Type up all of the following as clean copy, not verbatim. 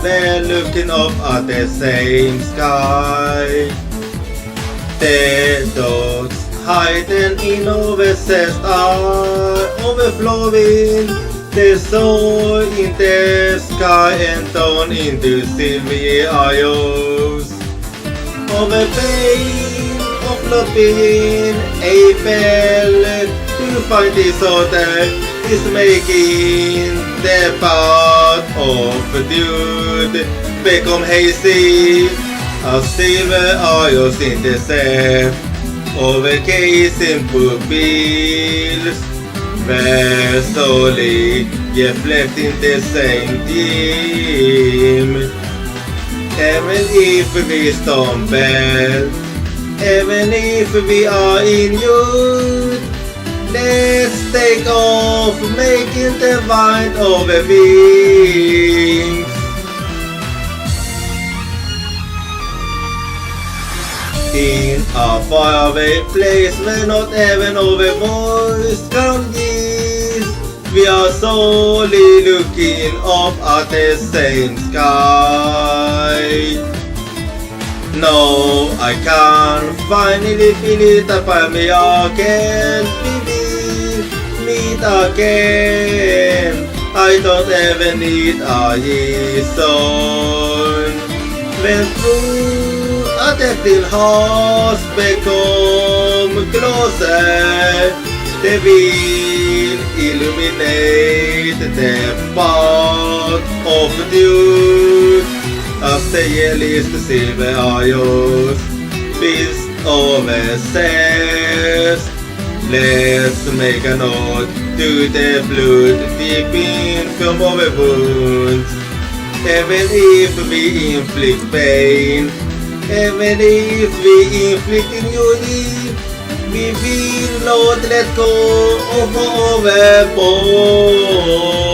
They're looking up at the same sky. The dogs hiding in overcessed are overflowing. The soul in the sky and down into silvery isles. Over pain of not being able to find disorder is making the path of the dude become hazy. As silver isles in the sea, overcasing pupils, where slowly reflecting the same theme. Even if we stumble, even if we are in youth, let's take off, making the wind of a wings. In a faraway place where not even our voice can reach, we are solely looking up at the same sky. No, I can finally feel it upon me again. We will meet again. I don't ever need a reason. When through a tempting hearts become closer, they will illuminate the path of you. As the yellowest silver isles beast overseas, let's make a nod to the blood dripping from our wounds. Even if we inflict pain, even if we inflict injury, we will not let go of our bond.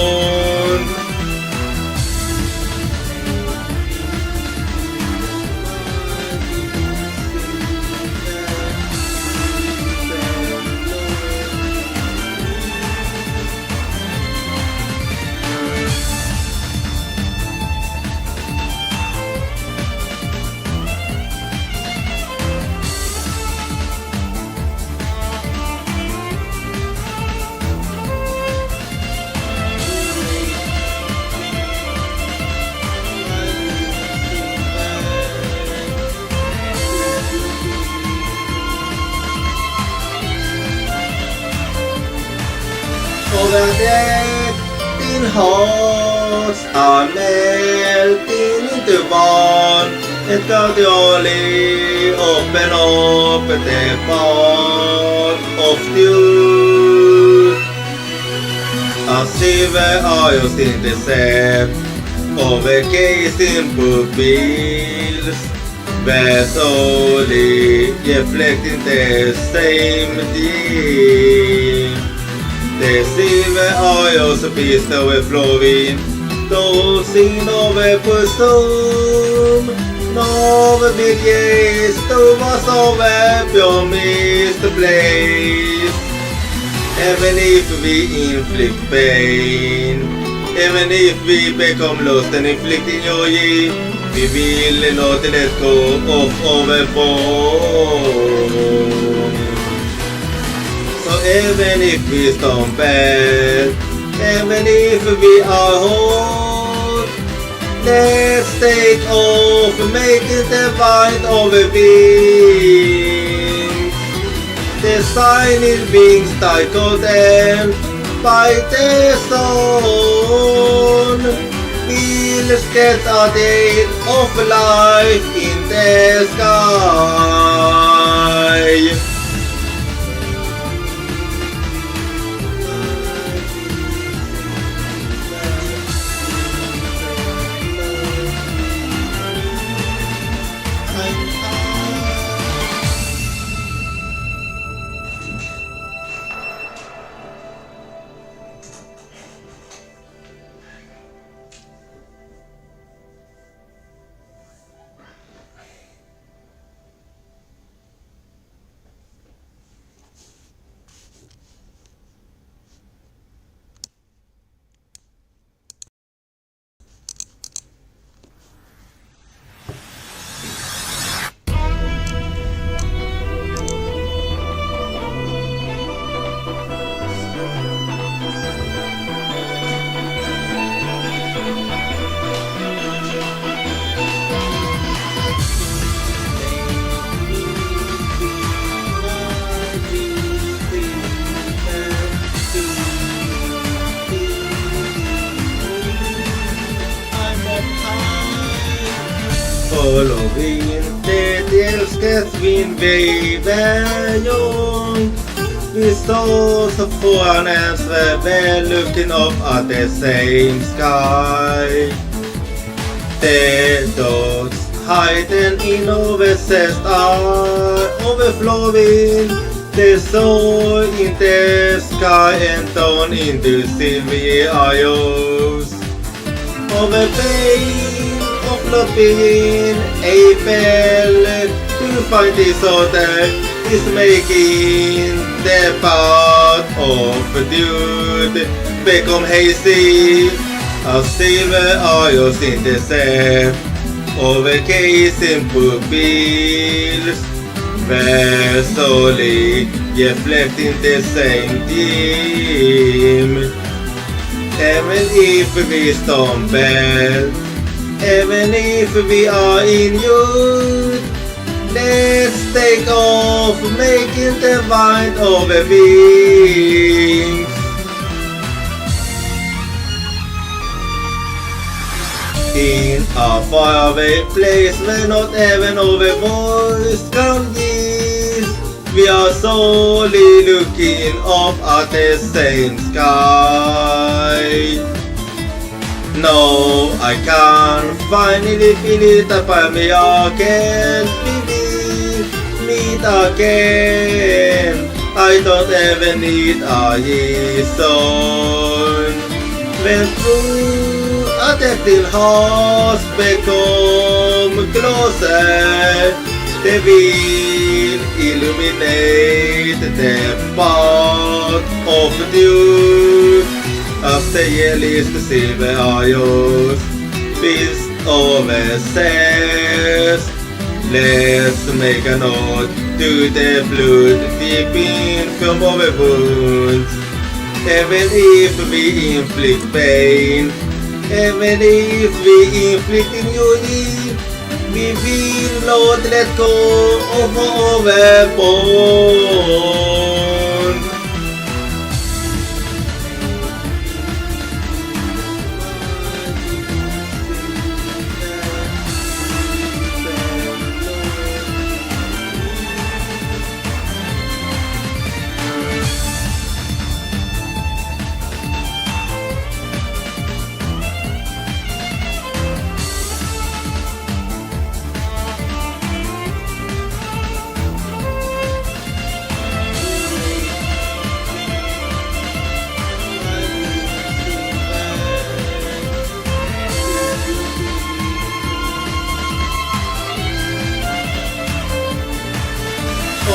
Over there, thin hearts are melting into one, and gradually open up the path of truth. As silver isles in the sea, overgazing pupils, where solely reflecting the same dream. The silver isles beast overflowing, those in our bosom, no begins to us over promised place. Even if we inflict pain, even if we become lost and inflicting joy, we will not let go of our bond. So even if we stumble, even if we are whole, let's take off, making the wind of a wings. The shining wings titled and by the sun will get a day of life in the sky. Halloween, det älskas min väg we saw so far and we're looking up at the same sky. The dogs hiding in our chest are overflowing. The soul in the sky and down into silvery eyes. Over pain of loving April to find this other is making the path of dude become hazy as silver eyes in the sand overcasing pupils where slowly reflecting the same theme. Even if we stumble, even if we are in youth, let's take off making the mind of a wings. In a faraway place where not even our voice can give, we are solely looking up at the same sky. No, I can finally feel it upon me again. Meet again. I don't ever need a reason. When through a tempting hearts become closer, they will illuminate the path of you. As the yellow silver eyes feast over says, let's make a note to the blood deep in from our wounds. Even if we inflict pain, even if we inflict injury, we will not let go of our bond.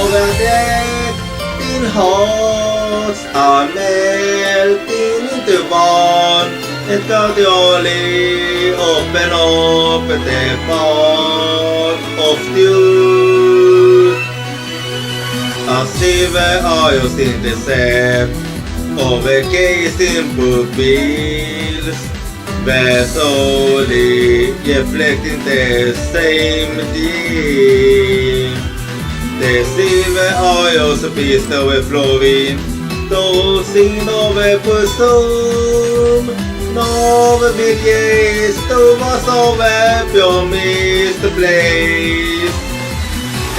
Over there, in hearts are melting into one, and gradually open up the path of truth. As silver eyes intercept, overcasing pupils, where slowly reflecting the same theme. The silver eyes beast overflowing, those in over bosom, no millions to us over promised place.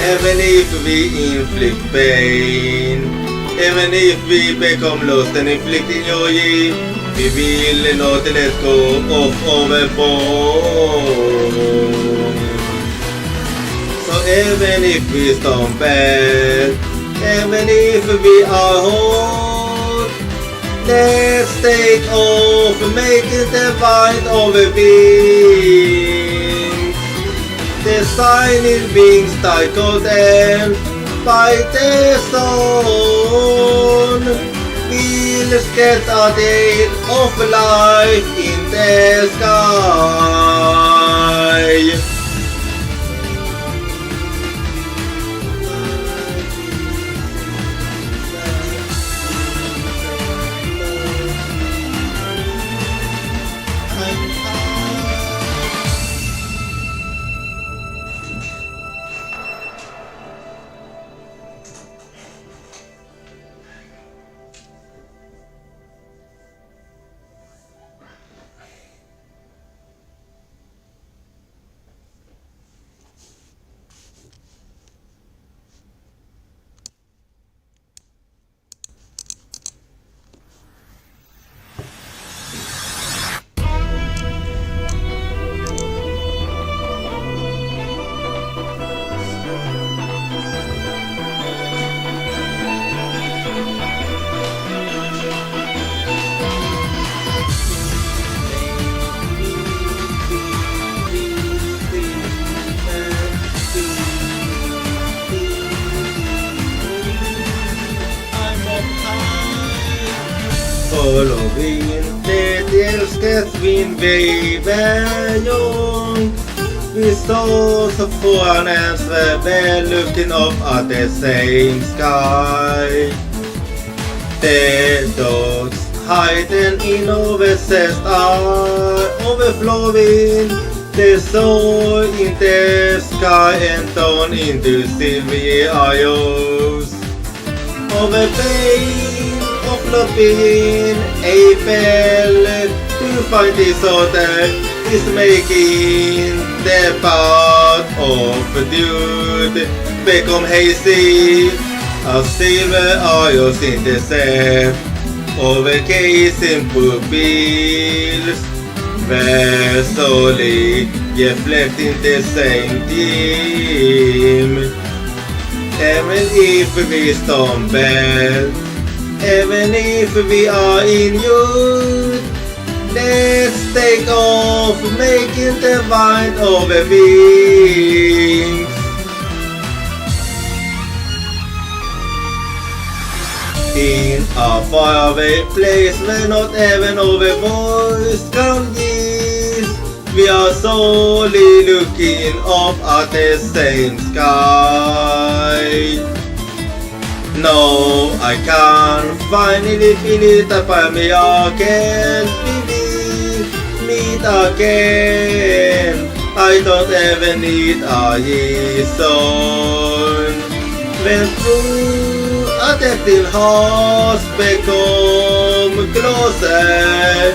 Even if we inflict pain, even if we become lost and inflicting joy, we will not let go of our bond. So even if we stumble, even if we are hot, let's take off making the mind of a being. The shining wings that golden by the sun will get a day of life in the sky. Halloween, det älskas min väverjung. We saw so far and we're looking up at the same sky. The dogs hiding in overcessed are overflowing. The soul in the sky and down into silvery eyes. Over pain of loving April to find disorder is making the path of dude become hazy as silver eyes in the sea over casing pupils where slowly reflecting the same theme. Even if we stumble, even if we are in youth, let's take off making the mind over wings. In a faraway place where not even our voice can reach, we are solely looking up at the same sky. No, I can finally feel it upon me again. We will meet again. I don't ever need a reason. When through a tempting hearts become closer,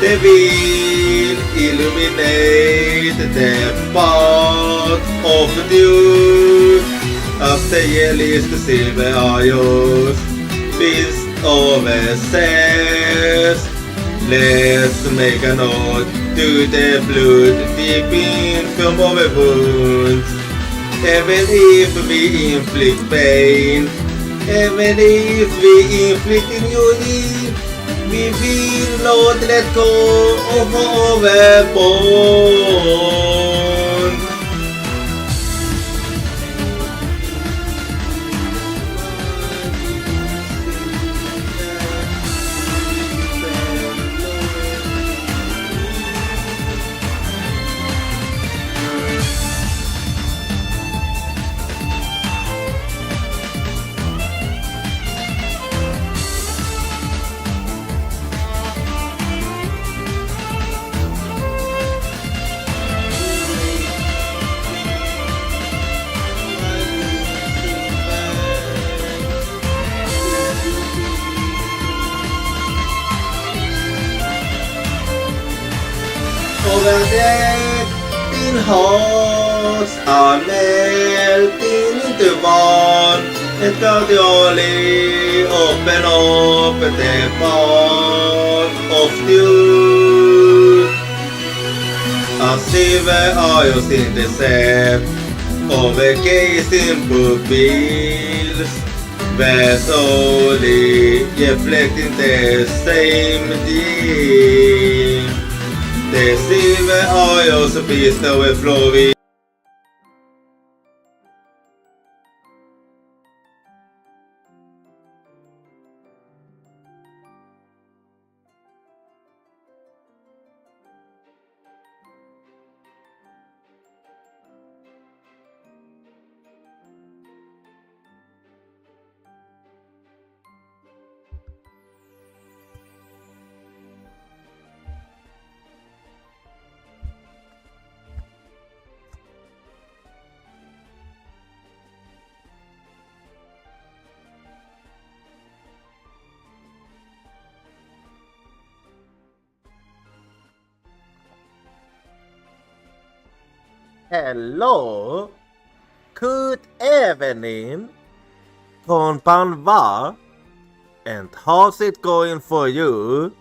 they will illuminate the path of duty. As the yellowest silver eyes beast overseas. Let's make a note to the blood deep from our wounds. Even if we inflict pain, even if we inflict injury, we will not let go of our bond. Over there, in hearts are melting into one, and gradually open up the path of truth. As silver eyes in the sea, over gazing pupils, where slowly reflecting the same theme. The silver eyes beast overflowing. Hello, good evening, konbanwa, and how's it going for you?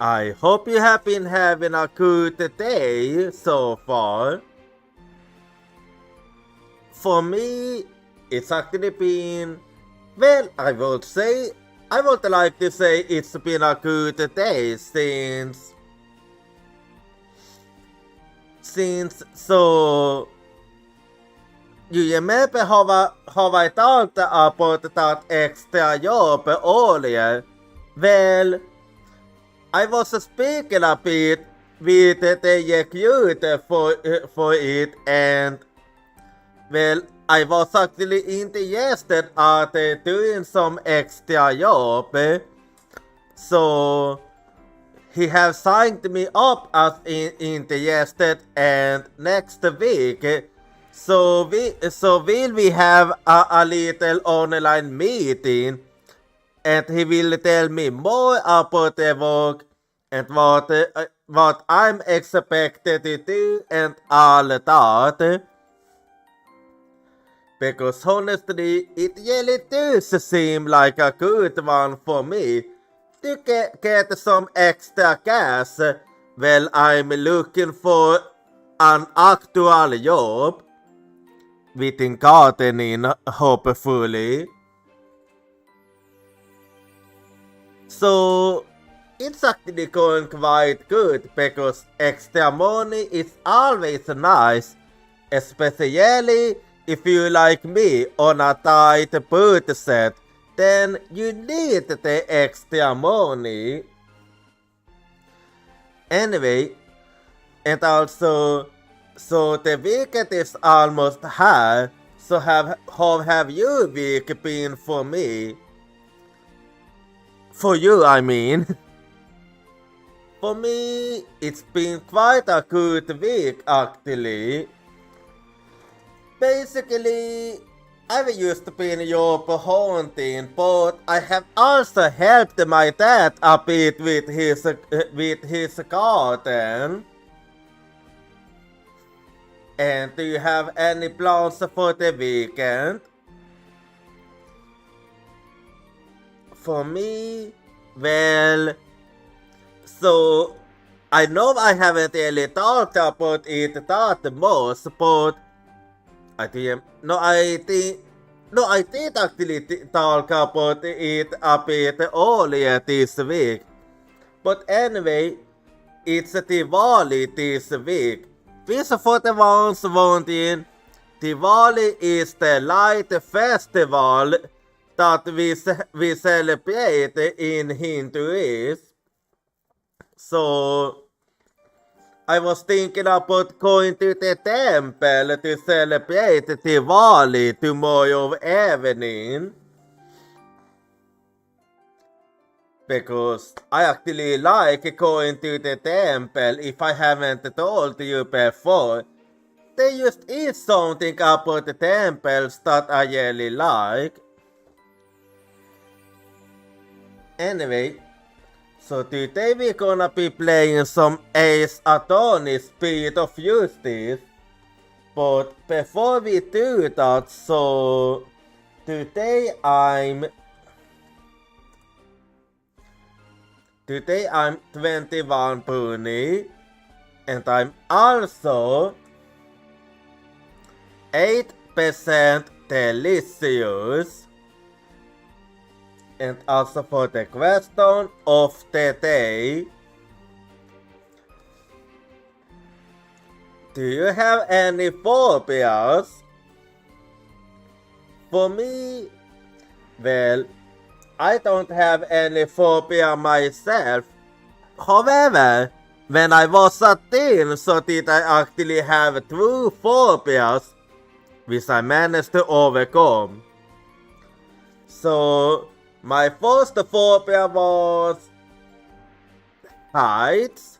I hope you have been having a good day so far. For me, it's actually been, well, I would like to say it's been a good day since så you remember how I talked about that extra job earlier Well, I was speaking a bit with the recruiter for it, and well, I was actually interested at doing some extra job, so he have signed me up as interested, and next week, so will we have a little online meeting, and he will tell me more about the work and what I'm expected to do and all that. Because honestly, it really does seem like a good one for me to get some extra cash while I'm looking for an actual job within gardening, hopefully. So it's actually going quite good because extra money is always nice, especially if you like me on a tight budget, then you need the extra money. Anyway, and also, so the weekend is almost here, so how have your week been for me? For you, I mean. For me, it's been quite a good week actually. Basically, I've used to be in job hunting, but I have also helped my dad a bit with his garden. And do you have any plans for the weekend? For me, well, so I know I haven't really talked about it that much, but I did actually talk about it a bit earlier this week. But anyway, it's Diwali this week. This for the ones wondering, Diwali is the light festival that we celebrate in Hinduism. So I was thinking about going to the temple to celebrate Diwali tomorrow evening. Because I actually like going to the temple. If I haven't told you before, there just is something about the temples that I really like. Anyway, so today we're gonna be playing some Ace Attorney Speed of Justice. But before we do that, so today I'm 21 Bruni, and I'm also 8% delicious. And also for the question of the day, do you have any phobias? For me, well, I don't have any phobia myself. However, when I was a teen, so did I actually have 2 phobias, which I managed to overcome. So, my first phobia was heights,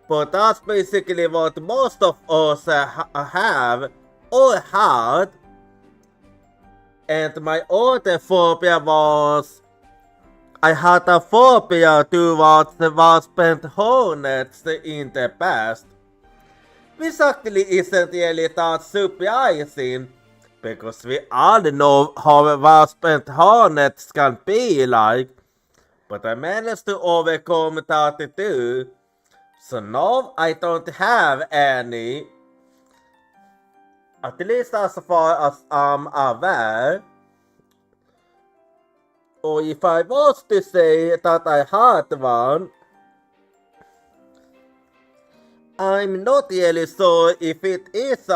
but that's basically what most of us have or had. And my other phobia was I had a phobia towards the wasp hornets in the past, which actually isn't really that surprising, because we all know how wasp and hornets can be like, but I managed to overcome that too, so now I don't have any, at least as far as I'm aware. Or if I was to say that I had one, I'm not really sure if it is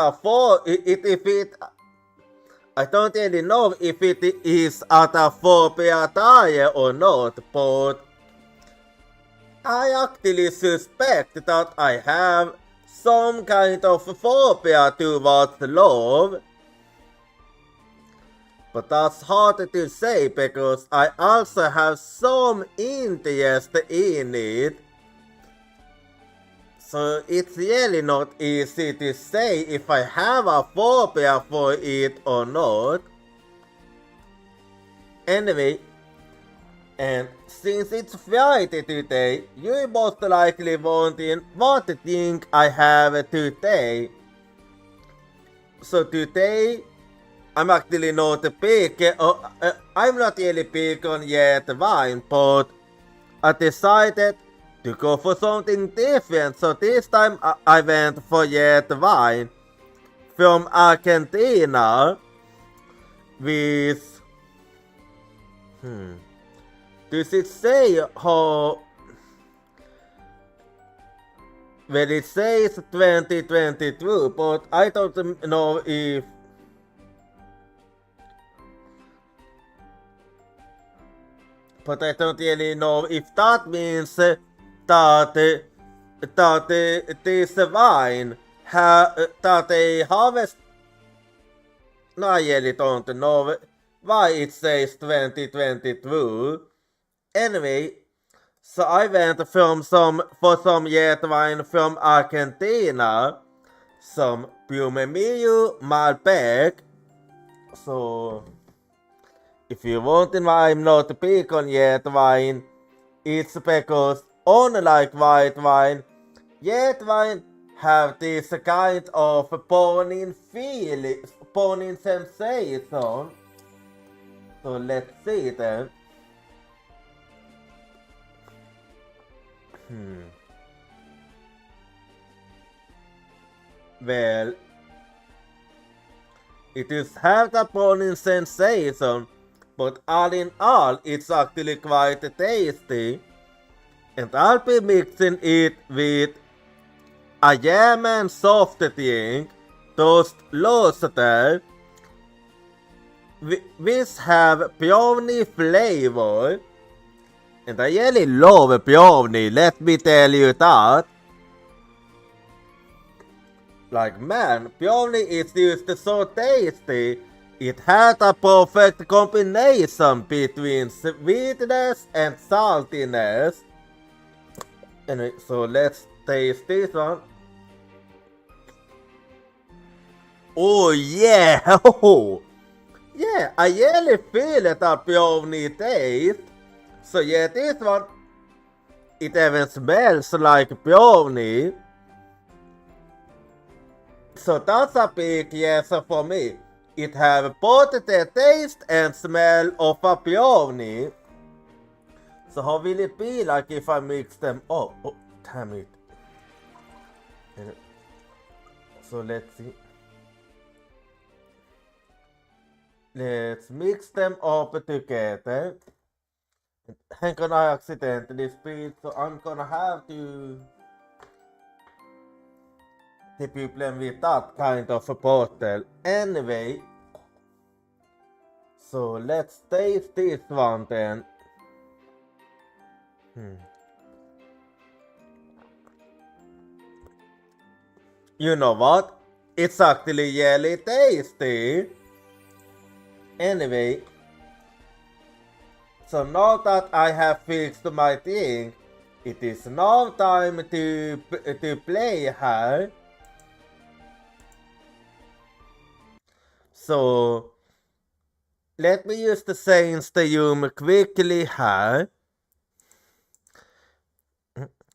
I don't really know if it is autophobia tire or not, but I actually suspect that I have some kind of phobia towards love. But that's hard to say because I also have some interest in it. So it's really not easy to say if I have a phobia for it or not. Anyway, and since it's Friday today, you most likely wondering what thing I have today. So today, I'm actually not big, I'm not really big on yet wine, but I decided to go for something different. So this time I went for yet wine from Argentina with does it say how well it says 2022, but I don't know if I don't really know if that means that this wine that they harvest. No, I really don't know why it says 2022. Anyway, so I went for some yet wine from Argentina, some Pumemillo Malbec. So if you wondering why I'm not big on yet wine, it's because unlike white wine, yet wine have this kind of burning feeling, burning sensation. So let's see then. Well, it is have the burning sensation, but all in all, it's actually quite tasty. And I'll be mixing it with a German soft drink, toast Loster, which have brownie flavor. And I really love brownie, let me tell you that. Like man, brownie is just so tasty. It has a perfect combination between sweetness and saltiness. Anyway, so let's taste this one. Oh yeah! Oh, yeah, I really feel that brownie taste. So yeah, this one, it even smells like brownie. So that's a big yes for me. It have both the taste and smell of a brownie. So how will it be like if I mix them? Oh, damn it. So let's see. Let's mix them up together. Hang on, I accidentally spilled, so I'm gonna have to problem with that kind of a bottle. Anyway, so let's taste this one then. You know what? It's actually really tasty. Anyway, so now that I have fixed my thing, it is now time to play her. So let me use the Saints the Hume quickly här.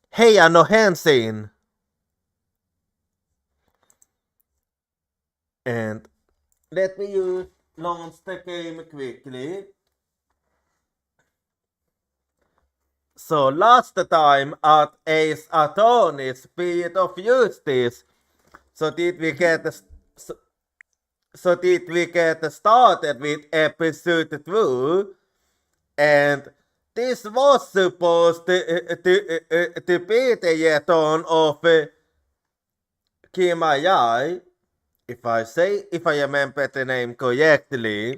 Hej Anno hänsyn! And let me use launch the game quickly. So last time at Ace Attorney's Speed of Justice, so did we get started with episode 2, and this was supposed to be the yeton of Kimayai. if I remember the name correctly.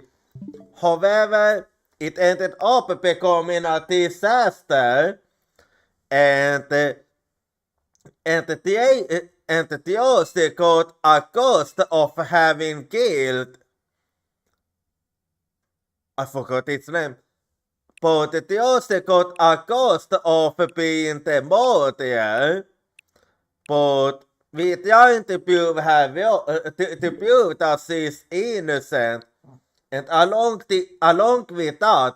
However, it ended up becoming a disaster, and the also got accused of having killed. I forgot its name. But the also got accused of being the murderer. But we trying to prove to prove that she's innocent. And along with that,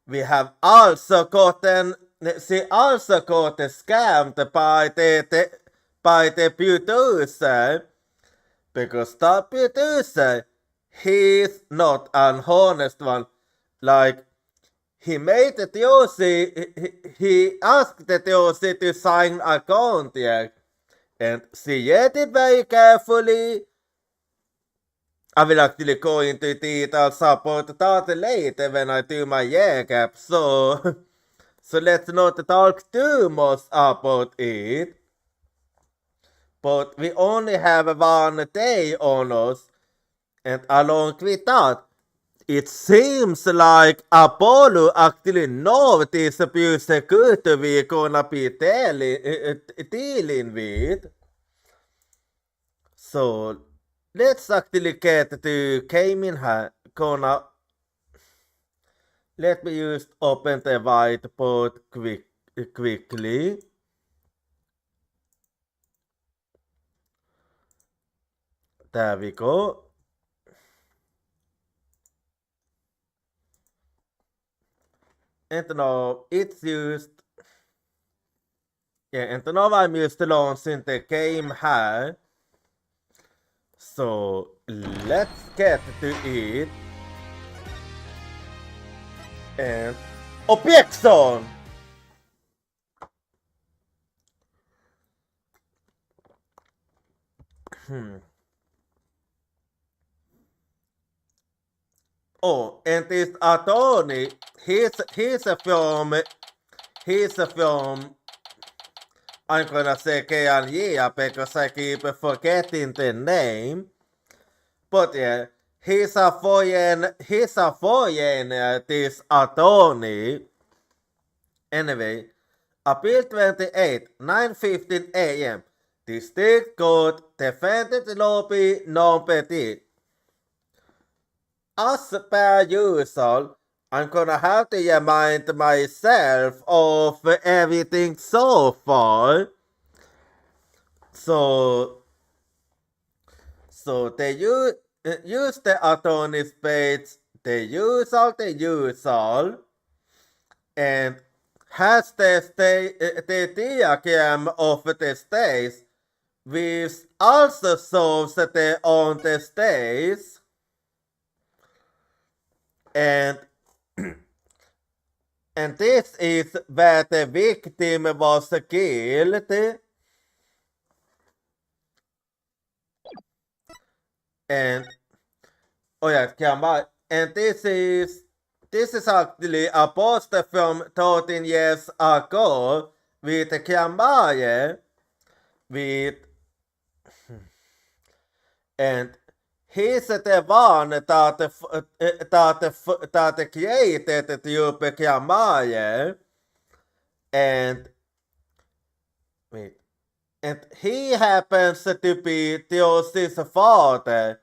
we have also gotten she also got scammed by the producer, because the producer, he's not an honest one. Like, he made the DOC, he asked the DOC to sign a contract, and she read it very carefully. I will actually go into details about that later when I do my recap, so let's not talk too much about it. But we only have 1 day on us, and along with that, it seems like Apollo actually knows this abuse good we're gonna be dealing with. So let's actually get to Cayman here. Let me just open the whiteboard quickly. There we go. And now it's used. Yeah, and now I'm used to launching the game here. So let's get to it. And objection! Oh, and this attorney, he's from I'm gonna say Kenya because I keep forgetting the name. But yeah, he's a foreigner, this attorney. Anyway, April 28, 9:15 a.m. District Court, Defendant Lobby, non-petit. As per usual, I'm gonna have to remind myself of everything so far. So they use the attorney's page, the usual, and has the diagram of the states, which also shows the on the states, and this is where the victim was killed. And oh yeah, camera. And this is actually a poster from 13 years ago with camera and he's the one that created the tube camera, and he happens to be Theos's father.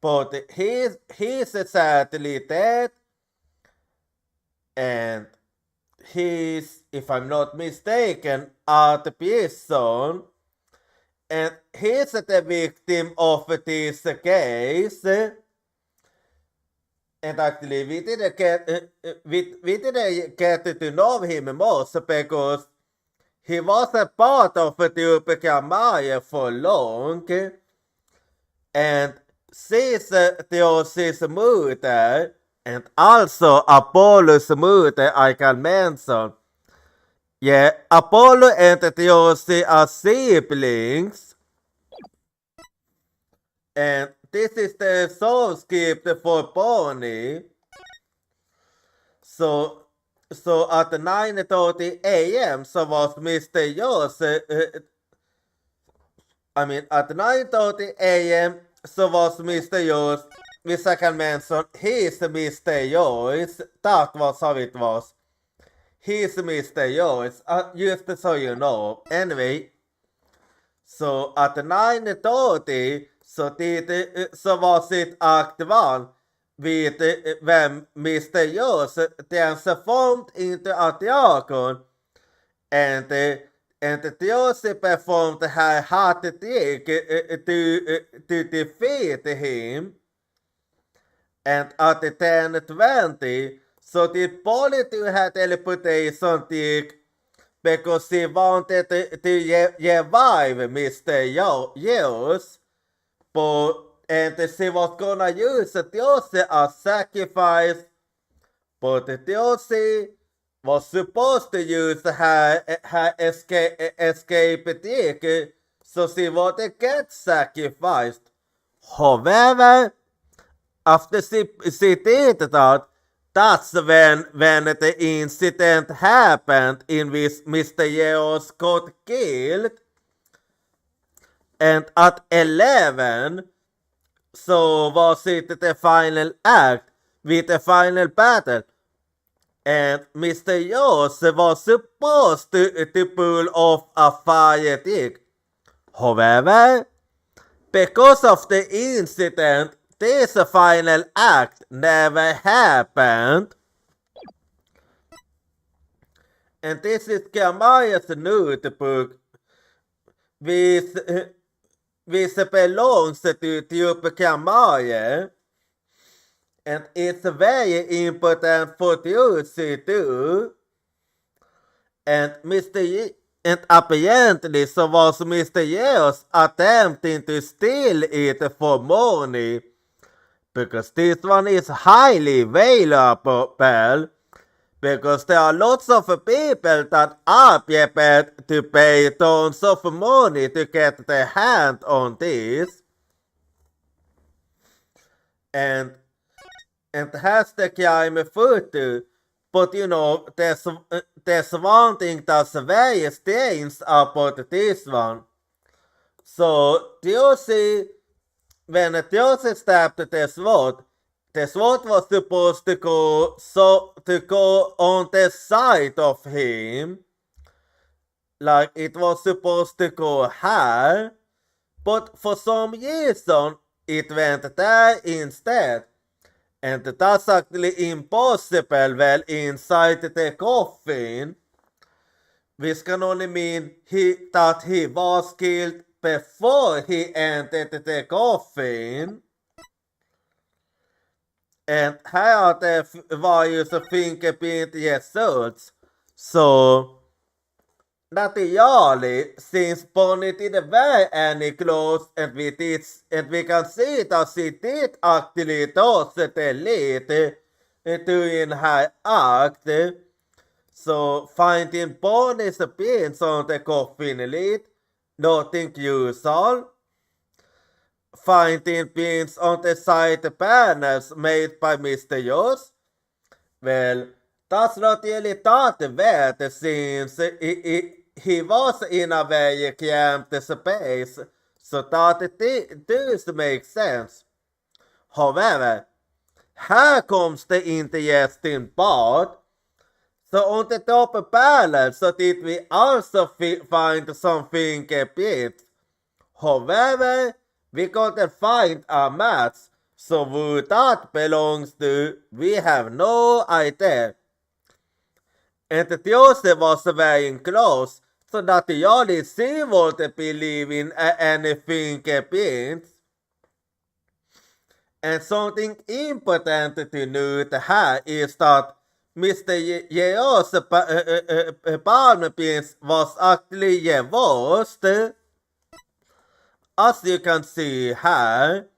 But he's sadly dead, and he's, if I'm not mistaken, at prison, and he's the victim of this case. And actually, we didn't get to know him most because he wasn't part of the Tube for long, and since Theosis murder, and also Apollo's murder, I can mention. Yeah, Apollo and Theosis are siblings, and this is the soul script for Bonnie. So at 9:30 a.m. so was Mr. Yoss. At 9:30 a.m. så was Mr. Joyce, vissa kan mention he's Mr. Joyce. That was how it was. He's Mr. Joyce. Just so you know. Anyway. So at 9:30 så var sitt akt 1 vid vem Mr. Joyce transformed into a dragon and Joyce performed her hot trick to defeat him. And at 10:20 so did Polly do her teleportation trick because she wanted to revive Mr. Joyce, and she was gonna use Joyce as sacrifice, but Joyce was supposed to use her escape trick, so she wouldn't get sacrificed. However, after she did that, that's when the incident happened in which Mr. Yeos got killed. And at 11, so was it the final act with the final battle. And Mr. Yeos was supposed to pull off a fire trick. However, because of the incident, this final act never happened. And this is Kamaya's notebook, which belongs to Kamaya. And it's very important for you to do. And and apparently so was Mr. Yeos attempting to steal it for money. Because this one is highly valuable, because there are lots of people that are prepared to pay tons of money to get their hand on this. And has the crime photo, but you know, there's one thing that's very strange about this one. So, do you see? When Joyce stabbed the sword was supposed to go on the side of him, like it was supposed to go here, but for some reason it went there instead, and that's actually impossible well inside the coffin, which can only mean that he was killed before he entered the coffin. And here are the various fingerprint results. So, naturally, since Bonnie didn't wear any clothes and we can see that she did actually touch the lid during her act. So, finding Bonnie's pins on the coffin lid, nothing usual. Finding pins on the side panels made by Mr. Joyce? Well, that's not really that bad since he was in a very cramped space, so that does make sense. However, here comes the interesting part. So on the top panel, so did we also find some fingerprints. However, we couldn't find a match, so who that belongs to, we have no idea. And Joseph was wearing clothes, so that the only she would believe in any fingerprints. And something important to note here is that Mr. Yeo's palm prints was actually reversed, as you can see here.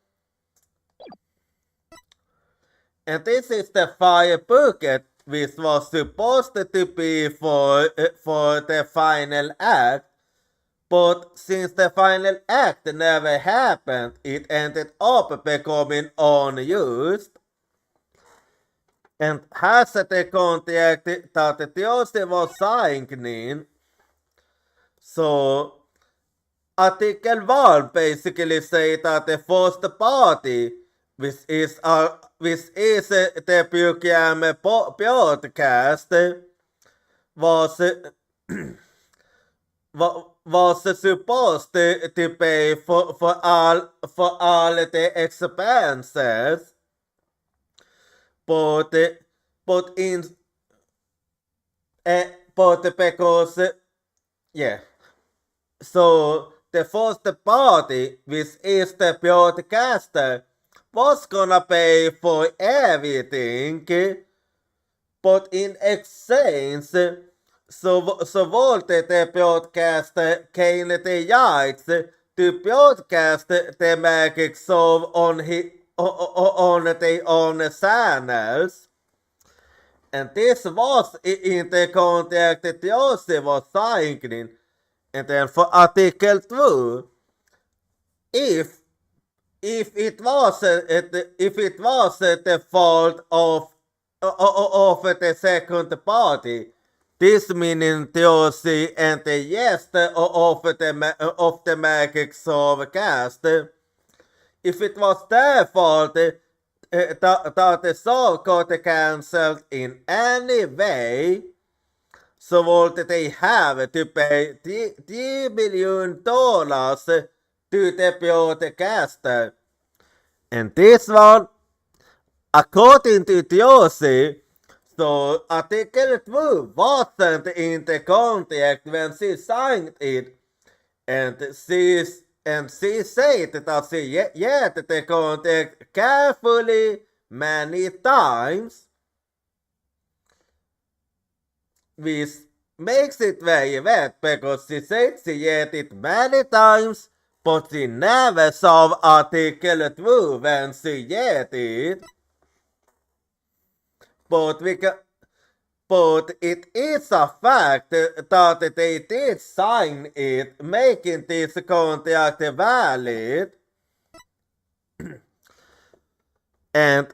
And this is the fire bucket, which was supposed to be for the final act. But since the final act never happened, it ended up becoming unused. And has the contract that Joseph was signing. So, Article 1 basically say that the first party, which is the program broadcast, was was supposed to pay for all the expenses, but but in but because yeah, so the first party, which is the broadcaster, was gonna pay for everything, but in exchange, so wanted the broadcaster gain the rights to broadcast the magic show on their own channels. And this was in the contract that Jochira was signing. And then for Article 2, if it was the fault of the second party, this meaning Jochira and the rest of the magic show cast, if it was their fault that the show got cancelled in any way, so would they have to pay $3 million to the broadcaster. And this one, according to Jochira, so Article 2 wasn't in the contract when she signed it, and she said that she read the contract carefully many times, which makes it very bad because she said she read it many times, but she never saw Article 2 when she read it. But it is a fact that they did sign it, making this contract valid. And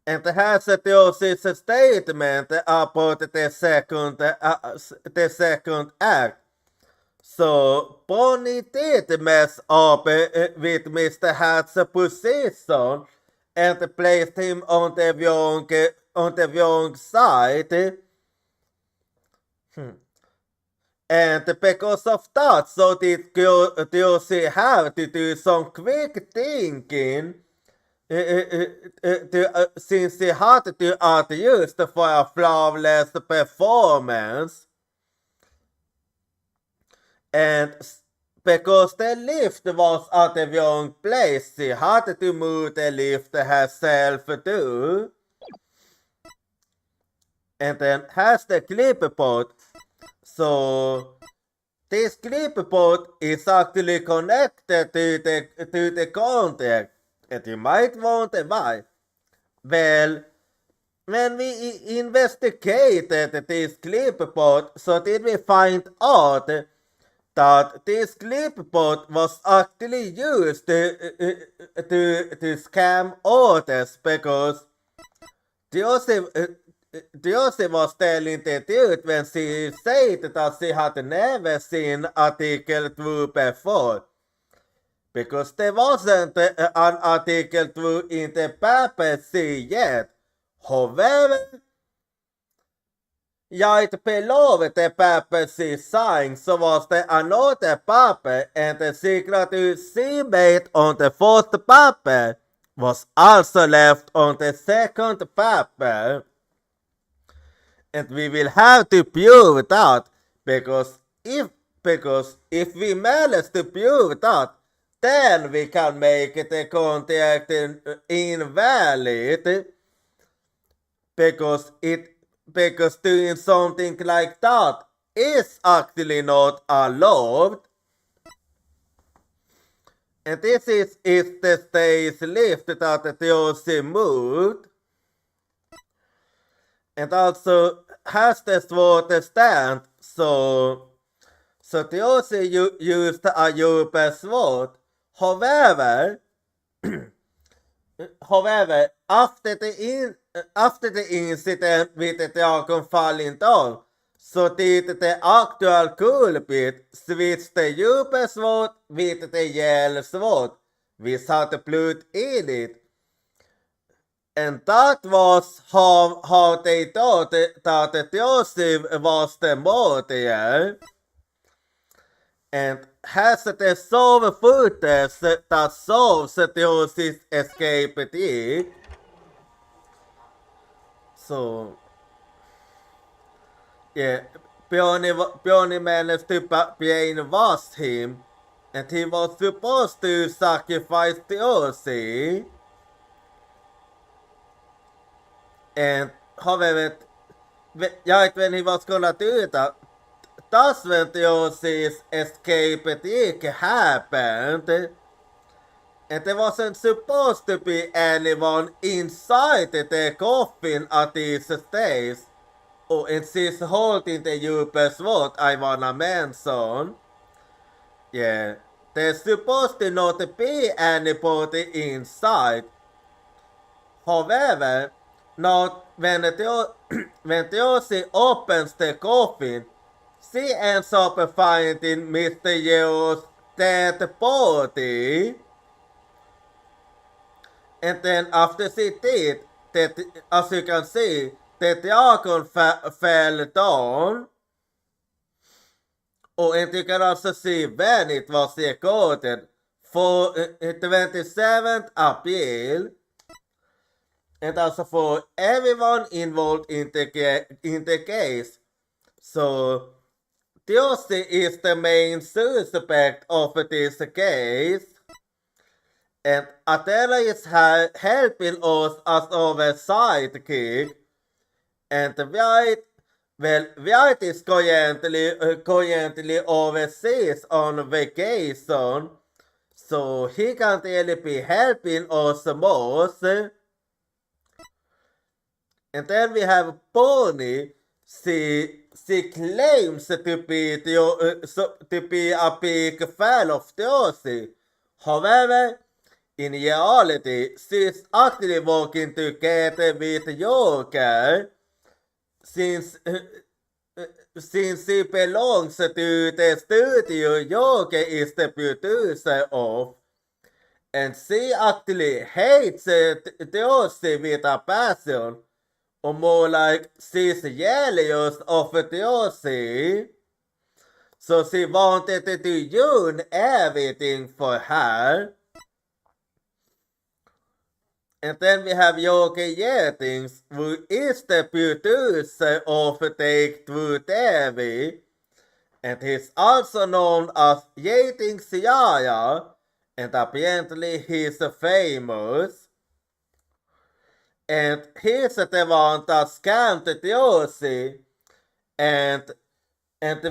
has a Jochira's statement about the second act. So Bonnie did mess up with Mr. Hat's position and placed him on the wrong side. And because of that, so did Jochira have to do some quick thinking, since he had to adjust for a flawless performance. And because the lift was at the wrong place, she had to move the lift herself too. And then has the clipboard. So this clipboard is actually connected to the contract. And you might wonder why. Well, when we investigated this clipboard, so did we find out that this clipboard was actually used to scam orders, because Jochira was telling the truth when she said that she had never seen Article 2 before, because there wasn't an Article 2 in the papacy yet. However, right below the papacy sign, so was there another paper, and the signature she made on the first paper was also left on the second paper. And we will have to prove that, because if we manage to prove that, then we can make the contract invalid, because doing something like that is actually not allowed. And this is the stage lift that the Jochira moved. And also has the sword stand, so Jochira used a Uber sword. However, after the incident with the dragon falling down, Så dit det aktuell kulpit switch the djupesvåt vid det gällsvåt. Vi satte blut in it. And that was how they thought that Joseph was the murderer. And has the soul footage that solves Joseph escaped it. So, yeah, Bjorny managed to brainwash him, and he was supposed to sacrifice Joseph. And however, right when he was gonna do that, that's when Theosis escape happened. And there wasn't supposed to be anyone inside the coffin at this stage. Oh, and she's holding the djupest what I wanna mention. Yeah, there's supposed to not be anybody inside. However, not when Theosis opens the coffin, she ends up finding Mr. Yeo's dead body. And then after she did, that, as you can see, the dragon fell down. Oh, and you can also see when it was recorded for 27th April. And also for everyone involved in the case. So, Josie is the main suspect of this case. And Adela is helping us as our sidekick. And White is currently overseas on vacation. So he can't really be helping us most. And then we have Bonnie. She claims to be a big fan of Josie. However, in reality, she's actually working together with Jochira since she belongs to the studio Jochira is the producer of. And she actually hates Josie with a passion. Or more like, she's jealous of Josie. So she wanted to do everything for her. And then we have Joachim Jetings, who is the producer of Take Two TV. And he's also known as Jetings Yaya. And apparently he's famous. And he's the one that scammed Josie. And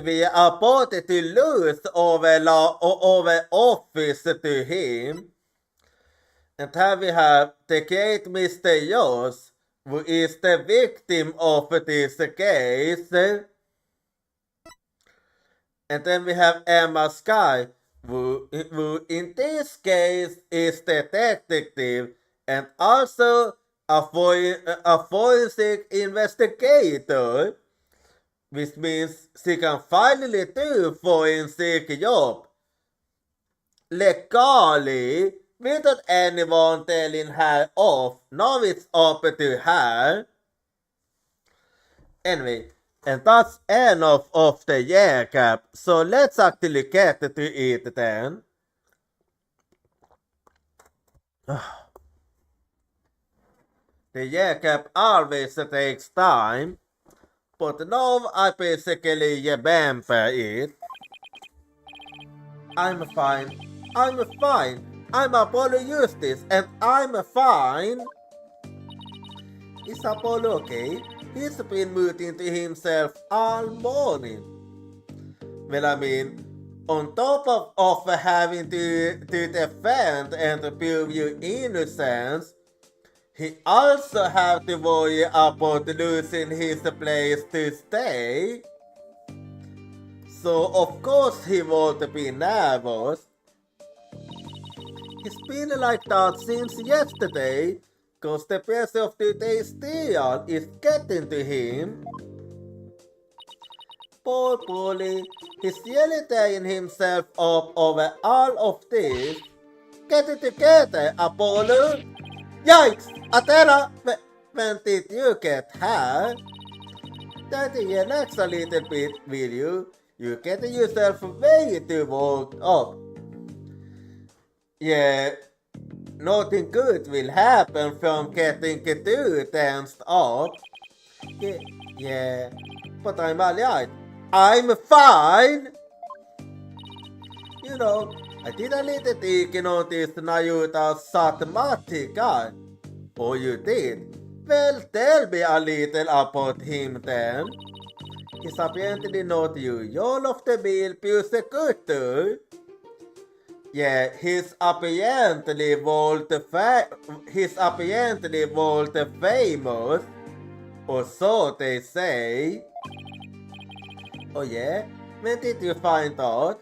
we are about to lose over office to him. And here we have the great Mr. Yoss, who is the victim of this case. And then we have Emma Sky, who in this case is the detective and also a forensic investigator, which means she can finally do forensic job legally without anyone telling her off. Now it's up to her. Anyway, and that's enough of the year cap. So let's actually get to it then. The year cap always takes time, but now I basically remember it. I'm fine. I'm Apollo Eustace, and I'm fine. Is Apollo okay? He's been muting to himself all morning. Well, I mean, on top of having to defend and prove your innocence, he also have to worry about losing his place to stay. So of course he won't be nervous. He's been like that since yesterday, cause the pressure of today's deal is getting to him. Poor bully, he's nearly tearing himself up over all of this. Get it together, Apollo! Yikes! Athena! When did you get her? Daddy, relax a little bit, will you? You get yourself way too worked up. Yeah, nothing good will happen from getting too tensed up. Yeah, but I'm alright. I'm fine! You know, I did a little thinking on this Nayuta's Satmati guy. Oh, you did? Well, tell me a little about him then. He's apparently not usual of the bill persecutor. Yeah, he's apparently world famous, or so they say. Oh yeah? When did you find out?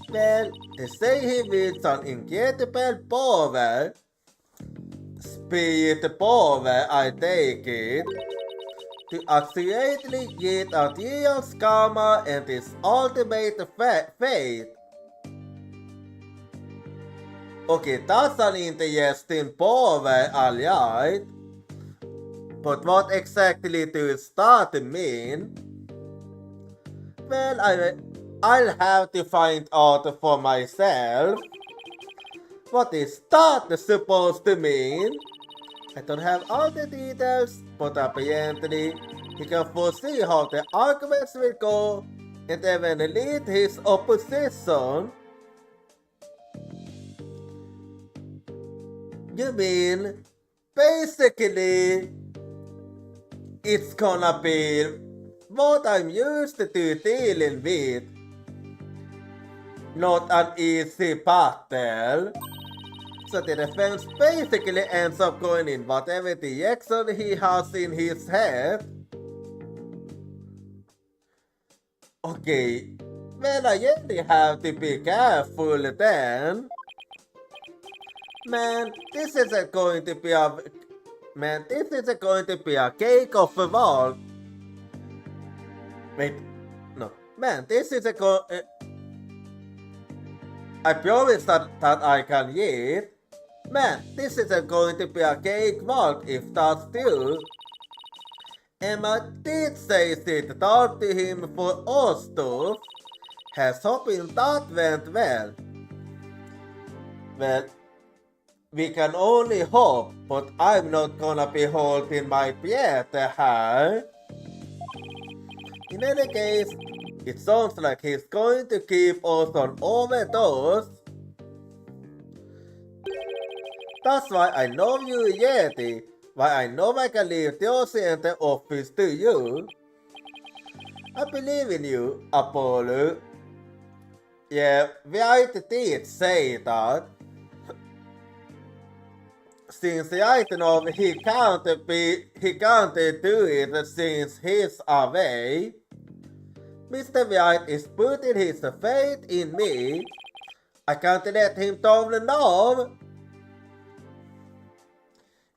Well, they say he meets an incredible power. Spirit power, I take it. To accurately get a real karma and his ultimate fate. Okay, that's an interesting power, alright. But what exactly does that mean? Well, I'll have to find out for myself. What is that supposed to mean? I don't have all the details, but apparently he can foresee how the arguments will go and even lead his opposition. You mean, basically, it's gonna be what I'm used to dealing with. Not an easy battle. So the defense basically ends up going in whatever direction he has in his head. Okay, well I really have to be careful then. Man, this isn't going to be a cake of a wall. Wait, no, man, this is I promise that I can eat. Man, this isn't going to be a cakewalk if that's true. Emma did say she'd talk to him for all stuff. Has hoping that went well. Well, we can only hope, but I'm not gonna be holding my breath here. In any case, it sounds like he's going to keep us on overdose. That's why I know you, Yeti. Why I know I can leave Josie and the office to you. I believe in you, Apollo. Yeah, White did say that. Since I know he can't do it since he's away. Mr. White is putting his faith in me. I can't let him down now.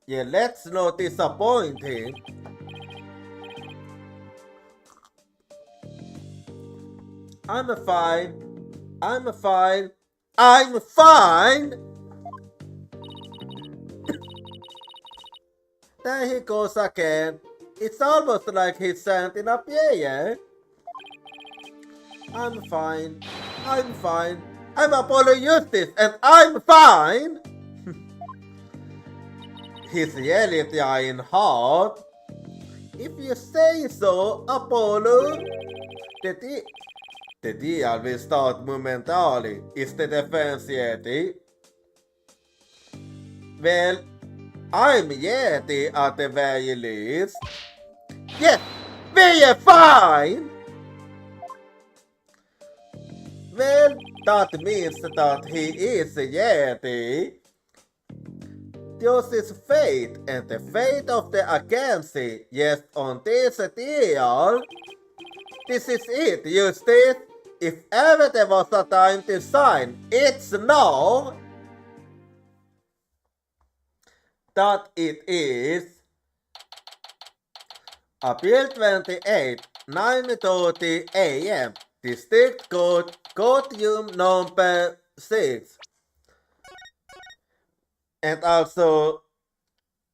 Yeah, let's not disappoint him. I'm fine. There he goes again. It's almost like he's chanting a prayer. I'm fine. I'm Apollo Eustace and I'm fine. He's really trying hard. If you say so, Apollo. The deal will start momentarily. Is the defense Yeti? Well, I'm Yeti at the very least. Yes, we are fine! Well, that means that he is a Yeti. Josie's fate and the fate of the agency rest on this deal. This is it, Eustace. If ever there was a time to sign, it's now. That it is. April 28, 9:30 a.m. District Court, courtroom number 6. And also,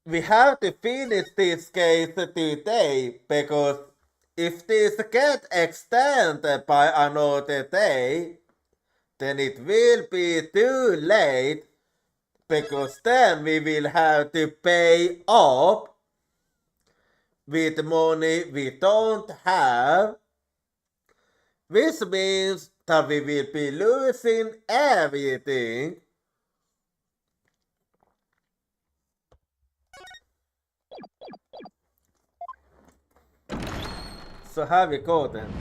we have to finish this case today because if this gets extended by another day, then it will be too late because then we will have to pay up with money we don't have, which means that we will be losing everything. Så här vi koden.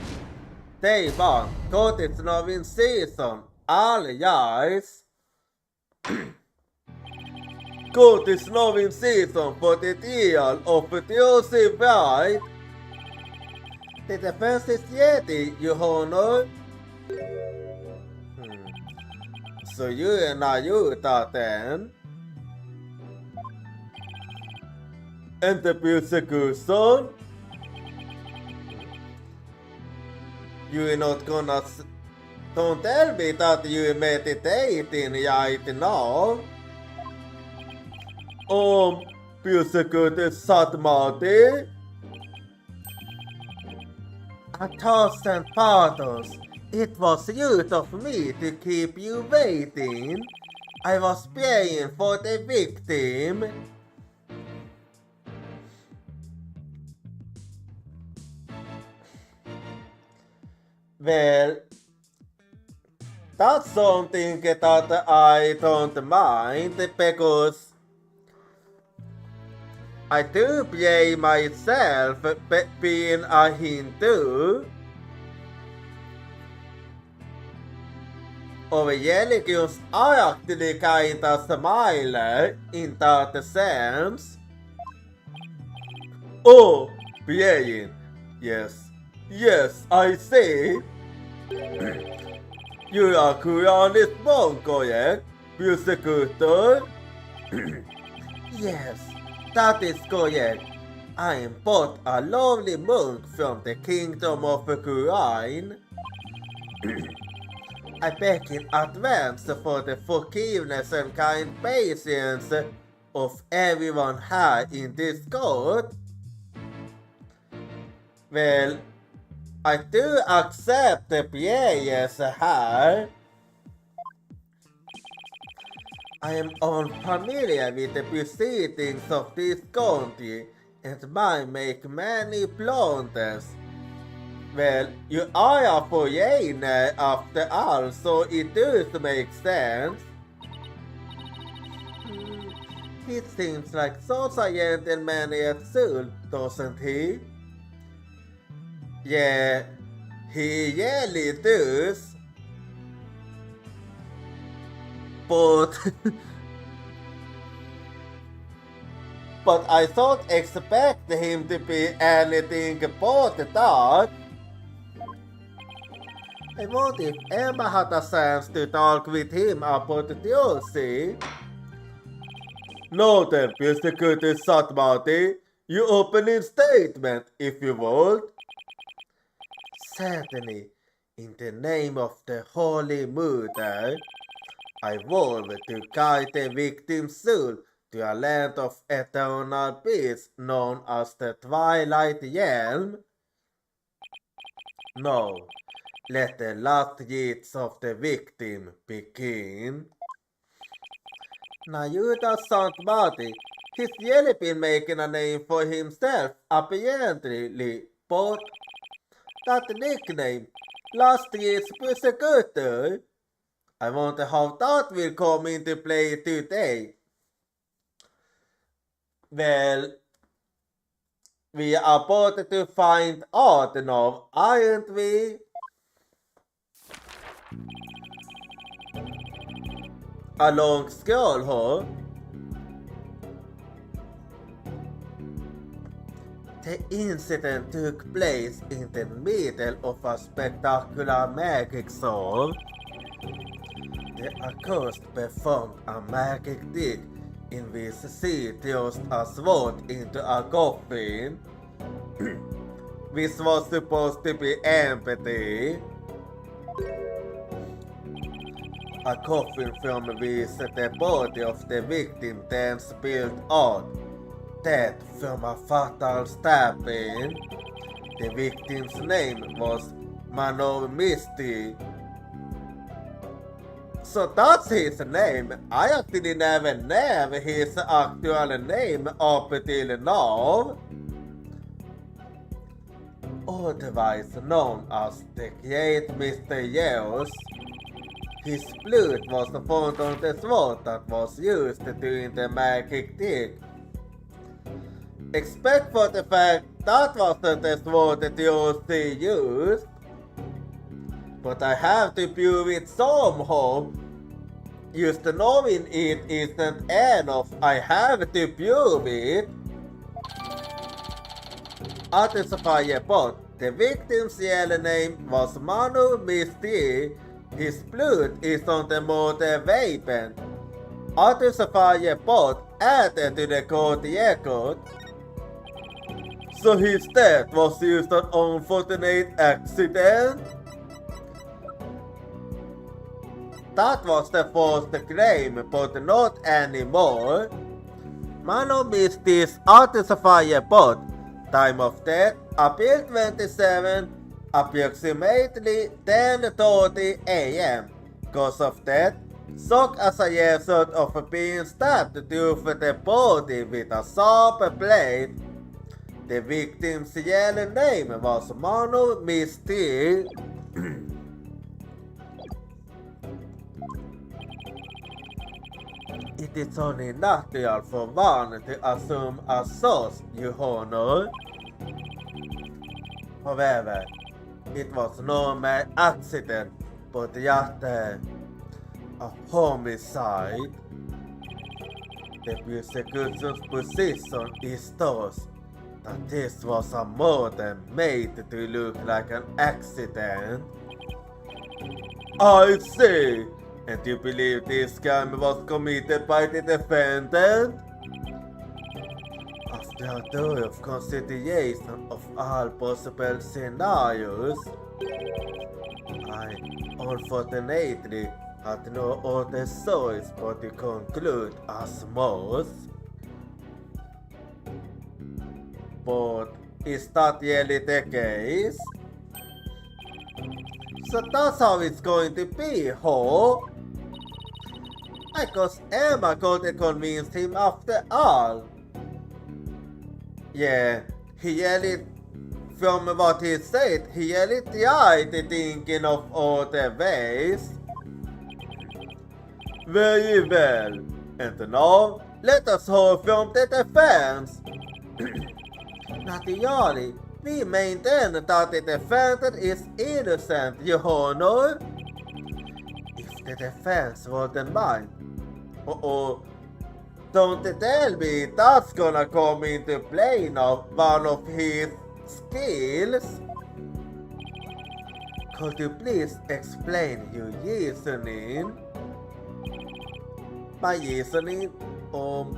Day 1. Kodets novin season. All guys. Kodets novin season for the deal of the Jochira bride. Det är faktiskt Johanna. Så gärna gjort den. Inte byxekursen. You're not gonna... Don't tell me that you're meditating right now. Byxekursen satt Marty. 1,000 pardons. It was rude of me to keep you waiting. I was praying for the victim. Well, that's something that I don't mind because I do blame myself being a Hindu. Or religions are actually kind of similar in that sense. Oh, praying. Yes. Yes, I see. You are Quranist monk, correct? Persecutor? Yes, that is correct. I am but a lovely monk from the kingdom of the Quran. I beg in advance for the forgiveness and kind patience of everyone here in this court. Well, I do accept the prayers here. I am unfamiliar with the proceedings of this country and might make many blunders. Well, you are a foreigner after all, so it does make sense. He seems like such a gentleman at soul, doesn't he? Yeah, he really does. But but I don't expect him to be anything but that. I wonder if Emma had a chance to talk with him about the DLC. No then, Mr. Curtis Satmati, your opening statement, if you would. Certainly, in the name of the Holy Mother, I vow to guide the victim's soul to a land of eternal peace known as the Twilight Realm. Now, let the last rites of the victim begin. Nayuda Santmati, he's really been making a name for himself, apparently, but that nickname, last year's persecutor, I wonder how that will come into play today. Well, we are about to find out now, aren't we? A long scroll, huh? The incident took place in the middle of a spectacular magic show. The accused performed a magic trick in which she thrust a sword into a coffin, which was supposed to be empathy. A coffin film with the body of the victim then spilled out, death from a fatal stabbing. The victim's name was Mano Misty. So that's his name. I actually never knew his actual name up till now. Otherwise known as the Great Mr. Yeos. His blood was found on the sword that was used during the magic trick. Except for the fact that wasn't the sword that he used. But I have to prove it somehow. Just knowing it isn't enough. I have to prove it. At the fire pot, the victim's yellow name was Manu Misty. His blood is on the motor weapon. At the fire pot added to the court record. So his death was just an unfortunate accident? That was the first claim, but not anymore. Mano Misty's at the fire pot. Time of death, April 27, approximately 10:30 a.m. Cause of death, shock as a result of being stabbed through the body with a sharp blade. The victim's real name was Manu Misty. It is only natural for one to assume a source, Your Honor. However, it was no mere accident, but rather a homicide. The prosecution's position is thus that this was a murder made to look like an accident. I see. And you believe this crime was committed by the defendant? After a thorough consideration of all possible scenarios, I unfortunately had no other choice but to conclude as much. But is that really the case? So that's how it's going to be, ho? I guess Emma couldn't convince him after all. Yeah, he really, from what he said, he really tried thinking of other ways. Very well, and now let us hear from the defense. Naturally, we maintain that the defendant is innocent, Your Honor. If the defense wouldn't mind. Don't tell me that's gonna come into play now, one of his skills. Could you please explain your reasoning? My reasoning? Well,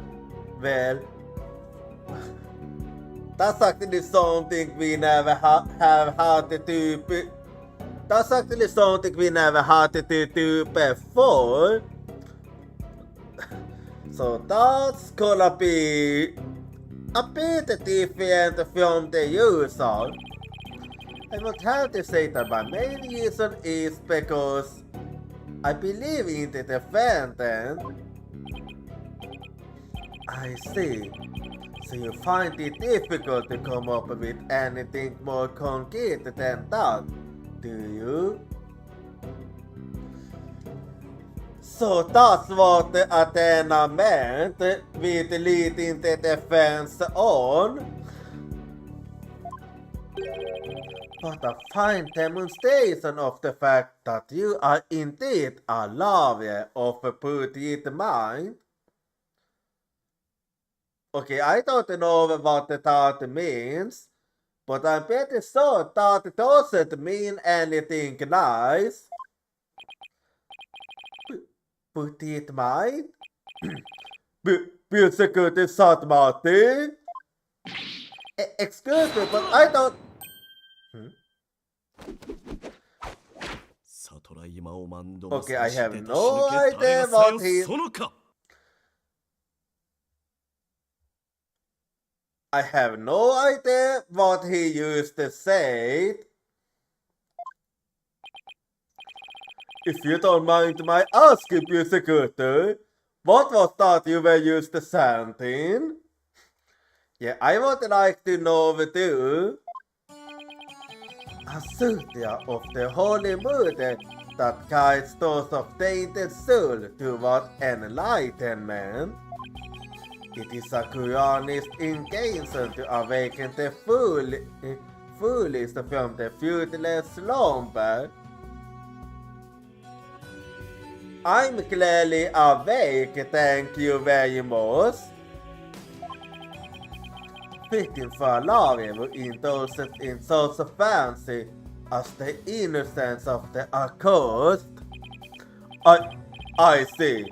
that's actually something we never have had to do. That's actually something we never had to do before. So that's gonna be a bit different from the usual. I would have to say that my main reason is because I believe in the defendant. I see. So you find it difficult to come up with anything more concrete than that, do you? So that's what Athena meant with leading the defense on. What a fine demonstration of the fact that you are indeed a lawyer of a pretty mind. Okay, I don't know what that means, but I'm pretty sure that doesn't mean anything nice. Petite mind? Prosecutor Satmati? Excuse me, but I don't... Okay, I have no idea what he... I have no idea what he used to say. If you don't mind my asking, Pussy, what was that you were used to chanting? Yeah, I would like to know too. A Cynthia of the Holy Mother that guides those of tainted soul toward enlightenment. It is a Quranic intention to awaken the foolish from the fruitless slumber. I'm clearly awake, thank you very much. Fitting for a lawyer indulgent in such a fancy as the innocence of the accursed. I see.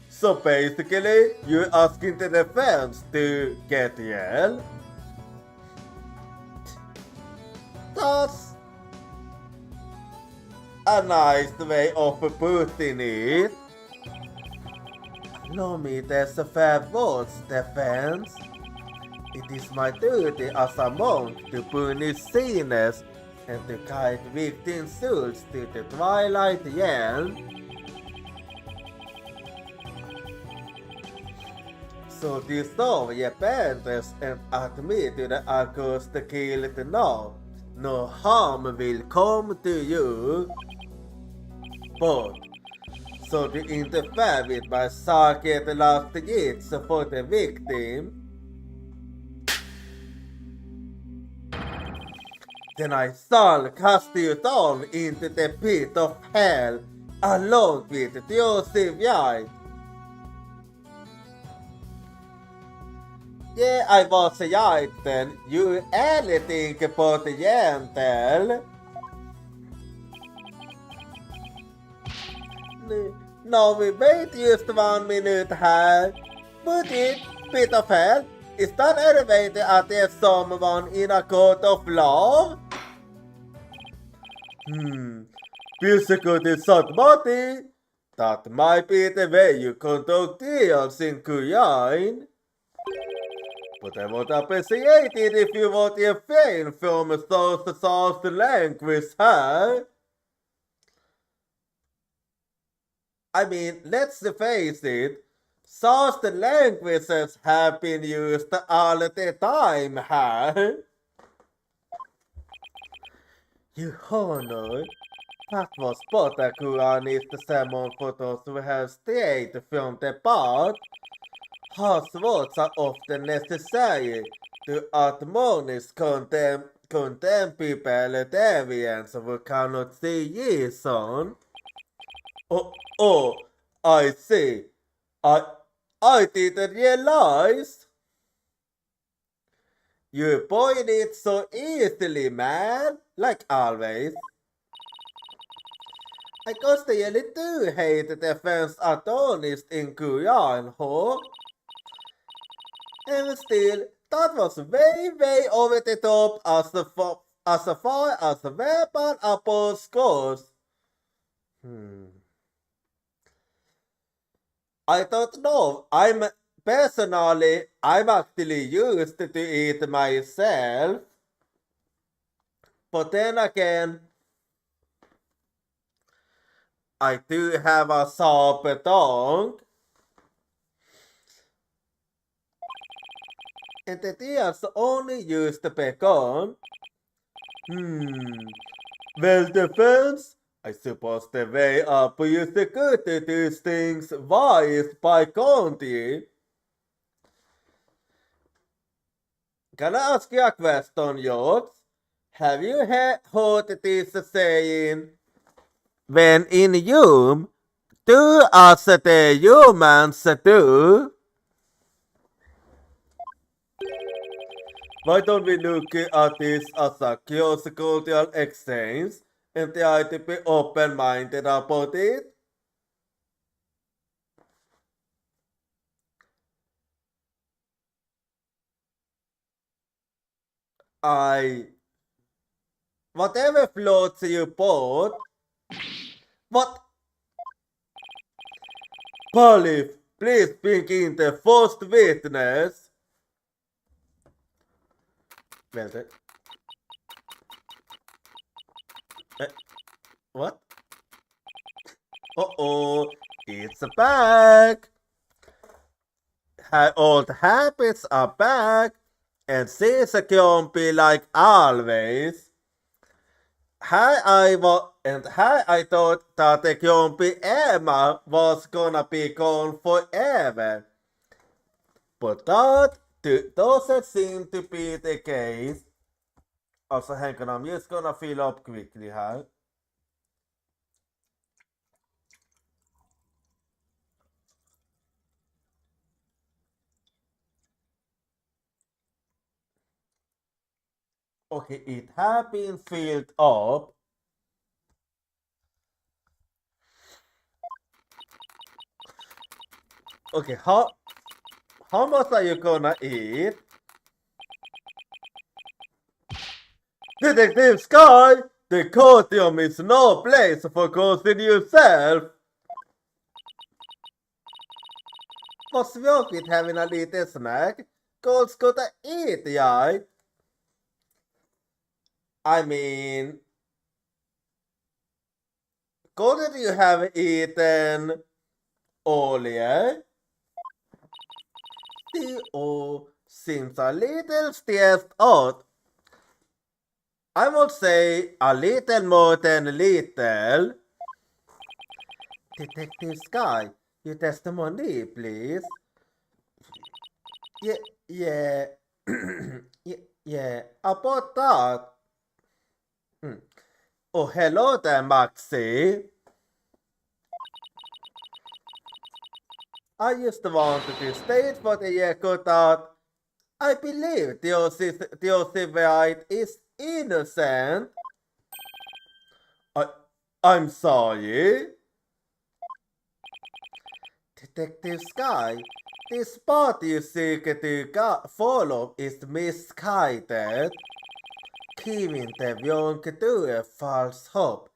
So basically, you're asking the defense to get yelled? That's a nice way of putting it. Allow me there's a fair words, defense. It is my duty as a monk to punish sinners and to guide victim souls to the twilight realm. So dissolve your penance and admit to the accursed killed now. No harm will come to you. But, so to interfere with my sacred last gifts for the victim, then I shall cast you down into the pit of hell along with Joseph White. Yeah, I was right then. You anything about the gentle? No, we wait just 1 minute här. But it, pit of hell, is that elevated at the someone in a court of law? Physical disability? That might be the way you conduct deals in Kuyain. But I would appreciate it if you would refrain from such soft language, huh? I mean, let's face it, soft languages have been used all the time, huh? Your Honor, that was but a Quranist sermon for those who have strayed from the path. Harsh words are often necessary to admonish condemn people deviants who cannot see reason. Oh, I see. I didn't realize. You point it so easily, man. Like always. I constantly do hate the defense attorneys in Quran, huh? And still, that was way over the top as far as weapon apples goes. I don't know. I'm actually used to eat myself. But then again, I do have a sharp tongue. And the deers only used bacon. Well, defense, I suppose the way up is to good to these things varies by county. Can I ask you a question, George? Have you heard this saying, when in human, do as the humans do? Why don't we look at this as a cross-cultural exchange and try to be open-minded about it? Whatever floats your boat, What? Police, please bring in the first witness. Vänta. What? Uh-oh, it's back. Her old habits are back, and she's a grumpy like always. Hi, I thought that the grumpy Emma was gonna be gone forever. But that doesn't seem to be the case. Also, hang on, I'm just gonna fill up quickly here. Okay, it has been filled up. Okay, how much are you gonna eat? Detective Sky, the costume is no place for costing yourself. What's wrong with having a little snack? Girls gotta eat, right? I mean, couldn't you have eaten earlier? Theo seems a little stressed out. I would say a little more than little. Detective Sky, your testimony, please. Yeah, yeah, about that. Oh, hello there, Maxie. I just wanted to state for the record that I believe the White is innocent. I'm sorry. Detective Sky, this path you seek to follow is misguided. Giving the young to a false hope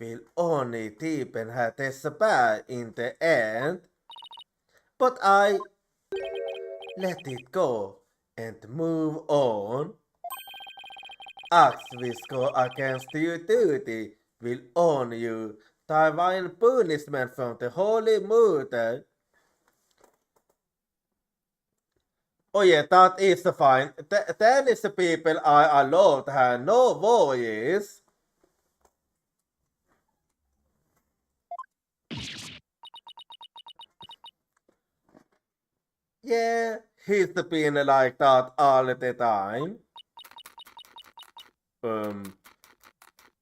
will only deepen her despair in the end. But I let it go and move on. Acts which go against your duty will earn you divine punishment from the Holy Mother. Oh yeah, that is fine. Then is the people I allowed her, no worries. Yeah, he's been like that all the time.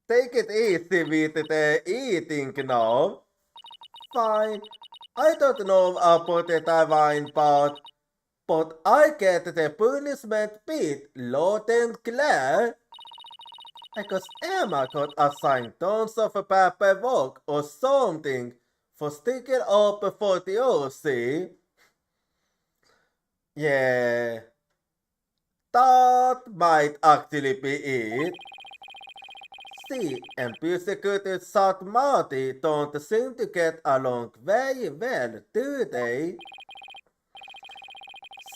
Take it easy with the eating now. Fine, I don't know about the divine part, but I get the punishment bit loud and clear. Because Emma got assigned tons of paperwork or something for sticking up for the OC. Yeah, that might actually be it. See, and persecuted South Marty don't seem to get along very well, do they?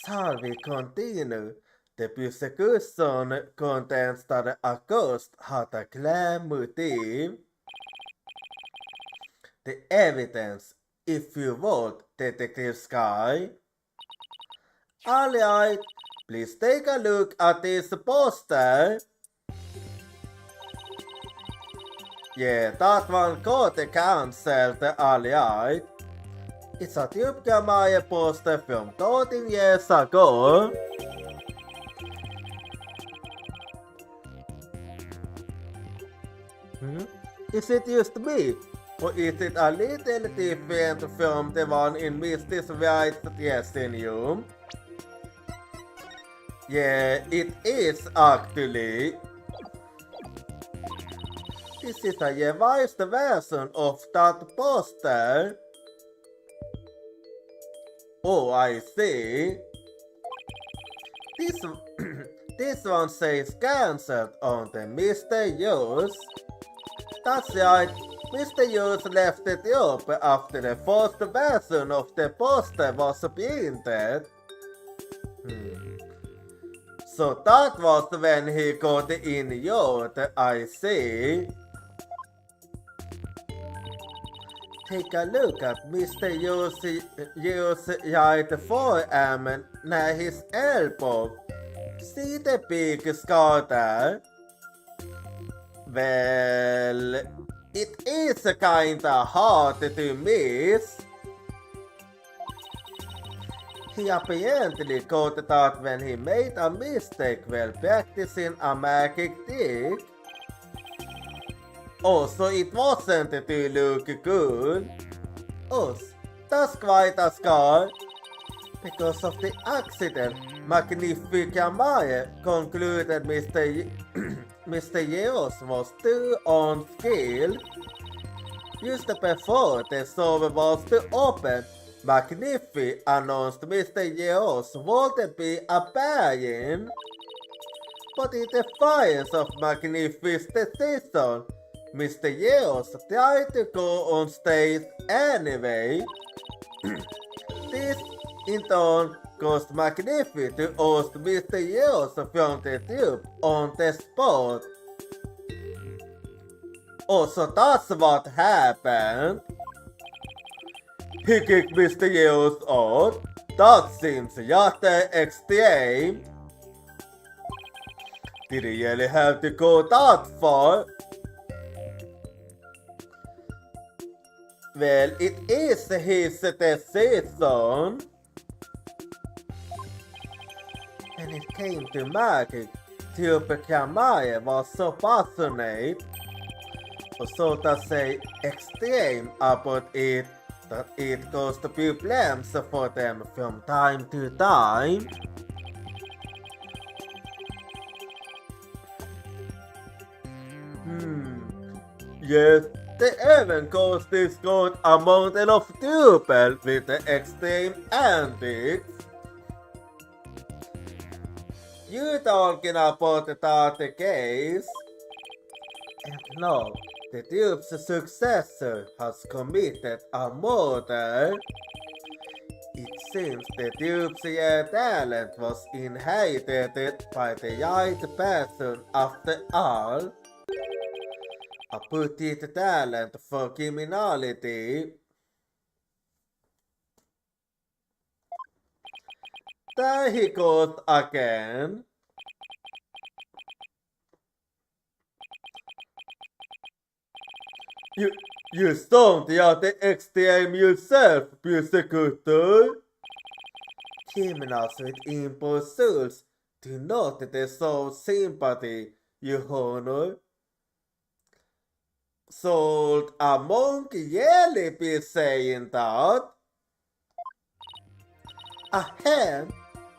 Shall we continue? The persecution contends that the accused had a clear motive. The evidence, if you would, Detective Sky. Alright, please take a look at this poster. Yeah, that one got cancelled, alright. It's a typical Maya poster from 13 years ago. Is it just me? Or is it a little different from the one in Mrs. White's dressing room? Yeah, it is actually. This is a revised version of that poster. Oh, I see. This, this one says cancelled on the mysterious. That's right, Mr. Hughes left Ethiopia after the first version of the poster was printed. So that was when he got injured, I see. Take a look at Mr. Hughes' right forearm near his elbow. See the big scar there? Well, it is kinda hard to miss. He apparently got that when he made a mistake while practicing a magic trick. Also, it wasn't to look good. That's quite a scar. Because of the accident, Magnificamare concluded Mr. Yeos was too unskilled. Just before the door was to open, Magnifi announced Mr. Yeos would be appearing. But in defiance of Magnifi's decision, Mr. Yeos tried to go on stage anyway. This, in turn, caused Magnifi to oust Mr. Yeos from the tube on the spot. So that's what happened. He kicked Mr. Yeos out. That seems just extreme. Did he really have to go that far? Well, it is his decision. When it came to magic, Tupac was so passionate, or so to say extreme about it, that it caused problems for them from time to time. Yes, they even caused this quite a mountain of trouble with the extreme antics. You talking about that case? And now, the Duke's successor has committed a murder. It seems the Duke's talent was inherited by the right person after all. A petite talent for criminality. There he goes again. You stormed out the extreme yourself, prosecutor. Criminals with impulses do not deserve sympathy, Your Honor. Sold a monk really be saying that? Ahem,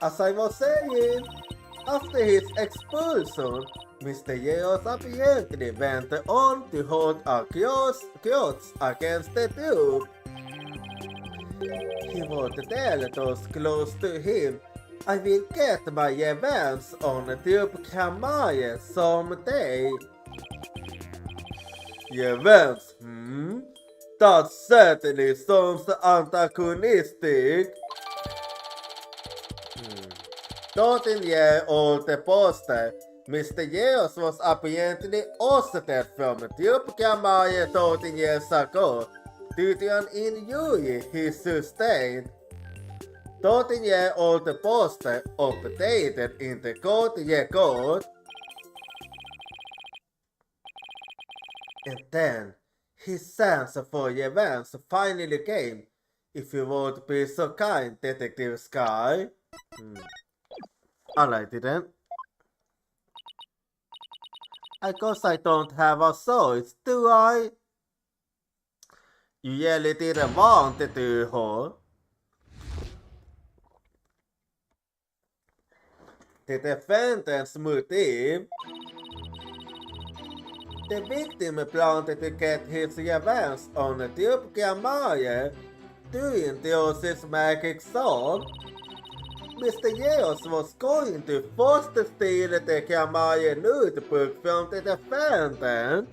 as I was saying, after his expulsion, Mr. Yeos apparently went on to hold a grudge against the Duke. He would tell those close to him, I will get my revenge on Duke Kamaye someday. Revenge, That certainly sounds antagonistic. 13-year-old poster, Mr. Yeos was apparently ousted from Duke Kamaye 13 years ago due to an injury he sustained. 13-year-old poster updated in the court record. And then, his chance for revenge finally came, if you would be so kind, Detective Sky. Alright then. I guess I don't have a choice, do I? You really didn't want to do her. The defendant's motive. The victim planned to get his revenge on Duke Kamaye during Theos's magic sword. Mr. Yeos was going to force steal the Kamaye notebook from the defendant.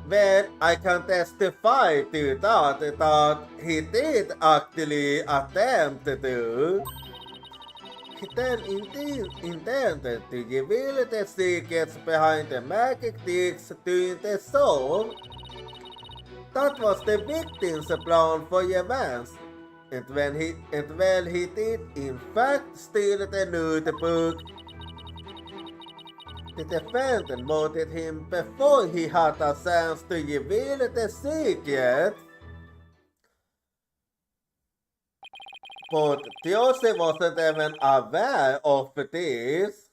Well, I can testify to that he did actually attempt to. He then intended to reveal the secrets behind the magic tricks to the soul. That was the victim's plan for events. And when he did in fact steal the notebook, the defendant murdered him before he had a chance to reveal the secret. But Joseph wasn't even aware of this.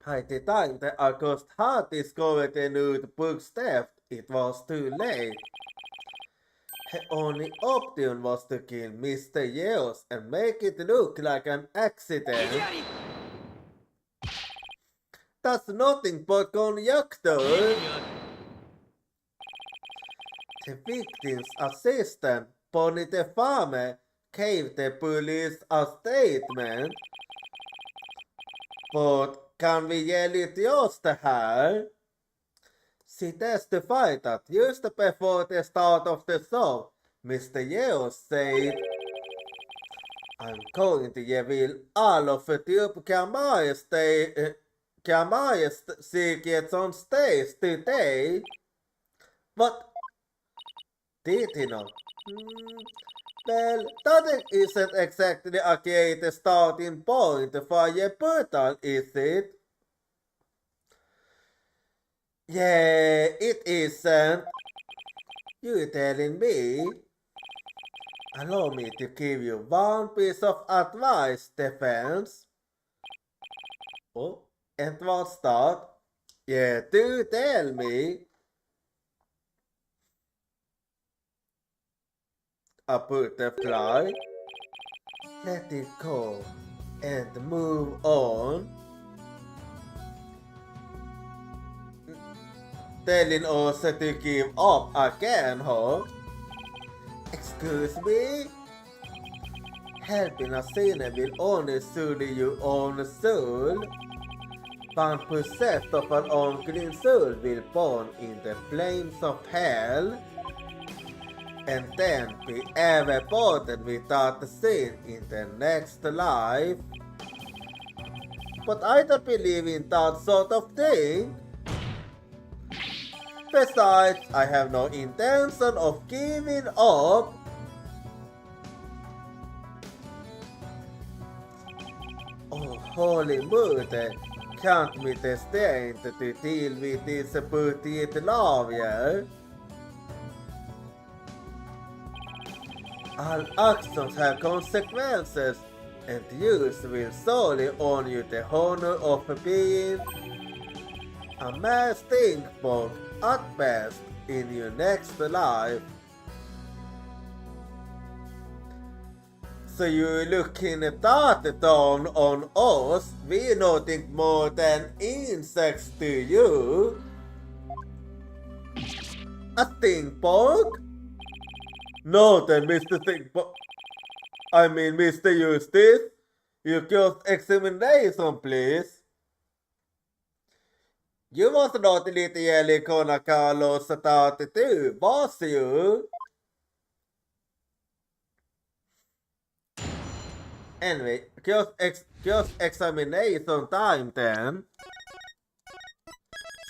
By the time that August had discovered the notebook's theft, it was too late. Her only option was to kill Mr. Yeos and make it look like an accident. That's nothing but conjecture. The victim's assistant, Bonnie the farmer, gave the police a statement. But kan vi ge lite just det här? She testified that just before the start of the show, Mr. Yeos said, I'm going to reveal all of Kamaya's secrets on stage today. But did he not? Well, that isn't exactly a great starting point for a portal, is it? Yeah, it isn't. You telling me? Allow me to give you one piece of advice, defense. Oh, and what's that? Yeah, do tell me. A butterfly. Let it go and move on. Telling us to give up again, huh? Excuse me? Helping a sinner will only soothe your own soul. One possessed of an unclean soul will burn in the flames of hell, and then be ever burdened without sin in the next life. But I don't believe in that sort of thing. Besides, I have no intention of giving up. Oh, holy mother, can't me the strength to deal with this booted lawyer? All actions have consequences, and yours will solely earn you the honor of being a mere stinkbug at best in your next life. So you're looking that down on us? We're nothing more than insects to you. A stinkbug? No then, Mr. Stinkbug. I mean, Mr. Eustace. Your cross-examination, please. You was not literally gonna call us about it too, was you? Anyway, cross-examination time then.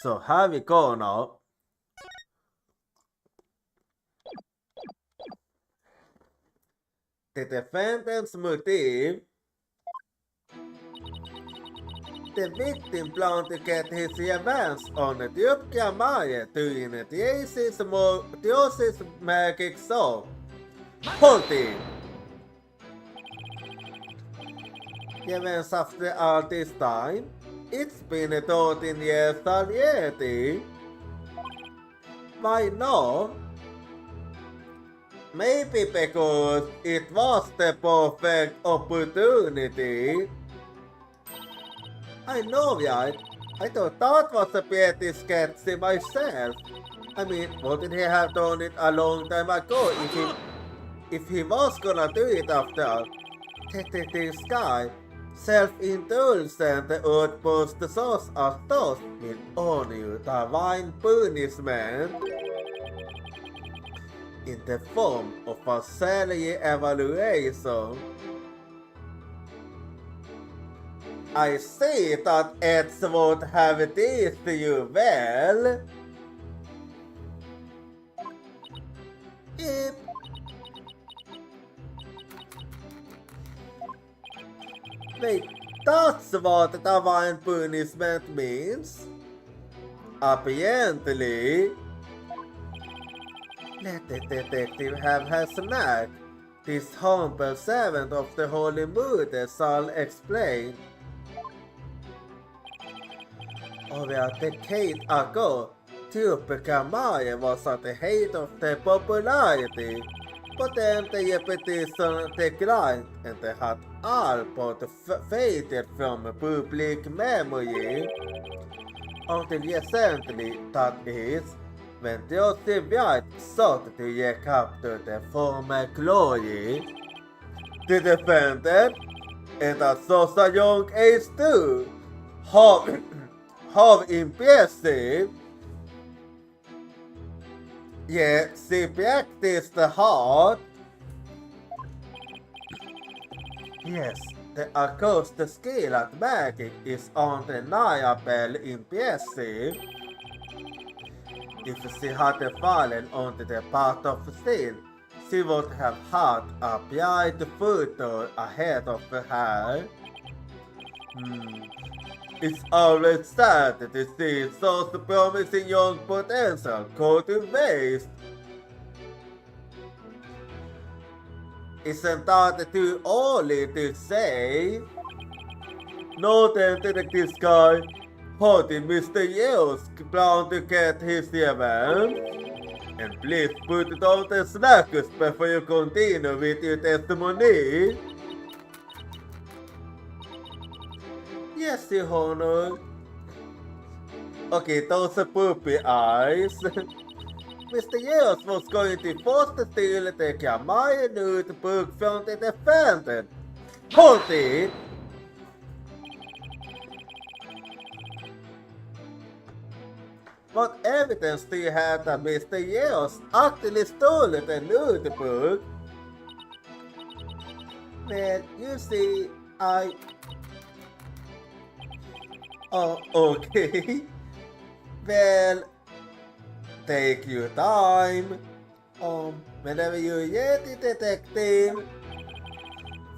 So here we go now. The defendant's motive. The victim planned to get his revenge on the Jochira Maya during the Dios's magic show. Hold it! Even after all this time, it's been 13 years already. Why not? Maybe because it was the perfect opportunity. I know, right? I thought that was a pretty sketchy myself. I mean, wouldn't he have done it a long time ago if he was gonna do it after all? This guy, Self-indulgent utbrustsås astos vill ånjuta vain punishment in the form of a self-evaluation. I see that it's won't have this to you well. If wait, that's what divine punishment means? Apparently, let the detective have her snack. This humble servant of the Holy Mother shall explain. Over a decade ago, typical Maya was at the height of their popularity, but then the repetition declined and they had all but faded from public memory. Until recently, that is, when Joseph White sought to recapture their former glory. The defendant, and at such a young age too, how impressive! Yet she practiced hard. Yes, the accused skill at magic is undeniably impressive. If she had fallen onto the path of sin, she would have had a bright future ahead of her. It's always sad to see such promising young potential go to waste. Isn't that too early to say? No, then this guy. How did Mr. Yale's plan to get his revenge? And please put down the snacks before you continue with your testimony. Yes, Your Honor. Okay, those are puppy eyes. Mr. Yales was going to force the steal the Kamaya notebook from the defendant. Hold it! What evidence do you have that Mr. Yales actually stole the notebook? Well, you see, Oh, okay. Well, take your time. Whenever you're ready, detective.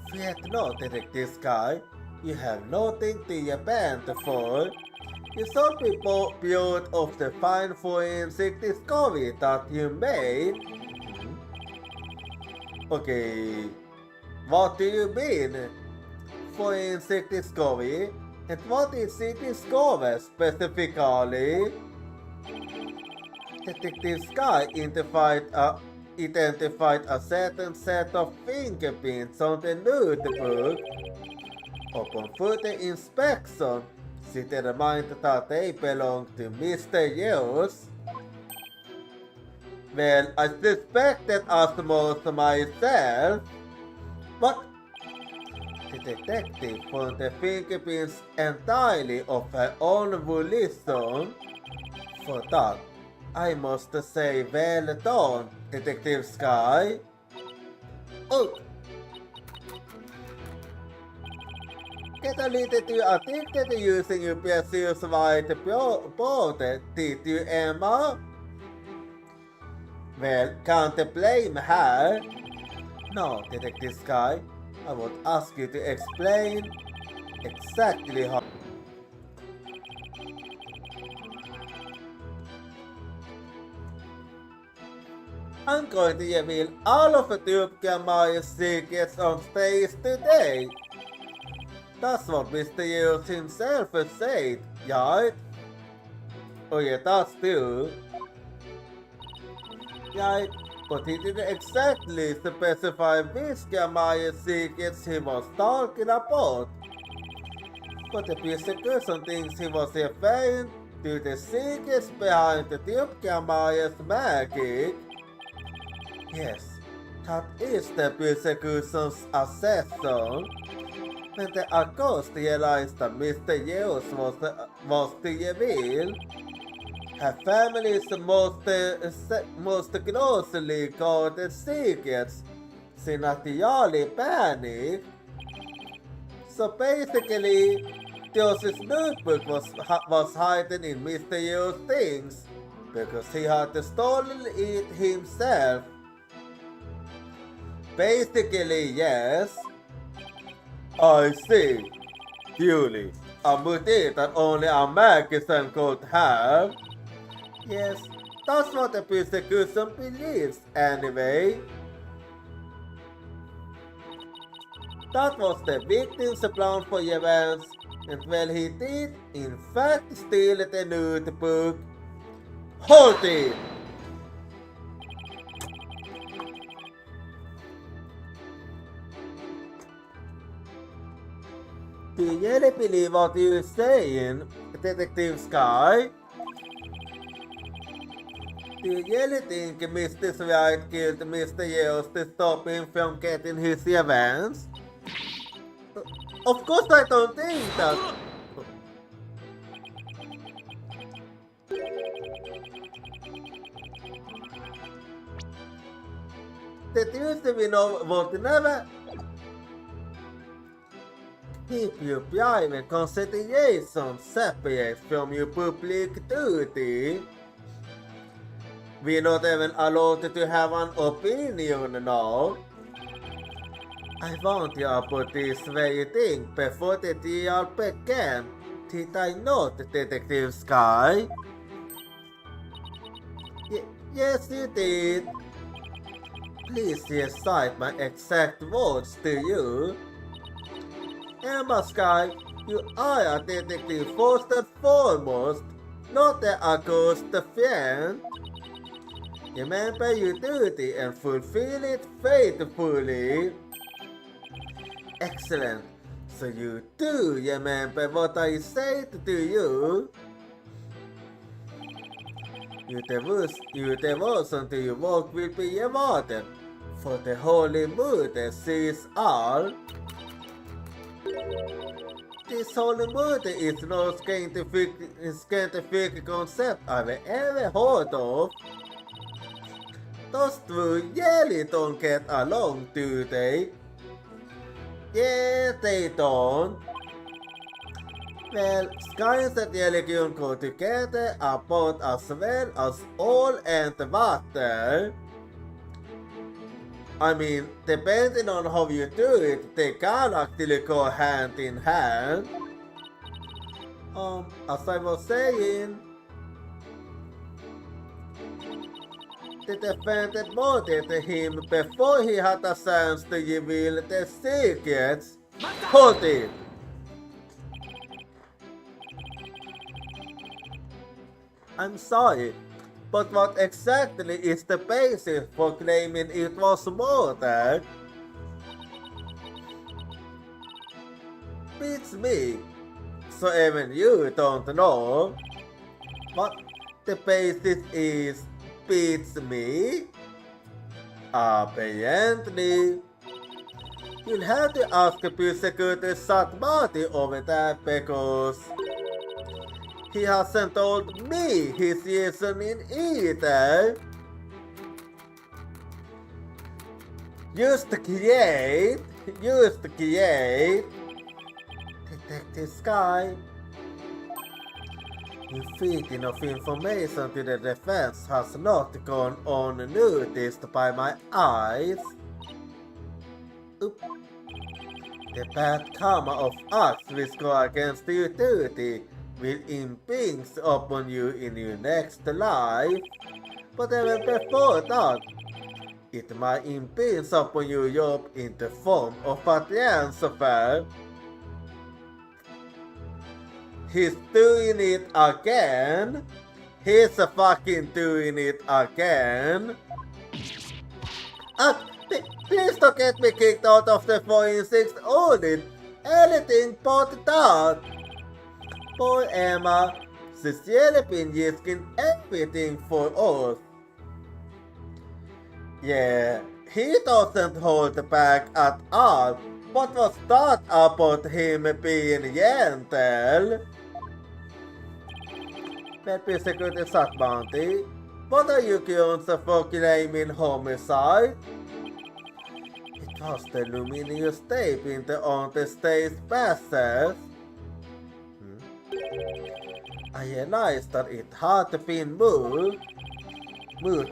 Fret not, Detective Sky. You have nothing to repent for. You should be proud of the fine forensic discovery that you made. Okay, what do you mean? Forensic discovery? And what is it discovered specifically? Detective Sky identified a certain set of fingerprints on the notebook. Upon further inspection, she determined that they belonged to Mr. Yales. Well, I suspected as much myself, but the detective found the fingerprints entirely of her own volition. For that, I must say well done, Detective Sky. Oh! Get a little too addicted to using your precious white board, did you, Emma? Well, can't blame her. No, Detective Sky, I would ask you to explain exactly how. I'm going to reveal all of the Dupka Maya's secrets on stage today. That's what Mr. Yales himself said, right? Oh yeah, that's true. Right, but he didn't exactly specify which Maya's secrets he was talking about. But the prosecution thinks he was referring to the secrets behind the Dupka Maya's magic. Yes, that is the prosecution's assertion. When the August realized that Mr. Yos was the evil, her family's most closely guarded secrets initially panicked. So basically, Josh's notebook was hidden in Mr. Yo's things because he had stolen it himself. Basically, yes. I see. Julie, a mutant that only a magician could have. Yes, that's what the persecution believes anyway. That was the victim's plan for events, and well, he did in fact steal the notebook. Hold it! Do you really believe what you're saying, Detective Sky? Do you really think Mr. White killed Mr. Yos to stop him from getting his events? Of course I don't think that. The Tuesday we know would never keep your private consideration separate from your public duty. We're not even allowed to have an opinion now. I want you to put this very thing before the trial began. Did I not, Detective Sky? Yes, you did. Please recite my exact words to you. Emma Sky, you are a detective first and foremost, not a ghost friend. Remember your duty and fulfill it faithfully. Excellent. So you do remember what I said to you? Your devotion to your work will be rewarded, for the holy murder sees all. This holy murder is no scientific concept I've ever heard of. Those two really don't get along, do they? Yeah, they don't. Well, Science and religion go together about as well as oil and water. I mean, depending on how you do it, they can actually go hand in hand. As I was saying, the defendant murdered him before he had a chance to reveal the secrets. Hold it! I'm sorry, but what exactly is the basis for claiming it was murder? Beats me. So even you don't know. What the basis is beats me? Apparently. You'll have to ask the prosecutor Satmati over that because he hasn't told me his reasoning either. Used to create. Detective Sky. The feeding of information to the defense has not gone unnoticed by my eyes. Oop. The bad karma of acts which go against your duty will impinge upon you in your next life. But even before that, it might impinge upon your job in the form of a transfer. He's doing it again. He's fucking doing it again. Please don't get me kicked out of the forensics audit. Anything but that. Poor Emma, she's really been risking everything for us. Yeah, he doesn't hold back at all. What was that about him being gentle? Maybe Security Sat Bounty. What are you accused for claiming homicide? It was the luminous tape in the on-the-stage passes. I realized that it had been moved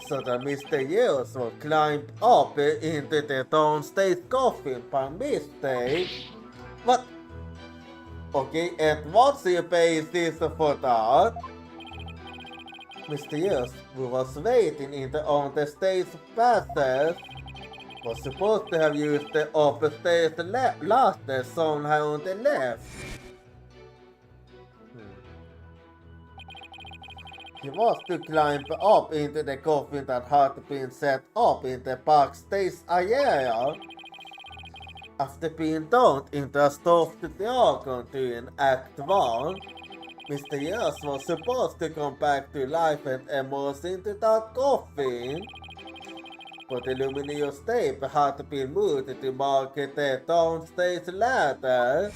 so that Mr. Yells would climb up into the downstage coffin by mistake. What? Okay, and what's your basis for that? Mr. Yells, who was waiting in the on-the-stage passage, was supposed to have used the upstairs ladder somehow on the left. He was to climb up into the coffin that had been set up in the backstage area. After being dumped into a stuffed dragon during Act 1, Mr. Yes was supposed to come back to life and emerge into that coffin. But the luminous tape had been moved to mark the downstage ladder.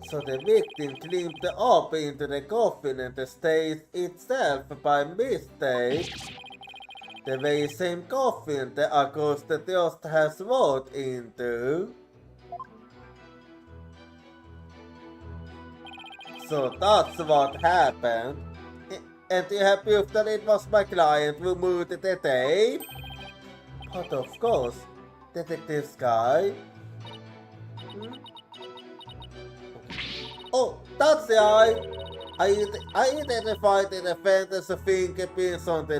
So the victim climbed up into the coffin and the stage itself by mistake. The very same coffin the accused just has walked into. So that's what happened. And you have proof that it was my client who moved the tape? But of course, Detective Sky. Oh, that's the eye! I identified the defendant's fingerprints on the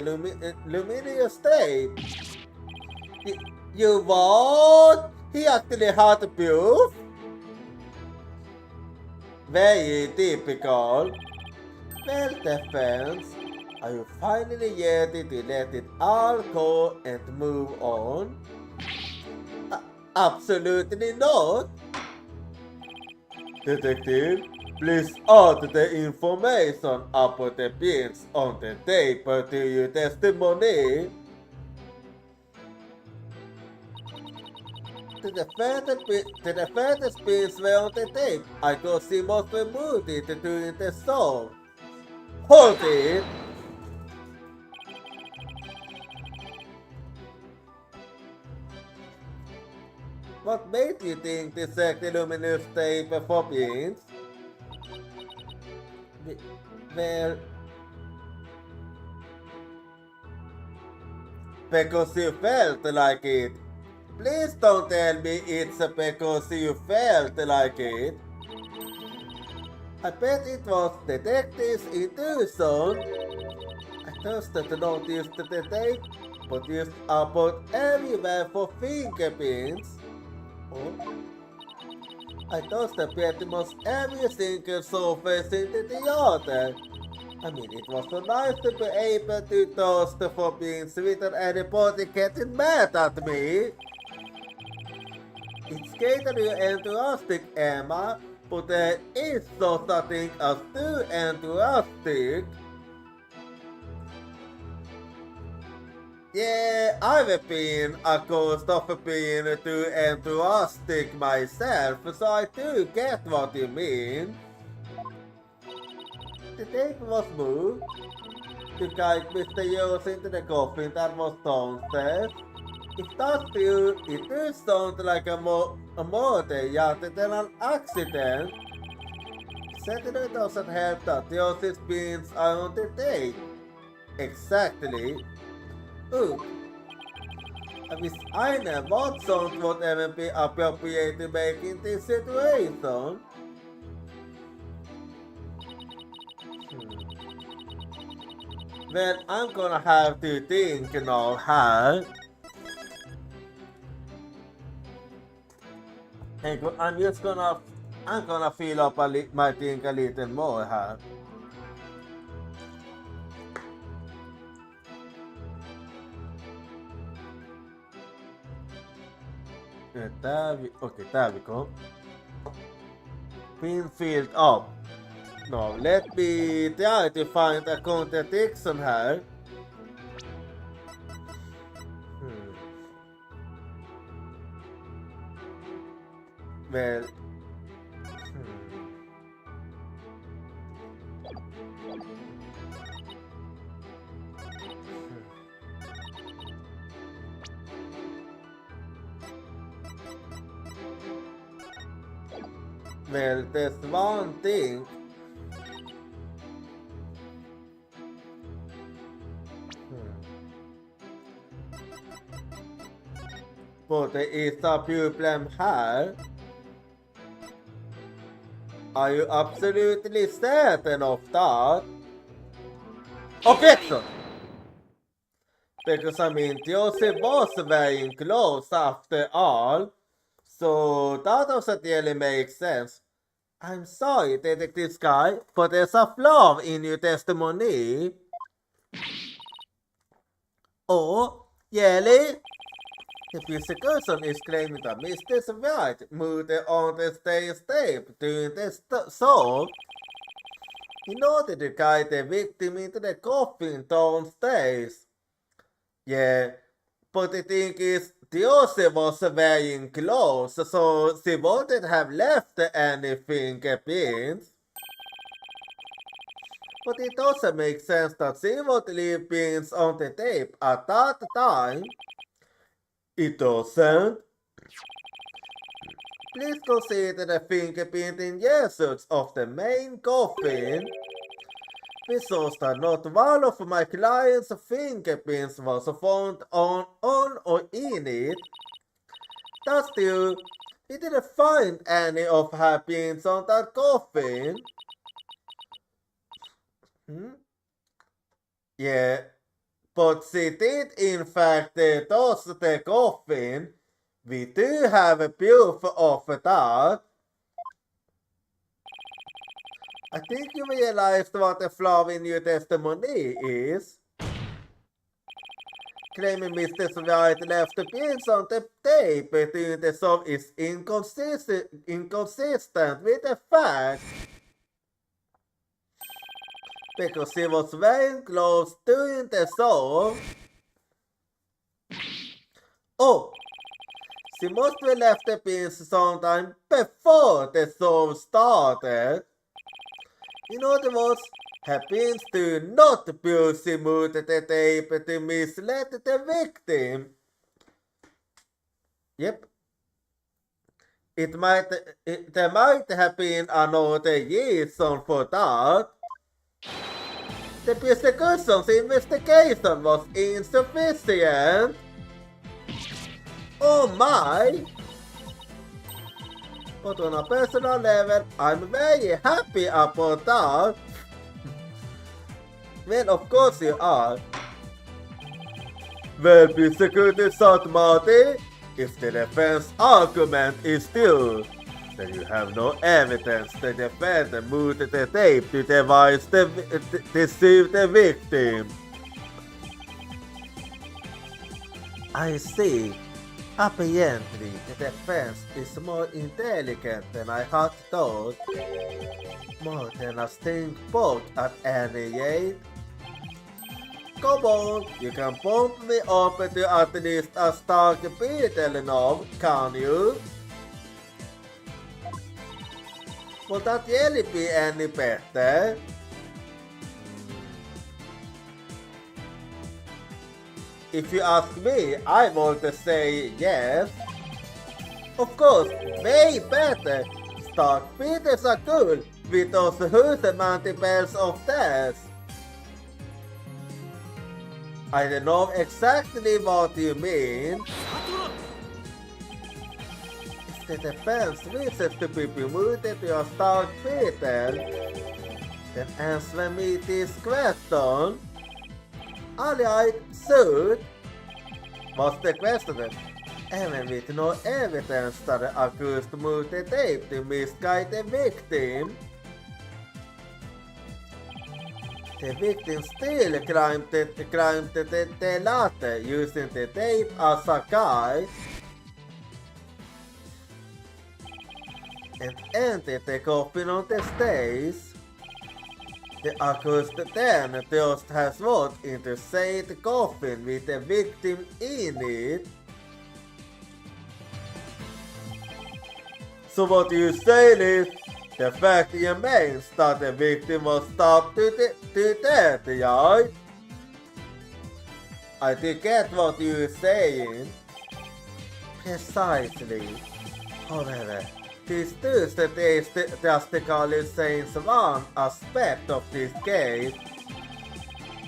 luminous tape. You what? He actually had proof? Very typical. Well, defense, are you finally ready to let it all go and move on? Absolutely not. Detective, please add the information about the pins on the tape to your testimony. The defendant's pins were on the tape. I could see most removed it during the song. Hold it! What made you think to check the luminous tape for pins? Well, because you felt like it. Please don't tell me it's because you felt like it. I bet it was detective's intuition. I just noticed the tape, but used about everywhere for fingerprints. Oh. I tossed pretty much every single surface into the other. I mean, it was so nice to be able to toast for being sweet and anybody getting mad at me. It's great that you're enthusiastic, Emma, but there is such a thing as too enthusiastic. Yeah, I've been accused of being too enthusiastic myself, so I do get what you mean. The tape was moved to guide Mr. Yos into the coffin that was downstairs. If that's true, it does sound like a murder rather than an accident. Certainly doesn't help that Yos's pins are on the tape. Exactly. Ooh. I wish I know what sound would ever be appropriate to make in this situation. Well, I'm gonna have to think now, huh? I'm gonna fill up my think a little more, huh? Okay, there we go. Pin filled up. Now, let me try to find a contradiction here. Well, well, there's one thing. But there is a problem here. Are you absolutely certain of that? Objection! Because I mean, Joseph was very close after all. So that doesn't really make sense. I'm sorry, Detective Sky, but there's a flaw in your testimony. Oh, really? The prosecution is claiming that Mr. White moved on the stage tape during the assault in order to guide the victim into the coffin downstairs. Yeah, but the thing is, Diose was very close, so she wouldn't have left any fingerprints. But it doesn't make sense that she would leave prints on the tape at that time. It doesn't. Please consider the fingerprinting results of the main coffin. This shows that not one of my client's fingerprints was found on or in it. That's still, we didn't find any of her prints on that coffin. Yeah, but she did in fact toss the coffin. We do have a proof of that. I think you realized what the flaw in your testimony is. Claiming Mr. White left the prints on the tape during the song is inconsistent with the facts. Because he was very close during the song. Oh, she must have left the prints sometime before the song started. In other words, her prints do not prove she moved the tape to mislead the victim. Yep. There might have been another reason for that. The prosecution's investigation was insufficient. Oh my! But on a personal level, I'm very happy about that. Well, of course you are. Well, prosecutor Sat Marty, if the defense argument is still that you have no evidence the defendant moved the tape to deceive the victim. I see. Apparently, the defense is more intelligent than I had thought. More than a stink boat at any rate. Come on, you can bump me up to at least a stark beetle now, can you? Would that really be any better? If you ask me, I want to say yes. Of course, way better. Stark beetles are cool with those huge multiples of death. I don't know exactly what you mean. If the defense wishes to be promoted to a stark beetle, then answer me this question. Alright, shoot. What's the question? Even with no evidence that the accused moved the tape to misguide the victim, the victim still climbed the ladder using the tape as a guide and entered the coffin on the stage. The accused then just has walked into said coffin with the victim in it. So what you saying is, the fact remains that the victim was stabbed to death, right? I do get what you're saying. Precisely. However, this does drastically change one aspect of this case.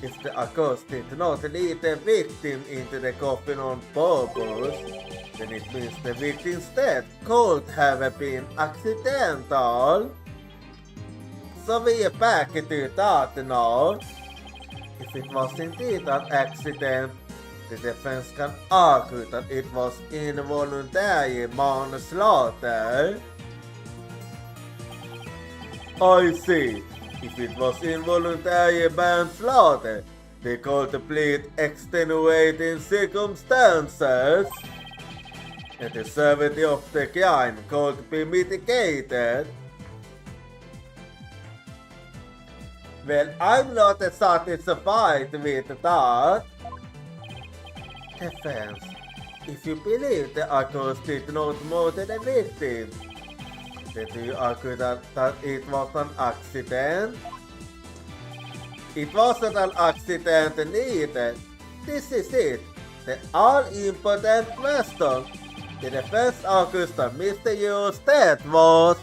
If the accused did not lead the victim into the coffin on purpose, then it means the victim's death could have been accidental. So we are back to that now. If it was indeed an accident, the defense can argue that it was involuntary manslaughter. I see. If it was involuntary manslaughter, they could plead extenuating circumstances, and the severity of the crime could be mitigated. Well, I'm not satisfied with that. Defense, if you believe the accused did not murder the victim, then do you argue that it was an accident? It wasn't an accident neither. This is it, the all-important question. The defense argues that Mr. Yu's death was...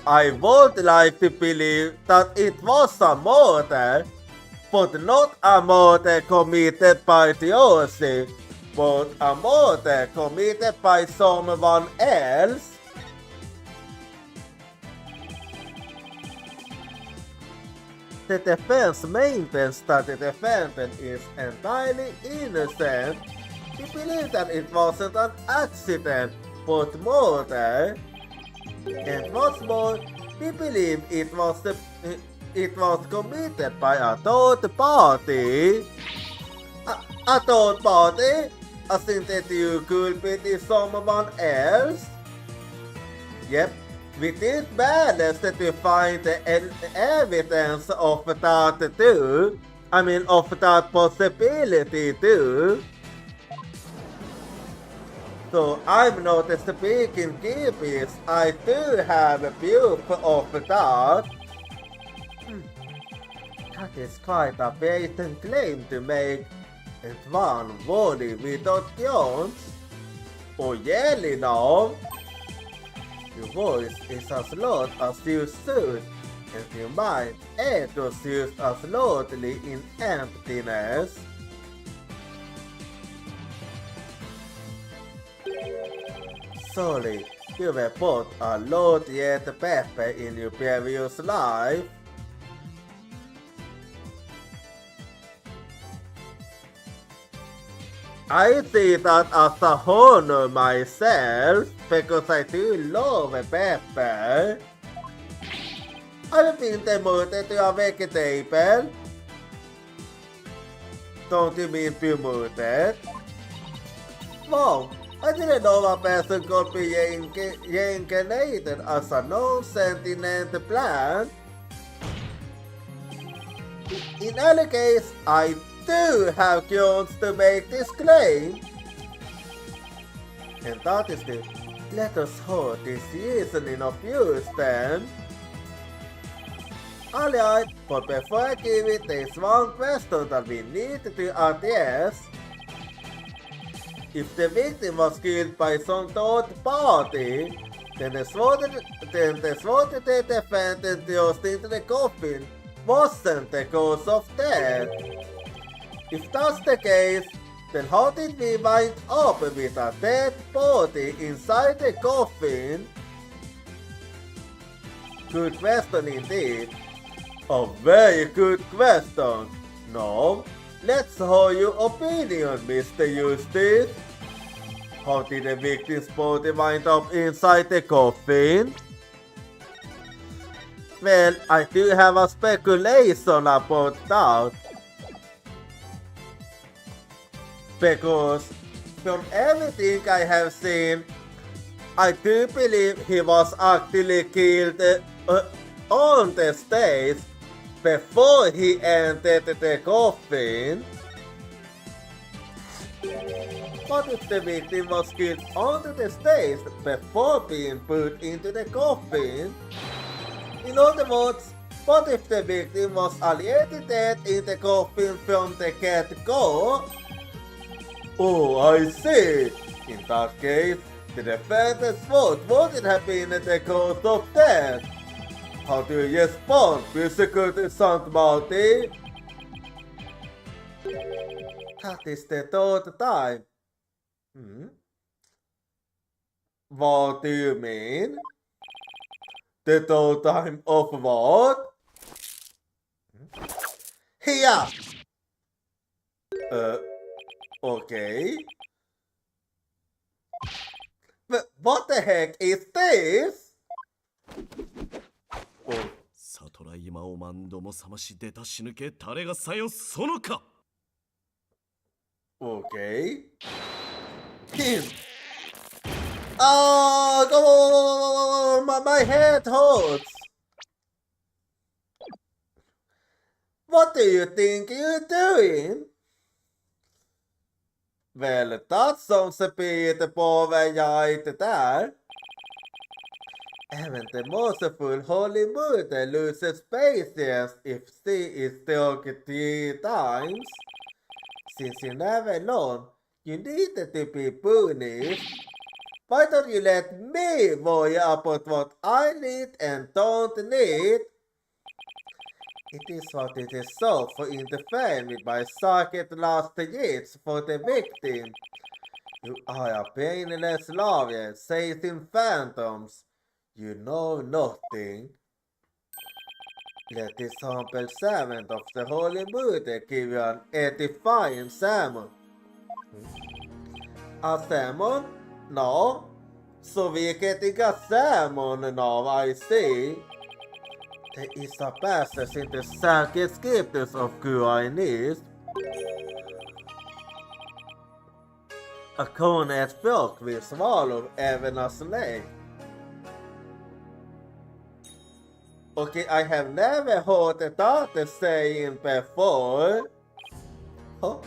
I would like to believe that it was a murder, but not a murder committed by Jochira, but a murder committed by someone else. The defense maintains that the defendant is entirely innocent. He believes that it wasn't an accident, but murder. And what's more, we believe it was committed by a third party. A third party? As in that you could be someone else? Yep, we did manage to find the evidence of that too. I mean, of that possibility too. So I'm not speaking Gibbs, I do have a proof of that. That is quite a blatant claim to make, and one worthy without grounds. Oh yeah, now. Your voice is as loud as you should, and your mind echoes just as loudly in emptiness. Sorry, you were both a Lord yet Pepper in your previous life. I see that as a honor myself, because I do love Pepper. I've been demoted to a vegetable. Don't you mean promoted? Wow, I didn't know a person could be reincarnated as a non-sentient plant. In any case, I do have grounds to make this claim. And that is it. Let us hold this reasoning of yours then. Alright, but before I give it, there's one question that we need to address. If the victim was killed by some third party, then the sword the defendant thrust into the coffin wasn't the cause of death. If that's the case, then how did we wind up with a dead body inside the coffin? Good question indeed. A very good question. Now, let's hear your opinion, Mr. Eustace. How did the victim's body wind up inside the coffin? Well, I do have a speculation about that. Because from everything I have seen, I do believe he was actually killed on the stage before he entered the coffin. What if the victim was killed onto the stage before being put into the coffin? In other words, what if the victim was already dead in the coffin from the get-go? Oh, I see. In that case, the defendant's vote wouldn't have been the cause of death. How do you respond, Prosecutor Marty? That is the third time. What do you mean? The third time of what? Here! Okay. But what the heck is this? Oh. 悟ら今を何度も覚まし出た死ぬけ誰がさよそのか Okay. Him. Oh, my head hurts. What do you think you're doing? Well, that sounds a bit påverkat där. Även the merciful Holy Mother loses patience if she is struck 3 times. Since you never learn, you needed to be punished. Why don't you let me worry about what I need and don't need? It is what it is so for interfering with my sacred last rites for the victim. You are a painless lawyer, chasing phantoms. You know nothing. Let this humble servant of the Holy Mother give you an edifying sermon. A sermon? No. So we're getting a sermon now, I see. There is a passage in the sacred scriptures of Guianese. A cornet frog will swallow even a snake. Okay, I have never heard that saying before. Huh?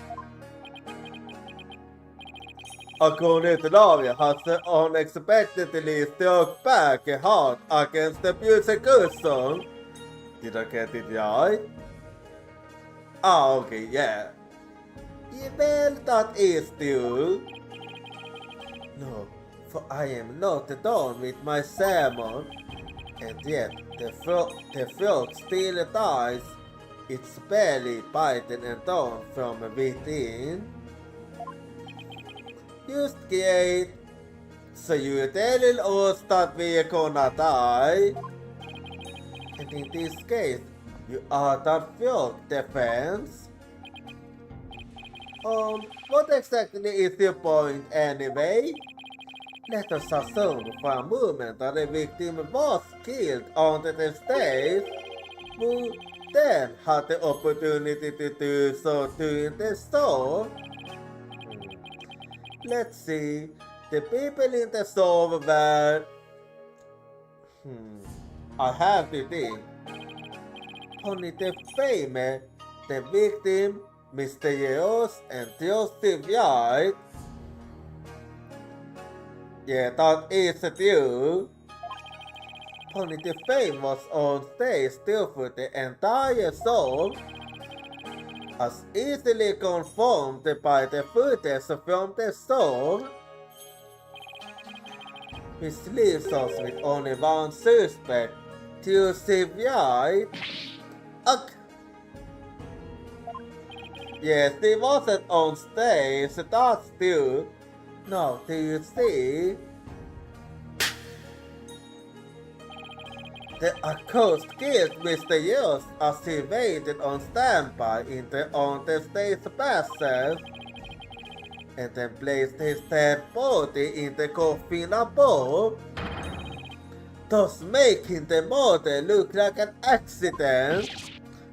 A cornet lawyer has unexpectedly struck back hard against the prosecution. Did I get it right? Ah, okay, yeah. Well, that is true. No, for I am not done with my sermon. And yet, the frog still dies, its belly biting and torn from within. Just great. So you're telling us that we're gonna die? And in this case, you are the frog defense? What exactly is your point anyway? Let us assume for a moment that the victim was killed on the stage, who then had the opportunity to do so during the show. Let's see, the people in the show were... I have to think. Only the famous, the victim, mysterious, and Joseph White. Yeah, that is true. Only the fame was on stage still for the entire show, as easily confirmed by the footage from the show, which leaves us with only one suspect, Joseph White. Yes, he wasn't on stage, that's true. Now, do you see? The accused killed Mr. Yost as he waited on standby on the stage passage, and then placed his dead body in the coffin above, thus making the murder look like an accident.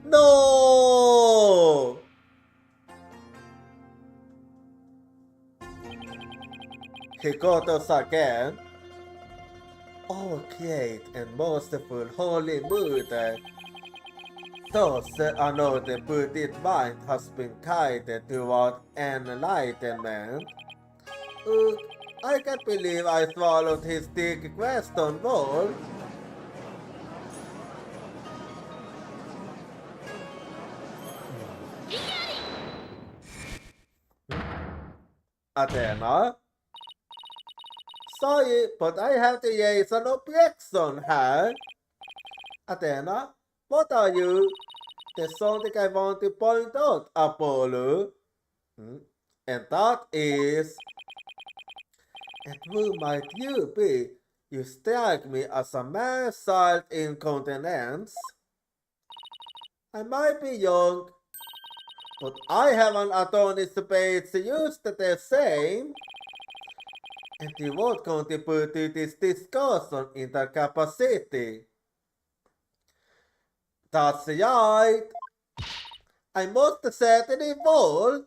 No! He got us again. Oh, great and merciful Holy Mother, thus another Buddhist mind has been guided toward enlightenment. I can't believe I swallowed his thick question wall. Athena? Sorry, but I have to raise an objection here. Athena, what are you? There's something I want to point out, Apollo. And that is, and who might you be? You strike me as a man child incontinence. I might be young, but I have an attorney's space used the same. And you won't contribute to this discussion in the capacity. That's right. I must certainly vote.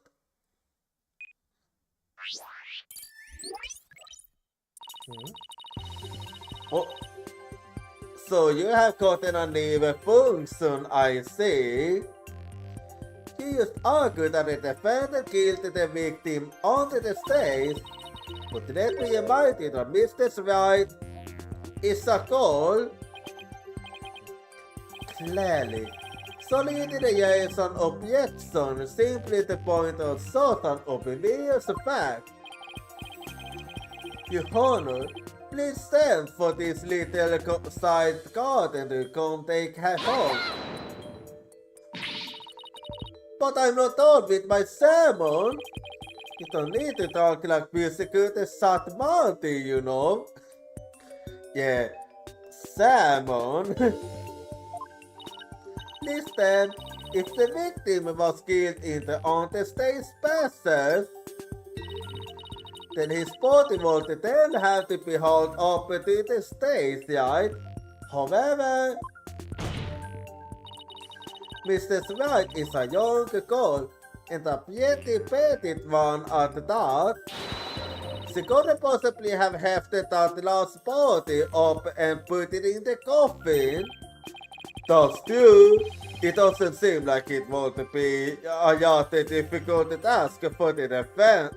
Oh, so you have gotten a new function, I see. You just argued that the defendant killed the victim onto the stage, but let me remind you that Mr. Right is a call. Clearly, solidity is an objection simply to point out certain obvious facts. Your Honor, please send for this little side garden to come take her home. But I'm not done with my sermon. You don't need to talk like persecuted Sat Monty, you know. Yeah, sermon. Listen, if the victim was killed in the on-the-stage passes, then his body would then have to be hauled up to the stage, right? However, Mrs. Wright is a young girl, and a pretty petite one at that. She couldn't possibly have hefted that last body up and put it in the coffin. That's true. It doesn't seem like it would be a yet difficult task for the defense.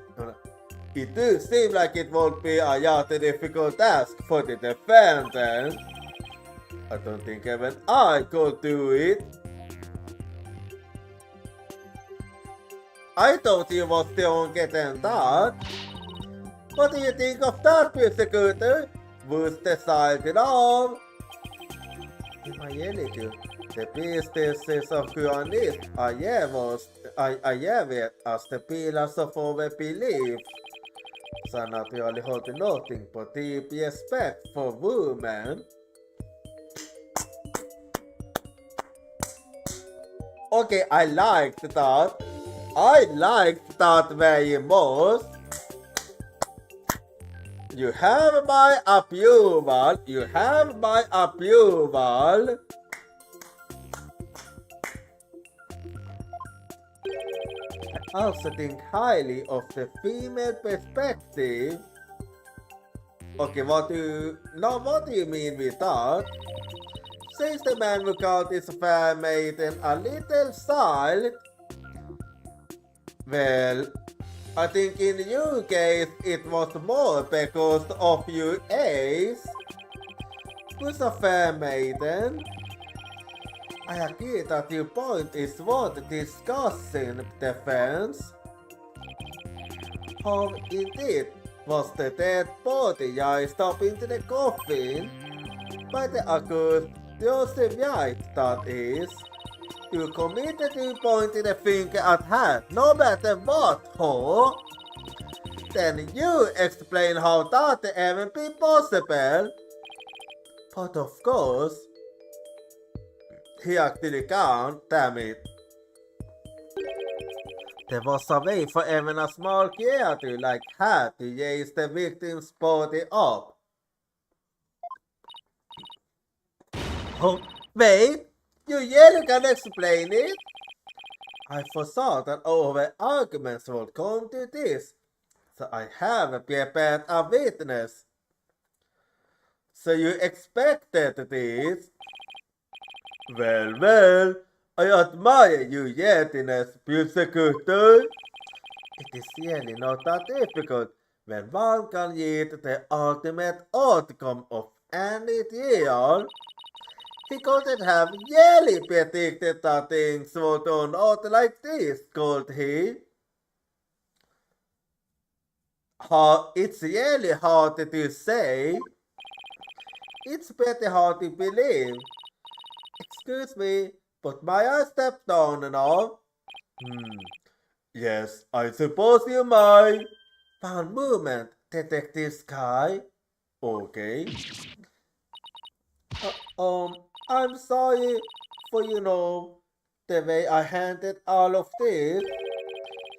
It does seem like it won't be a yet difficult task for the defendant. I don't think even I could do it. I thought you was still getting that. What do you think of that, persecutor? Who's decided on? In reality, the beasts of Christ are jävet as the pillars of our belief. So naturally hold nothing but deep respect for women. Okay, I liked that. I liked that very much. You have my approval. You have my approval. I also think highly of the female perspective. Okay, what do you mean with that? Since the man who called his fair maiden a little child, well, I think in your case it was more because of your age. Who's a fair maiden? I agree that your point is worth discussing, defense. How indeed was the dead body stopped into the coffin by the accused Joseph Wright, that is. You committed to pointing the finger at her, no matter what, ho? Then you explain how that even be possible. But of course, he actually can't, damn it. There was a way for even a small creature like her to raise the victim's body up. Oh, wait! You really can explain it? I foresaw that our arguments would come to this, so I have prepared a witness. So you expected this? Well, I admire your readiness, persecutor. It is really not that difficult. when one can eat the ultimate outcome of any deal. He couldn't have really predicted that things would turn out like this, could he? It's really hard to say. It's pretty hard to believe. Excuse me, but may I step down now? Yes, I suppose you may. One moment, Detective Sky. Okay. I'm sorry for, the way I handled all of this.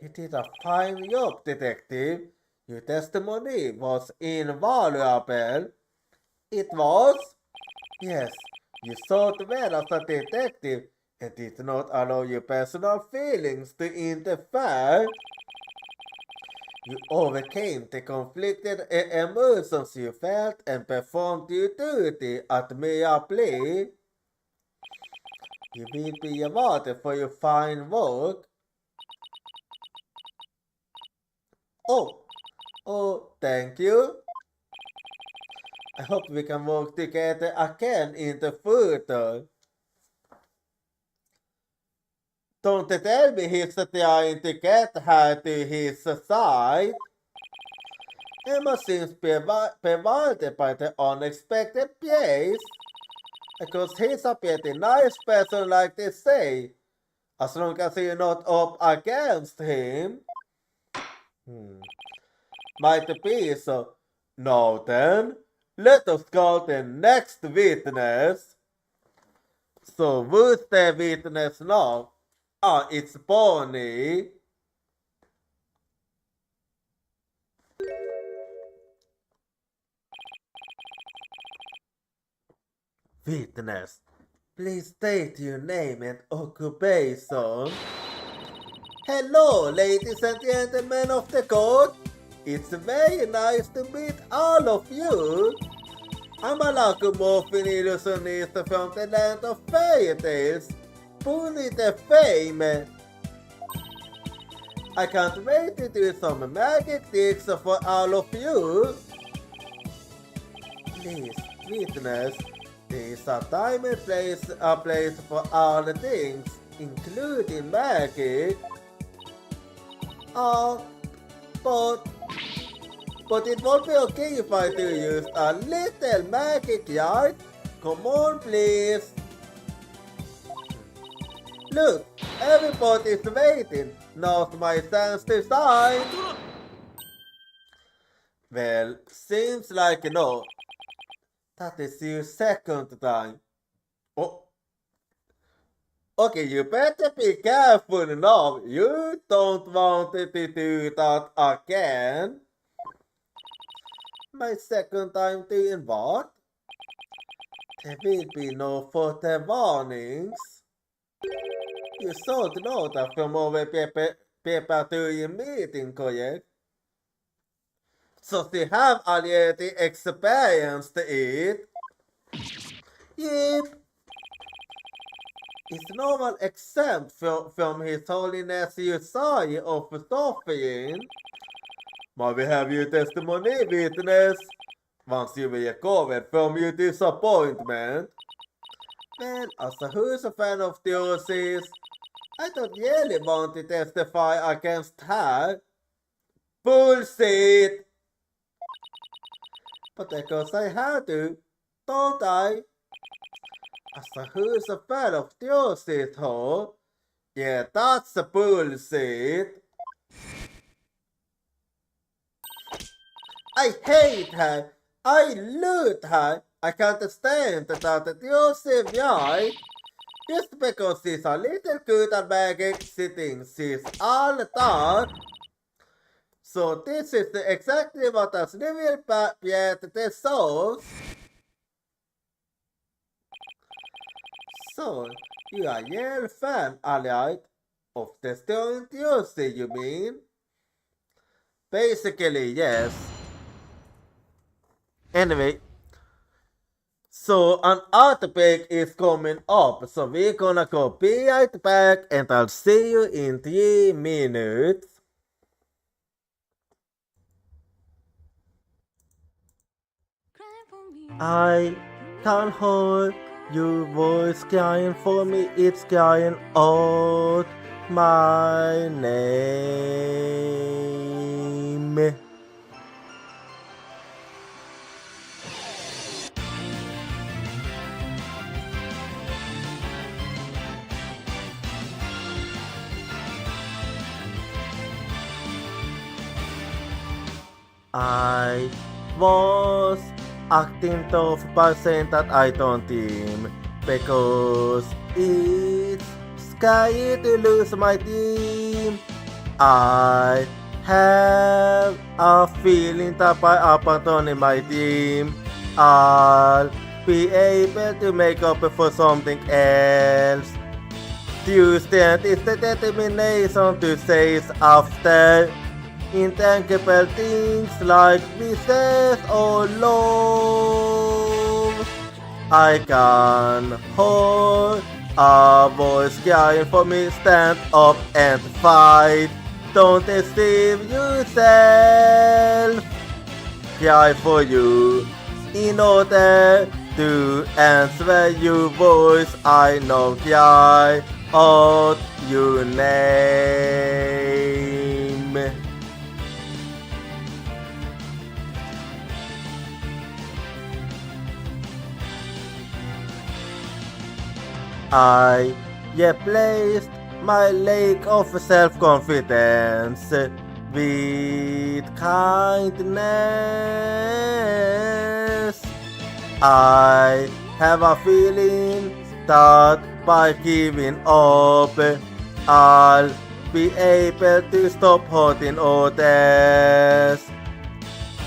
You did a fine job, Detective. Your testimony was invaluable. It was? Yes, you thought well as a detective and did not allow your personal feelings to interfere. You overcame the conflicted emotions you felt and performed your duty admirably. You will be awarded for your fine work. Oh, thank you. I hope we can work together again in the future. Don't tell me he's trying to get her to his side. Emma seems provided by the unexpected place. Because he's a pretty nice person, like they say. As long as you're not up against him. Might be so. Now then, let us call the next witness. So who's the witness now? It's Bonnie. Witness, please state your name and occupation. Hello, ladies and gentlemen of the court. It's very nice to meet all of you. I'm a locomotion illusionist from the land of fairy tales, Puni the Fame. I can't wait to do some magic tricks for all of you. Please, witness, there is a time and place for all things, including magic. But it won't be okay if I do use a little magic, right? Come on, please. Look, everybody's waiting. Now's my chance to shine. Well, seems like no. That is your second time. Oh. Okay, you better be careful now. You don't want to do that again. My second time doing what? There will be no further warnings. You should know that from our paper doing meeting, correct? So they have already experienced it. Yep. Is no one exempt from His Holiness Josiah of suffering? May we have your testimony, witness? Once you recovered from your disappointment. Well, as who's a fan of Theosis, I don't really want to testify against her. Bullshit! But of course I had to, don't I? As who's a fan of Theosis, huh? Yeah, that's a bullshit. I hate her. I loathe her. I can't stand that Joseph guy. Just because she's a little good at magic, she thinks she's all that. So this is exactly what has never yet the souls. So, you are a real fan, alright? Of the story Tuesday, you mean? Basically, yes. Anyway, so an outbreak is coming up, so we're gonna go be right back and I'll see you in 3 minutes. I can't hold your voice crying for me, it's crying out my name. I was acting tough by saying that I don't team because it's scary to lose my team. I have a feeling that by abandoning my team, I'll be able to make up for something else. Tuesday is the determination to say after intangible things like business or love. I can hold a voice crying for me, stand up and fight. Don't deceive yourself. Cry for you in order to answer your voice. I know cry out your name. I replaced my lack of self-confidence with kindness. I have a feeling that by giving up, I'll be able to stop hurting others.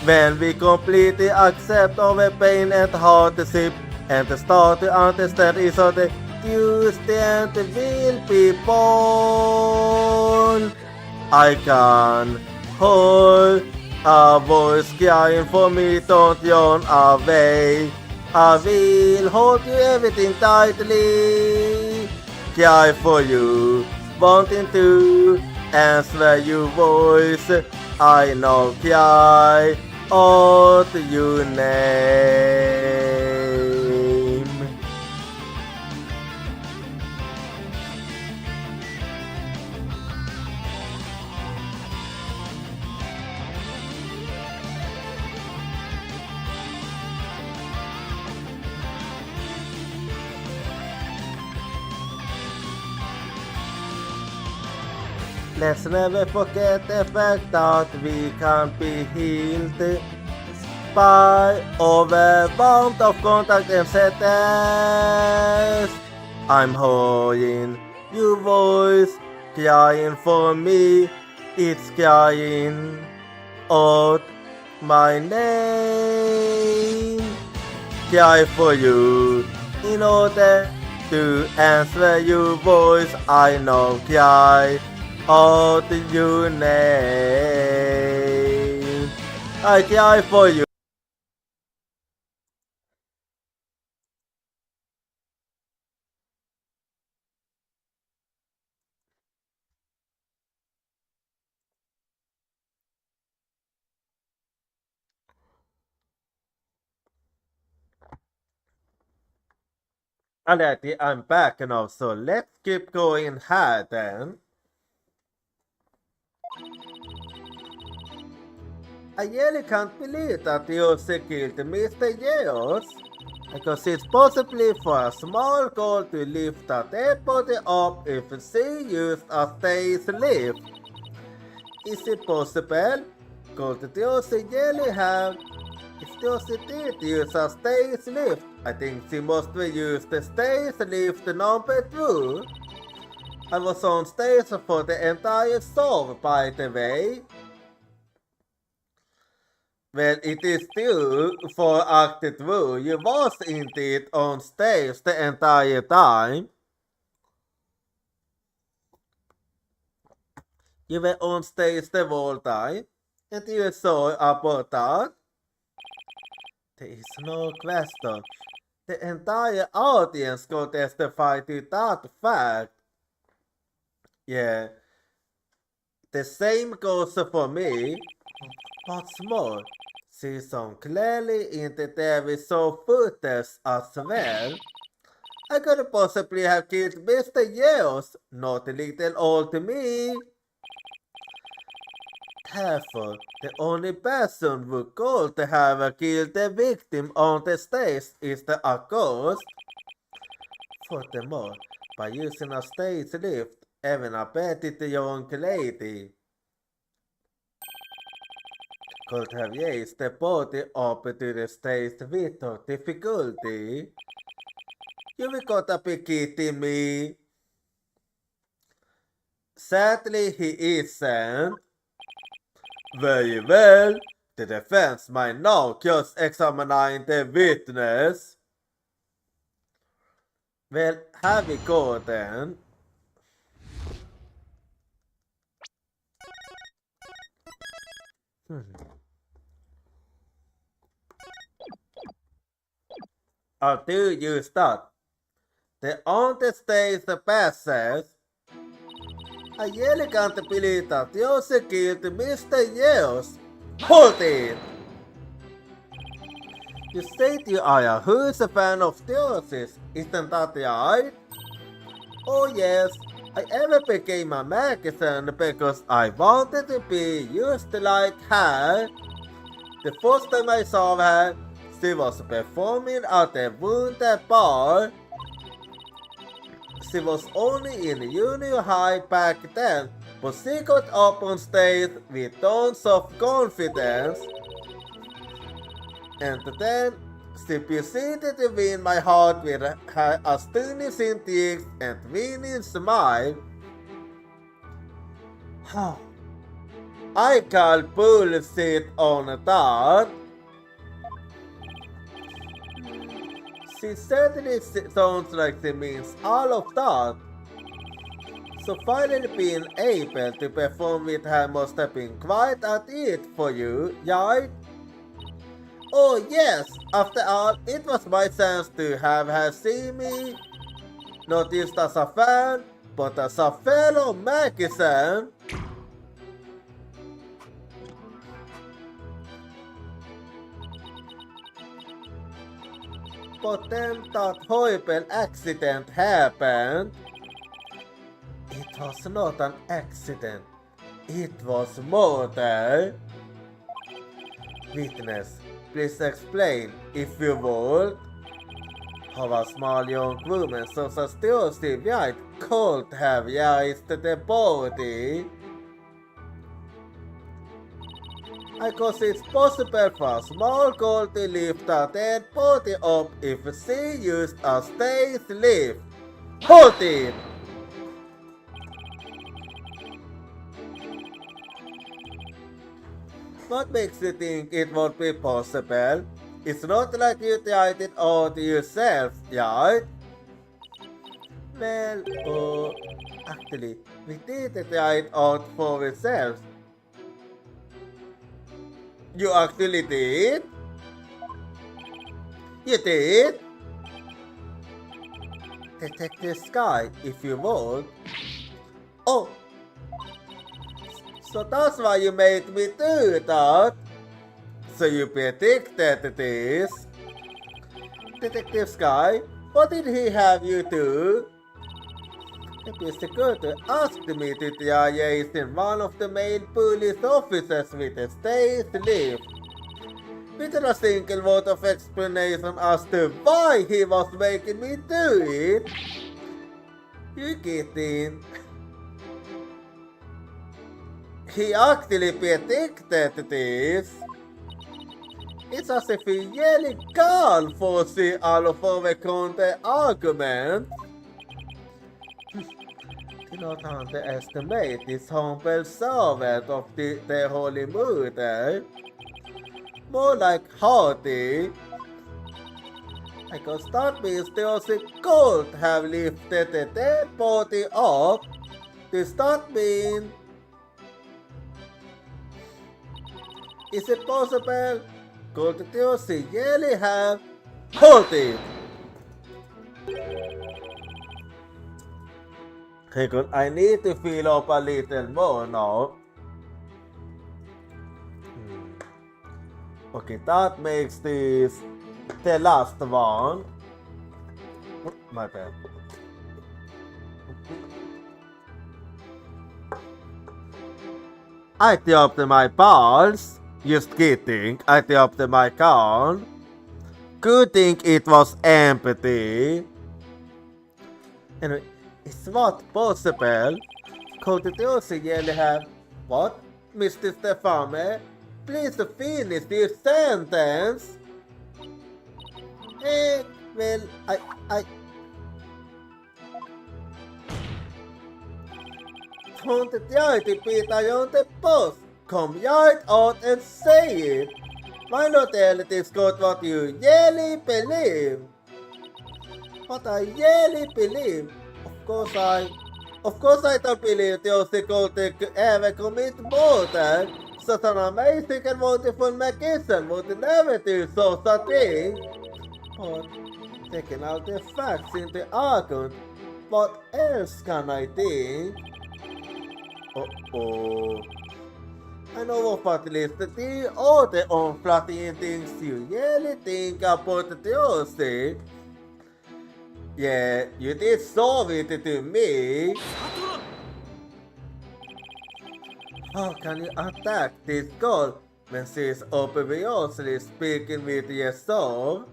When we completely accept our pain and hardship and start to understand each other, Tuesday will be born. I can hold a voice crying for me, don't yawn away. I will hold you everything tightly. Cry for you, wanting to answer your voice. I know cry out your name. Let's never forget the fact that we can't be healed by overwhelmed of contact and sadness. I'm hearing your voice crying for me. It's crying out my name. Cry for you in order to answer your voice. I know cry out your name. I cry for you. Alrighty, I'm back now, so let's keep going hard then. I really can't believe that you killed Mr. Yeos, because it's possibly for a small girl to lift the dead body up if she used a stage lift. Is it possible? Could Josie really have? If Josie did use a stage lift, I think she must have used the stage lift number 2. I was on stage for the entire show, by the way. Well, it is true for Act 2. You was indeed on stage the entire time. You were on stage the whole time, and you saw about that. There is no question. The entire audience could testify to that fact. Yeah. The same goes for me. What's more, See some clearly in the TV show footage as well. I could possibly have killed Mr. Yells, not a little old to me. Therefore, the only person who could have killed the victim on the stage is the accused. Furthermore, by using a stage lift, even a petty young lady could have raised the body up to the stage without difficulty. You gotta be kidding me. Sadly, he isn't. Very well. The defense might now just examine the witness. Well, have we go then. Until you start. The on-the-stage passes. I really can't believe that you killed Mr. Yells. Hold it! You state you are a huge fan of dioses, isn't that right? Oh yes, I ever became a magician because I wanted to be used like her. The first time I saw her, she was performing at the Wounded Bar. She was only in junior high back then, but she got up on stage with tons of confidence. And then she proceeded to win my heart with her astonishing tricks and winning smile. I call bullshit on that. She certainly sounds like she means all of that. So finally being able to perform with her must have been quite at it for you, right? Oh yes, after all, it was my chance to have her see me, not just as a fan, but as a fellow magician. But then that horrible accident happened. It was not an accident. It was murder. Witness, please explain, if you would, how a small young woman such as Jochira White could have raised the body. Because it's possible for a small girl to lift a dead body up if she used a stage lift. Hold it! What makes you think it won't be possible? It's not like you tried it out yourself, right? Well, actually, we did try it out for ourselves. You actually did? You did? Detective Sky, if you would. Oh! So that's why you made me do that? So you predicted this? Detective Sky, what did he have you do? The prosecutor asked me to try raising one of the male police officers with a stage lift. Without a single word of explanation as to why he was making me do it. You kidding? He actually predicted this. It's as if he really can't foresee all of our counter arguments. Do not underestimate this humble servant of the holy murder. More like hearty. Because that means Theosis could have lifted the dead body up. Does that mean? Is it possible? Could Theosis really have? Hold it! Okay, good. I need to fill up a little more now. Okay, that makes this the last one. My bad. I dropped my balls. Just kidding. I dropped my gun. Good thing it was empty. Anyway, it's not possible. Could it also really have... What? Mr. Stefame? Please finish this sentence. Well, I... Don't try to beat on the boss. Come right out and say it. My loyalty got what you really believe. What I really believe. Of course I don't believe the Oscar could ever commit murder. Such an amazing and wonderful magician would never do such a thing. But taking out the facts into argument, what else can I think? Uh-oh. I know of at least the other unflattering things you really think about the Aussie. Yeah, you did solve it to me. How can you attack this girl when she is obviously speaking with yourself?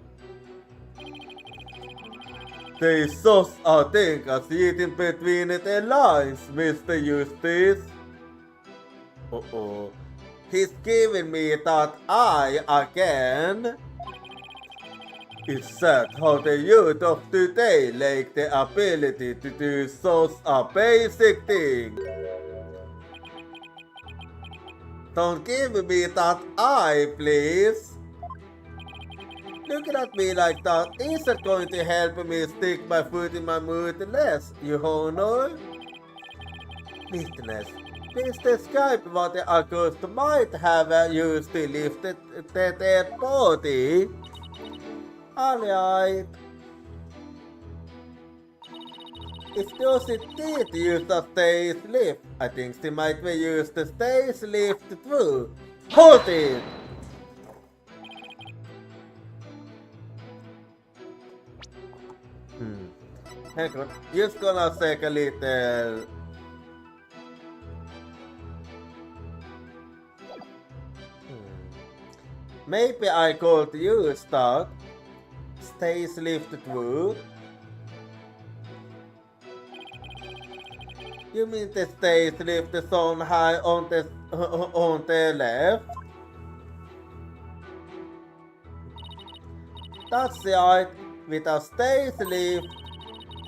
There is such a thing as reading between the lines, Mr. Eustace. Uh-oh. He's giving me that eye again. It's sad how the youth of today lack the ability to do such a basic thing. Don't give me that eye, please. Looking at me like that isn't going to help me stick my foot in my mouth less, you honor. Witness, please describe what the accused might have used to lift the dead body. Alright. If Josie did use the stage lift, I think she might be used the stage lift through. Hold it! Hang on, just gonna take a little... Maybe I could use that. Stage lift through. You mean the stage lift is on high on the left? That's right. With a stage lift,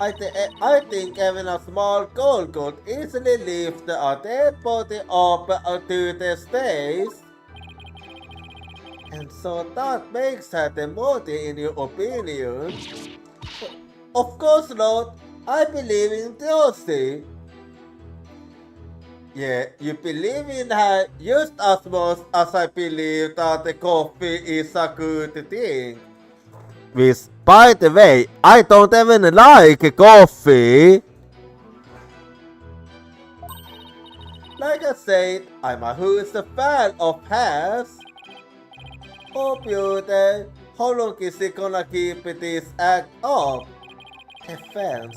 I think even a small girl could easily lift a dead body up to the stage. And so that makes her the murderer in your opinion? Of course not. I believe in Josie. Yeah, you believe in her just as much as I believe that the coffee is a good thing. Which, by the way, I don't even like coffee. Like I said, I'm a huge fan of hers. Oh beauty, how long is he gonna keep this act up? Defense,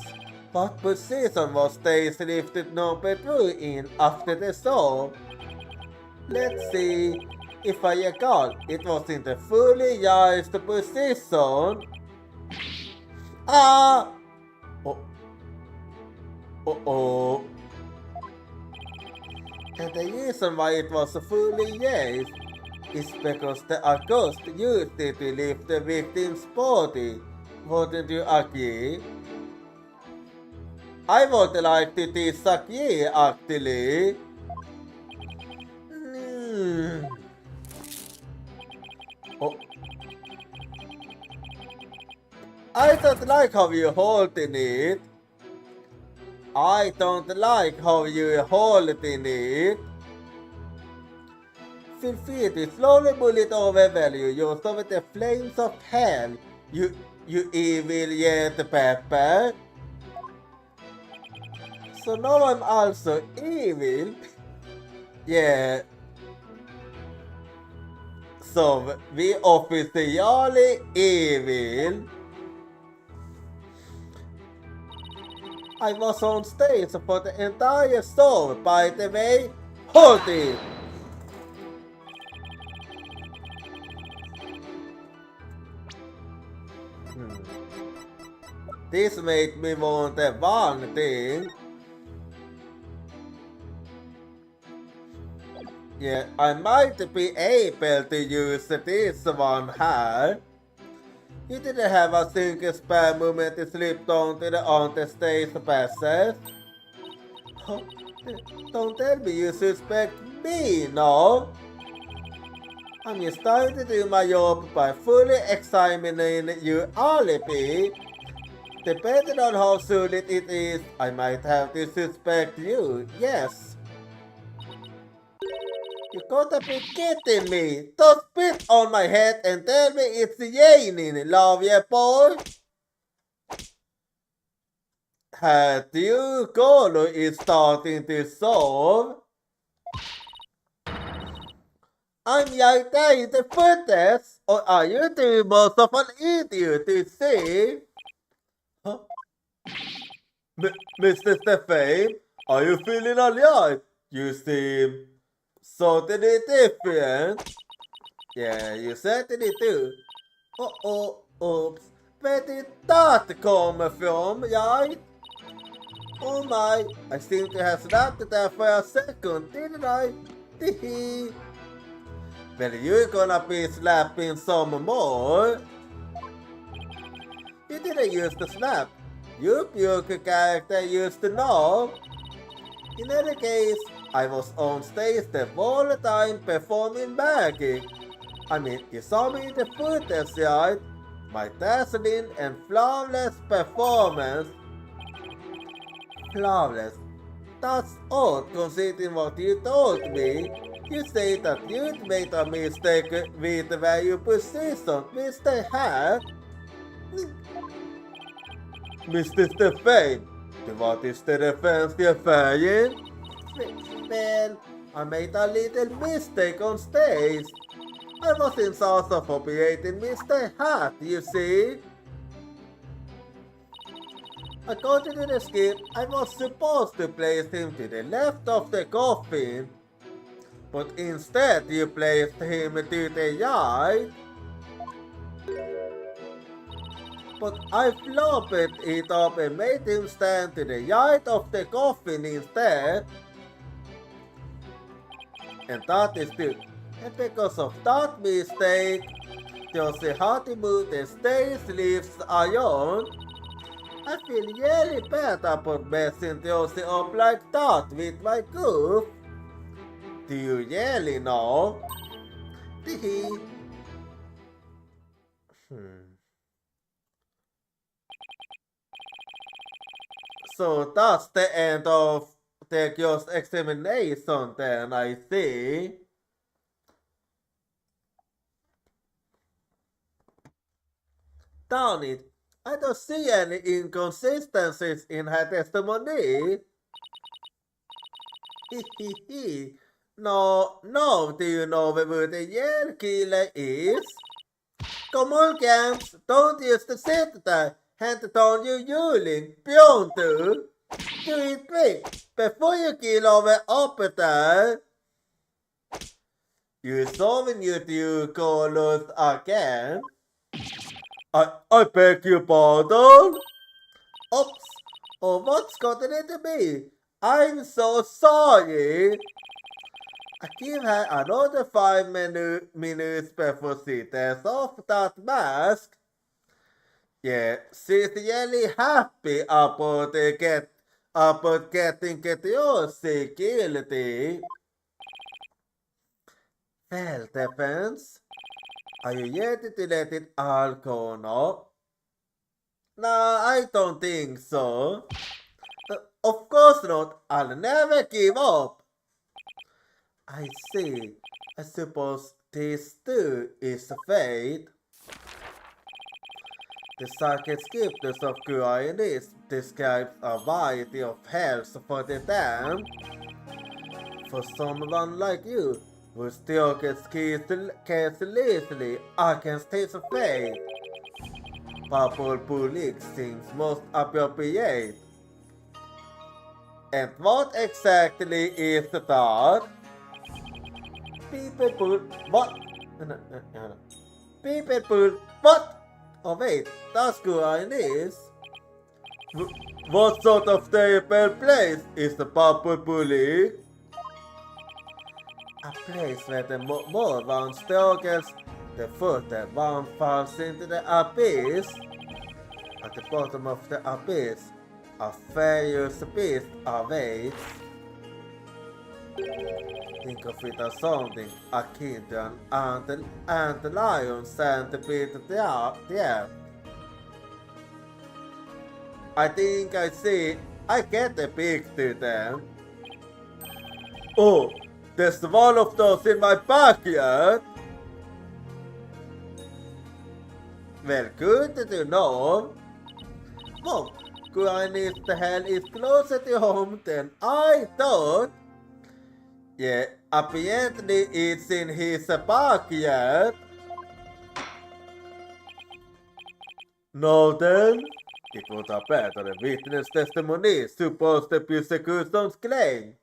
what position was stage lifted number 2 in after the show? Let's see. If I recall, it was in the fully raised position. Ah! Oh. And the reason why it was fully raised is because the accused used it to lift the victim's body. Wouldn't you agree? I would like to disagree, actually. I don't like how you're holding it. I don't like how you're holding it. Feel free to slowly pull it over value yourself with the flames of hell. You evil yet pepper. So now I'm also evil. Yeah. So we officially evil. I was on stage for the entire show, by the way. Hold it! This made me want one thing. Yeah, I might be able to use this one here. You didn't have a single spare moment to slip down to the stage passes. Oh, don't tell me you suspect me, no? I'm just trying to do my job by fully examining your alibi. Depending on how solid it is, I might have to suspect you, yes. You gotta be kidding me! Don't spit on my head and tell me it's raining, love ya boy! Hat you color is starting to solve. I'm yelling the footage, or are you too much of an idiot to see? Huh? Mr. Stefan, are you feeling alright? You seem certainly different. Yeah, you certainly do. Oops. Where did that come from, right? Oh my, I seem to have snapped there for a second, didn't I? Teehee. Well, you're gonna be slapping some more. You didn't use the snap. Your character used to know. In any case, I was on stage the whole time performing magic. I mean, you saw me in the footage, right? My dazzling and flawless performance. Flawless. That's odd considering what you told me. You say that you'd made a mistake with where you positioned Mr. Hat. Mr. Stefan, what is the reference you're saying? Well, I made a little mistake on stage. I was in charge of operating Mr. Hat, you see. According to the script, I was supposed to place him to the left of the coffin, but instead you placed him to the right. But I flopped it up and made him stand to the right of the coffin instead. And that is true. And because of that mistake, Josie had to move the stage lifts around. I feel really bad about messing Josie up like that with my goof. Do you really know? Teehee. So that's the end of the girl's examination then, I see. Darn it, I don't see any inconsistencies in her testimony. No, do you know who the real killer is? Come on, Camps, don't just sit there. Hand down your yelling, beyond do. Do it quick, before you kill over up there. You saw when you do colors again. I beg your pardon? Oops, oh, what's gotten into me? I'm so sorry. I give her another 5 minutes before she takes off that mask. Yeah, she's really happy about getting Ketiosi guilty. Well, defense, are you ready to let it all go now? No, I don't think so. Of course not, I'll never give up. I see. I suppose this too is fate. The sacred scriptures of Quirinius describes a variety of hells for the damned. For someone like you, who still gets carelessly against his fate. Purple Bullock seems most appropriate. And what exactly is the thought? People what? People what? Oh wait, that's good is. What sort of terrible place is the Purple Bully? A place where the more one struggles, the further one falls into the abyss. At the bottom of the abyss, a furious beast awaits. Think of it as something akin to an antlion centipede there. I think I get a picture then. Oh, there's one of those in my backyard. Well, good to know. Well, Granny's the hell is closer to home than I thought. Yeah, apparently it's in his backyard. No then, it was a better witness testimony supposed the prosecution's claim.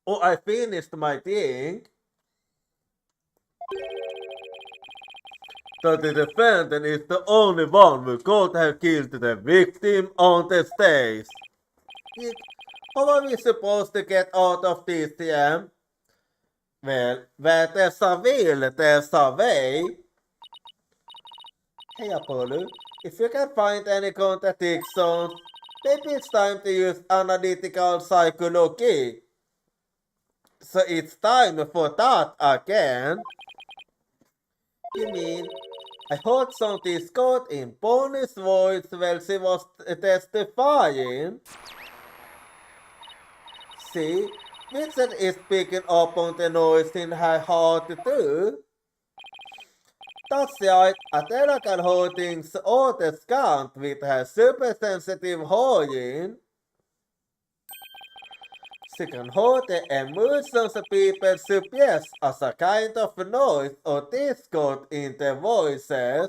Oh, I finished my thing. So the defendant is the only one who could have killed the victim on the stage. How are we supposed to get out of this, yeah? Well, where there's a will, there's a way. Hey Apollo, if you can find any contradictions, maybe it's time to use analytical psychology. So it's time for that again. You mean, I heard something Scott in Bonnie's voice while she was testifying. See, Vincent is picking up on the noise in her heart too. That's right, Adela can hold things all the scant with her super sensitive hearing. She can hold the emotions people suppress as a kind of noise or discord in their voices.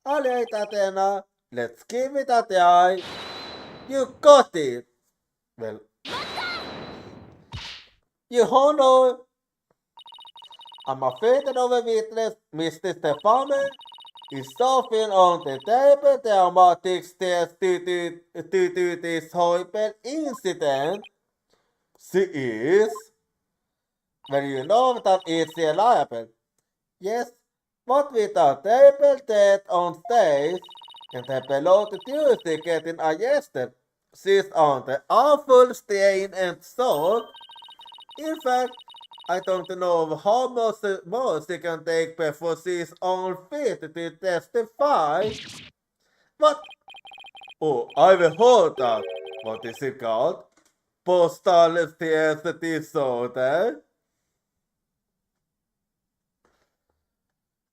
Alright, Athena, let's give it a try. You got it! Well, you honor, I'm afraid of a witness, Mr. Stefano, is suffering on the table traumatic stress due to this horrible incident. She is. Well, you know that it's reliable. Yes, but with a terrible death on stage and her beloved Tuesday getting arrested, she's on the awful strain and soul. In fact, I don't know how much more she can take before she's unfit to testify. What? Oh, I've heard that. What is it called? Postal stress disorder?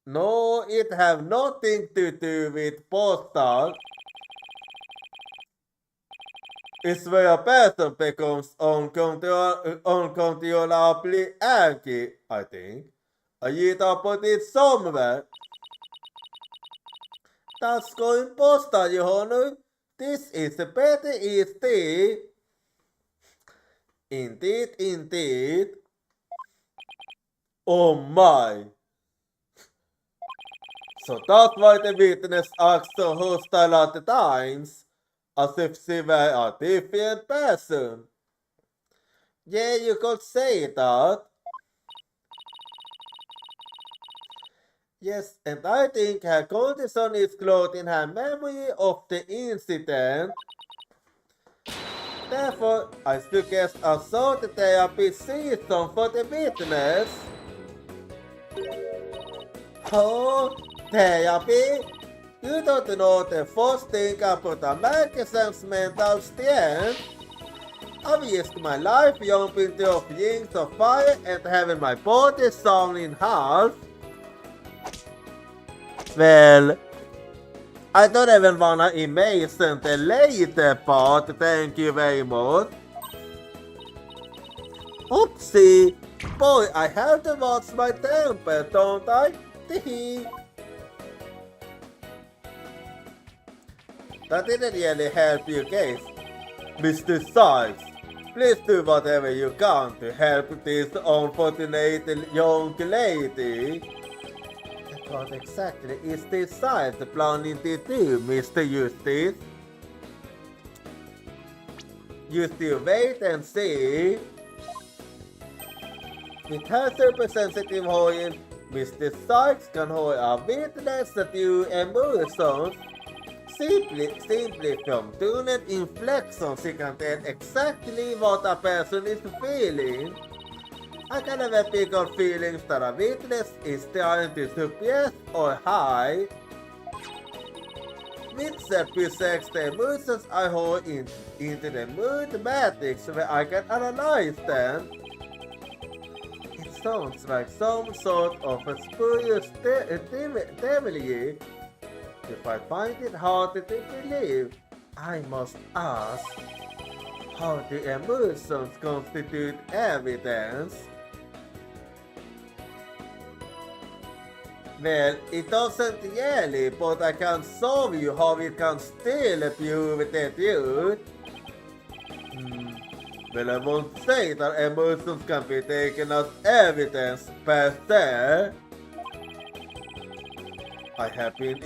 No, it have nothing to do with postal. It's where a person becomes uncontrollably angry, I think. I either put it somewhere. That's going postal, Your Honor. This is better easy. Indeed. Oh my. So that's why the witness acts so hostile at the times. As if she were a different person. Yeah, you could say that. Yes, and I think her condition is cloaked in her memory of the incident. Therefore, I suggest a short therapy session for the witness. Oh, therapy? You don't know the first thing about American's mental strength. I've risked my life jumping through rings of fire and having my body sawn in half. Well, I don't even wanna imagine the later part, thank you very much. Oopsie! Boy, I have to watch my temper, don't I? Teehee. That didn't really help you guys. Mr. Sykes, please do whatever you can to help this unfortunate young lady. What exactly is this site planning to do, Mr. Eustace? You still wait and see. With her super sensitive hojen, Mr. Sykes can hold a witness that your emotions. Simply from tuning inflections, he can tell exactly what a person is feeling. I can never pick up feelings that a witness is trying to suppress or hide. With separates the emotions I hold into the mathematics where I can analyze them. It sounds like some sort of a spurious theory. If I find it hard to believe, I must ask, how do emotions constitute evidence? Well, it doesn't really, but I can show you how it can still prove the truth. Well, I won't say that emotions can be taken as evidence per se. I have seen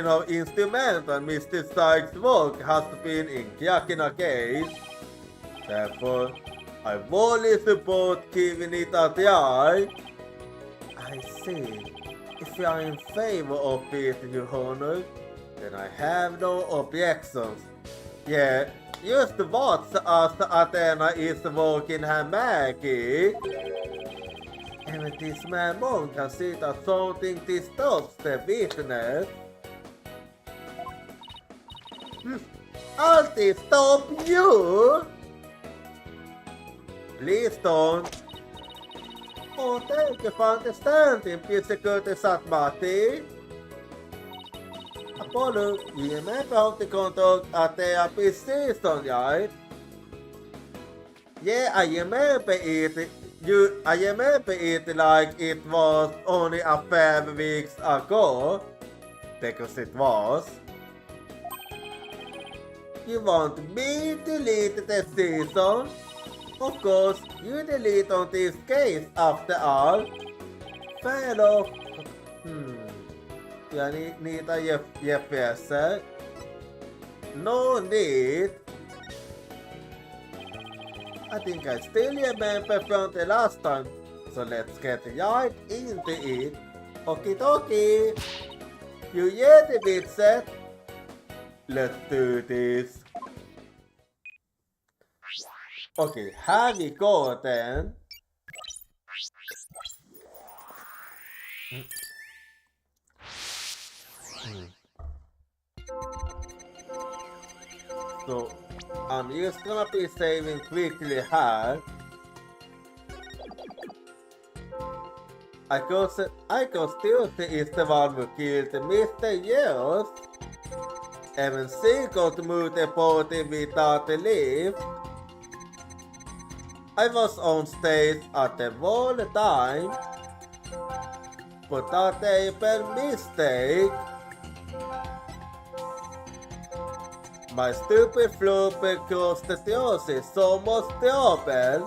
how instrumental Mr. Sykes' work has been in cracking a case. Therefore, I fully support giving it a try. I see. If you are in favor of it, Your Honor, then I have no objections. Yeah, just watch as Athena is working her magic. And this man Monk can see that something disturbs the witness. I'll stop you! Please don't. Oh, thank you for understanding, Physical Satmati. Apollo, you remember how to conduct a therapy session, right? Yeah, I remember it. I remember it like it was only a 5 weeks ago. Because it was. You want me to delete the season? Of course, you delete on this case after all. Fair enough. Do I need a refresher? No need. I think I still remember from the last time, so let's get right into it. Okie dokie. You ready, Bitset? Let's do this. Okay, here we go then. So, I'm just gonna be saving quickly here. I could still see is the one who killed Mr. Yes. Even she got moved the body without the lift. I was on stage at the whole time, but that a mistake. My stupid fluke because the theory is so much trouble.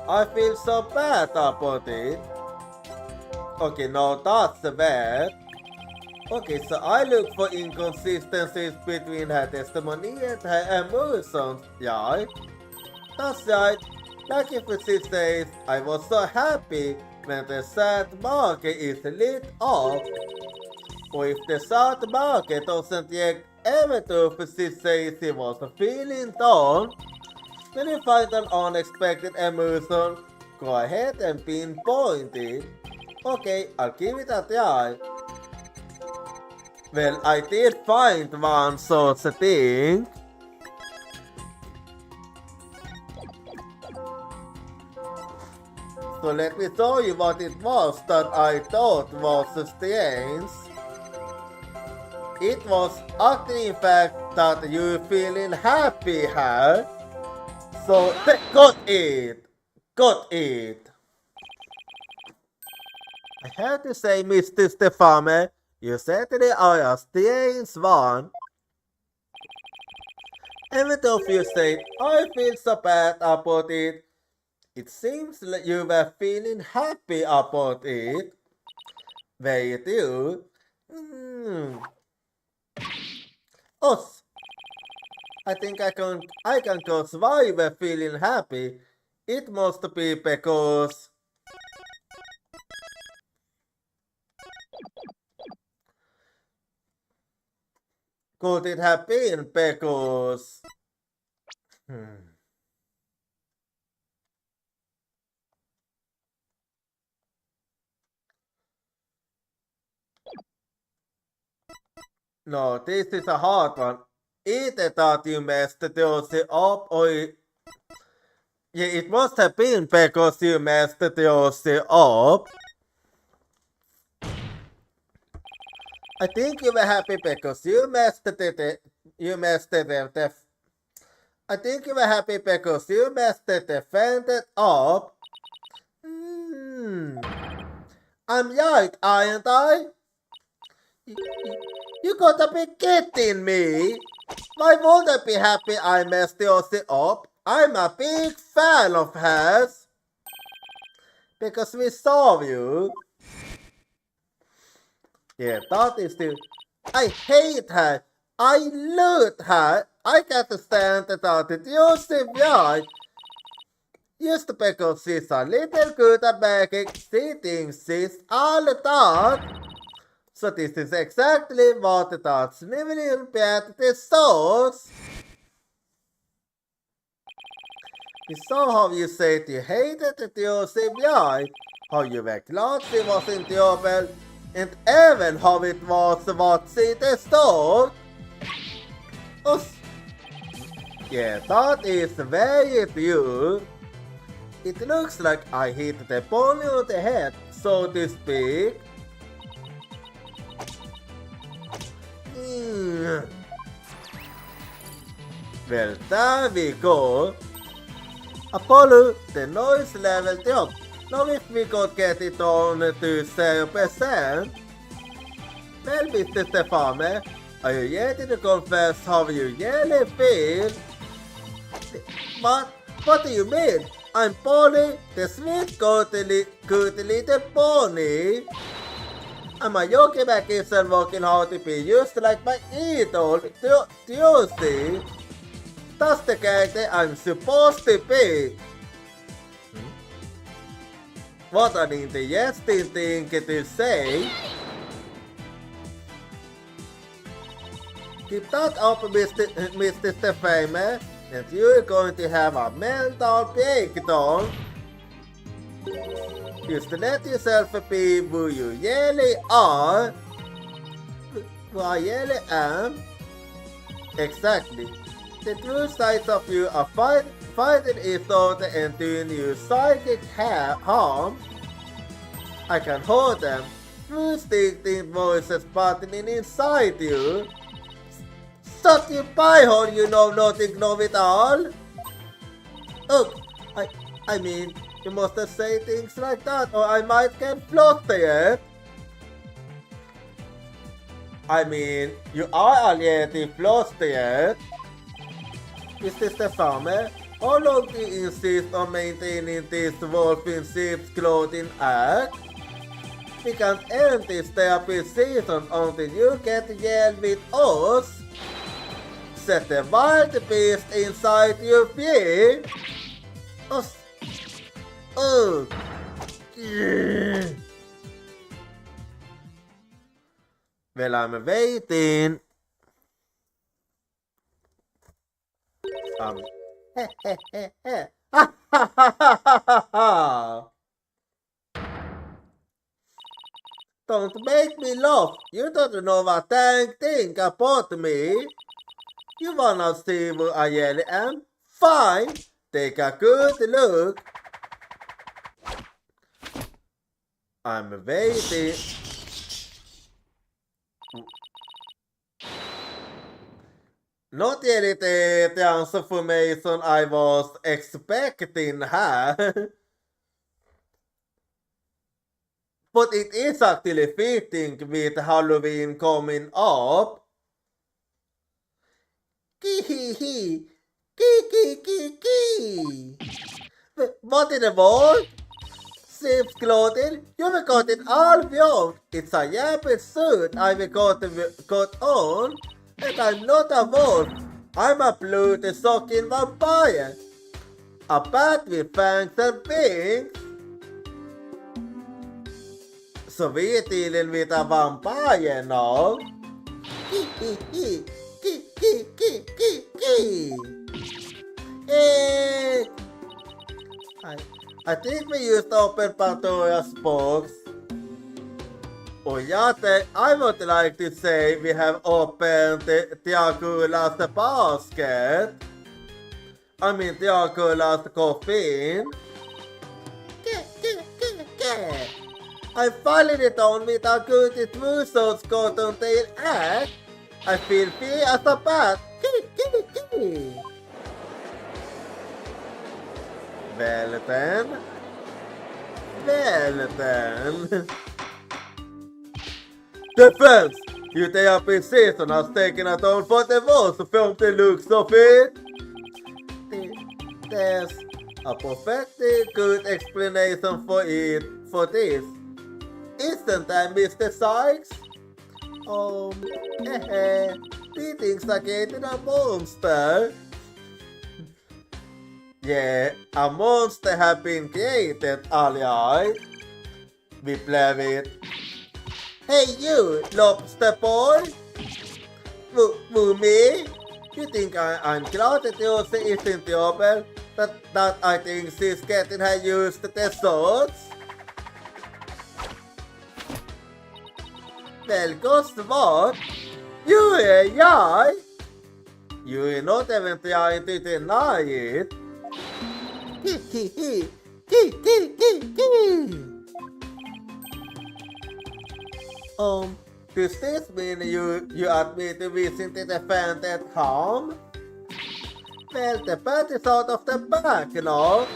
I feel so bad about it. Okay, now that's bad. Okay, so I look for inconsistencies between her testimony and her emotions, right? That's right. Like if she says, I was so happy when the sad market is lit up. Or if the sad market doesn't yet ever do she says she was feeling down, when you find an unexpected emotion, go ahead and pinpoint it. Okay, I'll give it a try. Well, I did find one such thing. So let me show you what it was that I thought was strange. It was actually in fact that you feeling happy here. So got it! Got it! I have to say, Mr. Stefame, you certainly are a strange one. Even though you said I feel so bad about it, it seems like you were feeling happy about it. Were you do? Us. I think I can guess why you were feeling happy. It must be because could it have been because No, this is a hard one. Either that you messed those up or yeah, it must have been because you messed those up. I think you were happy because you messed it. I think you were happy because you messed the defendant up. I'm right, aren't I? You gotta be kidding me! Why would I be happy I messed yours up? I'm a big fan of hers. Because we saw you. Yeah, that is the... I hate her. I loathe her. I can't stand that it used to be right. Just because she's a little good at making, she thinks she's all that. So this is exactly what that sniveling bad shows. We saw how you said you hated the CBI, how you were glad she was in trouble, and even how it was what she destroyed. Yeah, that is very true. It looks like I hit the pony on the head, so to speak. Well, there we go. Apollo, the noise level dropped. Now if we could get it on to 0%. Well, Mr. Stefame, are you ready to confess how you really feel? What do you mean? I'm Polly, the sweet good little pony. I'm a yogi magician working hard to be used like my idol, Tuesday. That's the character I'm supposed to be. What an interesting thing to say. Keep that up, Mr. Stefame, and you're going to have a mental breakdown. Just let yourself be who you really are. Who I really am. Exactly. The true sides of you are fighting each other and doing you psychic harm. I can hold them. Through stinking voices battling inside you. Shut your pie hole, you know nothing, know it all. Oh, I mean, you mustn't say things like that or I might get flustered. I mean, you are already flustered. Mr. Stefame, how long do you insist on maintaining this wolf in sheep's clothing act? We can't end this therapy season until you get yelled with us. Set the wild beast inside you free. Oh. Well, I'm waiting. Don't make me laugh. You don't know a dang thing about me. You wanna see who I really am? Fine. Take a good look. I'm waiting. Not really the transformation I was expecting here. But it is actually fitting with Halloween coming up. Kee. What in the world? Seems clothing? You've got it all wrong. It's a yapping suit I've got on, and I'm not a wolf. I'm a blood-sucking vampire. A bat with fangs and wings. So we're dealing with a vampire now. I think we used to open Pandora's box. Oh yeah, I would like to say we have opened Jochira's basket. I mean Jochira's coffin. I'm filing it on with a good Truso's cotton tail act. I feel free as a bat. Well then. Defense! You therapy season has taken a toll for the walls from the looks of it. There's a perfectly good explanation for this. Isn't that Mr. Sykes? Beatings against a monster. Yeah, a monster has been created, alright. We play with. Hey you, lobster boy! Woo me? You think I'm glad that Jose is in trouble? That I think she's getting her used to the swords? Well, guess what? You're not even trying to deny it. Does this mean you admit to visiting the defendant home? Well, the bat is out of the bag, you know.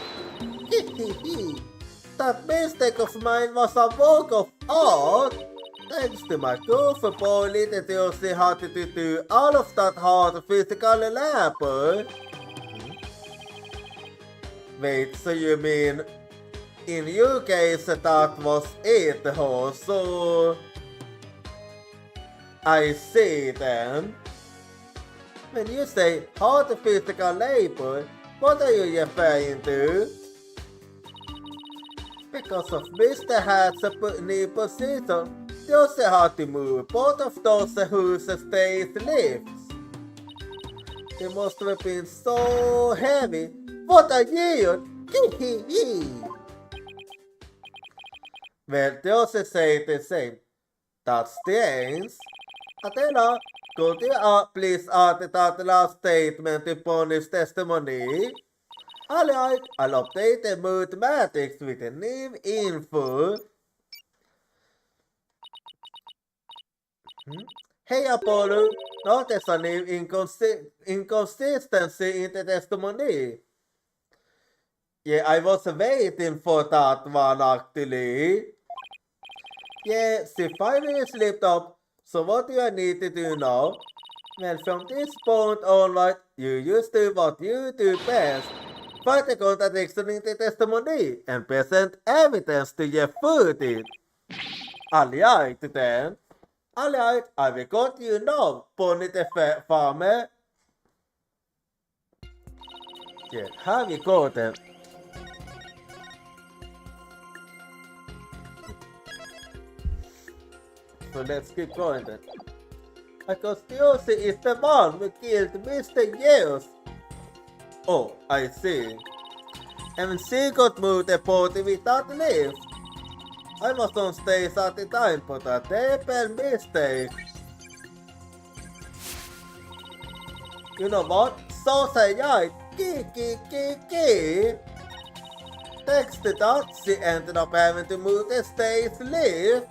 That mistake of mine was a work of art. Thanks to my goofball little Josie had to do all of that hard physical labor. Wait, so you mean in your case that was it, so I see then. When you say hard physical labor, what are you referring to? Because of Mr. Hat's new position, Josie had to move both of those whose stays lifts. They must have been so heavy. What a year! Well, Josie said the same. That's strange. Athena, could you please add that last statement to Pony's testimony? Alright, I'll update the mathematics with the new info. Hey Apollo, notice a new inconsistency in the testimony. Yeah, I was waiting for that one actually. Yeah, she finally slipped up. So what do I need to do now? Well, from this point onward, you just do what you do best. Find the contradiction in the testimony and present evidence to refute it. Alright then. Alright, I will got you now, Pony the farmer. Yeah, how we got them? So let's keep going then. Because Josie is the one who killed Mr. Years. Oh, I see. And she got moved the party without leave. I was on stage at the time, but a terrible mistake. You know what? So say I. Thanks to that, she ended up having to move the stage lift.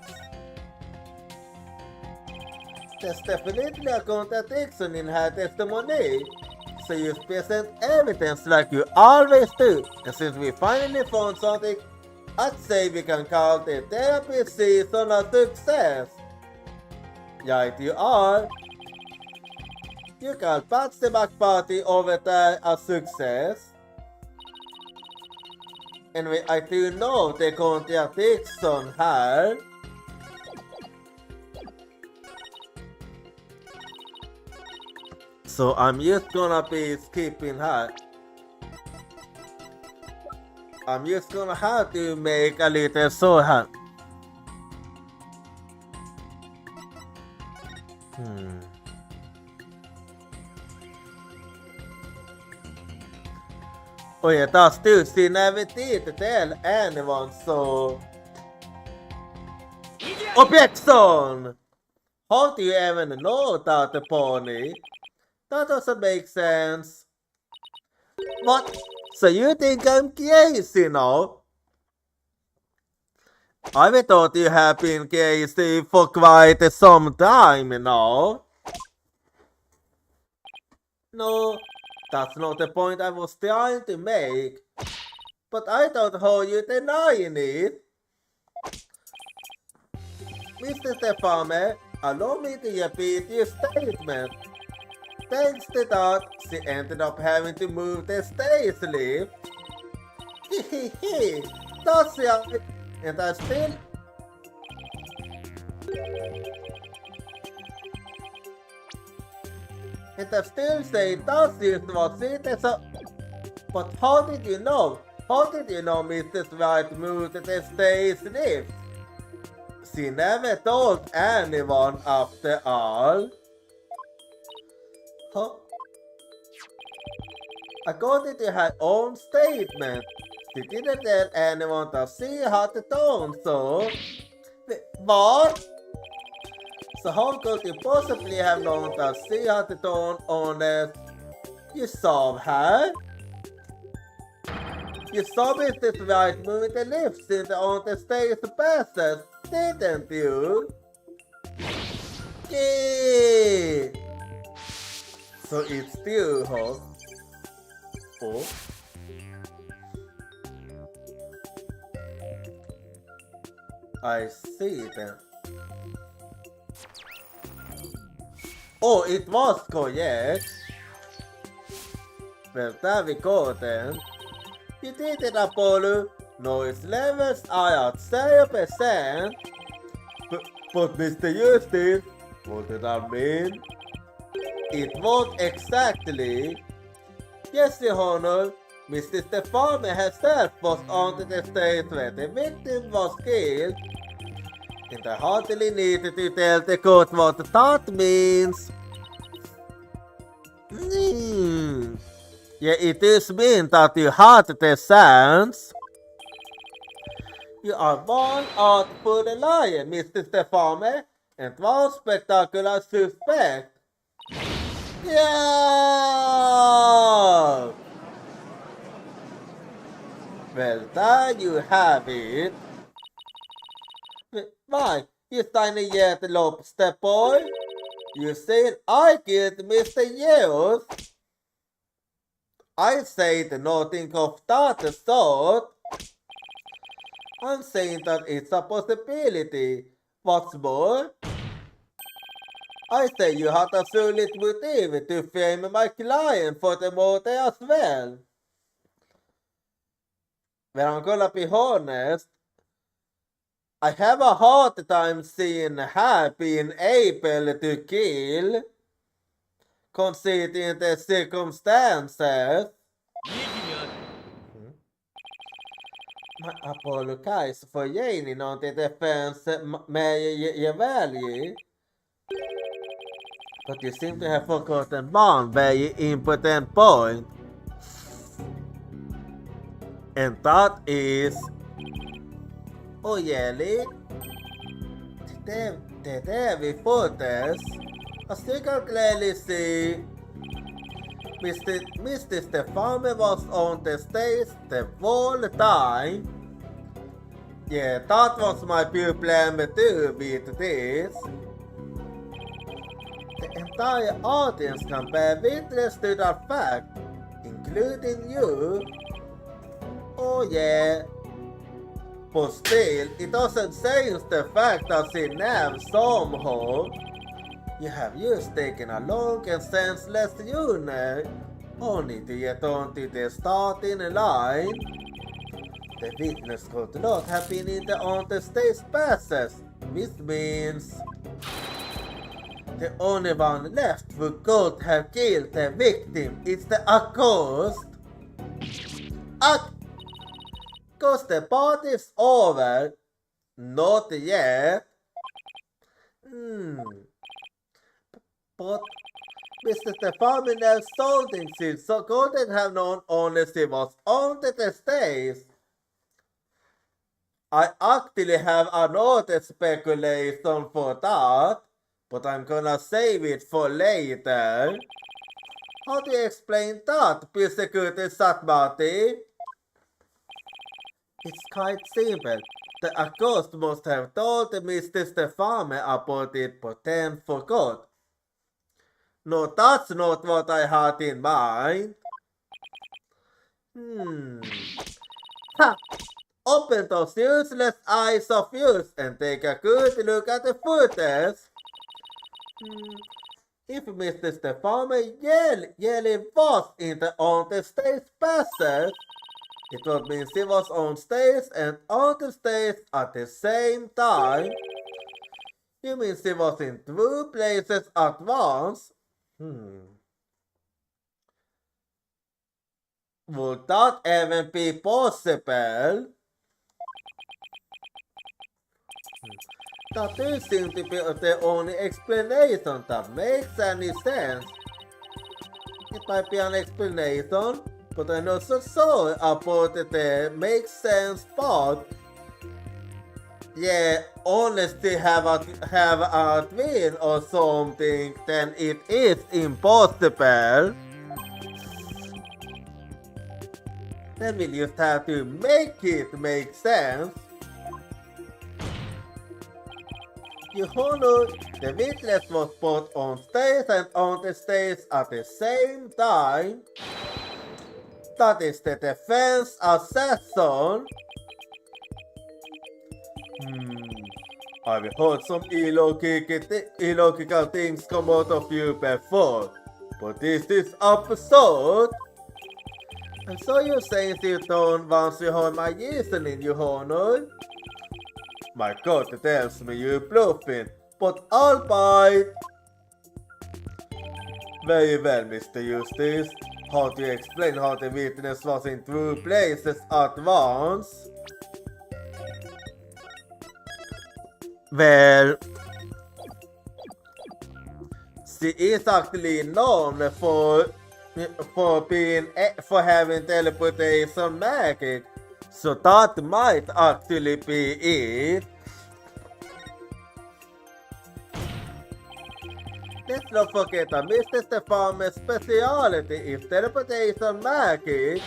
There's definitely a contradiction in her testimony. So you present evidence like you always do. And since we finally found something, I'd say we can call the therapy season a success. Right you are. You can patch the back party over there a success. Anyway, I do know the contradiction here. So I'm just gonna be skipping her. I'm just gonna have to make a little shorthand. Oh yeah, that's too. She never did tell anyone, so... Objection! How do you even know that the pony? That doesn't make sense. What? So you think I'm crazy now? I thought you have been crazy for quite some time now. No, that's not the point I was trying to make. But I don't how you denying it. Mr. Stefame, allow me to repeat your statement. Thanks to that, she ended up having to move the stage lift. Hehehe, that's right. And I still... And I still say that's just what it is. But how did you know? How did you know Mrs. White moved the stage lift? She never told anyone after all. Huh? According to her own statement, she didn't tell anyone that she had the tone, so... What? So how could you possibly have known that she had the tone on it? You saw her? You saw Mrs. White moving the lips in on the stage passes, didn't you? Yeah. So it's still huh? Oh. I see then. Oh, it was correct. Well, there we go then. You did it, Apollo. Noise levels are at 0%. But Mr. Eustace, what did I mean? It was exactly. Yes, Your Honor. Mr. Stefani herself was on the stage when the victim was killed. And I hardly needed to tell the court what that means. Yeah, it does mean that you had the sense. You are one artful liar, Mr. Stefani, and one spectacular suspect. Yeah! Well, there you have it. Why, you tiny yet lobster boy? You said I killed Mr. Yeos? I said nothing of that sort. I'm saying that it's a possibility. What's more? I say you had a solid motive to frame my client for the murder as well. Well, I'm gonna be honest. I have a hard time seeing her being able to kill, considering the circumstances. I apologize for yelling on the defense, Mayor Value. But you seem to have forgotten one very important point. And that is... Oh, really? The day before this, as you can clearly see, Mr. Stefan was on the stage the whole time. Yeah, that was my problem too with this. The entire audience can bear witness to that fact, including you. Oh yeah. But still, it doesn't change the fact that she named somehow. You have just taken a long and senseless journey, only to get onto the starting line. The witness could not have been in the on-the-stage passes, which means the only one left who could have killed the victim is the accused. Cause the party's over. Not yet. But Mr. Stefan knows something since so couldn't have known unless he was on the stage. I actually have another speculation for that, but I'm gonna save it for later. How do you explain that, Persecuted Satmati? It's quite simple. The accused must have told Mr. Stefan about it but then forgot. No, that's not what I had in mind. Ha! Open those useless eyes of yours and take a good look at the footage. If Mr. Stefan yelling was in the on-the-stage passage, it would mean she was on stage and on the stage at the same time. You mean she was in two places at once? Would that even be possible? That does seem to be the only explanation that makes any sense. It might be an explanation, but I'm not so sure about the makes sense part. Yeah, unless they have a twin or something, then it is impossible. Then we just have to make it make sense. Your Honor, the witness was both on stage and on the stage at the same time. That is the defense assertion. I've heard some illogical things come out of you before, but this is absurd. And so you're saying you don't want to hold my reasoning, Your Honor? My God tells me you're bluffing, but I'll bite. Very well, Mr. Justice. How do you explain how the witness was in two places at once? Well, she is actually known for having teleportation magic, so that might actually be it. Let's not forget that Mr. Stefan's specialty is teleportation magic.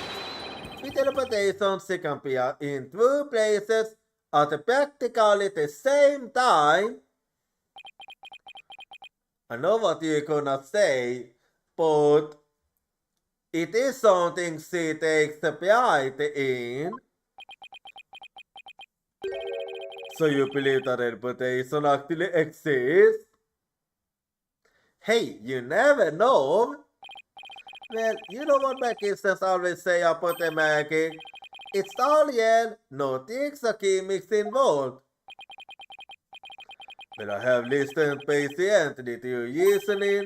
With teleportation, she can be in two places at practically the same time. I know what you're gonna say, but it is something she takes pride in. So you believe that teleportation actually exists? Hey, you never know. Well, you know what magicians always say about the magic? It's all yell, no tricks or gimmicks involved. But I have listened patiently to your reasoning,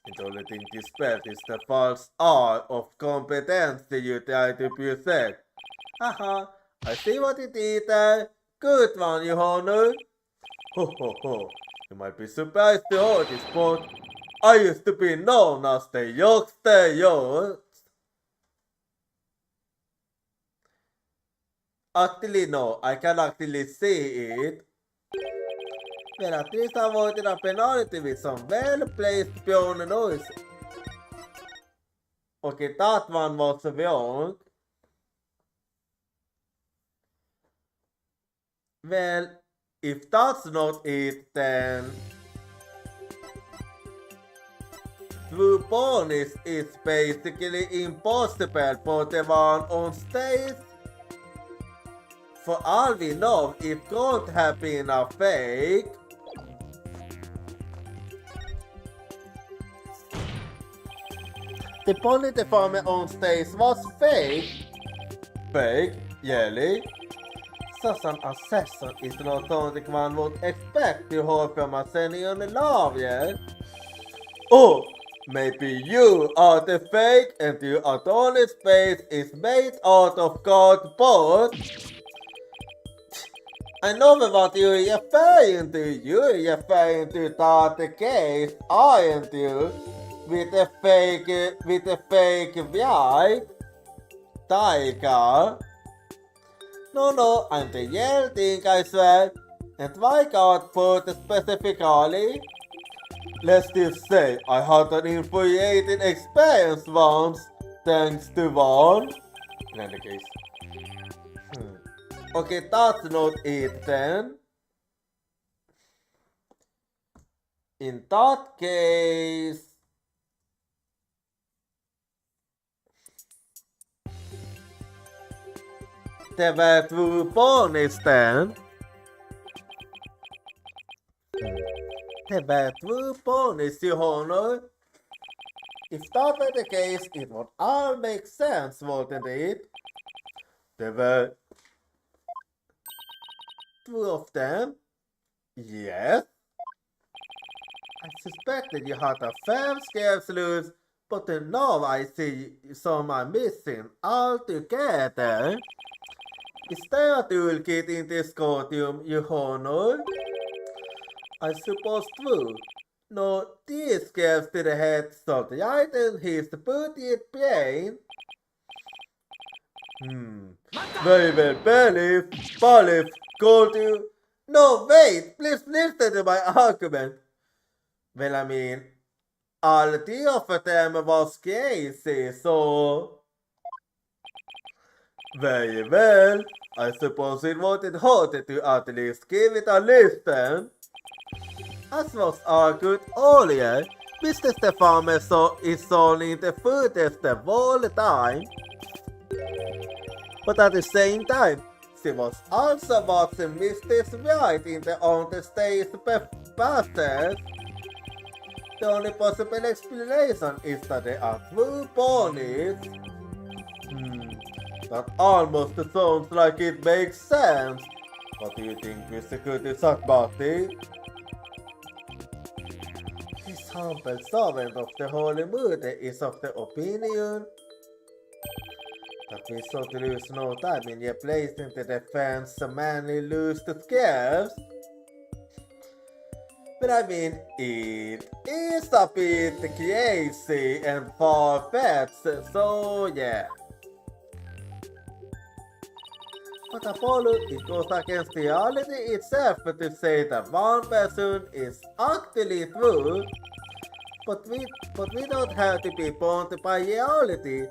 and the only thing dispelled is the false air of competence you try to present. Haha, I see what it is there. Good one, Your Honor. Ho ho ho, you might be surprised to hear this, but I used to be known as the Jochira. Actually, no, I can actually see it. Well, at least I avoided a penalty with some well-placed piano noise. Okay, that one was wrong. Well, if that's not it, then true bonus is basically impossible for the one on stage. For all we know, it could have been a fake. The pony deformer on stage was fake. Fake, really? Such an assassin is not something one would expect to hear from a senior lawyer. Oh, maybe you are the fake and your Adonis face is made out of cardboard. I know what you're referring to. You're referring to that case, aren't you? With a fake wife, tiger. No, I'm the real thing, I swear. And why God put specifically? Let's just say I had an infuriating experience once, thanks to one. In any case. Okay, that's not it then. In that case, there were two ponies then. There were two ponies, Your Honor. If that were the case, it would all make sense, wouldn't it? There were two of them. Yes. I suspected you had a fair scarce loose, but now I see some are missing altogether. Is there a toolkit in this courtroom, Your Honor? I suppose true. No, these scarves to the head, so the item is the booty brain. Very well, Bailiff, called you. No, wait, please listen to my argument. Well, I mean, all three of them was crazy, so... Very well, I suppose it wouldn't hurt to at least give it a listen. As was argued earlier, Mr. Stefan is only the furthest of all the time. But at the same time, she was also watching Mr. Right in the on-the-stage process. The only possible explanation is that they are true ponies. That almost sounds like it makes sense. What do you think, Mr. Curtis Sackbarty? This humble servant of the Holy Mother is of the opinion that we sought to lose no time in replacing the defense manly lose the scarves. But I mean, it is a bit crazy and far-fetched, so yeah. But Apollo, it goes against reality itself to say that one person is actually true, but we don't have to be bound by reality.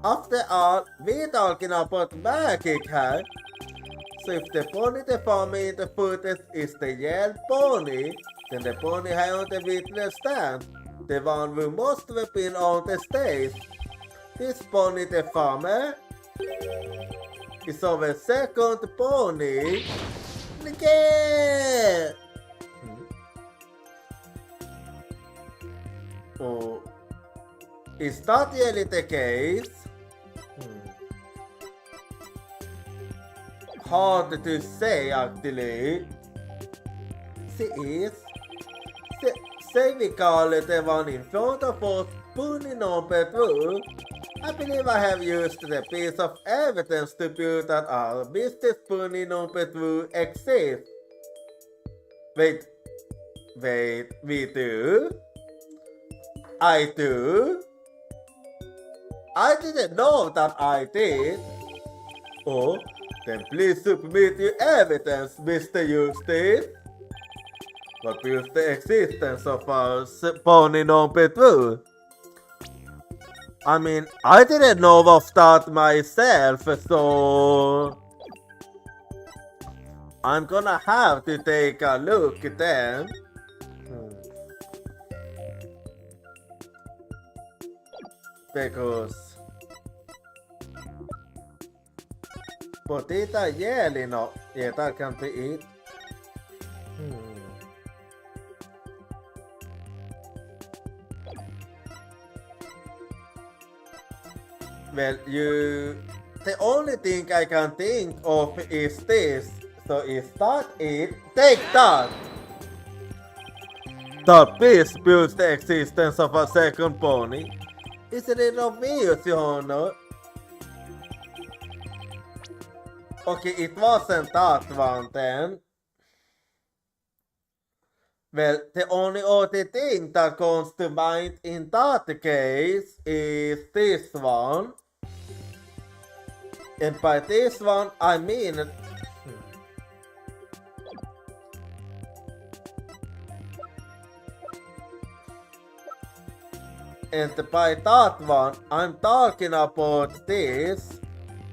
After all, we're talking about magic here. So if the pony deformed in the footage is the real pony, then the pony high on the witness stand, the one who must have been on the stage. This pony deformer is our second pony. Yeah. Oh, is that really the case? Hard to say actually. She is. Say we call it the one in front of us, pony number 2. I believe I have used the piece of evidence to prove that our Mr. Pony number 2 exists. Wait, we do? I do? I didn't know that I did. Oh, then please submit your evidence, Mr. Eustace. What proves the existence of our pony number 2? I mean, I didn't know of that myself, so I'm gonna have to take a look then. Because potato jelly, no. Yeah, that can be it. Well, the only thing I can think of is this. So is that it? Take that! The beast builds the existence of a second pony. Isn't it obvious, you know? Okay, it wasn't that one then. Well, the only other thing that comes to mind in that case is this one. And by this one, I mean... And by that one, I'm talking about this.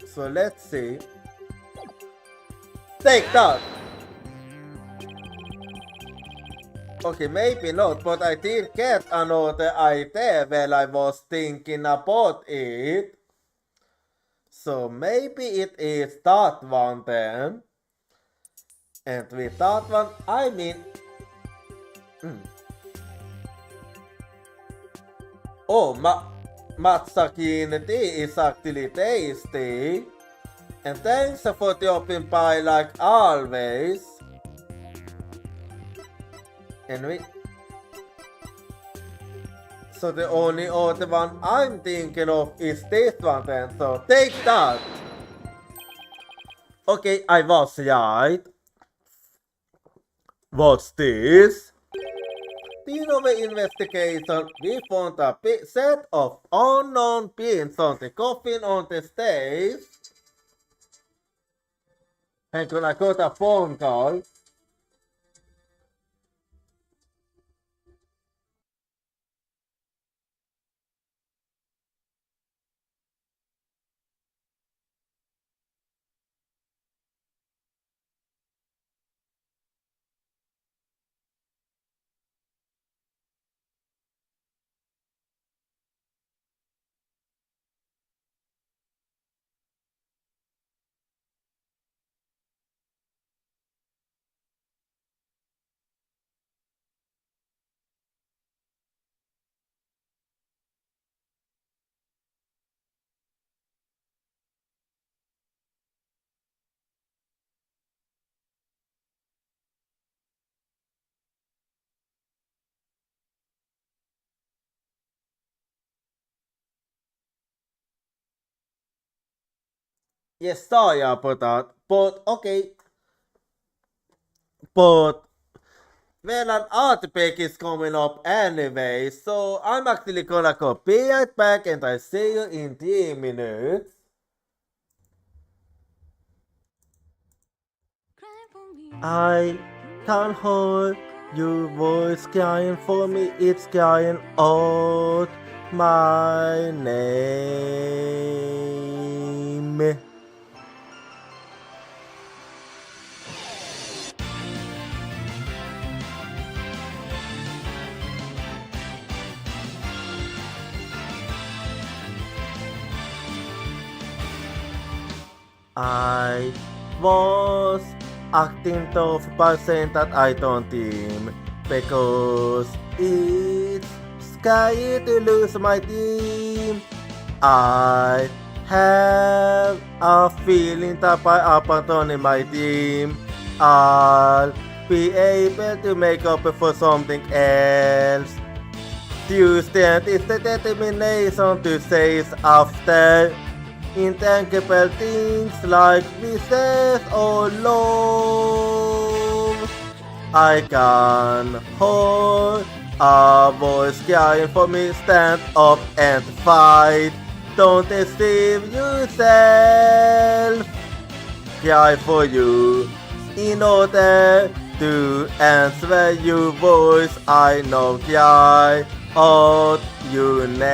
So let's see. Take that! Okay, maybe not, but I did get another idea while I was thinking about it. So maybe it is that one then. And with that one, I mean... Oh, matzakin tea is actually tasty. And thanks for the open pie like always. And so the only other one I'm thinking of is this one then, so take that! Okay, I was right. What's this? During the investigation, we found a big set of unknown pins on the coffin on the stage. And when I got a phone call, yes, sorry about that, but okay. But well, an art pack is coming up anyway, so I'm actually gonna go be right back and I see you in 3 minutes. I can't hold your voice crying for me, it's crying out my name. I was acting tough by saying that I don't team because it's scary to lose my team. I have a feeling that by abandoning my team, I'll be able to make up for something else. Tuesday is the determination to chase after intangible things like business or love. I can hold a voice crying for me, stand up and fight. Don't deceive yourself. Cry for you in order to answer your voice. I know cry out your name.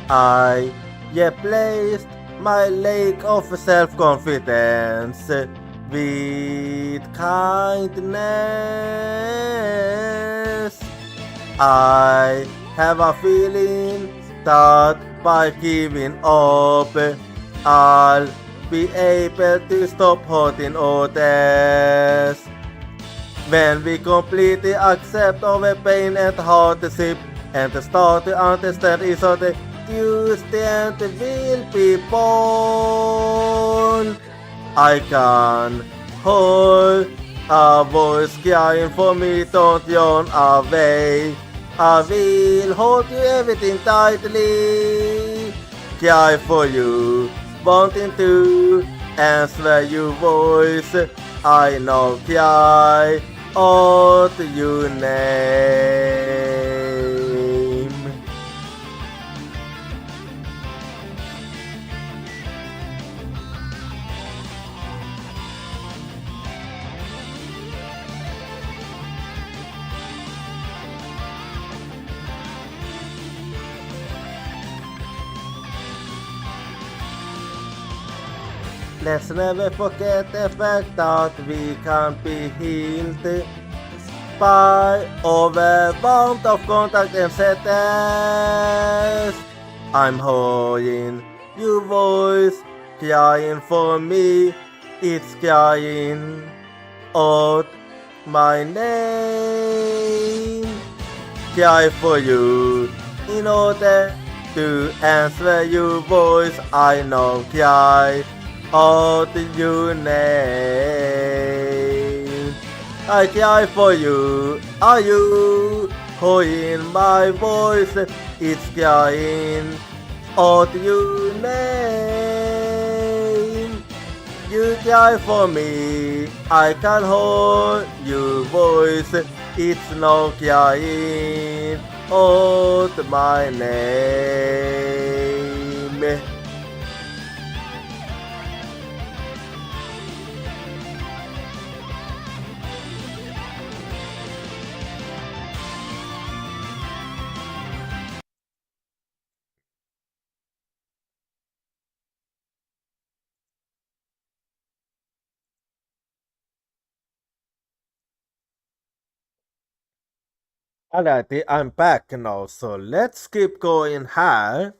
I placed my lack of self-confidence with kindness. I have a feeling that by giving up, I'll be able to stop hurting others. When we completely accept our pain and hardship and start to understand each other, new strength will be born. I can hold a voice crying for me, don't yawn away. I will hold you everything tightly, cry for you, wanting to answer your voice. I know cry out your name. Let's never forget the fact that we can be healed by overwhelmed of contact and sadness. I'm hearing your voice crying for me. It's crying out my name. Cry for you in order to answer your voice. I know cry out your name. I cry for you. Are you hearing my voice? It's crying out your name. You cry for me. I can hold your voice. It's no crying out my name. Alrighty, I'm back now, so let's keep going here.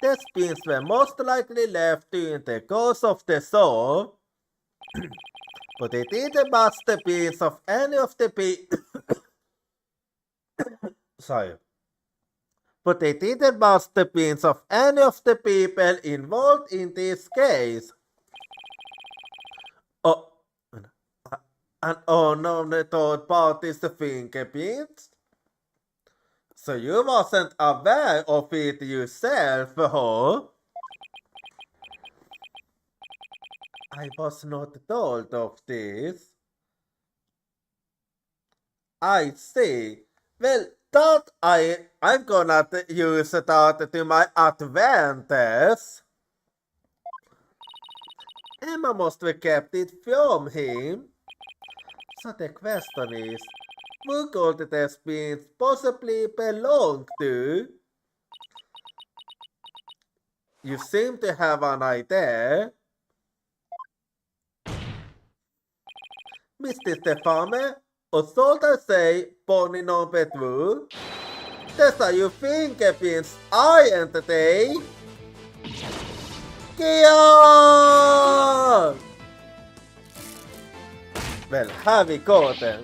The spins were most likely left during the course of the show, but it didn't masterpiece of any of the sorry. But they didn't masterpiece of any of the people involved in this case. Oh, and oh no, the third part is the fingerprints. So you wasn't aware of it yourself, huh? I was not told of this. I see. Well, that I'm gonna use that to my advantage. Emma must have kept it from him. So the question is, who could the spins possibly belong to? You seem to have an idea. Mr. Stefane, or should I say pony number 2? These are your fingerprints, aren't they? Kia! Well, have we got them?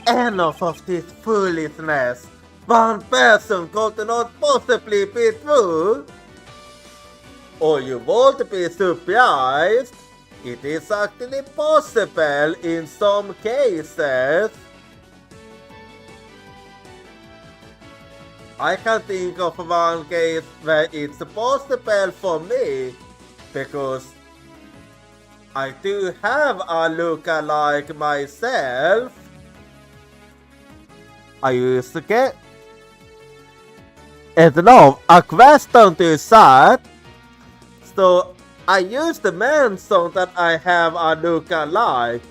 Enough of this foolishness. One person could not possibly be true. Or you won't be surprised. It is actually possible in some cases. I can think of one case where it's possible for me, because I do have a look-alike myself. I used to get And now, a question to that. So, I use the mention that I have a look-alike.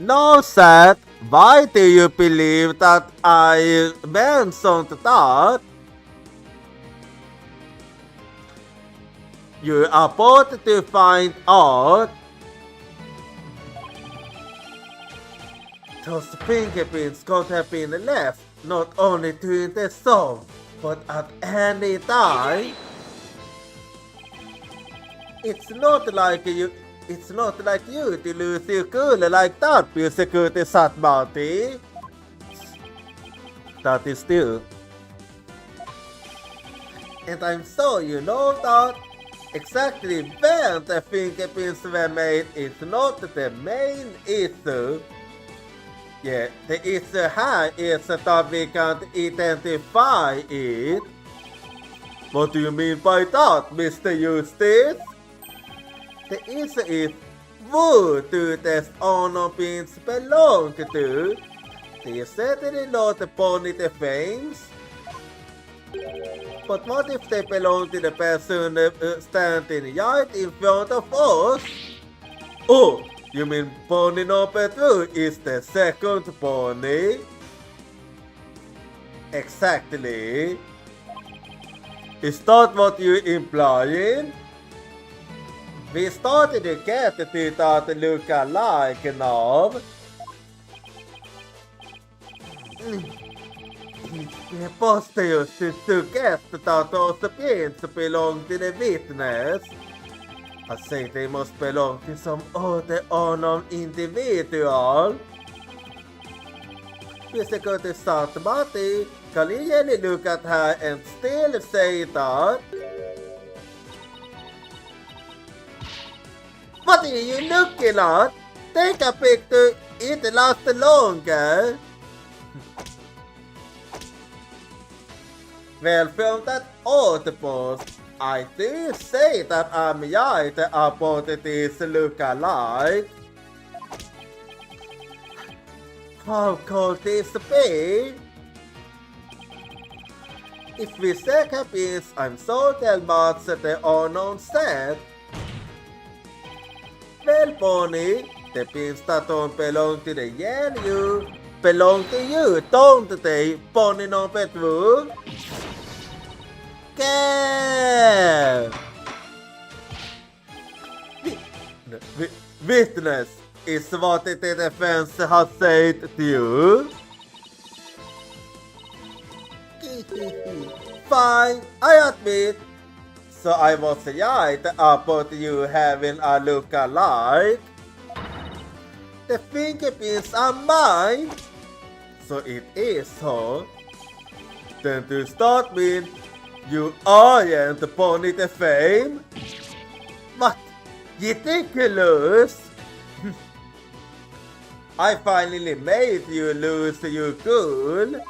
Now, Seth, why do you believe that I mentioned that? You are about to find out. Those fingerprints could have been left not only during the song, but at any time. It's not like you to lose your cool like that, security sat Marty. That is true. And I'm sure you know that exactly when the fingerprints were made is not the main issue. Yeah, the issue here is that we can't identify it. What do you mean by that, Mr. Eustace? The issue is who do these honor pins belong to? They certainly not pony the fames. But what if they belong to the person standing right in front of us? Oh, you mean pony number 2 is the second pony? Exactly. Is that what you're implying? We started to get to that look alike now. We're supposed to guess that those pins belong to the witness. I say they must belong to some other unknown individual. We should go to South Marty. Can you really look at her and still say that? What are you looking at? Take a picture, it lasts longer. Well, from that outpost, I do say that I'm right about this look-alike. How could this be? If we check her pins, I'm so much the unknown said. Well, Pony, the pins that don't belong to the yellow belong to you, don't they, Pony number 2? Okay. Witness is what the defense has said to you. Fine, I admit. So I was right about you having a look-alike. The fingerprints are mine. So it is so. Then does that mean you aren't Pony the Fame? What? Ridiculous! I finally made you lose your cool.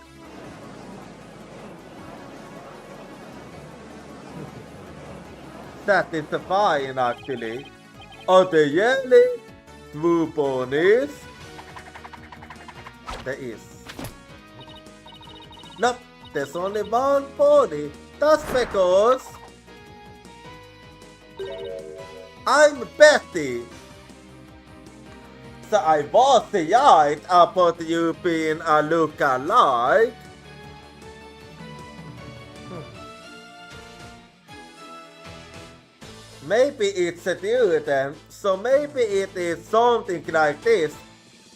Satisfying actually. Are there really 2 ponies? There is. Nope, there's only 1 pony. That's because I'm Betty. So I was right about you being a look-alike. Maybe it's a dude then, so maybe it is something like this.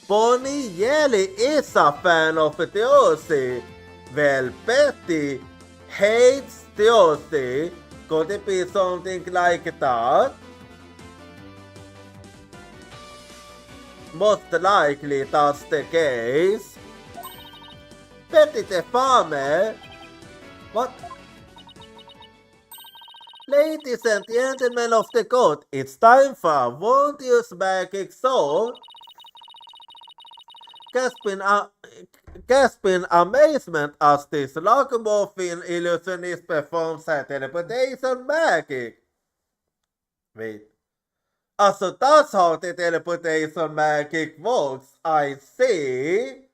Bonnie Yelly is a fan of Theosi. Well, Betty hates Theosi. Could it be something like that? Most likely that's the case. Betty the farmer? What? Ladies and gentlemen of the court, it's time for a wondrous magic show. Gasping amazement as this logomorphine illusionist performs her teleportation magic. Wait. So that's how the teleportation magic works, I see.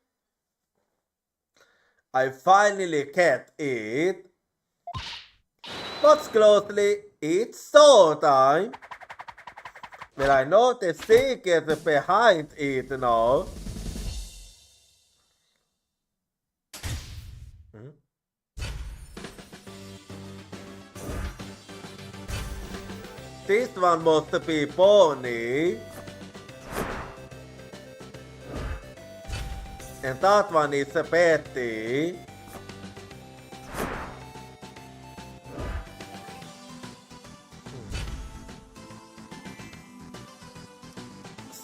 I finally get it. Watch closely, it's showtime. Will I know the secret behind it now? This one must be Pony. And that one is Betty.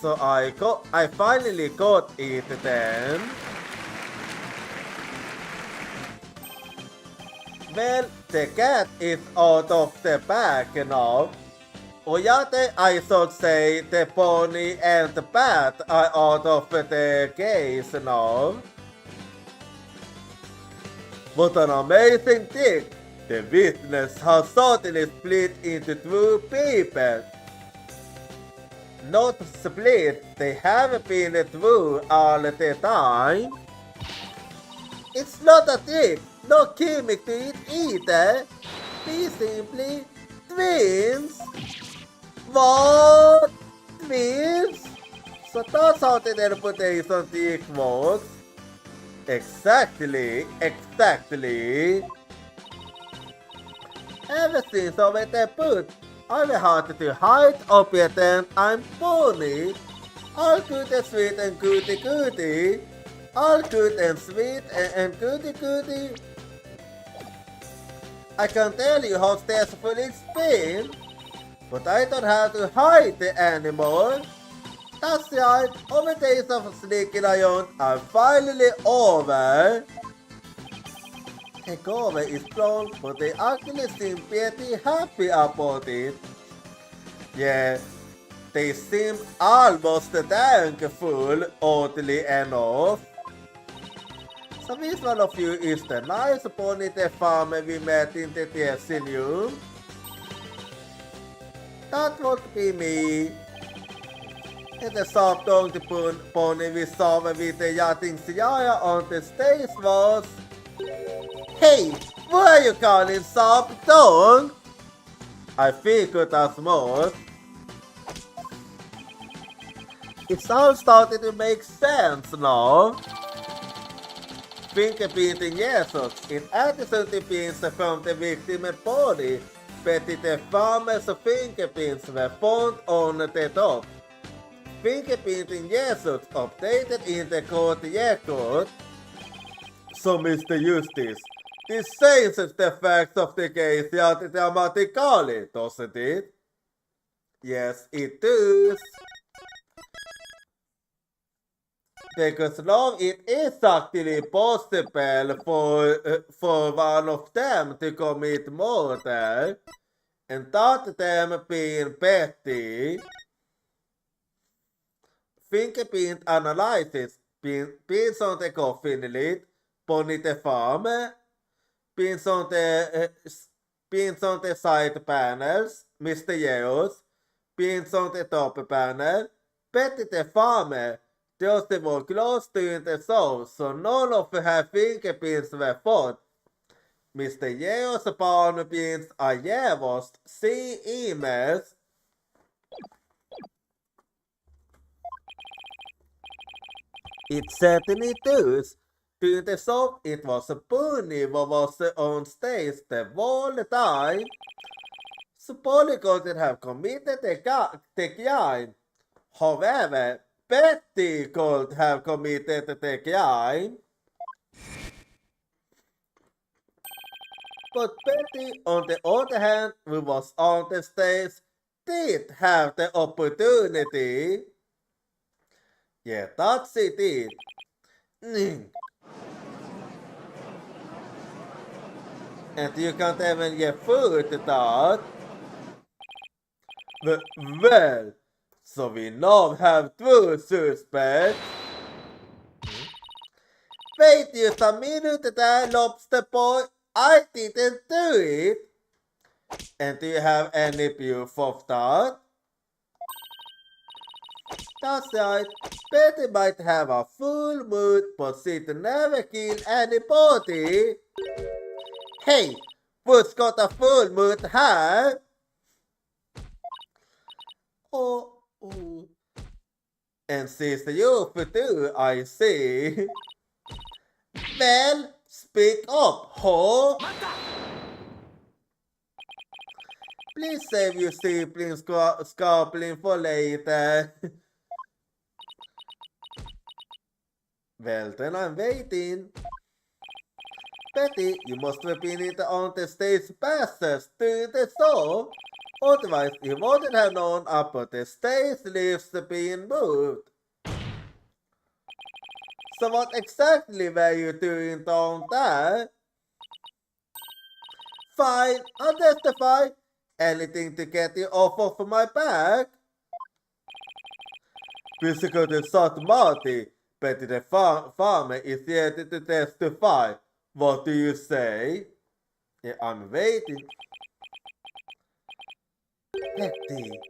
So I finally got it then. Well, the cat is out of the bag now. Or yet I should say the pony and the bat are out of the case now. What an amazing thing! The witness has certainly split into two people. Not split, they have been two all the time. It's not a trick, no gimmick to it either. Be simply twins. What? Twins? So that's how the interpretation trick works. Exactly. Ever since I went there put, I've had to hide or pretend I'm Pony. All good and sweet and goody. All good and sweet and goody. I can tell you how stressful it's been, but I don't have to hide anymore. That's right, all the days of sneaking around are finally over. Takeover is strong, but they actually seem pretty happy about it. Yeah, they seem almost thankful, oddly enough. So which one of you is the nice pony the farmer we met in the dressing? That would be me. And the soft dog pony we saw with the yachting Jochira on the stage was... Hey, what are you calling soft dog? I figured as much. It's all starting to make sense now. Fingerprinting Jesus, in addition to pins from the victim body, but the farmer's fingerprints were found on the top. Fingerprinting Jesus updated in the court record. So, Mr. Justice, this changes the facts of the case yet dramatically, doesn't it? Yes, it does. Because now it is actually possible for one of them to commit murder, and that them being Betty. Fingerprint analysis, pins on the coffin lid, Pony the farmer, pins on the side panels, Mr. Yeos, pins on the top panel, Betty the farmer. Those were close to the soul, so none of her fingerprints were found. Mr. Yeo's palm prints are Yeo's. See emails. It certainly does. To the soul, it was a pony who was on stage the whole time. So Polly couldn't have committed the crime. However, Betty could have committed the crime. But Betty, on the other hand, who was on the stage, did have the opportunity. Yeah, that's it. And you can't even get food that. Well, so we now have two suspects. Wait just a minute there, lobster boy. I didn't do it. And do you have any proof of that? That's right. Betty might have a full mood, but she'd never kill anybody. Hey, Who's got a full moon hat? Oh. And since you do, I see. Well, speak up, ho. Please save your sibling scarpling for later. Well, then I'm waiting. Betty, you must have been on the stage passes to the show. Otherwise, you wouldn't have known about the stage lifts being moved. So what exactly were you doing down there? Fine, I'll testify. Anything to get you off of my back? Physical to Sot Marty, Betty the farmer is here to testify. What do you say? Yeah, I'm waiting. Betty,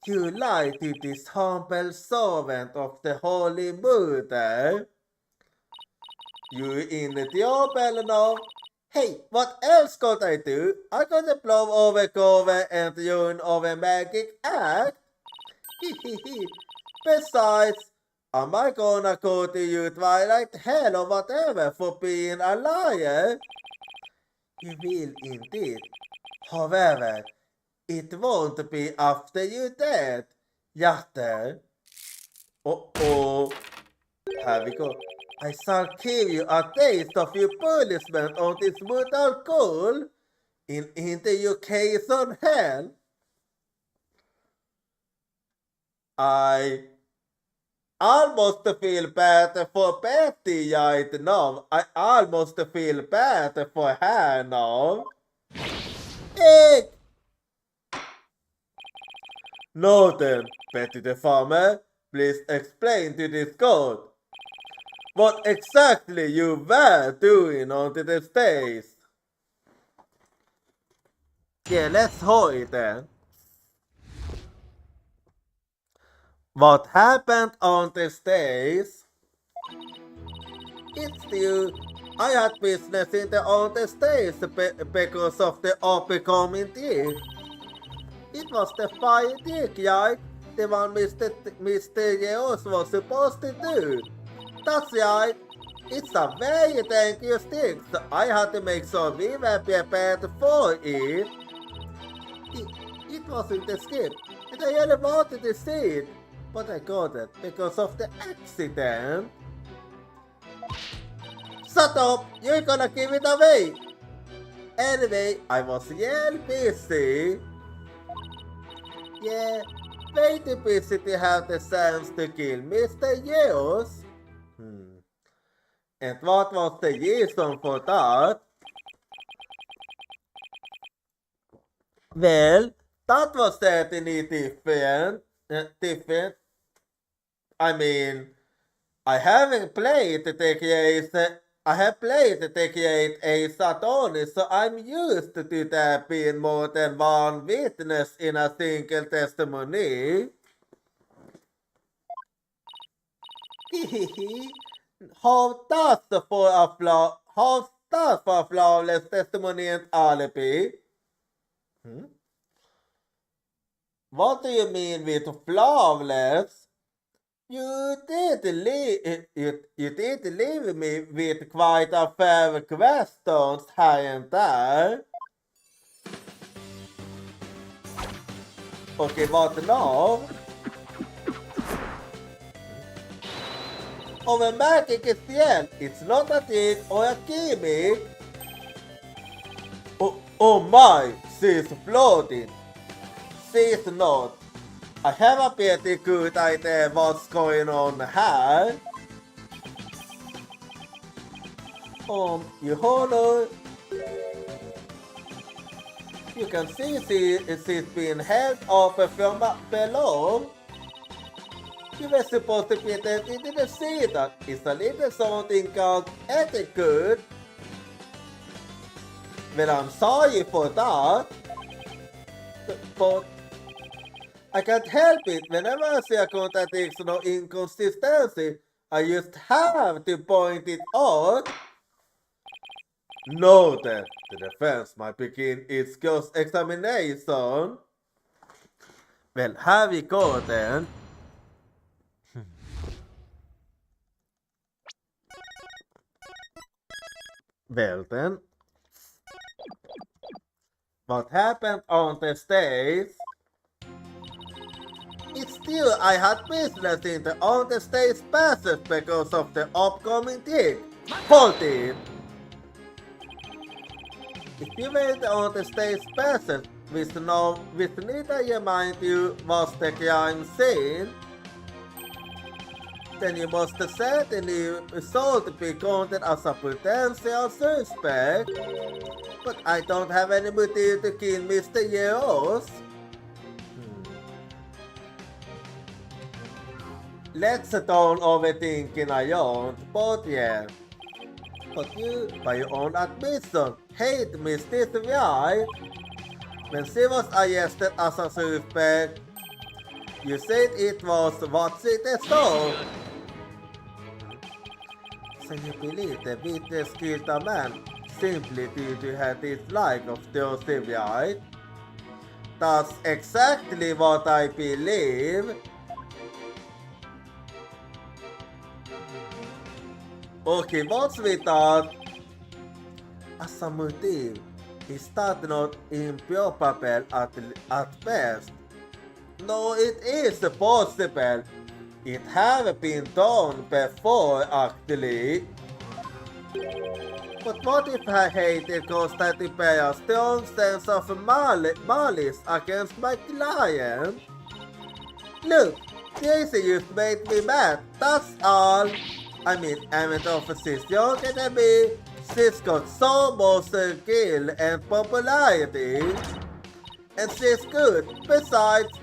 you lied to this humble servant of the Holy Mother. You in the job, Eleanor? Hey, what else could I do? I could blow over cover and ruin over magic act. Besides, am I gonna go to you Twilight Hell or whatever for being a liar? You will indeed. However, it won't be after you're dead. Yatter. Oh. Here we go. I shall give you a taste of your punishment on this brutal coal into your case on hell. I almost feel bad for Betty right now. I almost feel bad for her now. Hey! No then, Betty the farmer, please explain to this court what exactly you were doing on the stage. Yeah, let's hold it then. What happened on the stage? It's you. I had business on the stage because of the upcoming dick. It was the fire dick, right? The one Mr. Yeos was supposed to do. That's right. It's a very dangerous thing, so I had to make sure we were prepared for it. It wasn't the script, and I really wanted to see it, but I got it because of the accident. Shut up! You're gonna give it away! Anyway, I was really busy. Yeah, way too busy to have the chance to kill Mr. Yeos. And what was the reason for that? Well, that was certainly different. I mean, I have played the create a Satonis, so I'm used to there being more than one witness in a single testimony. How's that for a flawless testimony and alibi? What do you mean with flawless? You did leave me with quite a fair questions here and there. Okay, what now? Over magic is the end. It's not a thing or a gimmick. Oh my, she's floating. She's not. I have a pretty good idea what's going on here. Your Honor, you can see she's being held up from below. You were supposed to be there, you didn't see that. It's a little something called etiquette. Well, I'm sorry for that. But I can't help it. Whenever I see a contradiction or inconsistency, I just have to point it out. Noted. The defense might begin its ghost examination. Well, here we go then. Well then. What happened on the stage? It's still I had business in the on the stage passage because of the upcoming gig. Hold it! If you went on the stage passage with neither your mind you was the crime scene, then you must certainly should be counted as a potential suspect. But I don't have any motive to kill Mr. Yeos. Let's don't overthinking I don't, but yeah. But you, by your own admission, hate Miss right? When she was arrested as a suspect, you said it was what she saw. So you believe the witness killed a man simply due to her dislike of Joseph, right? That's exactly what I believe. Okay, what's with that? As a motive, is that not improbable at best? No, it is possible. It have been done before actually. But what if I hated Constantine Bear's strong sense of malice against my client? Look, Daisy just made me mad, that's all. I mean, I'm of she's younger than me, she's got so much skill and popularity. And she's good, besides,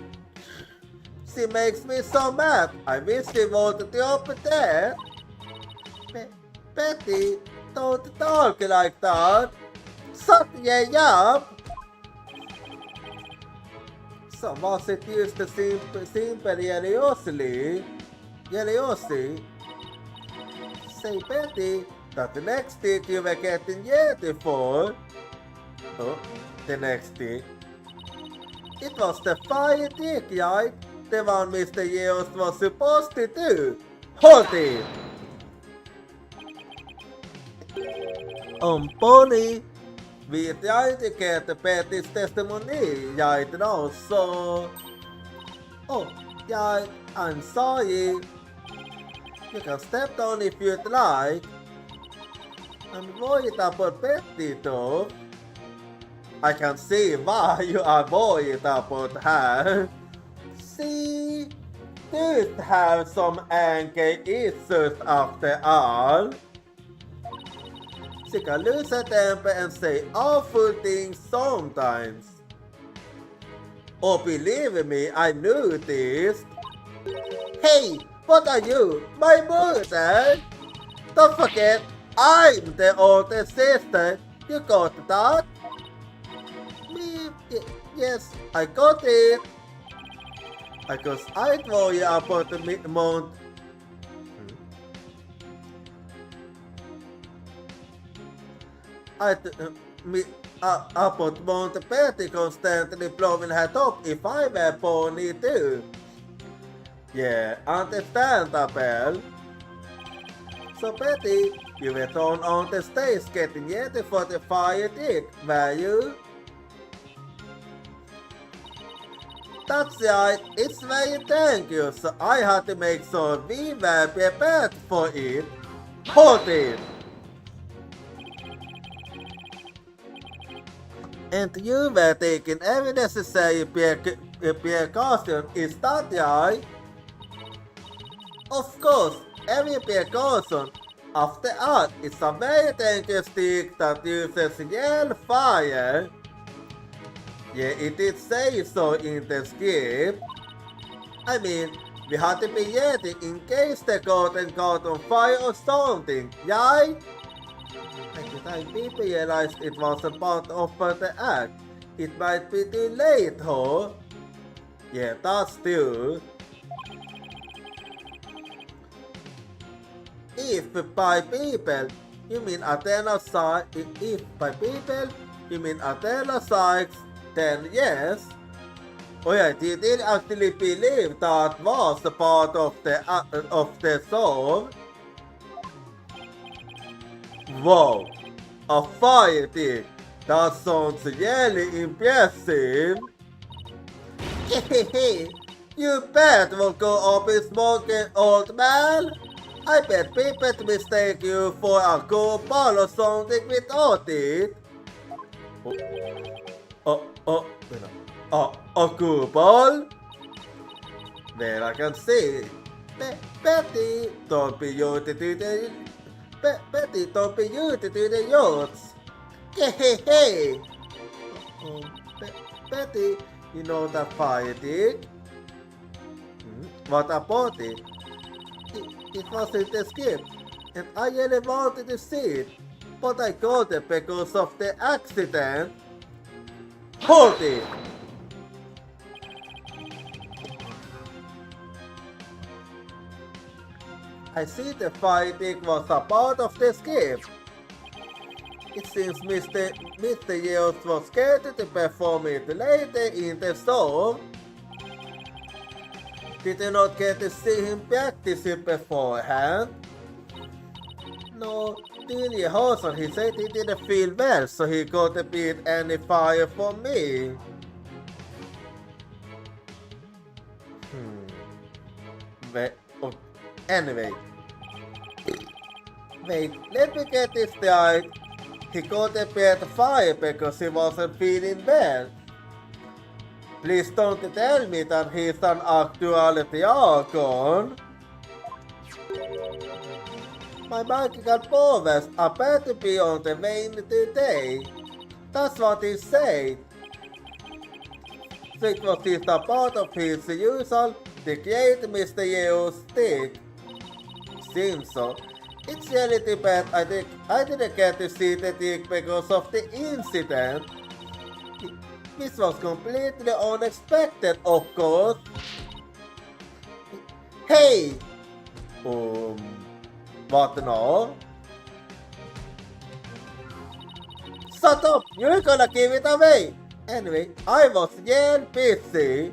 she makes me so mad, I wish she wanted to open there. Betty, don't talk like that. Shut your up. So was it used to simple curiosity? Say, Betty, that the next tick you were getting yeti for? Oh, the next tick. It was the fire tick, right? The one Mr. Yeos was supposed to do. Hold it! Bonnie, we tried to get Betty's testimony right now, so... Oh, yeah, I'm sorry. You can step down if you'd like. I'm worried about Betty though. I can see why you are worried about her. She did have some anger issues after all. She can lose her temper and say awful things sometimes. Oh, believe me, I knew this. Hey, what are you? My mother? Don't forget, I'm the older sister. You got that? Me? Yes, I got it. Because I told you about the mid-month. About Mount Betty constantly blowing her top if I were pony too. Yeah, understandable. So Betty, you were thrown on the stage getting yeti for the fire dick, were you? That's right, it's very dangerous, so I had to make sure we were prepared for it. Hold it! And you were taking every necessary precaution, is that right? Of course, every precaution. After all, it's a very dangerous stick that uses yell fire. Yeah, it did say so in the script. I mean, we had to be ready in case the curtain caught on fire or something, right? By the time people realized it was a part of the act, it might be too late, huh? Yeah, that's true. If by people, You mean Athena Sykes? If by people, you mean Athena Sykes, then yes. Oh yeah, he did actually believe that was the part of the soul. Wow, a fire thing. That sounds really impressive. You bet we'll go up in smoking, old man. I bet people mistake you for a cool ball or something without it. A cool ball? Well, I can see it. Betty, don't be you to do the... Betty, don't be you to do the yachts. Hey. Betty, you know that fire thing? What about it? It wasn't the skip, and I really wanted to see it, but I got it because of the accident. Hold it! I see the fighting was a part of the skip. It seems Mr. Yales was scared to perform it later in the show. Did you not get to see him practice it beforehand? No, Dilly Hawson, he said he didn't feel well, so he couldn't beat any fire for me. Anyway. Wait, let me get this right. He couldn't beat fire because he wasn't feeling well. Please don't tell me that he's an actuality icon. My magical powers are better to be on the wane today. That's what he said. So it was just a part of his usual to create Mr. Yeo's stick. Seems so. It's really too bad I didn't get to see the dick because of the incident. This was completely unexpected, of course. Hey! What now? Shut up! You're gonna give it away! Anyway, I was real busy.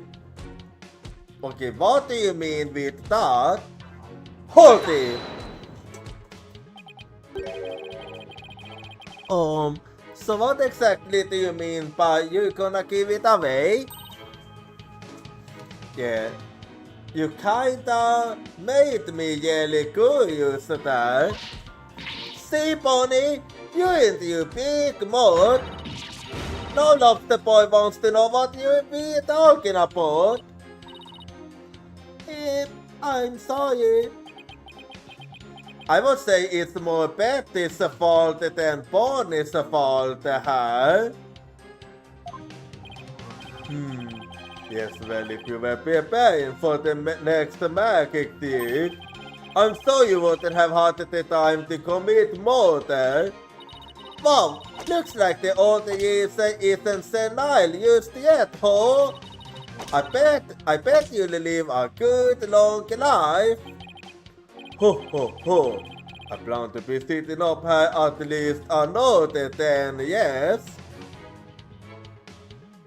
Okay, what do you mean with that? Hold it! So what exactly do you mean by you're gonna give it away? Yeah, you kinda made me really curious there. See, Bonnie, you're in your big mood. No lobster boy wants to know what you'll be talking about. I'm sorry. I would say it's more Betty's fault than Bonnie's fault here. Yes, well, if you were preparing for the next magic thing, I'm sure you wouldn't have had the time to commit murder. Wow, looks like the old Yisa isn't senile just yet, huh? I bet you'll live a good long life. Ho. I plan to be sitting up here at least another 10 years.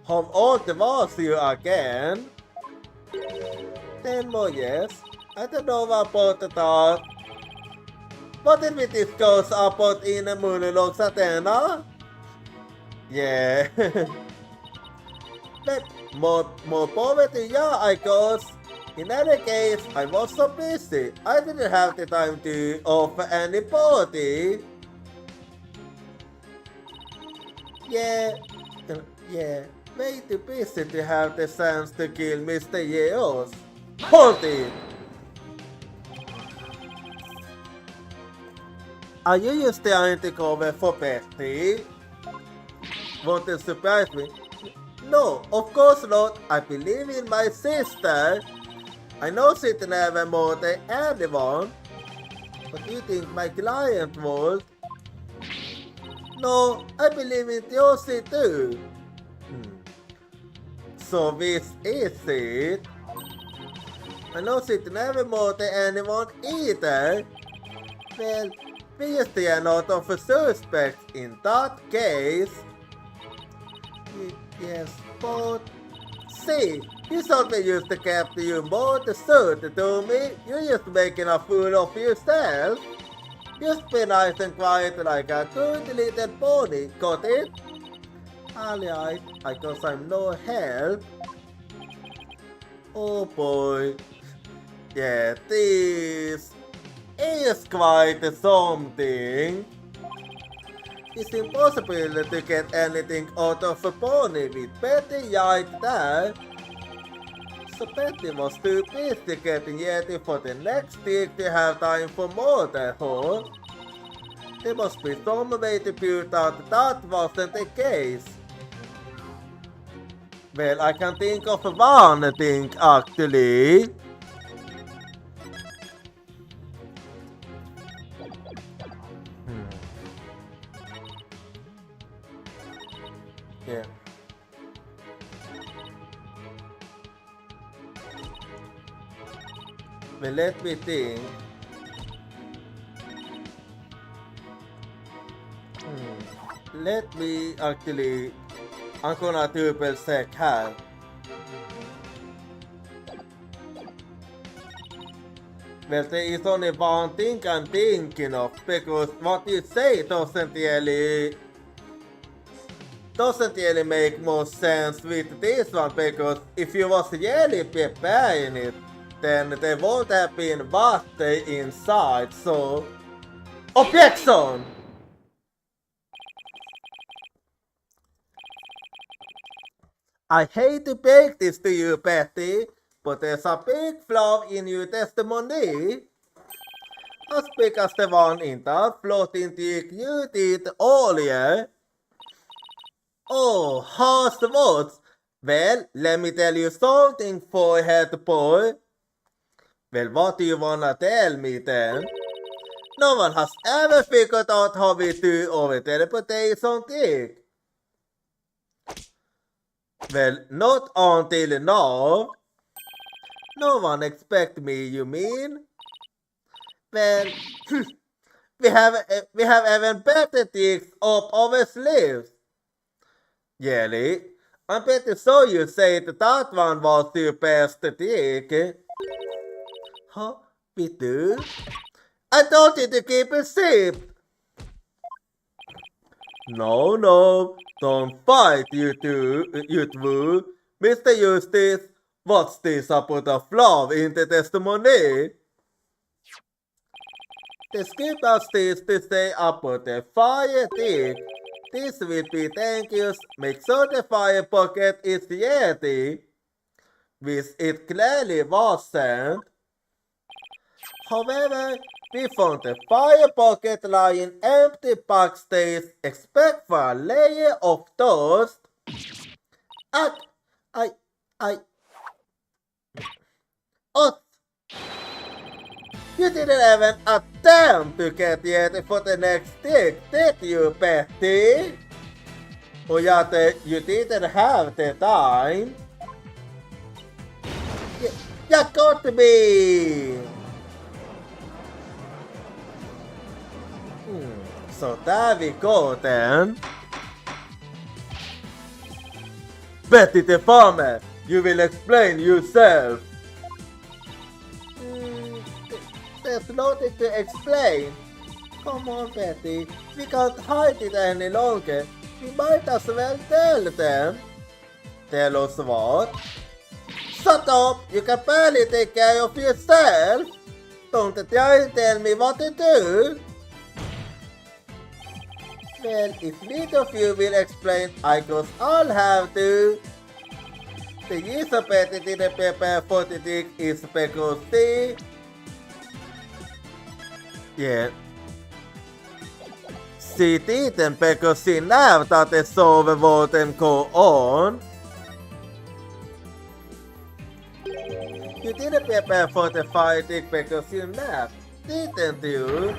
How old was you again? 10 more years? I don't know about that. What did we discuss about in the monologues, Athena? Yeah. But more poverty, yeah, I guess. In any case, I was so busy, I didn't have the time to offer any party. Yeah, way too busy to have the chance to kill Mr. Yeos. Hold it! Are you just trying to cover for Betty? Won't it surprise me? No, of course not. I believe in my sister. I know she'd never murder anyone. But do you think my client would? No, I believe in Josie too. So this is it. I know she'd never murder anyone either. Well, we just stay out of a suspect in that case. Yes, but see, you thought we used to capture you more the suit to me. You're just making a fool of yourself. Just be nice and quiet like a good little pony, got it? Alright, I guess I'm no help. Oh boy. Yeah, this is quite something. It's impossible to get anything out of a pony with Betty like that. So Betty was too busy getting ready for the next week to have time for more than her. There must be some way to prove that wasn't the case. Well, I can think of one thing actually. Yeah. Well, let me think. Let me actually, I'm gonna double check här. Well, there is only one thing I'm thinking of because what you say doesn't really make more sense with this one, because if you was really preparing it, then there won't have been water inside, so... Objection! I hate to break this to you, Betty, but there's a big flaw in your testimony. As big as the one in that floating trick you did earlier. Oh, harsh words. Well, let me tell you something, forehead boy. Well, what do you wanna tell me then? No one has ever figured out how we do our teleportation trick. Well, not until now. No one expect me, you mean? Well, we have even better tricks up our sleeves. Really? I'm pretty sure you said that one was your best trick. Huh? We do? I told you to keep it safe. No, don't fight, you two. Mr. Eustace, what's this about a flaw in the testimony? The script has this to say about the fire trick. This will be thank yous. Make sure the fire pocket is ready, which it clearly wasn't. However, we found the fire pocket lying empty backstage except for a layer of dust. You didn't even attempt to get ready for the next stick, did you, Betty? Or rather, you didn't have the time. You got me! So there we go then. Betty the farmer, you will explain yourself. There's nothing to explain. Come on, Betty, we can't hide it any longer. We might as well tell them. Tell us what? Shut up! You can barely take care of yourself. Don't try and tell me what to do. Well, if neither of you will explain, I guess I'll have to. The reason Betty didn't prepare for the trick is because she... Yeah. She didn't because she knew that the show wouldn't go on. You didn't prepare for the fire trick because you knew, didn't you?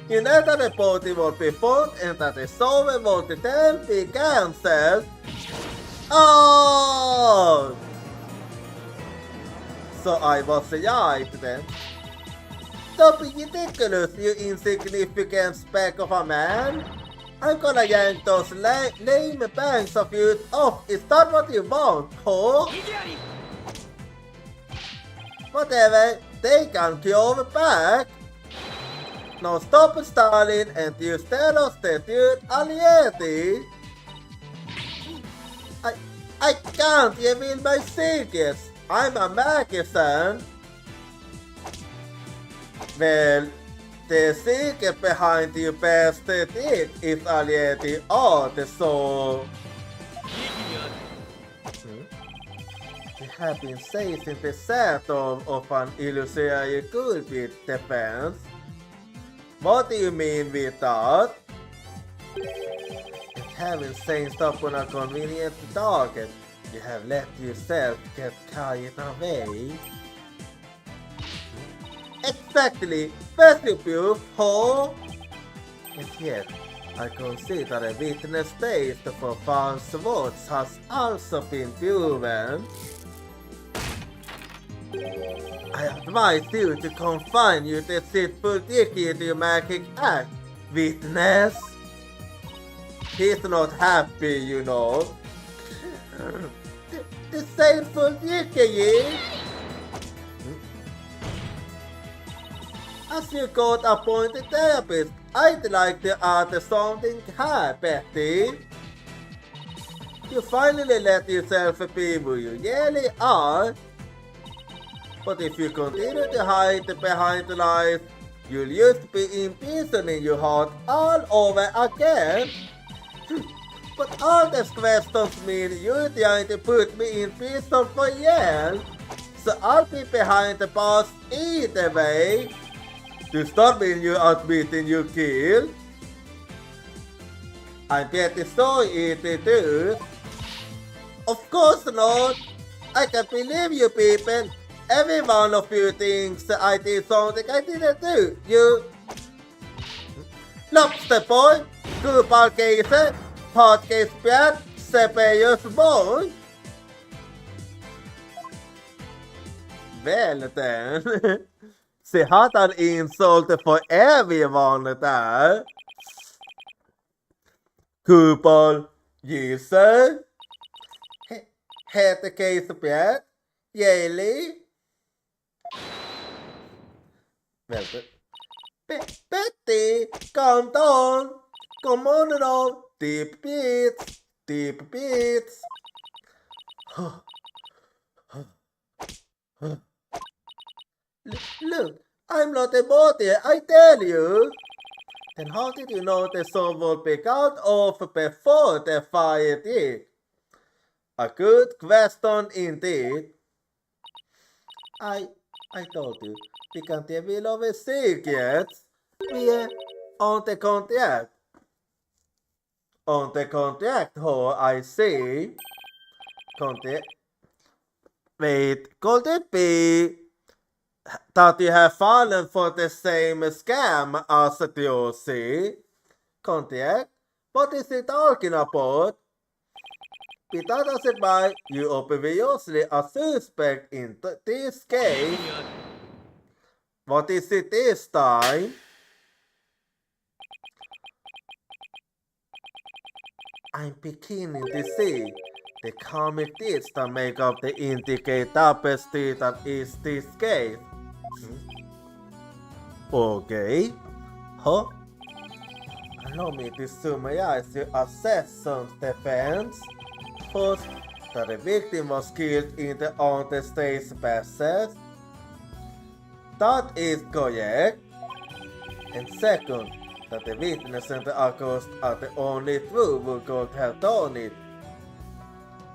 You know that the party would be fun and that the show would then be cancelled. Oh! So I was right then. Don't be ridiculous, you insignificant speck of a man. I'm gonna yank those lame bangs of you off. Is that what you want, ho? Whatever, they can kill back. Now stop stalling and use statute alliati. I can't reveal my secrets. I'm a magician. Well, the secret behind your best deed is already out, so... You have been saved in the shadow of an illusory good with defense. What do you mean with that? You haven't changed up on a convenient target. You have let yourself get carried away. Exactly, vestibule, ho! And yet, I consider a witness based for false words has also been proven. I advise you to confine your deceitful dicky to magic act, witness. He's not happy, you know. Deceitful dicky. As you got appointed therapist, I'd like to add something here, Betty. You finally let yourself be who you really are. But if you continue to hide behind the lies, you'll just be imprisoning your heart all over again. But all these questions mean you're trying to put me in prison for years. So I'll be behind the bars either way. To stop me you admitting you killed? I'm pretty sorry it too. Of course not. I can't believe you people. Every one of you thinks I did something I didn't do. You... Lobster boy, Screwball-Käse, Hotcakes-Brad, Separious boy. Well then. She had an insult for everyone där. Screwball-Käse, Hotcakes-Brad, Yaley. Well, Betty, calm down. Come on now. Deep beats. Deep beats. Look, I'm not a body, I tell you. Then how did you know the sun would be cut off before the fire did? A good question indeed. I told you, we can't reveal our secrets. We're on the contract. On the contract, ho, I see. Contract. Wait, could it be that you have fallen for the same scam as Jochira? Contract? What is he talking about? Without us by, you obviously a suspect in this case. What is it this time? I'm beginning to see the comic deeds that make up the intricate tapestry that is this case. Okay. Huh? Allow me to summarize your assassin's defense. First, that the victim was killed in the on-the-stage passage. That is correct. And second, that the witness and the accused are the only two who could have done it.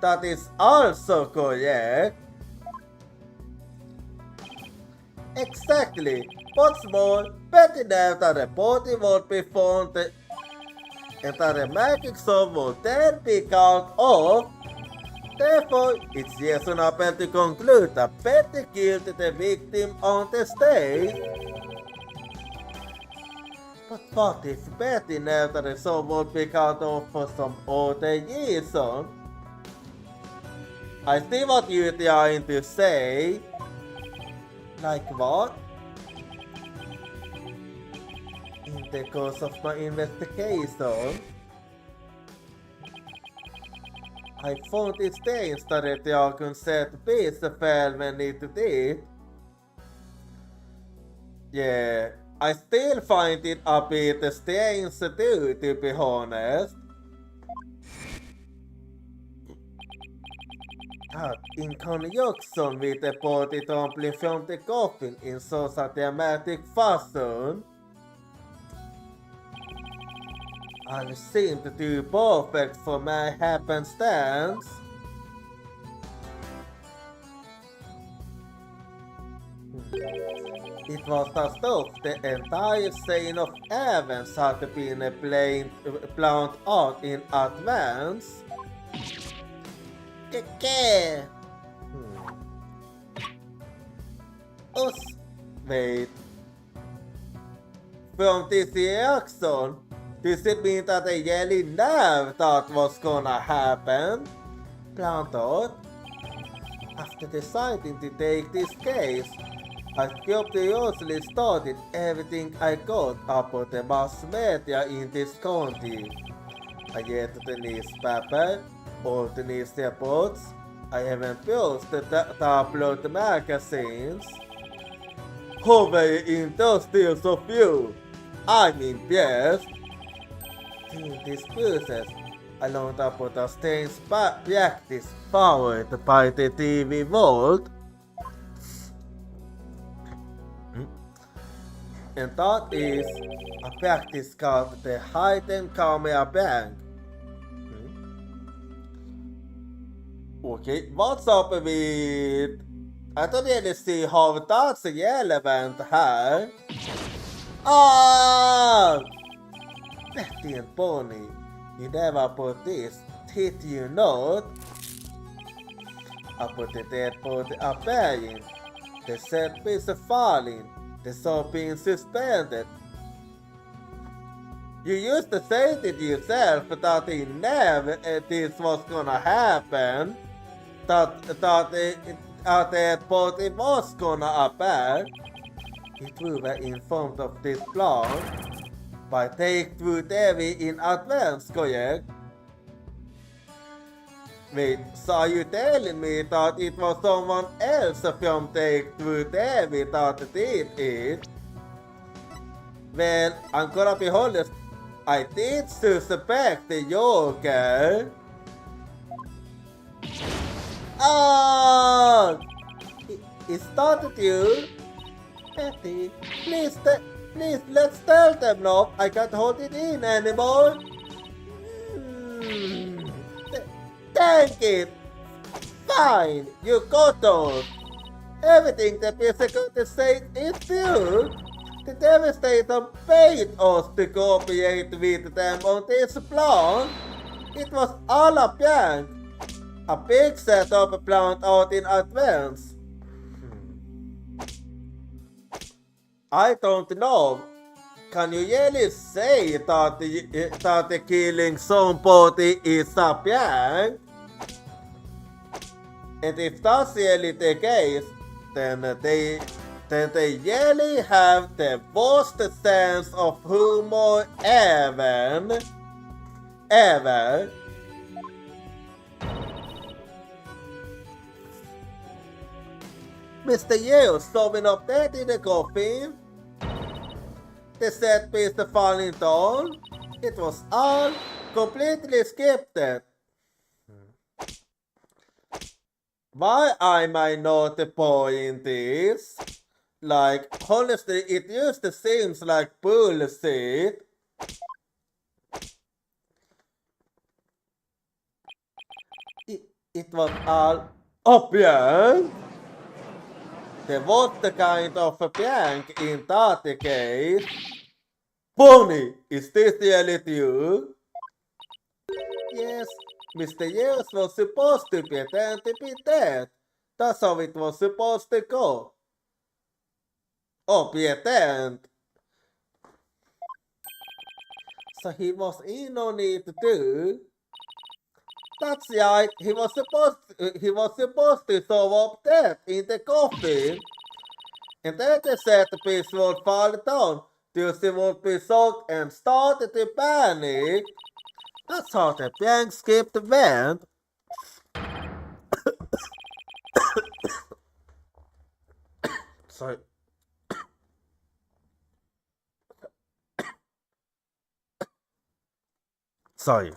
That is also correct. Exactly. What's more, Betty knew that the body would be found and that the magic sword would then be cut off. Therefore, it's reasonable to conclude that Betty killed the victim on the stage. But what if Betty knew that the sword would be cut off for some other reason? I see what you're trying to say. Like what? the course of my investigation, I found instead att jag kunde sett vissa fel med 91. Yeah, I still find it a bit strange too, to be honest. That in conjunction with the body dumpling from the coffin in such a dramatic fashion, I seem to do perfect for my happenstance. It was as though the entire scene of events had been planned out in advance. Okay. Wait. From this reaction, does it mean that they really knew that was gonna happen? Planned out? After deciding to take this case, I curiously studied everything I got about the mass media in this county. I read the newspaper, all the news reports, I even browsed the tabloid magazines. How very industrious of you! I'm impressed. Through this process, I learned about a strange practice powered by the TV world. And that is a practice called the hidden camera bank. Okay, what's up with... I don't really see how that's relevant here. Ah! Betty and Bonnie, you never put this, did you not? About the dead body appearing, the set piece falling, the saw being suspended. You used to say it yourself that you never this was gonna happen. That dead body was gonna appear. If we were informed of this plan by Take Through TV in advance, correct? Wait, so are you telling me that it was someone else from Take Through TV that did it? Well, I'm gonna be honest, I did suspect the Joker. Oh! Is that you? Betty, please, let's tell them now. I can't hold it in anymore. Thank it. Fine, you got those. Everything the physical state is true. The Devastator paid us to cooperate with them on this plan. It was all a prank. A big setup planned out in advance. I don't know. Can you really say that the killing somebody is a prank? And if that's really the case, then they really have the worst sense of humor ever. Mr. Yale shoving up that in the coffin. The set piece falling down. It was all completely scripted. Why am I not the point is? Like, honestly, it used to seem like bullshit. It was all a prank. There was the kind of a prank in that case. Bonnie, is this really you? Yes, Mr. Yales was supposed to pretend to be dead. That's how it was supposed to go. Oh, pretend. So he was in on it too. That's right, he was supposed to show up dead in the coffin. And then the set piece would fall down Tuesday would be shocked and started to panic. That's how the bank skipped went. Sorry. Sorry.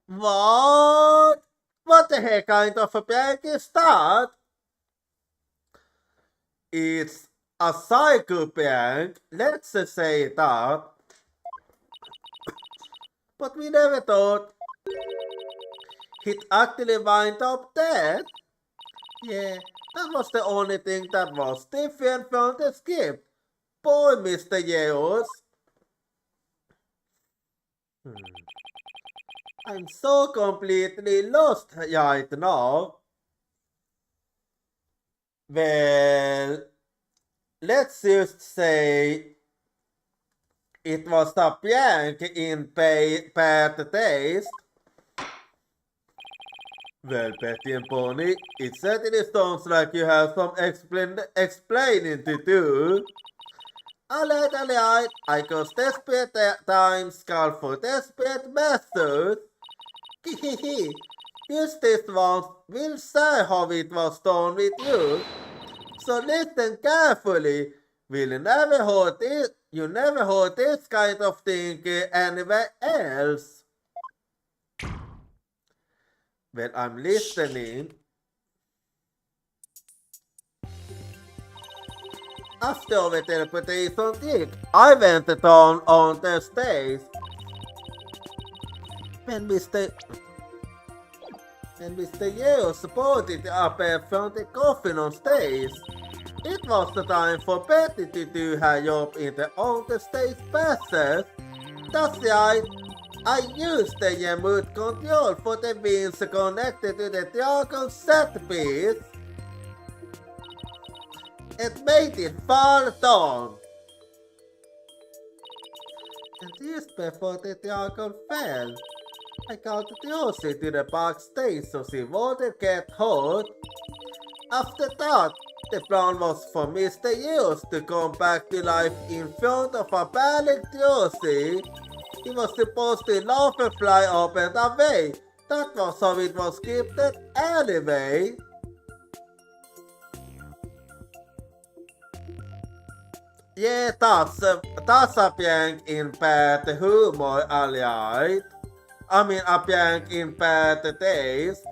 What? What the heck kind of a bank is that? It's a psycho bank, let's just say that. But we never thought he'd actually wind up dead. Yeah, that was the only thing that was different from the script. Boy, Mr. Yeos. I'm so completely lost right now. Well, let's just say it was a prank in bad taste. Well, Betty and Pony, it certainly sounds like you have some explaining to do. Alright, I guess desperate times call for desperate methods. Hehehe, use this once, we'll say how it was done with you. So listen carefully, you never heard this kind of thing anywhere else. Well, I'm listening. After the teleportation trick, I went down on the stage. When Mr. Yeo supported up from the coffin on stage, it was the time for Betty to do her job in the on-the-stage passes. That's right, I used the remote control for the wheels connected to the dragon set piece. It made it fall down. And just before the dragon fell, I got Josie to the backstage so she wouldn't get hurt. After that, the plan was for Mr. Hughes to come back to life in front of a panic Josie. He was supposed to laugh and fly up and away. That was how it was scripted anyway. Yeah, that's a prank in bad humor, alright? I mean, a prank in bad taste.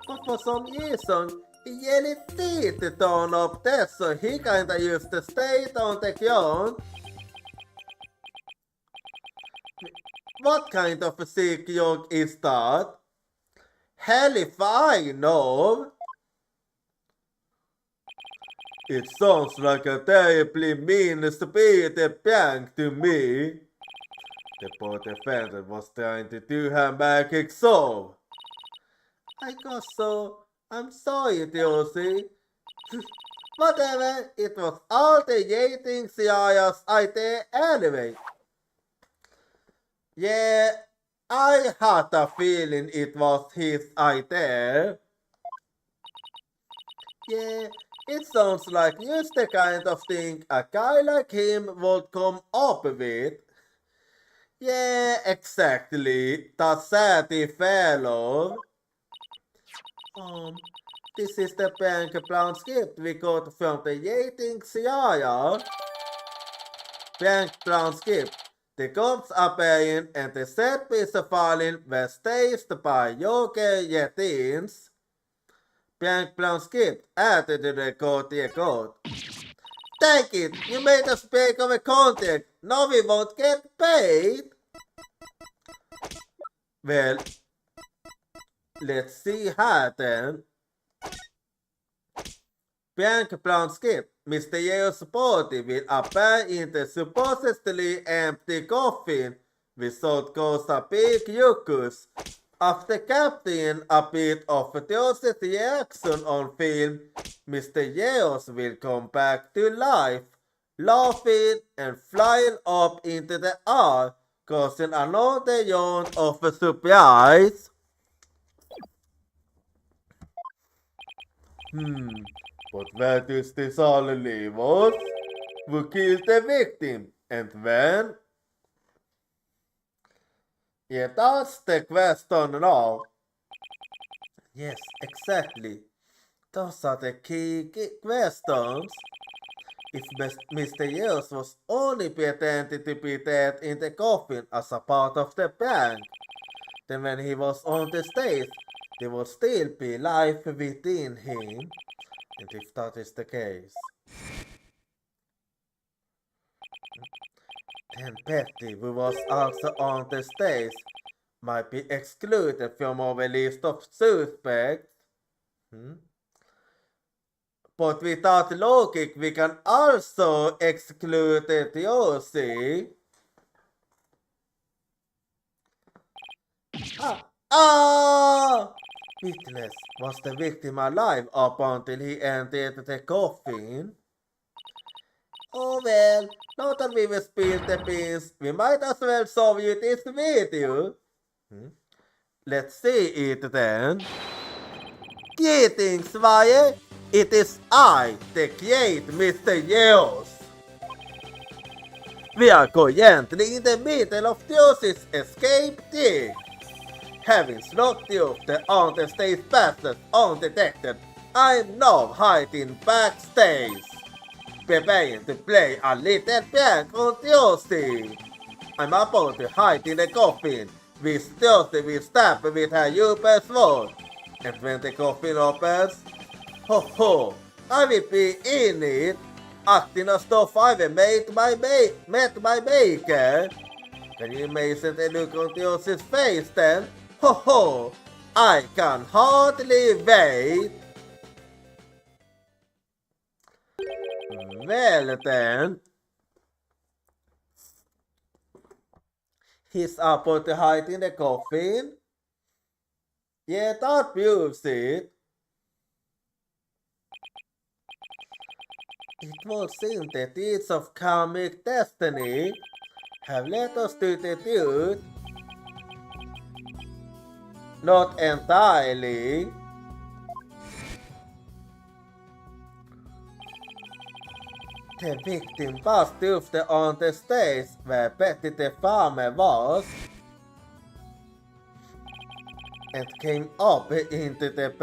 But for some reason, he really did turn up dead, so he kinda used to stay on the ground. What kind of a sick joke is that? Hell if I know. It sounds like a terribly mean-spirited prank to me. The poor defendant was trying to do her magic so. I guess so. I'm sorry, Josie. Whatever, it was all the Yating Siaya's idea anyway. Yeah, I had a feeling it was his idea. Yeah, it sounds like just the kind of thing a guy like him would come up with. Yeah, exactly. The saddy fellow. This is the bank plan script we got from the Yating Siaya. Bank plan script. The gods appearing and the set piece falling were staged by Joker Yetins. Bank plan script added to the code. Take it! You made us break our contract! Now we won't get paid! Well, let's see how then. Bank plan script. Mr. Yeo's body will appear in the supposedly empty coffin without cause a big ruckus. After capturing a bit of Jose's reaction on film, Mr. Yeos will come back to life, laughing and flying up into the air, causing another yawn of a surprise. But where does this all leave us? Who killed the victim and when? Yeah, that's the question now. Yes, exactly. Those are the key questions. If Mr. Yells was only pretending to be dead in the coffin as a part of the prank, then when he was on the stage, there would still be life within him. And if that is the case, then Betty, who was also on the stage, might be excluded from our list of suspects. But without logic, we can also exclude the Yossi. Witness, was the victim alive up until he entered the coffin? Oh well, now that we've spilled the beans, we might as well show you this video. Let's see it then. Greetings, Vaje! It is I, the great Mr. Yeos. We are currently in the middle of Theos's escape dig. Having snuck off the on-the-stage bastards undetected, I'm now hiding backstage, preparing to play a little prank on Theosy. I'm about to hide in the coffin, which Theosy will stab with her uber sword. And when the coffin opens, ho ho, I will be in it, acting as though I've met my maker. Can you imagine the look on Theosy's face then? Ho ho! I can hardly wait! Well then, he's about to hide in the coffin? Yeah, that proves it. It would seem the deeds of karmic destiny have led us to the dude. Not entirely. The victim passed off on the stage where Betty the farmer was and came up into the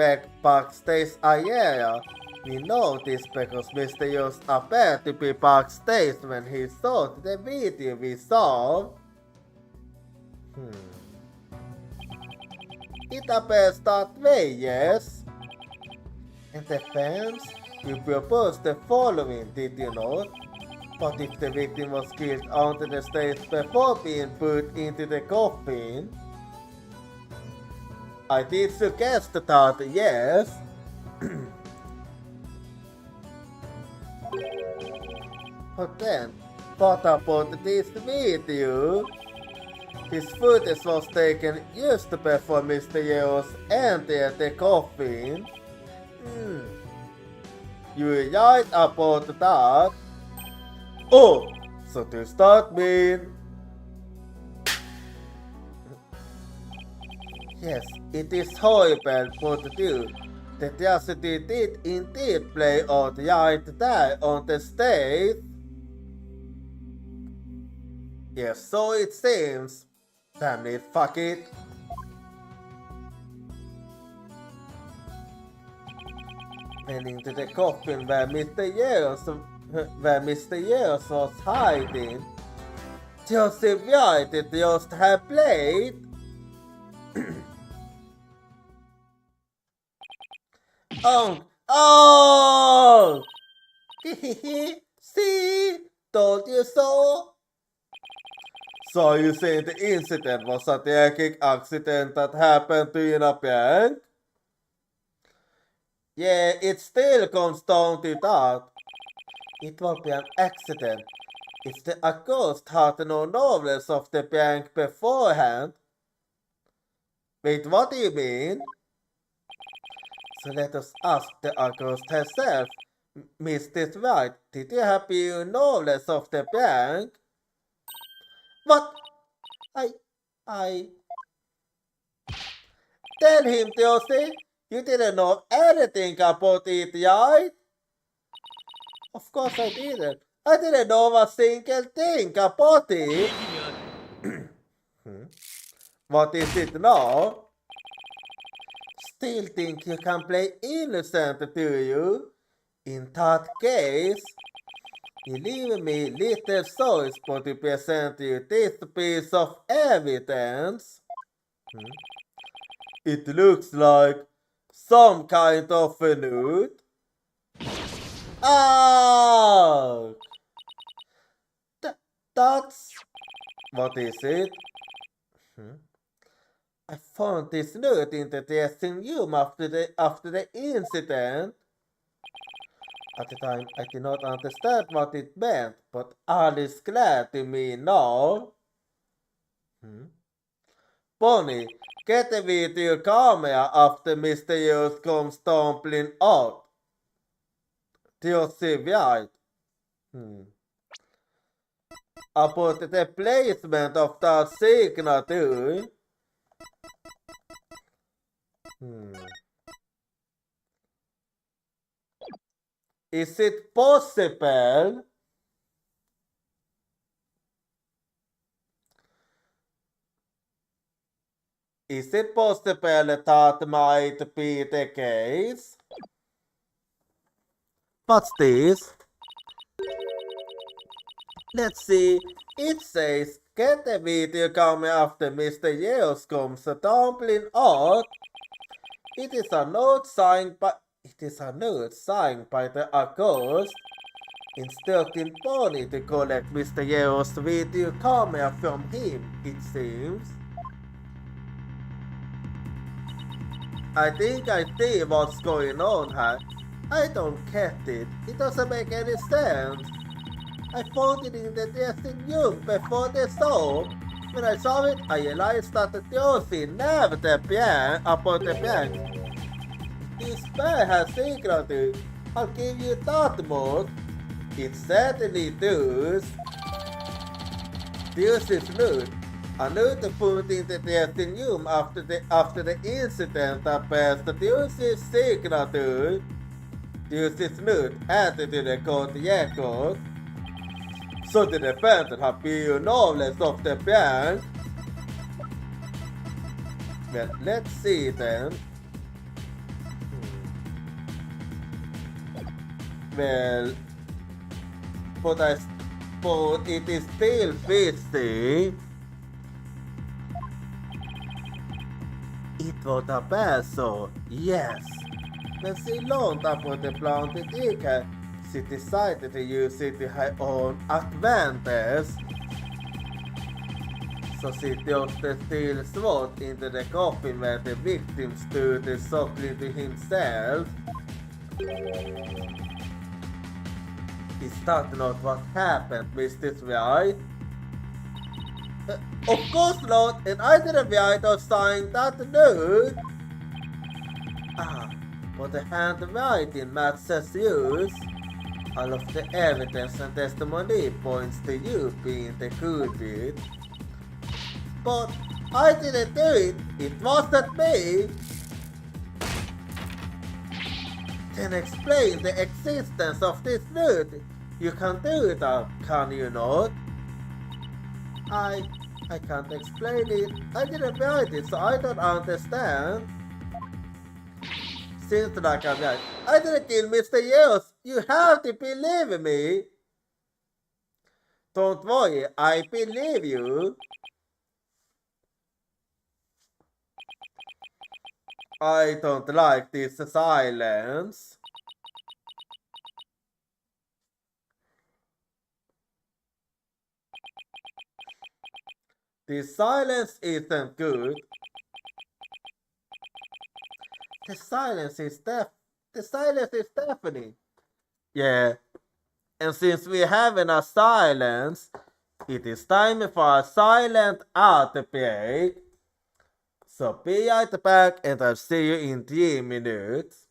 backstage area. We know this because Mr. Yost appeared to be backstage when he saw the video we saw. It appears that way, yes? And the fans, you proposed the following, did you not? But if the victim was killed onto the stage before being put into the coffin, I did suggest that, yes. But then, what about this video? This footage was taken just before Mr. Yeos entered the coffin. You're right about that. Oh, so does that mean? Yes, it is horrible but true. The tragedy did indeed play out right there on the stage. Yes, so it seems. Damn it, fuck it. Went into the coffin where Mr. Yeos was hiding. Just right, it just have played. Oh! See? Told you so? So you say the incident was a tragic accident that happened to you in a prank? Yeah, it still comes down to that. It will be an accident if the accused had no knowledge of the prank beforehand. Wait, what do you mean? So let us ask the accused herself. Miss this right, did you have your knowledge of the prank? What? I tell him, Josie, you didn't know anything about it, right? Of course I didn't. I didn't know a single thing about it. What is it now? Still think you can play innocent, do you? In that case, you leave me little choice but to present you this piece of evidence. It looks like some kind of a nude. Ah! That's... What is it? I found this note in the dressing room after the incident. At the time, I did not understand what it meant, but all is clear to me now. Bonnie, get a video camera after Mr. Hughes comes stumbling out. Josie, right? About the placement of that signature. Is it possible? Is it possible that might be the case? What's this? Let's see. It says, get the video camera after Mr. Yeos comes tumbling out. It is a note signed by the accused, instructing Bonnie to collect Mr. Yeos' video camera from him, it seems. I think I see what's going on here. I don't get it. It doesn't make any sense. I found it in the dressing room before the show. When I saw it, I realized that the Josie never the piano about the piano. This man has secretly. I'll give you that much. It certainly does. This is nude. A note put in the dressing room after the incident that passed the Jose's signature. Jose's nude added to the court record. So the defendant have been knowledge of the bank. Well, let's see then. Well, but it is still fishy. It was a peso, yes. When she learned about the planted ticket, she decided to use it to her own advantage. So she took the steel sword into the coffin where the victim stood softly to himself. Is that not what happened, Mrs. Wright? Of course not, and I didn't write or sign that note. But the handwriting matches yours. All of the evidence and testimony points to you being the culprit. But I didn't do it. It wasn't me. Then explain the existence of this note. You can do that, can you not? I can't explain it. I didn't write it, so I don't understand. Seems like I'm right. I didn't kill Mr. Yeos. You have to believe me. Don't worry, I believe you. I don't like this silence. This silence isn't good. The silence is deafening. Yeah. And since we're having a silence, it is time for a silent outbreak. So be right back and I'll see you in 3 minutes.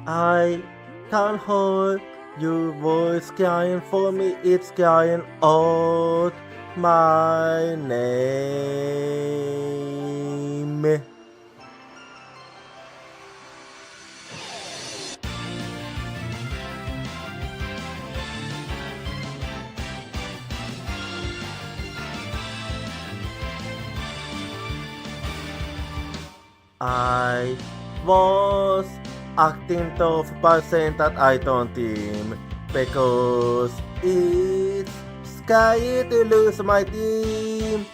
I can't hold Your voice crying for me, it's crying out my name. I was acting tough by saying that I don't team because it's scary to lose my team.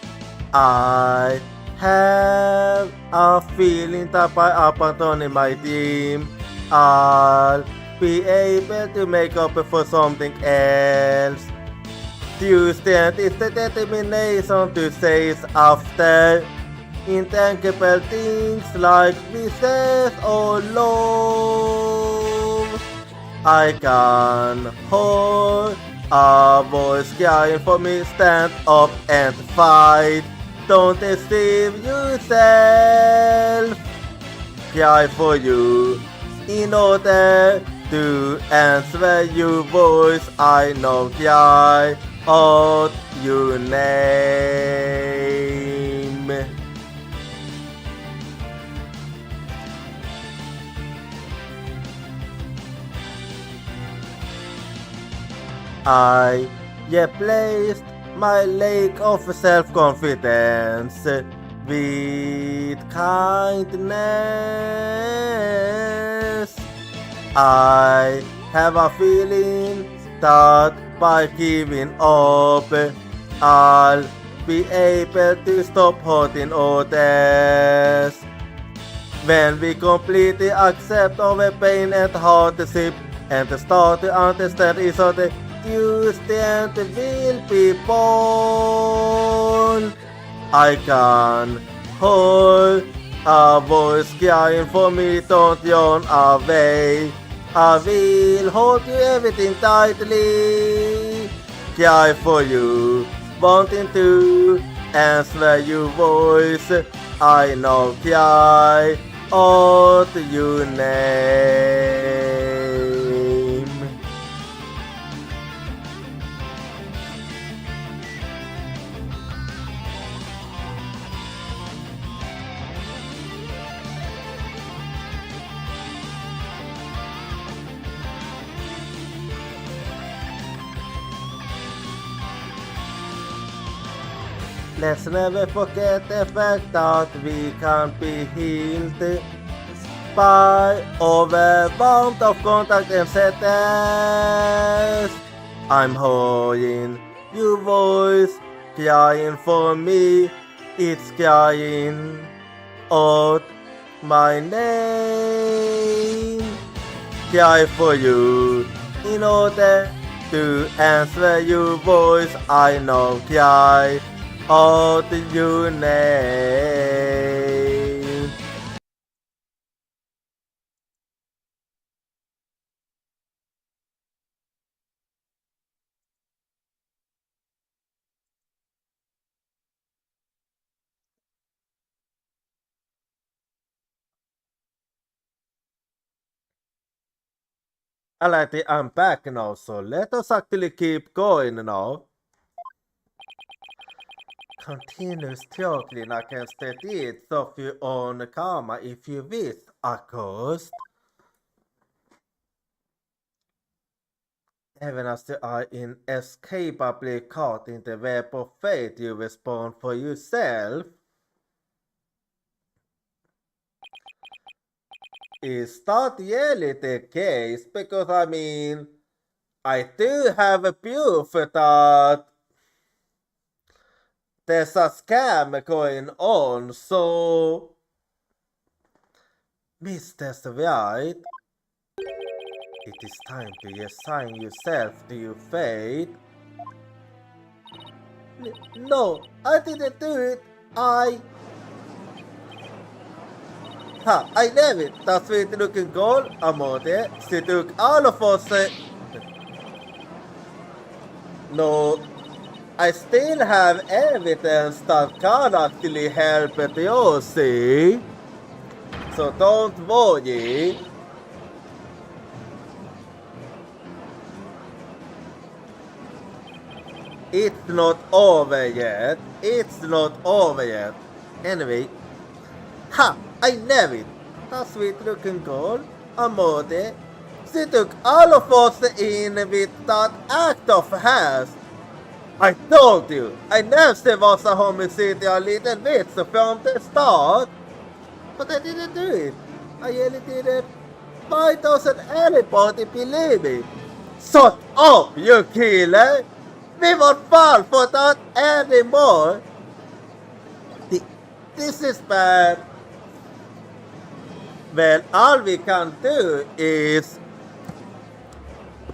I have a feeling that by abandoning my team, I'll be able to make up for something else. Tuesday is the determination to chase after intangible things like business or love. I can hold a voice crying for me, stand up and fight. Don't deceive yourself. Cry for you in order to answer your voice. I know cry out your name. I replaced my lack of self-confidence with kindness. I have a feeling that by giving up, I'll be able to stop hurting others. When we completely accept our pain and hardship and start to understand each other, Tuesday will be born. I can hold a voice crying for me, don't run away. I will hold you everything tightly. Cry for you, wanting to answer your voice. I know cry out your name. Let's never forget the fact that we can't be healed by overwhelmed of contact and sadness. I'm holding your voice, crying for me, it's crying out my name. Cry for you in order to answer your voice. I know cry out your name. Alrighty, I'm back now, so let us actually keep going now. Continue struggling against the deeds of your own karma if you wish, Accursed. Even as you are inescapably caught in the web of fate you respond for yourself. Is that really the case? Because I mean, I do have a proof that there's a scam going on, so Mr. Right, it is time to resign yourself to your fate. No, I didn't do it. I love it. That sweet looking girl, Amode, she took all of us. No, I still have evidence that can actually help you, see? So don't worry. It's not over yet. It's not over yet. Anyway. Ha! I knew it! That sweet looking girl, Amode. She took all of us in with that act of hers. I told you, I knew she was a homicidal little bitch from the start. But I didn't do it. I really didn't. Why doesn't anybody believe me? Shut up, you killer! We won't fall for that anymore. This is bad. Well, all we can do is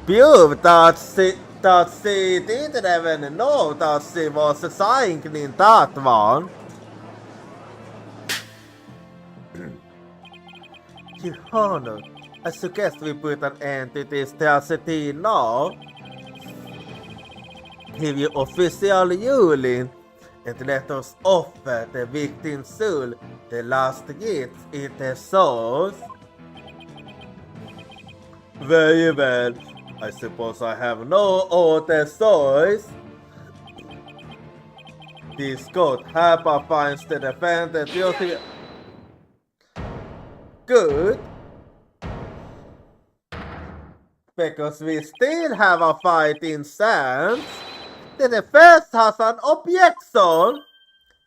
prove that she didn't even know that she was signing that one. Your Honor, I suggest we put an end to this tragedy now. Give you official ruling and let us offer the victim's soul the last gift it deserves. Very well. I suppose I have no other choice. This court hereby finds the defendant guilty. Good. Because we still have a fighting chance. The defense has an objection.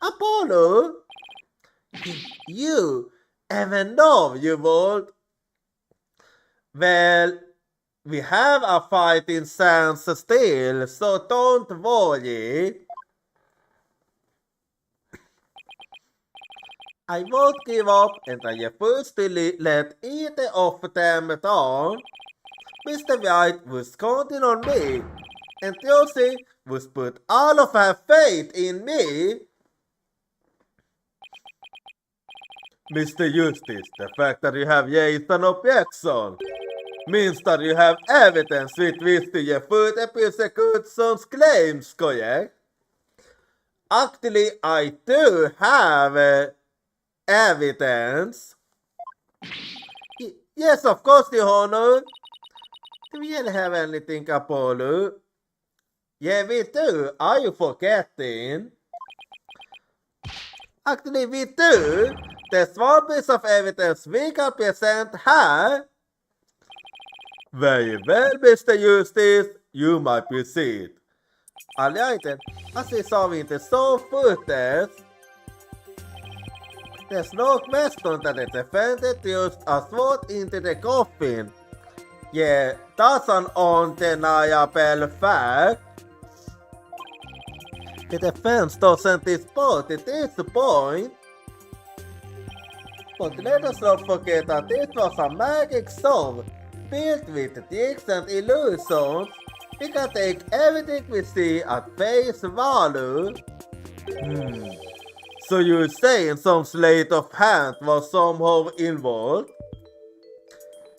Apollo. You even know you would. Well, we have a fighting chance still, so don't worry. I won't give up and I refuse to let either of them down. Mr. White was counting on me, and Josie was put all of her faith in me. Mr. Justice, the fact that you have raised an objection means that you have evidence with which to refute the prosecution's claims, correct? Actually, I do have evidence. Yes, of course, Your Honor. Do we really have anything, Apollo? Yeah, we do. Are you forgetting? Actually, we do. There's one piece of evidence we can present here. Very well, Mr. Justice. You might proceed. Alright then, as we saw in the show footage, there's no question that the defendant used a sword into the coffin. Yeah, that's an undeniable fact. The defense doesn't dispute this point. But let us not forget that this was a magic sword built with tricks and illusions. We can take everything we see at face value. So you're saying some sleight of hand was somehow involved?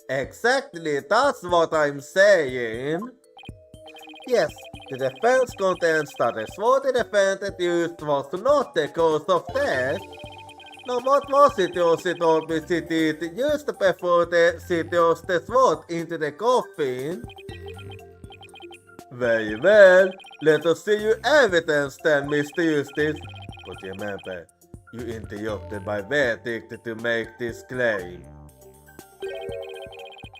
Exactly, that's what I'm saying. Yes, the defense contends that the sword the defendant used was not the cause of death. Now what was it Josie told me she did just before she tossed the sword into the coffin? Very well, let us see your evidence then, Mr. Justice. But remember, you interrupted my verdict to make this claim.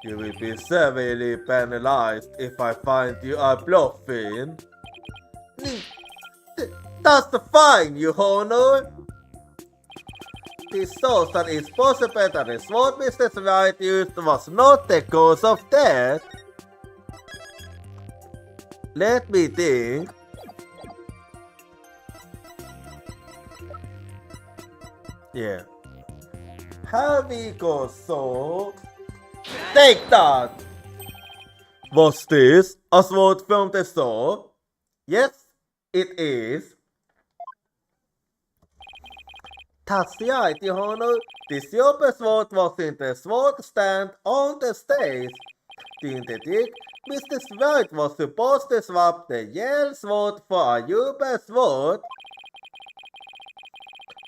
You will be severely penalized if I find you are bluffing. That's fine, Your Honor. This shows that it's possible that the sword Mr. White used was not the cause of death. Let me think. Yeah. Here we go, so... Take that! Was this a sword from the sword? Yes, it is. That's right, Your Honor. The silver sword was in the sword stand on the stage. In the trick, Mr. White was supposed to swap the yellow sword for a silver sword.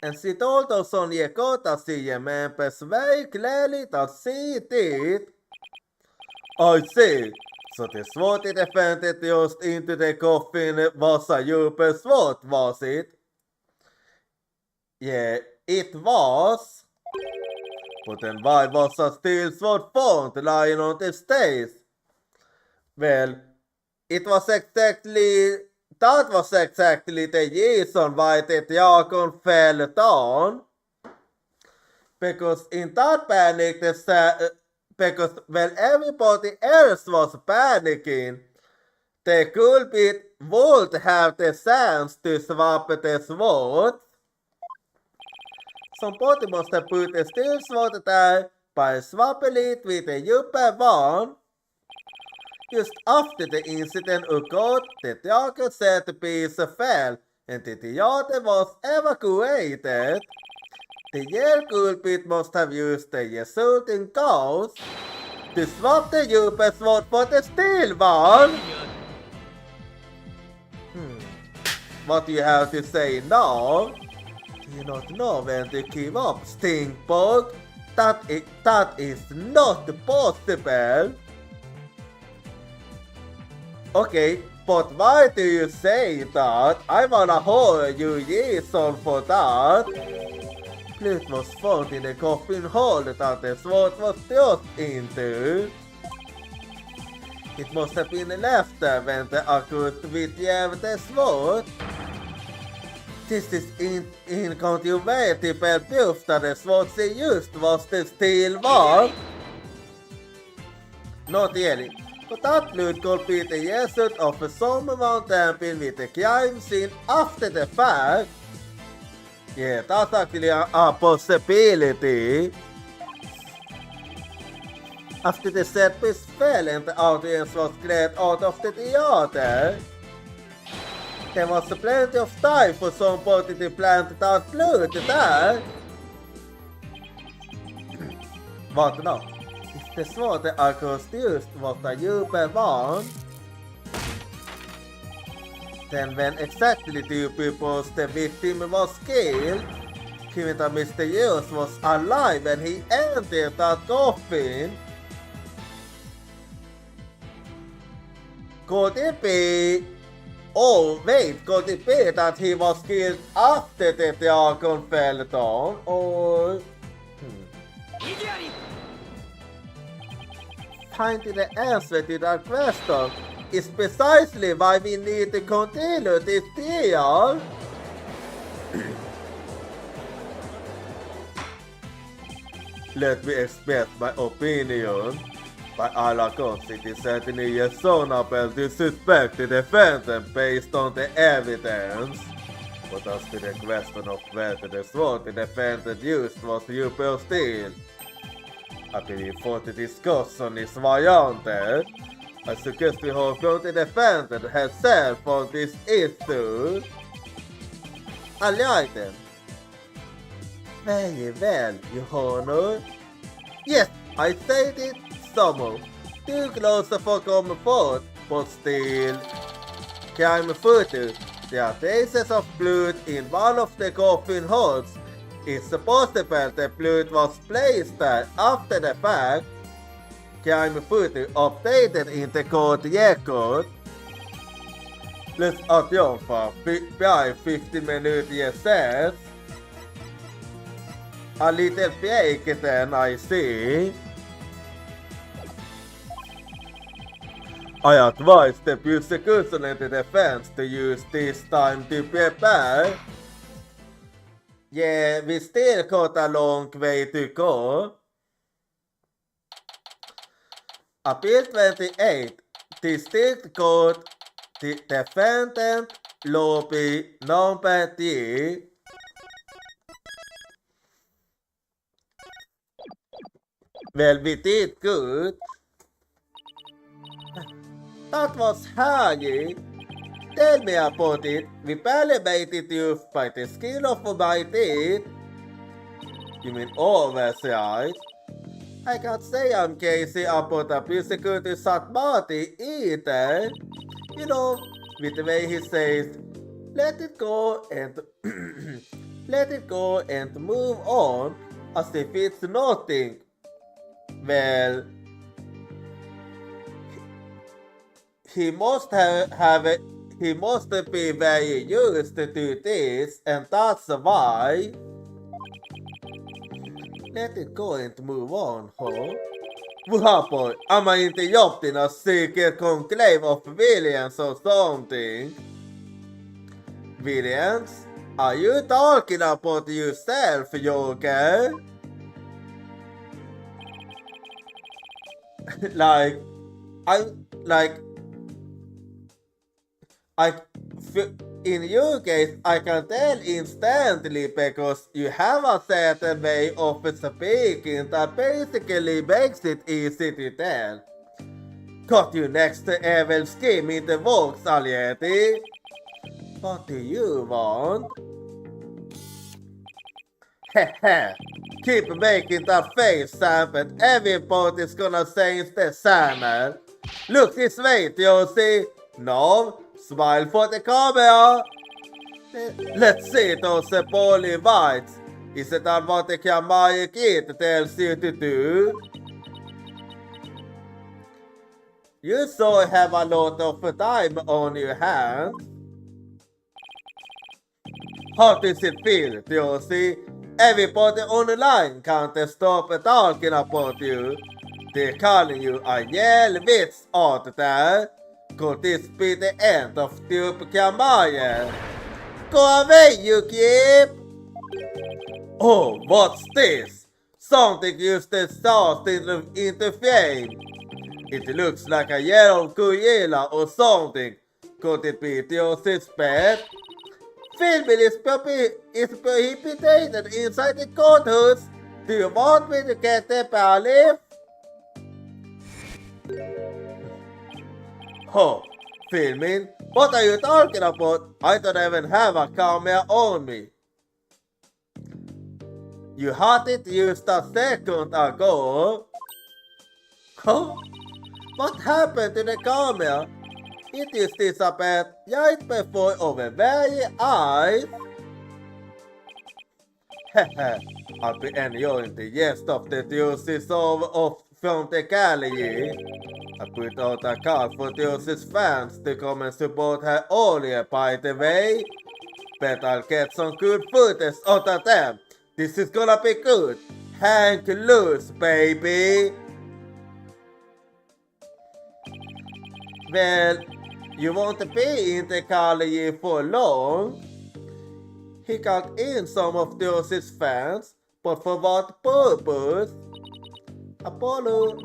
And she told us on record that she remembers very clearly that she did. I see. Så det är svårt i defentet just inte det coffin var så supersvårt was it? Yeah, it was. But then why was a still sword font lying on the stage? Well, that was exactly the reason why the dragon fell down. Because in that panic, because when everybody else was panicking, the culprit would have the chance to swap the swords. Somebody must have put a steel sword there by swapping it with a upper one. Just after the incident occurred, the dragon centerpiece fell and the theater was evacuated. The yellow culprit must have used the resulting chaos to swap the upper sword for the steel one. What do you have to say now? Do you not know when to give up, Stinkbug? That is not possible. Okay, but why do you say that? I wanna hear you reason for that. Blood was found in the coffin hole that the sword was thrust into. It must have been left there when the accused withheld the sword. This is incontrovertible proof that the sword she used was the steel one. Not really, but that blood could be the result of someone tampering with the crime scene after the fact. Yeah, that's actually a possibility. After the set piece fell and the audience was cleared out of the theater, there was plenty of time for somebody to plant that blood there. What now? If the sword the accused used was a upper one, then when exactly two people the victim was killed, given that Mr. Hughes was alive when he entered that coffin, could it be... Oh wait, could it be that he was killed after the dragon fell down? Or... Finding the answer to that question is precisely why we need to continue this trial. Let me express my opinion. By all accounts, it is certainly reasonable to suspect the defendant based on the evidence. But as to the question of whether the sword the defendant used was upper steel, I believe for the discussion is warranted. I suggest we hold from the defendant herself on this issue. Alright then. Very well, Your Honor. Yes, I said it. Somehow, too close for comfort, but still. Crime footage. There are traces of blood in one of the coffin holes. It's possible the blood was placed there after the fact. Crime footage updated in the court record. Let's adjourn for 15 minutes recess. A little break then, I see. I advise the prosecution and the defense to use this time to prepare. Yeah, we still got a long way to go. Appeal 28, District Court, Defendant, Lobby number 3. Well, we did good. That was Harry. Tell me about it. We barely made it you by the skin of my teeth. You mean always, right? I can't say I'm crazy about the prosecutor shot Marty either. You know, with the way he says, let it go and let it go and move on as if it's nothing. Well, he must be very used to this, and that's why. Let it go and move on, huh? Varför? Är man inte gjort i något secret conclave of villains or something? Villains? Are you talking about yourself, Joker? like, in your case, I can tell instantly because you have a certain way of speaking that basically makes it easy to tell. Got you next to evil scheme in the works, Alieti. What do you want? Heh, keep making that face, Sam, and everybody's gonna say it's the Samuel. Look this way, Josie. No, smile for the camera. Let's see those poorly whites. Is it that what the camera kid tells you to do? You so have a lot of time on your hands. How does it feel, Josie? Everybody online can't stop talking about you. They're calling you a hjälvits out there. Could this be the end of Tube Kamaya? Go away, you keep! Oh, what's this? Something used the sauce into flame. It looks like a yellow gorilla or something. Could it be Josie's pet? Filming is prohibited inside the courthouse. Do you want me to get the bailiff? Oh, filming? What are you talking about? I don't even have a camera on me. You had it used a second ago. Huh? What happened to the camera? It is disappeared right before our very eyes. Hehe, I'll be enjoying the rest of the juices from the gallery. I put out a card for Josie's fans to come and support her earlier, by the way. Bet I'll get some good footage out of them. This is gonna be good. Hang loose, baby. Well, you won't be in the gallery for long. He got in some of Josie's fans, but for what purpose? Apollo,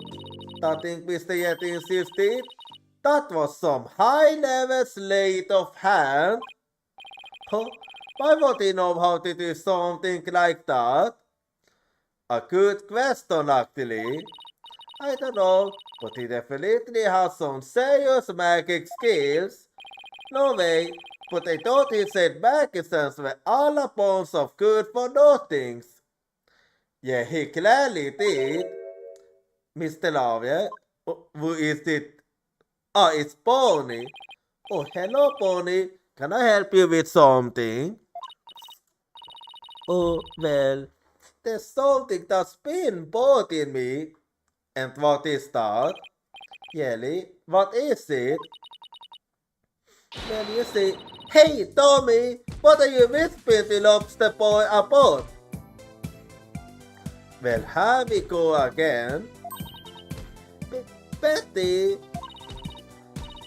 I think Mr. Yeti insisted. That was some high-level sleight of hand. Huh? Why would he know how to do something like that? A good question, actually. I don't know, but he definitely has some serious magic skills. No way, but I thought he said magicians were all a bunch of good for nothings. Yeah, he clearly did. Mr. Lavia, who is it? Ah, it's Pony. Oh, hello, Pony. Can I help you with something? Oh, well, there's something that's been bothering me. And what is that? Yelly, what is it? Well, you see, hey, Tommy, what are you whispering to Lobster Boy about? Well, here we go again. Betty,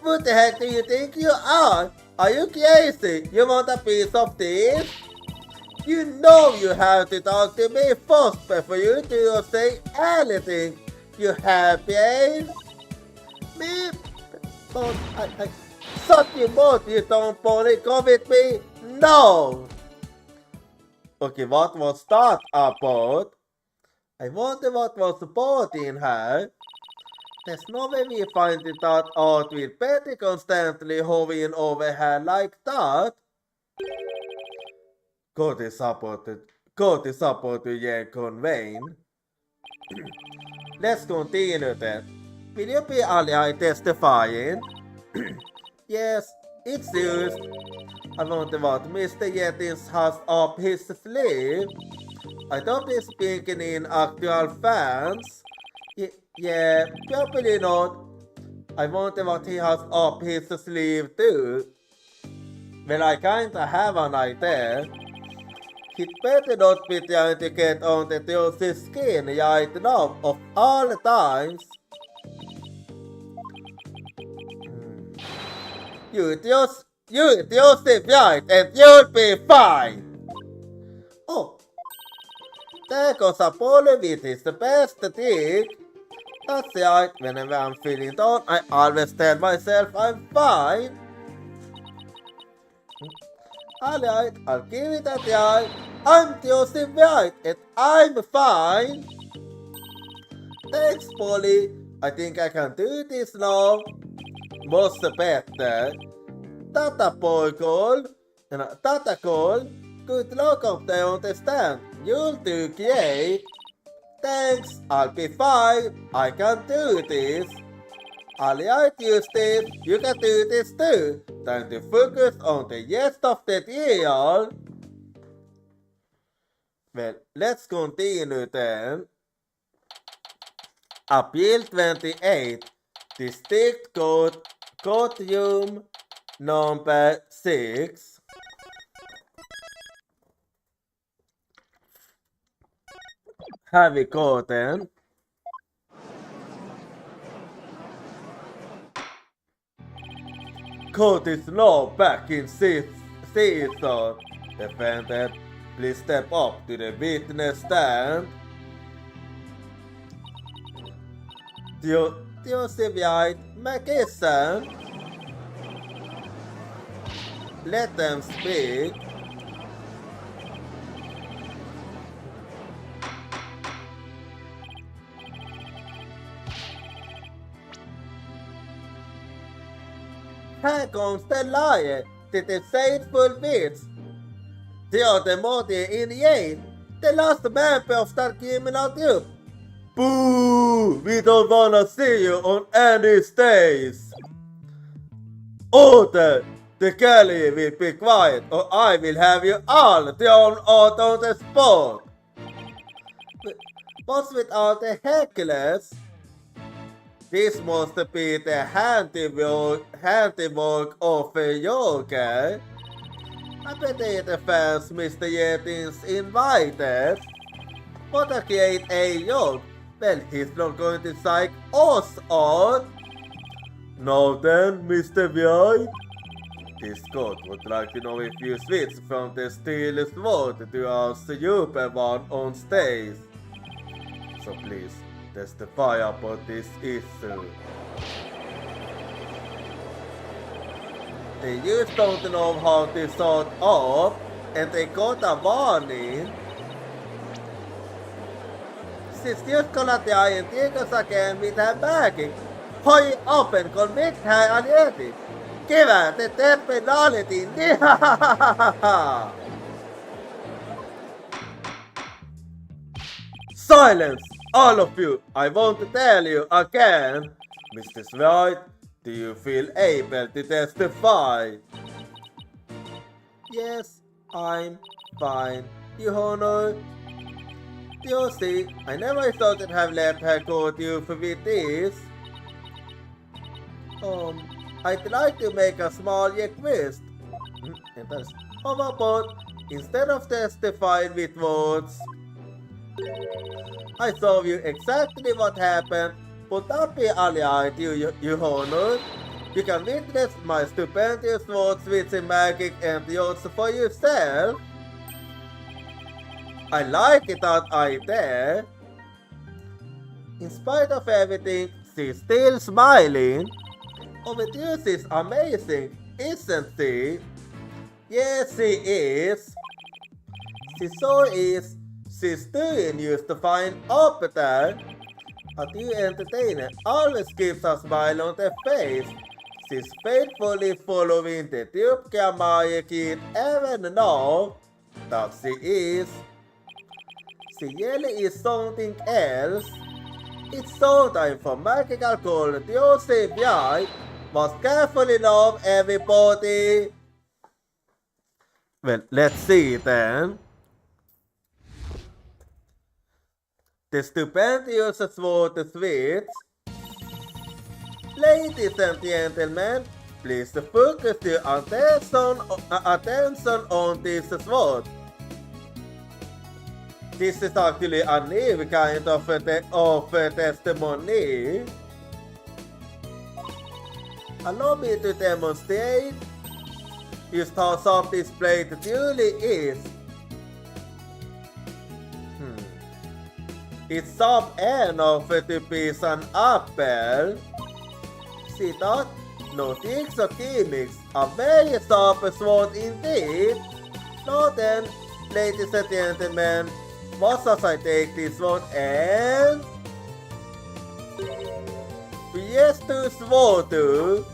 what the heck do you think you are? Are you crazy? You want a piece of this? You know you have to talk to me first before you do say anything. You happy? Me? But I shut your mouth, you don't Pony. Come with me? No! Okay, what was that about? I wonder what was bothering her. There's no way we find it out with Betty constantly hovering over her like that. Go to support to Jacob Wayne. Let's continue then. Will you be ally testifying? Yes, it's used. I wonder what Mr. Yetis has up his sleeve. I don't be speaking in actual fans. Yeah, probably not. I wonder what he has up his sleeve too. Well, I kinda have an idea. He'd better not be trying to get on the Theo's skin right now of all times. You just sit right and you'll be fine. Oh, there goes Apollo with his best thing. That's right, whenever I'm feeling down, I always tell myself I'm fine. Alright, I'll give it a try. I'm just right and I'm fine. Thanks, Polly. I think I can do this now. Much better. Tata Polkol. Tata Cole. Good luck up there on the stand. You'll do great. Thanks, I'll be fine. I can do this. Alright, Justin, you can do this too. Time to focus on the rest of the deal. Well, let's continue then. Appeal 28, District Courtroom number 6. Harvey Gordon. Court is now back in session. Defendant, please step up to the witness stand. Theosivite McKesson. Let them speak. Här comes the liar, det är faithful wits. De are the motive in jail. The last member of that criminal group. Boo! We don't wanna see you on any stage. Order! The gallery will be quiet or I will have you all thrown out on the spot. What's with all the hecklers? This must be the handiwork of a yoga. I bet the fans Mr. Yetin's invited. What a great A-York. Well, he's not going to psych us out. Now then, Mr. White. This court would like to know if you switch from the steel sword to our super one on stage. So please, testify about this issue. They just don't know how to sort up, and they got a warning. She's just gonna try and take us again with her backing. Hurry up and convict her already. Give her the death penalty. Silence, all of you. I want to tell you again. Mr. White, do you feel able to testify? Yes, I'm fine, Your Honor. You see, I never thought I'd have let her go to you with this. I'd like to make a small request. How about, instead of testifying with words, I saw you exactly what happened. Would that be alright, Your Honor? You can witness my stupendous words with magic and yours for yourself. I like that idea. In spite of everything, she's still smiling. Oh, but this is amazing, isn't she? Yes, she is. She so is. She's doing used to find up there. A new entertainer always keeps a smile on her face. She's faithfully following the tube camera kid even now that she is. She really is something else. It's so time for magical call the OCBI. Must carefully love everybody. Well, let's see then. The stupendous sword switch. Ladies and gentlemen, please focus your attention on this sword. This is actually a new kind of testimony. Allow me to demonstrate just how soft this plate truly is. It's soft enough to piece an apple. See that? No tricks or gimmicks. A very soft sword indeed. Now then, ladies and gentlemen, what as I take this sword and yes to sword to.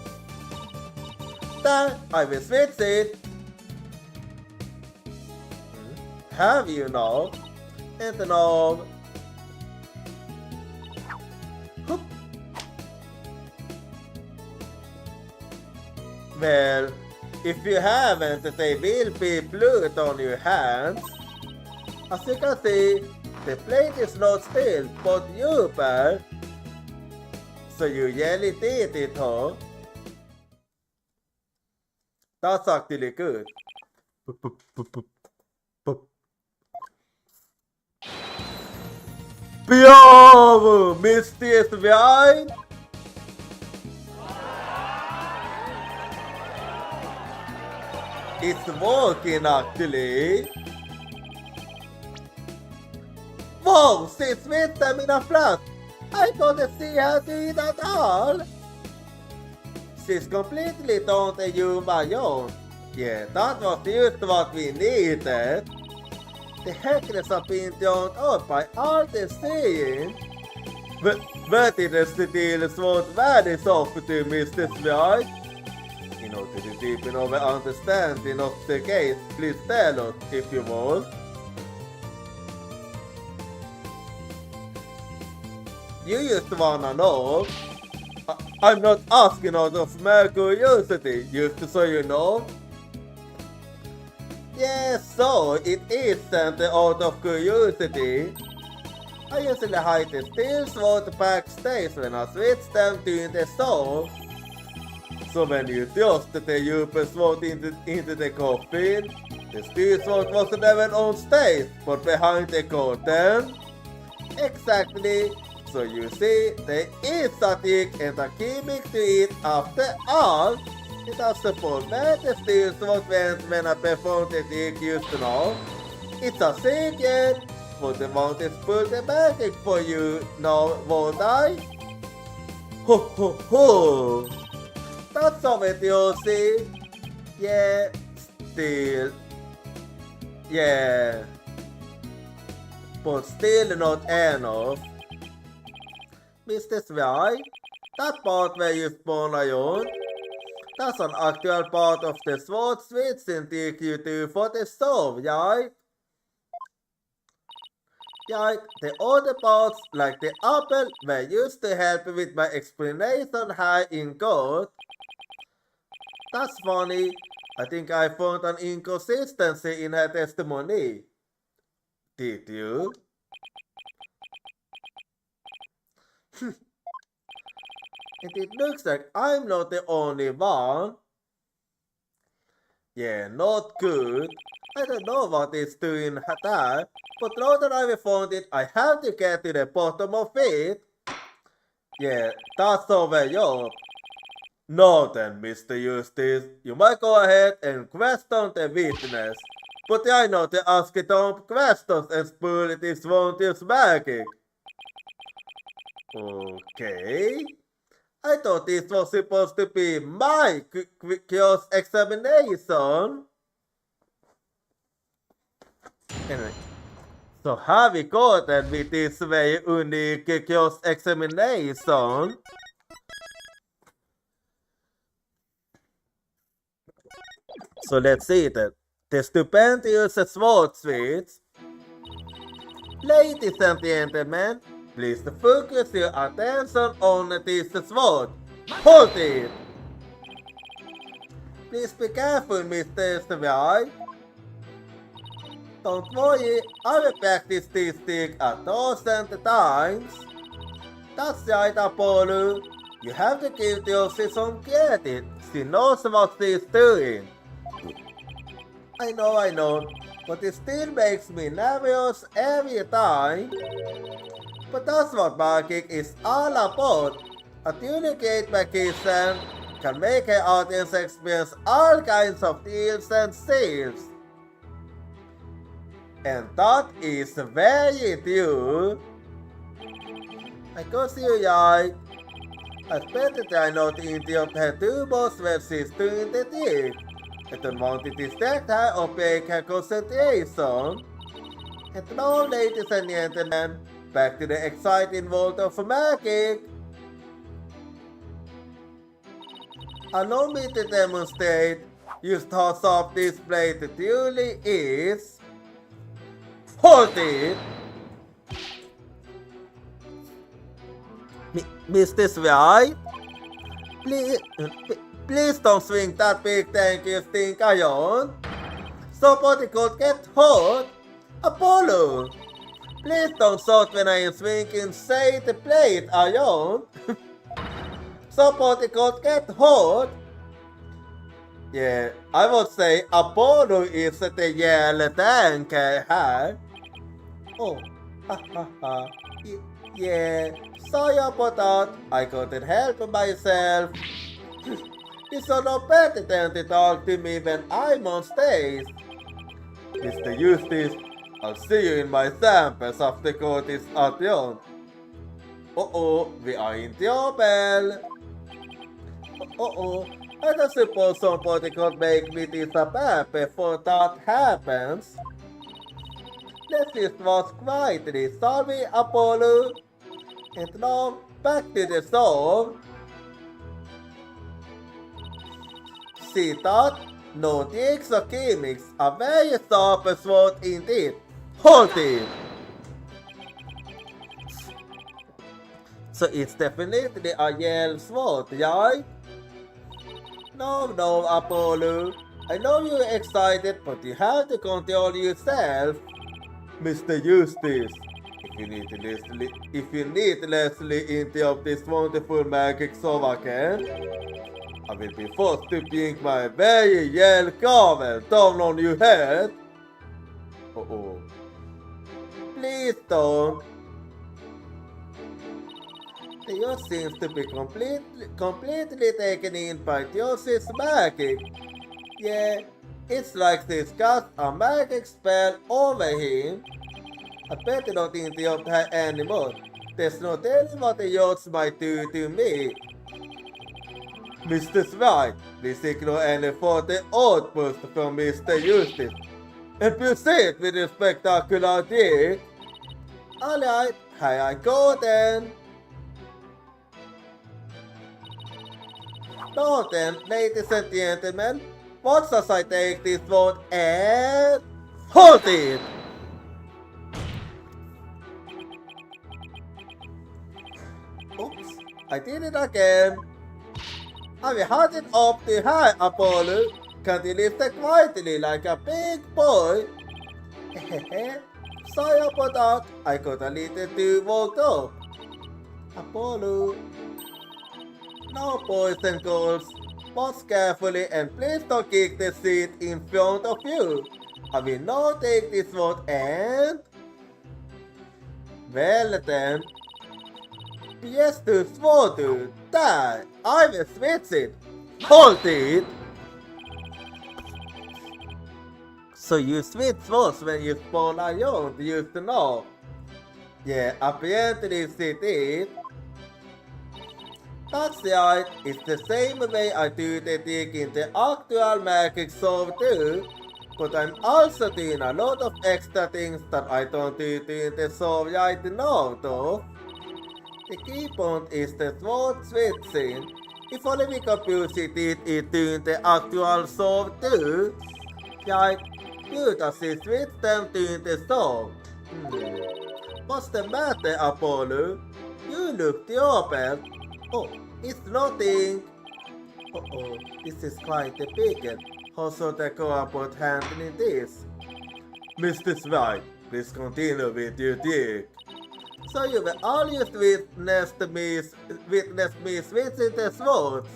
Then I will switch it. Have you now? And now. Well, if you haven't, they will be blood on your hands. As you can see, the plate is not still, but upper. So you really did it, huh? That's actually good. Bravo, Mr. Swine! It's working actually. Whoa, she switched them in a flash. I couldn't see her do it at all. She's completely turned a human own. Yeah, that was just what we needed. The hackers are being turned up by all the seeing. Where did the steel sword vanish off to, Mr. Swine? In order to deepen our understanding of the case, please tell us if you will. You just wanna know. I'm not asking out of mere curiosity, just so you know. Yes, so it isn't out of curiosity. I usually hide the steel sword backstage when I switch them during the show. So when you thrust the upper sword into the coffin, the steel sword wasn't even on stage, but behind the curtain. Exactly. So you see, there is a trick and a gimmick to it after all. It has the format the steel sword went when I performed the trick used to know. It's a secret, but the mountains pulled the magic for you now, won't I? Ho ho ho! That's of it, you see. Yeah, still. Yeah. But still not enough. Mr. Swine, that part where you spawn iron, that's an actual part of the sword switching trick you do for the stove, right? Right, the other parts, like the apple, were used to help with my explanation high in code. That's funny. I think I found an inconsistency in her testimony. Did you? And it looks like I'm not the only one. Yeah, not good. I don't know what it's doing that, but now that I've found it, I have to get to the bottom of it. Yeah, that's over your. Now then, Mr. Eustace, you might go ahead and question the witness, but I know to ask dumb questions and spoil this won't use magic. Okay. I thought this was supposed to be my cross examination. Anyway, so have we gotten with this very unique cross examination? So let's see that. The stupendous sword switch. Ladies and gentlemen, please focus your attention on this sword. Hold it! Please be careful, Mr. Swine. Don't worry, I will practice this trick 1,000 times. That's right, Apollo. You have to give Josie some credit. She knows what she's doing. I know, but it still makes me nervous every time. But that's what marketing is all about. A delicate vacation can make an audience experience all kinds of deals and sales. And that is very true. I can see you right. I spent the try not to interrupt her too much when she's doing the thing. I don't want to distract her or break her concentration. And now, ladies and gentlemen, back to the exciting world of magic. Allow me to demonstrate just how soft this blade truly is. Hold it! Mr. Swy? Please don't swing that big thank you stink iron. Somebody could get hurt. Apollo! Please don't shout when I am swinging, say the blade iron. Somebody could get hurt. Yeah, I would say Apollo is the yellow tank här. Oh, ha. Yeah, sorry about that. I couldn't help myself. It's no better than to talk to me when I'm on stage. Mr. Eustace, I'll see you in my samples of the Curtis Atrion. We are in trouble. I don't suppose somebody could make me disappear before that happens. Let's just watch quietly, sorry Apollo. And now, back to the show. See that? No tricks or gimmicks, a very sharp sword indeed. Hold it! So it's definitely a yellow sword, right? No, Apollo. I know you're excited, but you have to control yourself. Mr. Eustace, if you needlessly interrupt this wonderful magic show again, I will be forced to bring my very yellow gavel down on your head. Please don't. Theo seems to be completely taken in by Theo's magic. Yeah, it's like she's cast a magic spell over him. I better not interrupt her anymore. There's no telling what the yachts might do to me. Mr. Swy, please ignore any further outbursts from Mr. Eustace and proceed with the spectacular trick. Alright, here I go then. Now then, ladies and gentlemen, what does I take this sword and hold it? Oops, I did it again. I will hold it up to high, Apollo. Can you lift it quietly like a big boy? Sorry about that. I got a little too walked up. Apollo. Now, boys and girls, watch carefully and please don't kick the seat in front of you. I will now take this sword and... Well then, PS to sword to die. I will switch it. Hold it. So you switch swords when you spawn a young, used to know. Yeah, apparently she did. That's right, it's the same way I do the trick in the actual magic show too. But I'm also doing a lot of extra things that I don't do in the show right now though. The key point is the sword switching. If only we could use it during the actual show too. Right, you does she switch them during the show? What's the matter, Apollo? You look troubled. Oh, it's nothing. This is quite a big. How should I go about handling this? Mr. Swy, please continue with your trick. So you will always witness me switching the swords.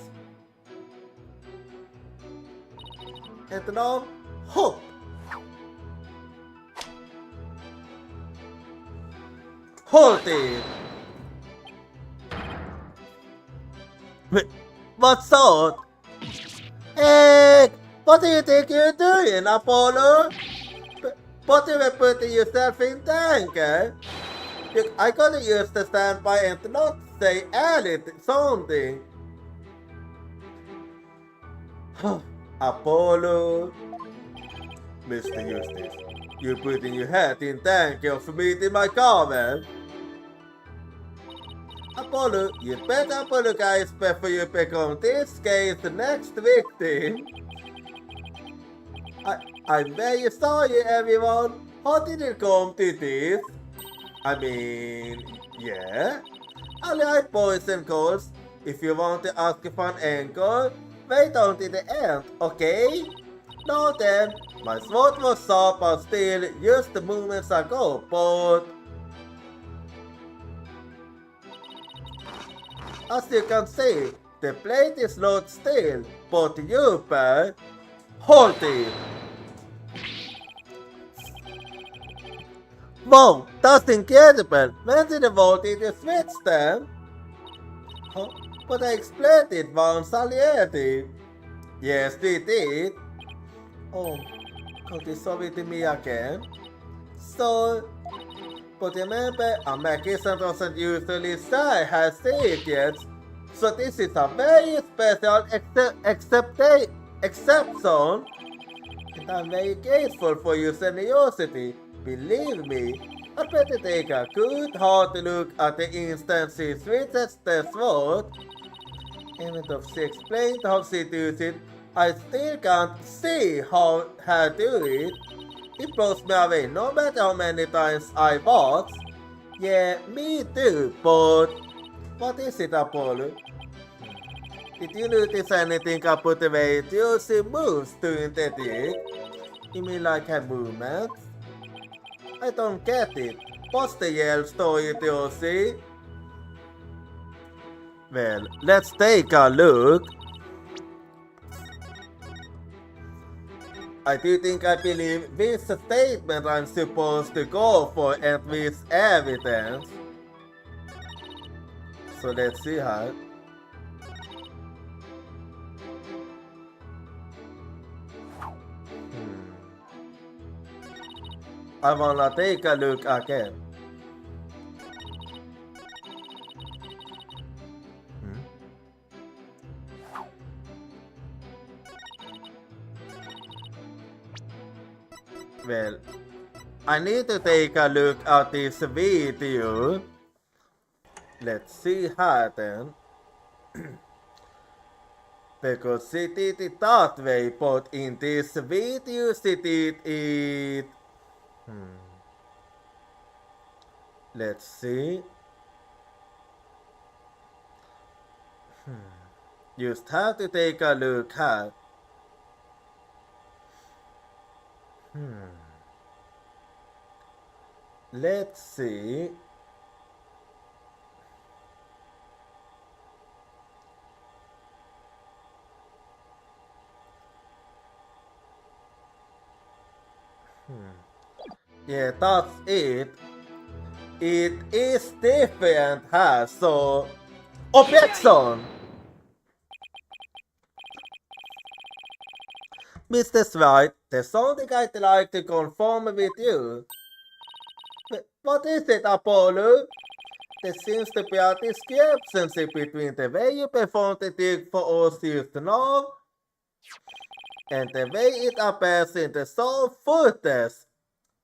And now, hope. Hold it! Wait, what sword? Hey, what do you think you're doing, Apollo? But you were putting yourself in danger. I gotta use the standby and not say anything, something. Apollo. Mr. Eustace, you're putting your head in danger of meeting my comment. Apollo, you better apologize before you become this case's next victim. I'm very sorry, everyone. How did it come to this? I mean, yeah. I like boys and girls. If you want to ask for an anchor, wait until the end, okay? Now then, my sword was sharp and still just moments ago, but as you can see, the blade is not still, but you, bear, hold it! Wow, that's incredible! When did the vault did you switch then? Huh? But I explained it once already. Yes, we did. Oh, could you show it to me again? So, but remember, a magician doesn't usually say has secrets, so this is a very special exception, and I'm very grateful for your generosity. Believe me, I better take a good hard look at the instant she switches the sword. Even though she explained how she does it, I still can't see how her do it. It blows me away no matter how many times I watch. Yeah, me too, but what is it, Apollo? Did you notice anything about the way Josie moves during the day? You mean like her movements? I don't get it. What's the yell story, Josie? Well, let's take a look. I do think I believe this statement I'm supposed to go for and with evidence. So let's see how. I wanna take a look again. Well, I need to take a look at this video. Let's see how then. Because she did it that way, but in this video she did it. Let's see. Just have to take a look at. Let's see. Yeah, that's it. It is different, huh? So, objection! Mr. Swite, there's something I'd like to confirm with you. What is it, Apollo? There seems to be a discrepancy between the way you perform the trick for us used now and the way it appears in the soul footage.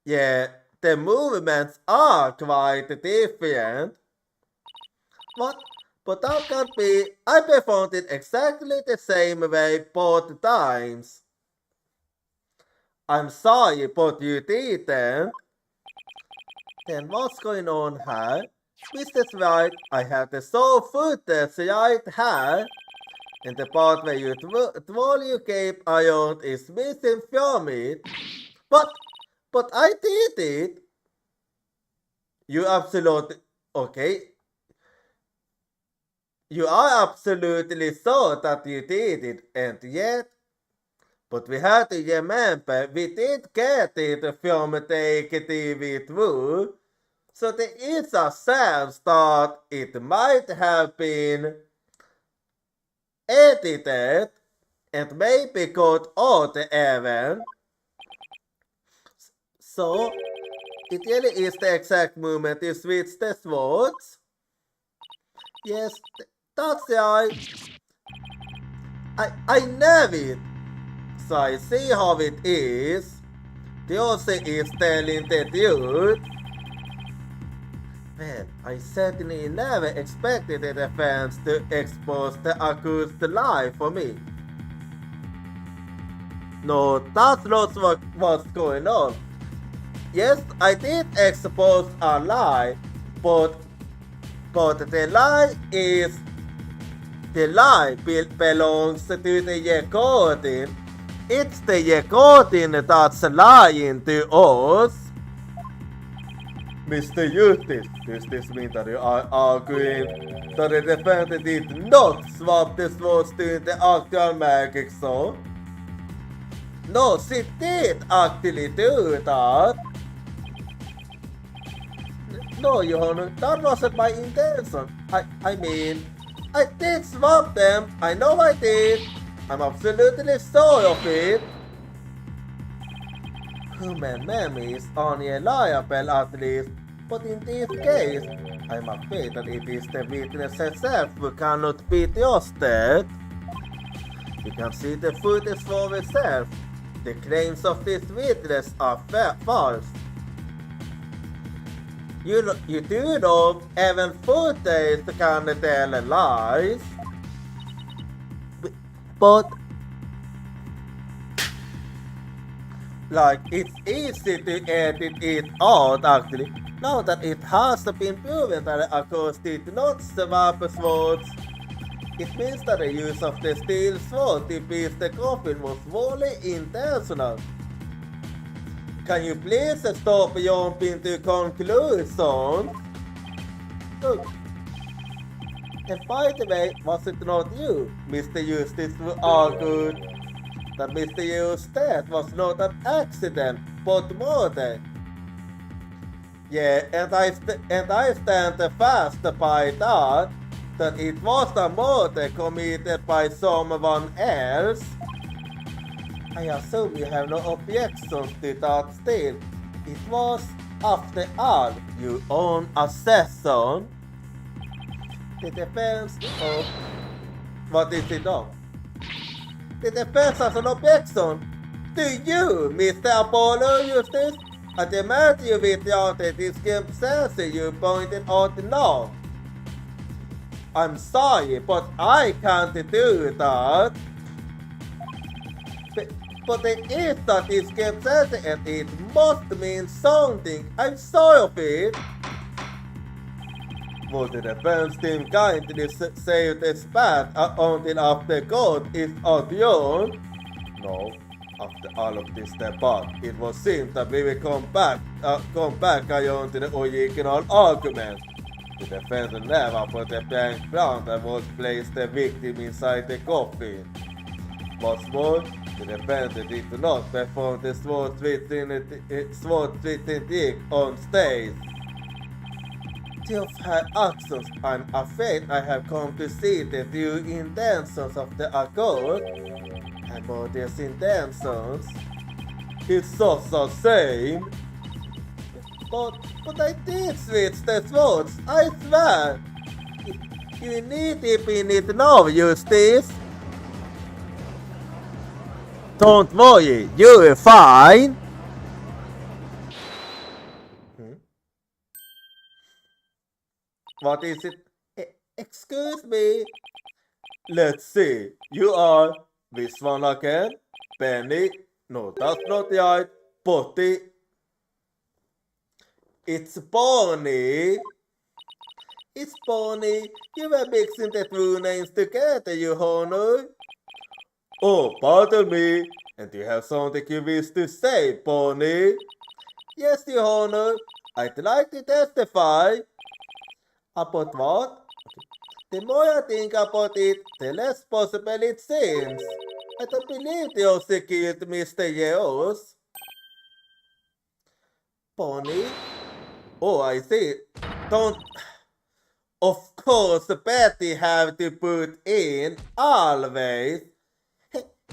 Yeah, the movements are quite different. What? But that can't be. I performed it exactly the same way both times. I'm sorry, but you didn't. Then what's going on here? Mr. Swite, I have the soul footage right here. And the part where you twirl your cape around is missing from it. But I did it. You absolutely. Okay, you are absolutely sure that you did it, and yet, but we have to remember we did get it from the TV through, so there is a chance that it might have been edited and maybe got out even. So, it really is the exact moment you switch the swords. Yes, that's right. I know it. So I see how it is. The Aussie is telling the truth. Well, I certainly never expected the defense to expose the accused lie for me. No, that's not what's going on. Yes, I did expose a lie, but the lie belongs to the recording. It's the recording that's lying to us. Mr. Justice, does this mean that you are arguing that the defendant did not swap the swords during the actual magic show? No, she did actually do that. No, Your Honor, that wasn't my intention. I mean, I did swap them. I know I did. I'm absolutely sure of it. Human memory is unreliable at least, but in this case, I'm afraid that it is the witness herself who cannot be trusted. You can see the footage for yourself. The claims of this witness are false. You do know even footage can tell lies. But like, it's easy to edit it out actually, now that it has been proven that the accused did not swap swords. It means that the use of the steel sword to pierce the coffin was wholly intentional. Can you please stop jumping to conclusions? Look. And by the way, was it not you, Mr. Justice, who argued that Mr. Yu's death was not an accident, but murder? Yeah, and I stand fast by that it was a murder committed by someone else. I assume you have no objections to that still. It was, after all, your own assassin. The defense of... What is it of? The defense has an objection to you, Mr. Apollo Justice. I demand you withdraw the discrepancy you pointed out now. I'm sorry, but I can't do that. But there is a discrepancy and it must mean something. I'm sorry of it. Would the defense team kindly save this path until after court is adjourned? No. After all of this debate, it was seen that we will come back around to the original argument. The defense never put a blank ground and was placed the victim inside the coffin. What's more, the defendant did not perform the sword switching trick on stage. Of her actions, I'm afraid I have come to see the true intentions of the accused. And about these intentions, it's just the same. But I did switch the swords, I swear. You need to be it now, Justice. Don't worry, you're fine. What is it? Excuse me. Let's see. You are this one again? Penny? No, that's not right. Potty. It's Bonnie. It's Bonnie. You were mixing the two names together, Your Honor. Oh, pardon me. And you have something you wish to say, Bonnie? Yes, Your Honor. I'd like to testify. About what? The more I think about it, the less possible it seems. I don't believe they also killed Mr. Yeos. Pony? Oh, I see. Don't... Of course, Betty have to put in, always.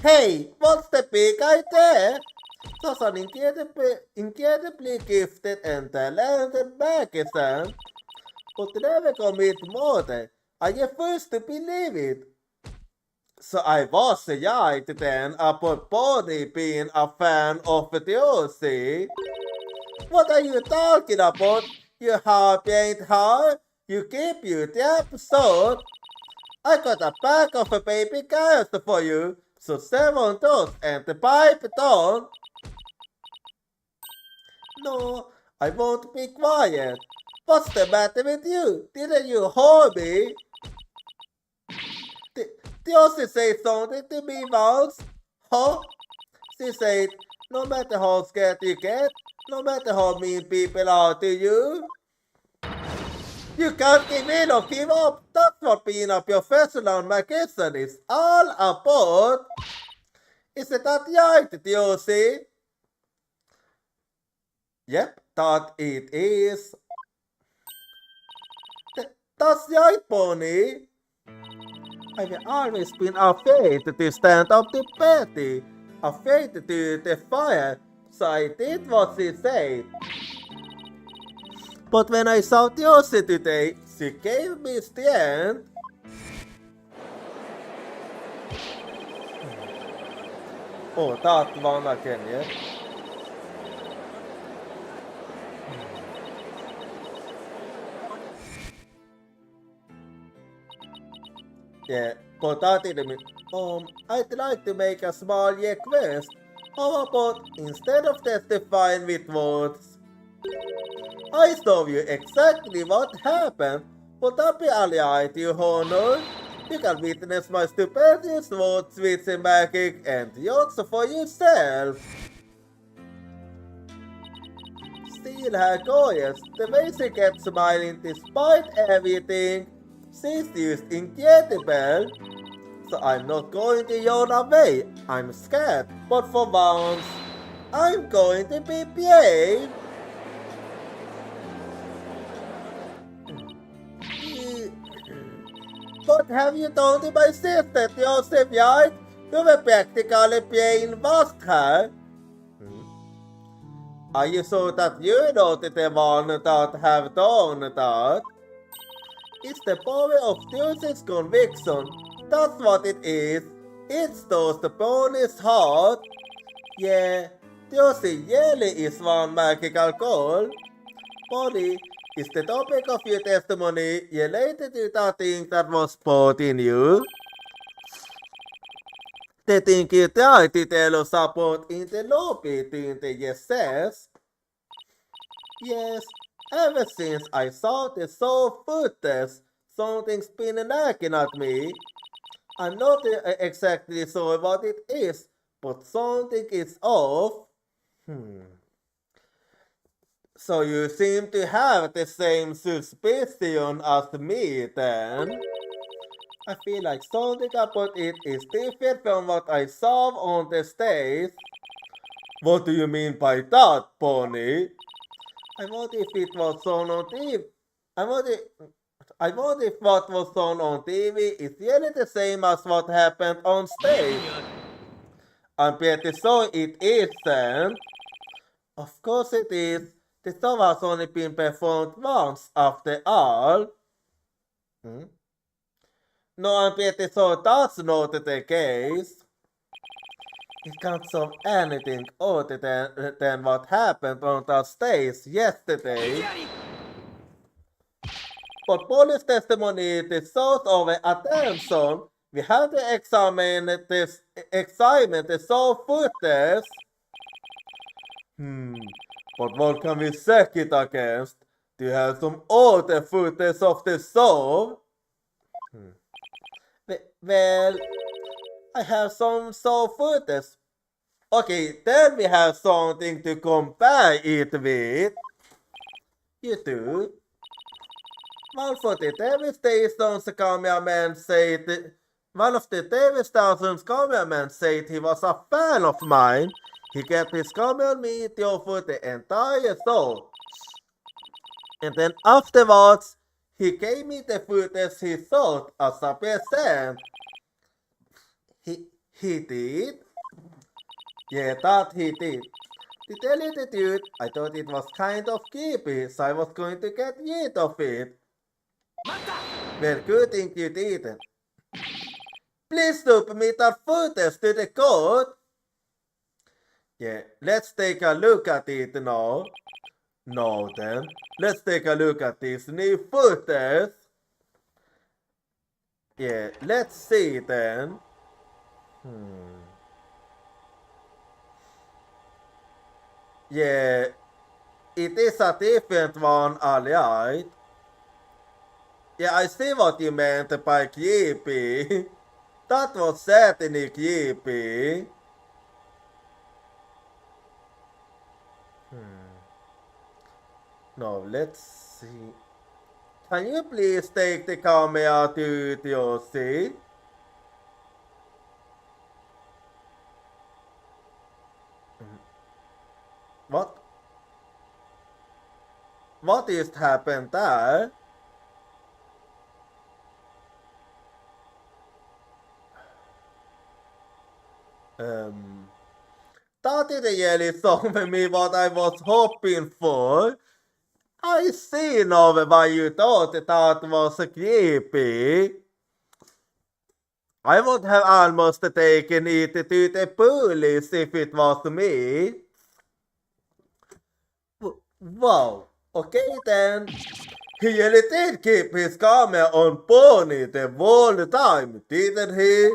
Hey, what's the big idea? Such an incredibly gifted and talented magician, but never commit murder. I refuse to believe it. So I was right then about Bonnie being a fan of the OC. What are you talking about? You happy ain't hard? You keep you the episode. I got a pack of a baby girls for you, so serve on those and the pipe down. No, I won't be quiet. What's the matter with you? Didn't you hold me? Did Elsie say something to me once? Huh? She said, no matter how scared you get, no matter how mean people are to you, you can't give in or give up. That's what being a professional magician is all about. Isn't that right, Elsie? Yep, that it is. That's right, Pony. I've always been afraid to stand up to Betty, afraid to defy her, so I did what she said. But when I saw Josie today, she gave me strength. Oh, that one again, yeah? Yeah, but that didn't mean... I'd like to make a small request. How about instead of testifying with words, I show you exactly what happened? Would that be alright, Your Honor? You can witness my stupendous words with magic and judge for yourself. Still hilarious, the way she kept smiling despite everything. She's just incredible. So I'm not going to yawn away. I'm scared, but for once, I'm going to be brave. What have you done to my sister, Joseph Yard? You were practically brainwashed her. Are you sure that you not the one that have done that? It's the power of Deuce's conviction. That's what it is. It's those the bonus heart. Yeah, Deuce really is one magical call. Polly, is the topic of your testimony related to that thing that was put in you? The thing you tried to tell us about in the lobby, didn't you, yes? Yes, ever since I saw the soul footage, something's been nagging at me. I'm not exactly sure what it is, but something is off. So you seem to have the same suspicion as me then. I feel like something about it is different from what I saw on the stage. What do you mean by that, Pony? I wonder if it was shown on TV. I wonder if what was shown on TV is really the same as what happened on stage. I'm pretty sure it isn't. Of course it is. The show has only been performed once, after all. No, I'm pretty sure that's not the case. It can't solve anything other than what happened on that stage yesterday. But police testimony is the source of attention. We have to examine the show footage. But what can we check it against? Do you have some other footage of the show? Well, I have some show footage. Okay, then we have something to compare it with. You do? One of the TV stations cameraman said one of the TV station's cameraman said he was a fan of mine. He kept his camera on me for the entire show. And then afterwards, he gave me the footage he thought as a present. He did? Yeah, that he did. To tell you the truth, I thought it was kind of creepy, so I was going to get rid of it. Well, good thing you didn't. Please submit that footage to the court. Yeah, let's take a look at it now. Now then, let's take a look at this new footage. Yeah, let's see then. Yeah, it is a different one, alright. Yeah, I see what you meant by creepy. That was certainly creepy. No, let's see. Can you please take the camera to your seat? What? What is happened there? That didn't really solve me what I was hoping for. I see now why you thought that was creepy. I would have almost taken it to the police if it was me. Wow, okay then. He really did keep his camera on Pony the whole time, didn't he?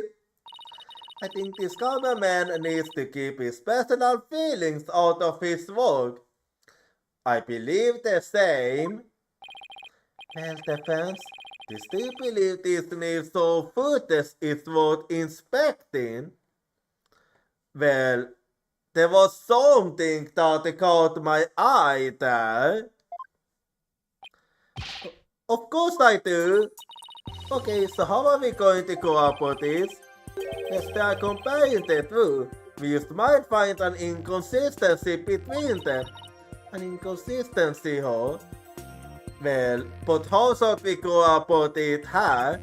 I think this cameraman needs to keep his personal feelings out of his work. I believe the same. Well, defense, do you believe this new show footage is worth inspecting? Well, there was something that caught my eye there. Of course I do. Okay, so how are we going to go about this? Let's start comparing the two. We just might find an inconsistency between them. An inconsistency, huh? Well, but how should we go about it here?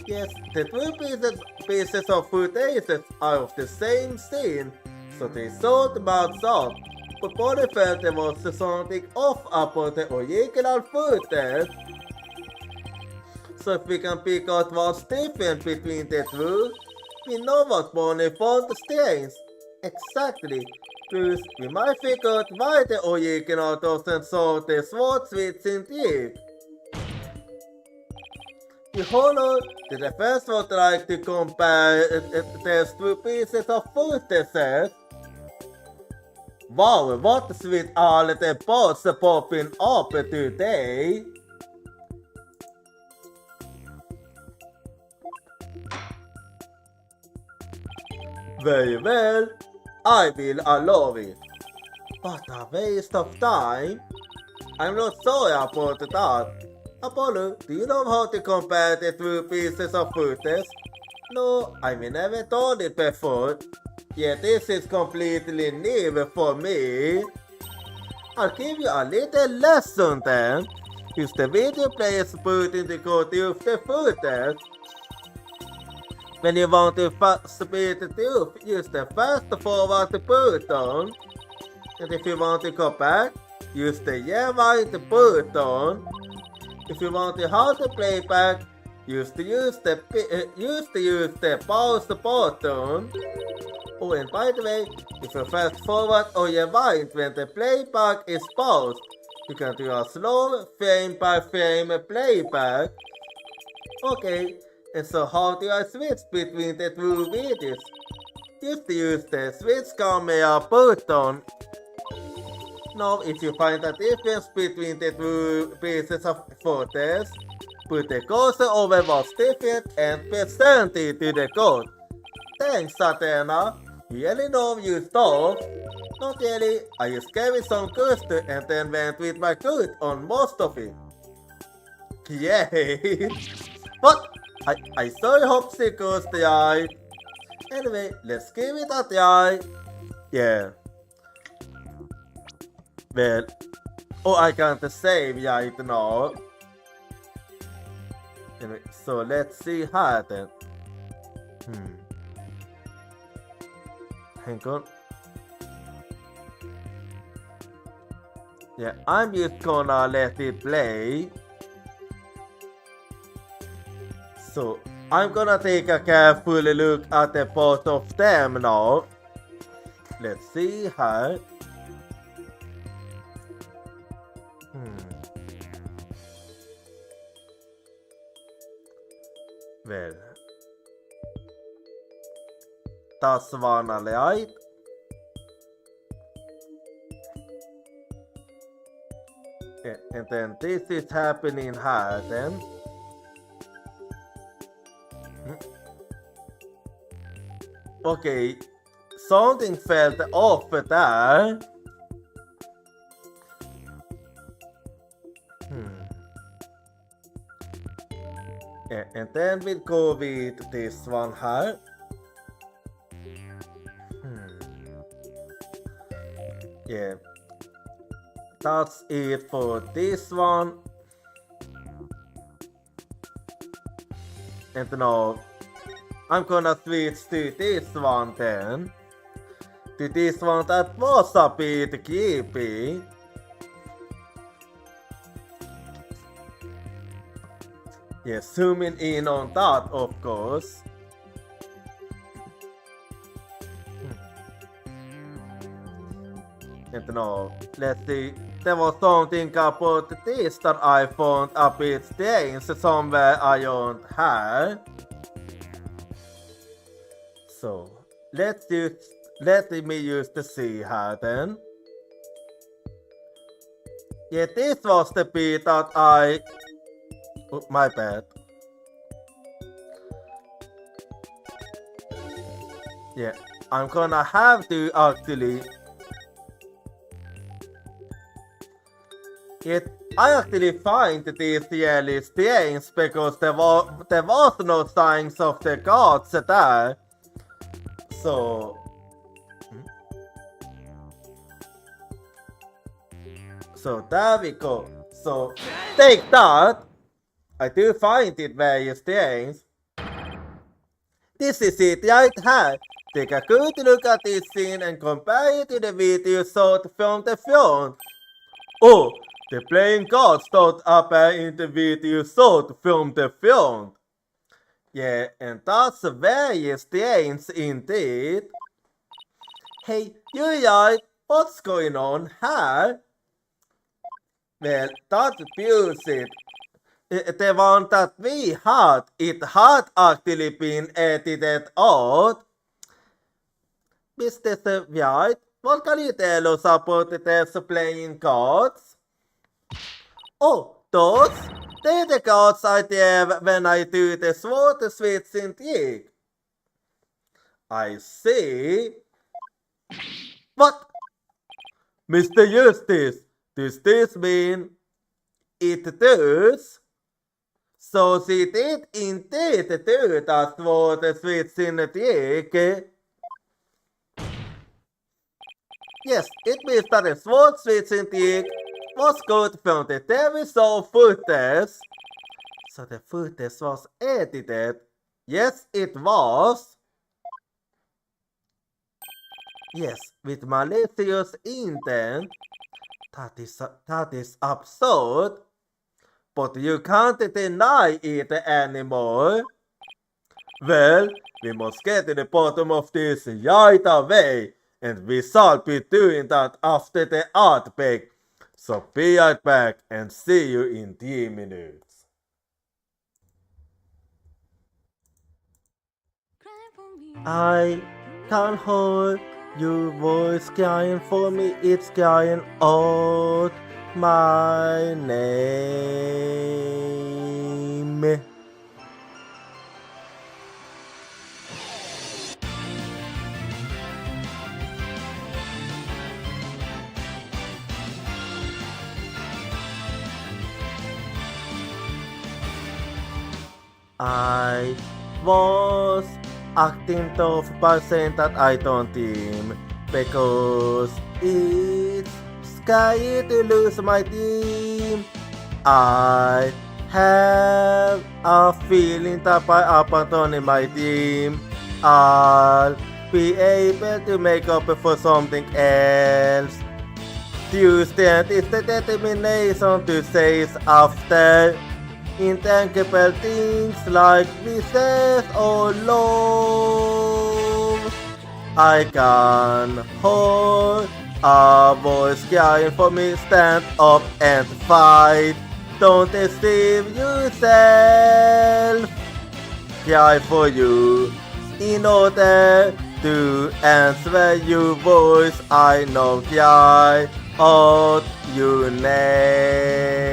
Yes, the two pieces of footage are of the same scene, so they sort match up. But Bonnie felt there was something off about the original footage. So if we can pick out what's different between the two, we know what Bonnie found strange. Exactly. Plus, we might figure out why the original doesn't show the sword switch in deep. The horror, the defense would like to compare these two pieces of footage. Wow, what's with all the bots popping up today? Very well, I will allow it. What a waste of time. I'm not sorry about that. Apollo, do you know how to compare the two pieces of footage? No, I've never done it before. Yeah, this is completely new for me. I'll give you a little lesson then. Use the video player's button to go to the footage. When you want to speed the tube, use the fast forward button. And if you want to go back, use the right button. If you want to halt the playback, use the pause button. Oh, and by the way, if you fast forward or rewind when the playback is paused, you can do a slow frame by frame playback. Okay, and so how do I switch between the two videos? Just use the switch camera button. Now, if you find a difference between the two pieces of footage, put the cursor over what's different and present it to the code. Thanks, Satana. You really know your stuff. Not really, I just gave it some cursor and then went with my code on most of it. Yay! What? I so hope she goes the eye. Anyway, let's give it a try. Yeah. Well, oh, I can't save right now. Anyway, so let's see how then. Hang on. Yeah, I'm just gonna let it play. So, I'm gonna take a careful look at the both of them now. Let's see how. Well, das var alle right. Yeah, and then this is happening here then. Okay, something felt off there. Yeah, and then we'll go with this one here. Yeah, that's it for this one. And now I'm gonna switch to this one then. To this one that was a bit creepy. Yeah, zooming in on that, of course. And now, let's see. There was something about this that I found a bit strange somewhere around here. So, let me use the C here then. Yeah, this was the bit that I... Oh, my bad. Yeah, I'm gonna have to actually... I actually find this really strange because there was no signs of the gods there. So... So there we go. So take that. I do find it very strange. This is it right here. Take a good look at this scene and compare it to the video shot from the front. Oh, the playing cards don't appear in the video shot from the front. Yeah, and that's very strange indeed. Hey, you right? What's going on here? Well, that's bullshit. The one that we had, it had actually been edited out. Mr. White, what can you tell us about the playing cards? Oh, those? They're the cards I have when I do the sword switching trick. I see. What? Mr. Justice, does this mean it does? So she did indeed do that sword switching trick. Yes, it means that the sword switching trick was good from the television footage. So the footage was edited. Yes, it was. Yes, with malicious intent. That is absurd. But you can't deny it anymore. Well, we must get to the bottom of this right away. And we shall be doing that after the art break. So be right back and see you in 3 minutes. I can hold your voice crying for me. It's crying out my name. I was acting tough by saying that I don't team because it's scary to lose my team. I have a feeling that by abandoning my team, I'll be able to make up for something else. Tuesday is the determination to chase after intangible things like business or love. I can hold a voice crying for me, stand up and fight. Don't deceive yourself. Cry for you in order to answer your voice. I know cry out your name.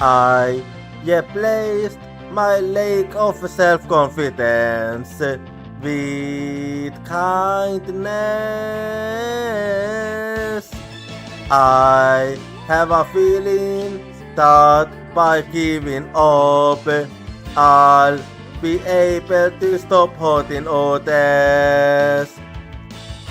I replaced my lack of self-confidence with kindness. I have a feeling that by giving up, I'll be able to stop hurting others.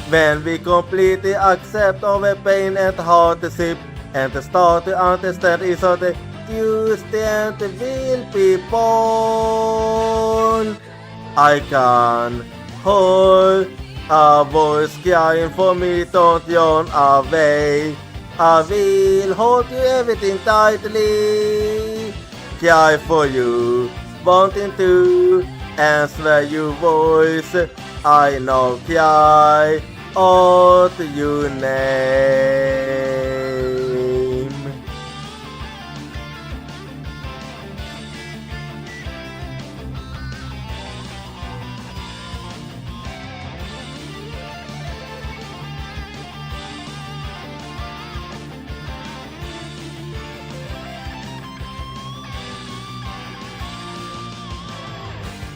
When we completely accept our pain and hardship and start to understand each other, you stand will be born. I can hold a voice crying for me, don't yawn away. I will hold you everything tightly. Cry for you, wanting to answer your voice. I know cry out your name.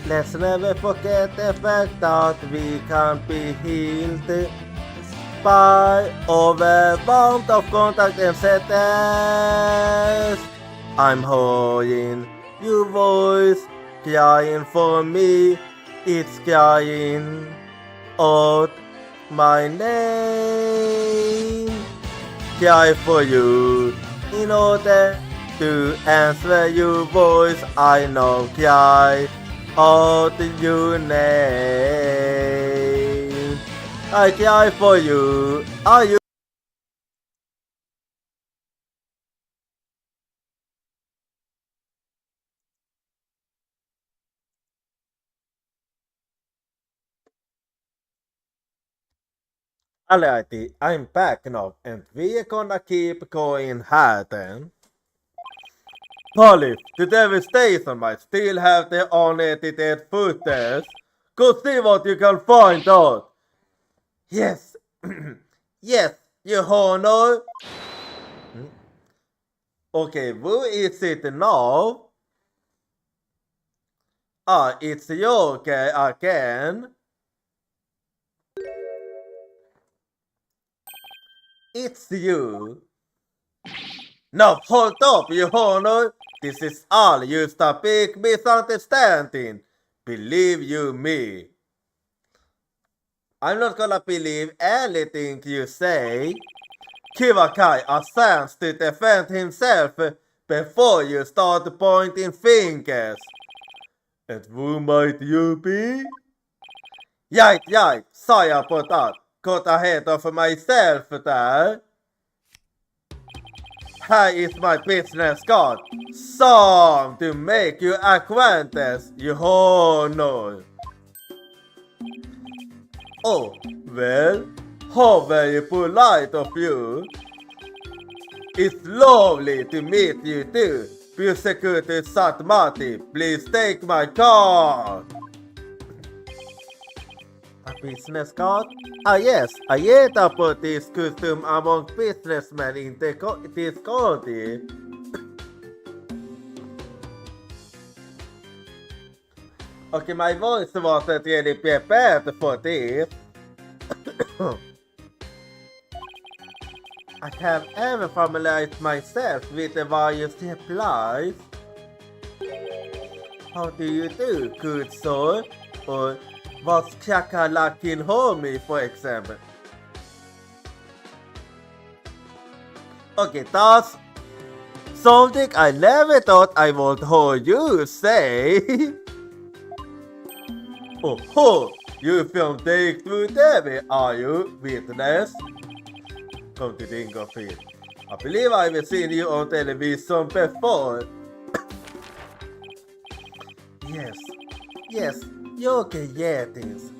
Let's never forget the fact that we can't be healed by overwhelmed of contact and sadness. I'm holding your voice, crying for me. It's crying out my name. Cry for you in order to answer your voice. I know cry out your name. I cry for you. Are you? Alrighty, I'm back now, and we're gonna keep going hard then. Polly, the devastation might still have their unedited footage. Go see what you can find out. Yes, yes, your honor. Okay, who is it now? Ah, it's Jochira again. It's you. Now hold up, your honor. This is all just a big misunderstanding. Believe you me. I'm not gonna believe anything you say. Give a guy a chance to defend himself before you start pointing fingers. And who might you be? Yikes, sorry about that. Got ahead of myself there. Here is my business card. Some to make you acquaintance, you honor. Oh, well, how very polite of you. It's lovely to meet you too. Prosecutor Satmati, please take my card. A business card? Ah yes, I heard about this custom among businessmen in this country. Okay, my voice wasn't really prepared for this. I have ever familiarized myself with the various replies. How do you do, good soul? Or what's Chaka-lakin homie, for example? Okay, that's something I never thought I would hear you say. Oh, you from Take Through Debbie, are you, witness? Come to think of it, I believe I've seen you on television before. Yes, Joker Yetings,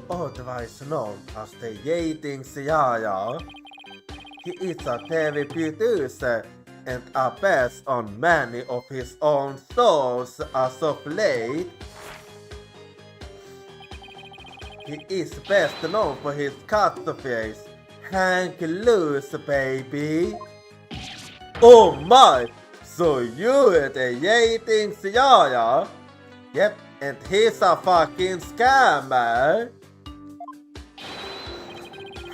otherwise known as the Yetings Yaya. He is a TV producer and a best on many of his own shows as of late. He is best known for his catchphrase, "Hang loose, baby." Oh my! So you're the Yetings Yaya? Yep, and he's a fucking scammer.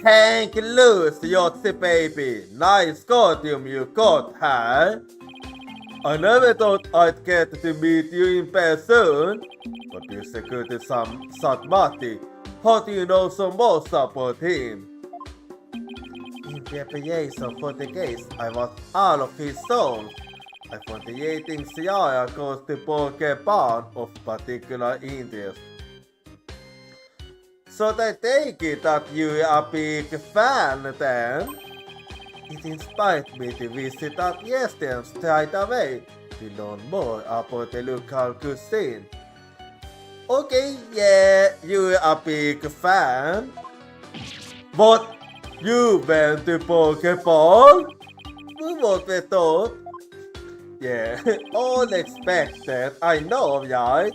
Hang loose, Yotzi baby. Nice costume you got, huh? I never thought I'd get to meet you in person. But you're so good to some Satmati. How do you know so much about him? In preparation for the case, I watched all of his songs. I found the Yetings Yaya goes to Pokemon of particular interest. So I take it that you are a big fan then? It inspired me to visit that yesterday straight away to learn more about the local cuisine. Okay, yeah, you are a big fan. But you went to Pokeball? Who would have thought? Yeah, all expected, I know, right?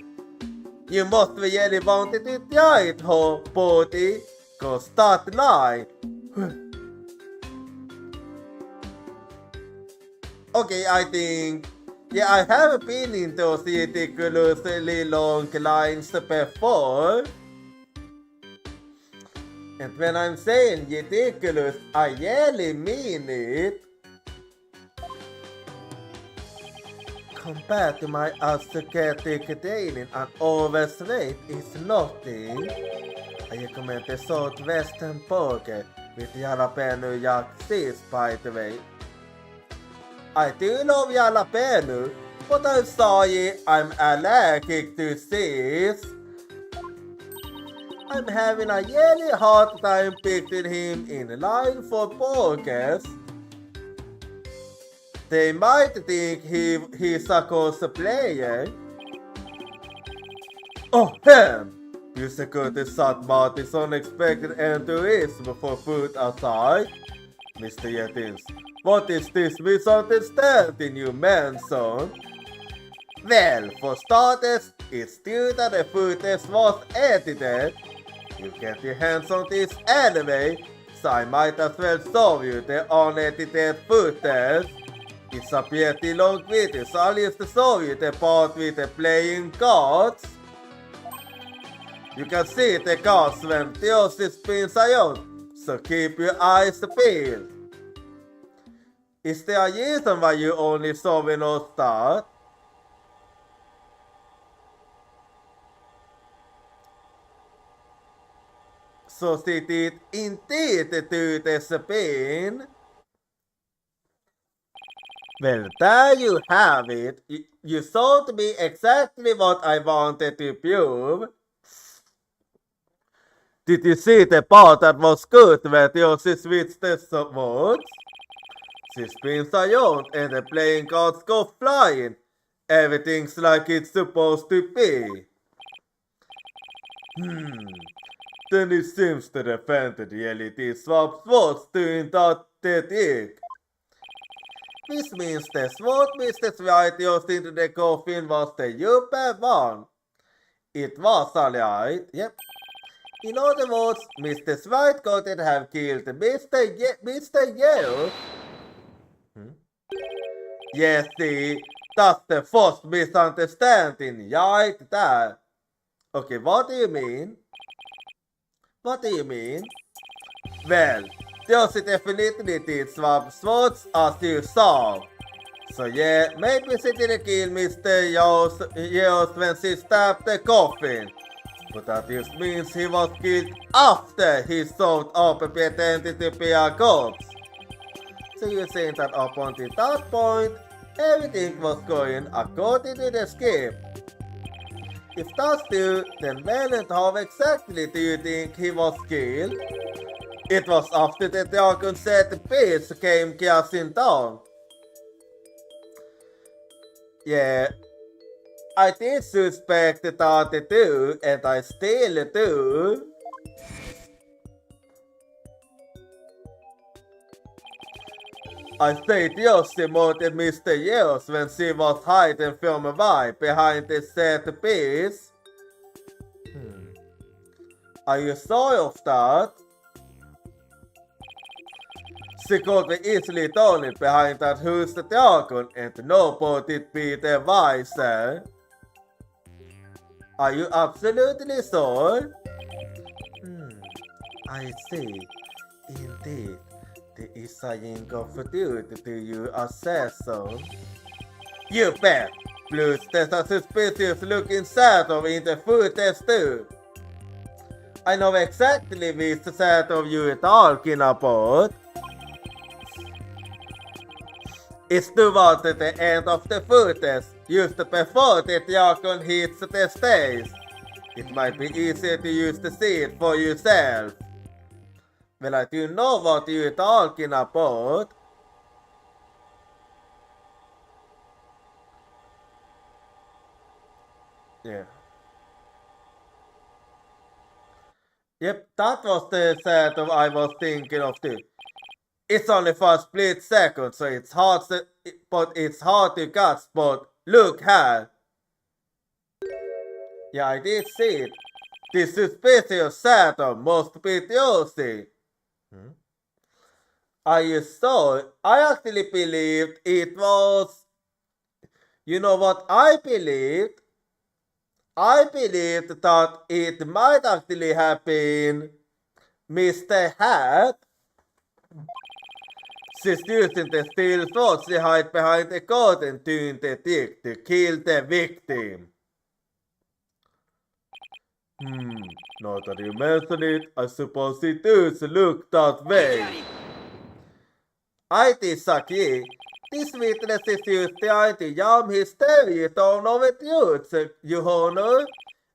You must really wanted it right, ho, buddy. Go start line. Okay, I think... Yeah, I have been in those ridiculously long lines before. And when I'm saying ridiculous, I really mean it. Compared to my ascetic dating and overweight is nothing. I recommend the Southwestern Burger with jalapeno jack cheese, by the way. I do love jalapeno, but I'm sorry, I'm allergic to cheese. I'm having a really hard time picturing him in line for burgers. They might think he's a cosplayer. Oh, him! You security shot Marty's unexpected enthusiasm for food aside. Mr. Yetins, what is this misunderstanding you mentioned? Well, for starters, it's true that the footage was edited. You get your hands on this anyway, so I might as well show you the unedited footage. It's a pretty long video, so I'll just show you the part with the playing cards. You can see the cards when Theosis spins around, so keep your eyes peeled. Is there a reason why you only saw when I start? So she did indeed do the spin. Well, there you have it. You showed me exactly what I wanted to prove. Did you see the part that was good where Yoshi switched the swords? She spins around and the playing cards go flying. Everything's like it's supposed to be. Then it seems that the Phantom reality swap swords doing that trick. This means the sword Mr. White used into the coffin was the Super one. It was alright, yep. In other words, Mr. White couldn't have killed Mr. Yellow. Yes, see, that's the first misunderstanding, right there. Okay, what do you mean? What do you mean? Well, those definitely did swap spots as you saw. So yeah, maybe she didn't kill Mr. Yost when she stabbed the coffin. But that just means he was killed after he showed up and pretended to be a corpse. So you think that up until that point, everything was going according to the script. If that's true, then when and how exactly do you think he was killed? It was after the dragon said the beast came crashing down. Yeah, I did suspect that too, and I still do. I stayed just more than Mr. Years when she was hiding from a wife behind the set piece. Are you sure of that? She could be easily done it behind that who's the dragon and nobody'd be the wiser. Are you absolutely sure? I see. Indeed. There is a yin of duty to you assassin. You bet! Plus there's a suspicious looking shadow in the footage too. I know exactly which shadow you're talking about. It's towards the end of the footage, just before the dragon hits the stage. It might be easier to use the seed for yourself. Well, I do know what you're talking about. Yeah. Yep, that was the shadow I was thinking of too. It's only for a split second, so it's hard to catch, but look here. Yeah, I did see it. This suspicious shadow must be Josie. Are you sure? I actually believed it was... You know what I believed? I believed that it might actually have been Mr. Hat. She's using the steel sword she hid behind the curtain doing the trick to kill the victim. Now that you mention it, I suppose it does look that way. I disagree. This witness is used trying to jam his theory down over truth, Your Honor.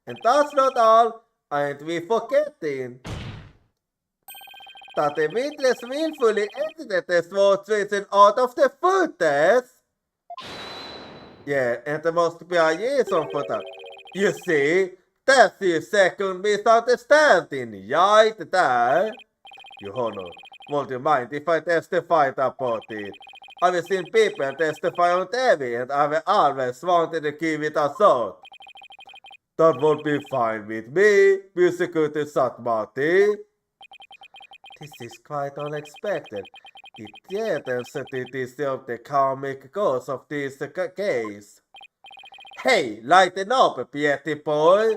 And that's not all, aren't we forgetting that the witness willfully edited the sword written out of the footage? Yeah, and there must be a reason for that. You see, that's your second misunderstanding, right there. Your Honor, would you mind if I testify about it? I've seen people testify on TV and I've always wanted to give it a shot. That would be fine with me, Prosecutor Satmati. This is quite unexpected. It threatens to disrupt the comic course of this case. Hey, lighten up, Petty boy.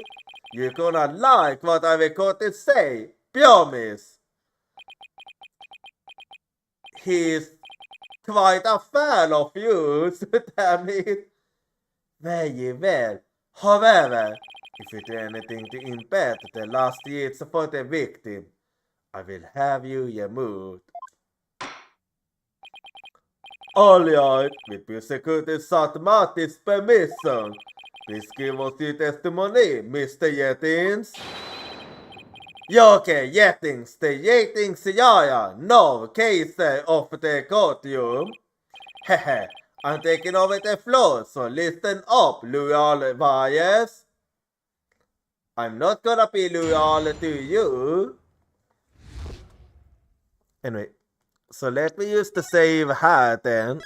You're gonna like what I've got to say, promise. He's quite a fan of yours, damn it. Very well. However, if you do anything to impede the last rites for the victim, I will have you removed. Alright, with Prosecutor Satmati's permission, please give us your testimony, Mr. Yettins. Joke Yettins, the Yettins Yaya, no case of the courtroom. Hehe, I'm taking over the floor, so listen up, loyal buyers. I'm not gonna be loyal to you. Anyway, so let me use the save hat then.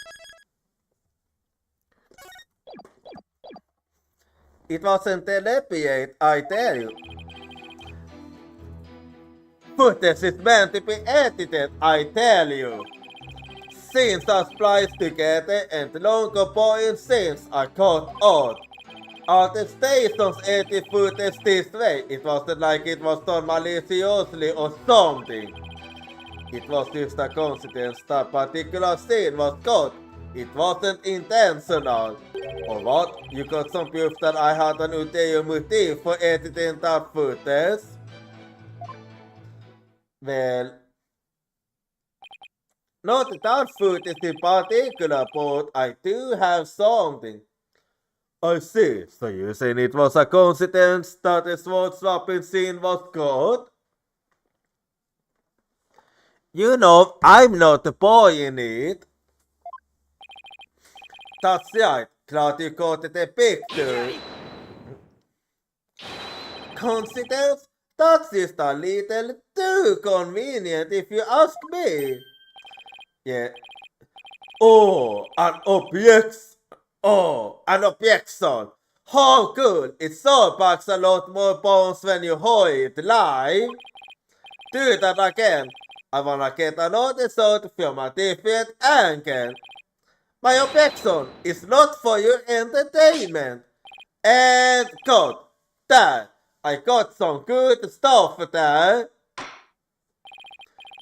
It wasn't deliberate, I tell you. Footage is meant to be edited, I tell you. Scenes are spliced together and longer point scenes are cut out. All the stations edit footage this way. It wasn't like it was done maliciously or something. It was just a coincidence that particular scene was caught. It wasn't intentional. Or what? You got some proof that I had an ulterior motive for editing that footage? Well, not that footage in particular, but I do have something. I see. So you're saying it was a coincidence that the sword swapping scene was caught? You know, I'm not the boy in it. That's right. Glad you got the picture. Coincidence? That's just a little too convenient if you ask me. Yeah. Oh, an objection. How cool. It so packs a lot more bones when you hold it live. Do that again. I wanna get another shot from a different angle. My objection is not for your entertainment. And cut. There. I got some good stuff there.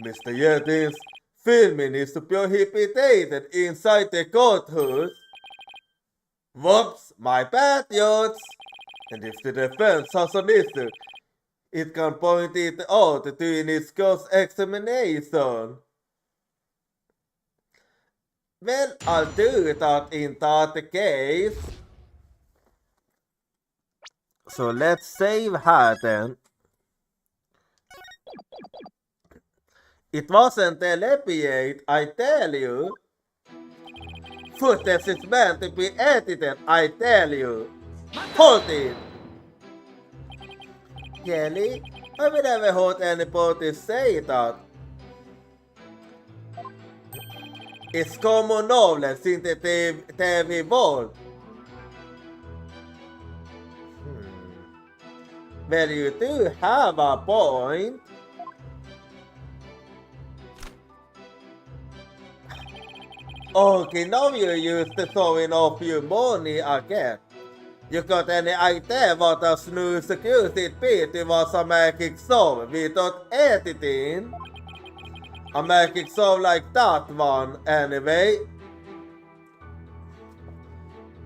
Mr. Yetins, filming is prohibited inside the courthouse. Whoops, my bad, Yots. And if the defense has an issue, it can point it out during its cross-examination. Well, I'll do that in that case. So let's save her then. It wasn't deliberate, I tell you. Footage is meant to be edited, I tell you. Hold it! Kelly, I've never heard anybody say that. It's common knowledge in the TV world. Well, you do have a point. Okay, now you're used to showing off your money again. You got any idea what a smooth security beat it was a making show without editing? A making show like that one, anyway.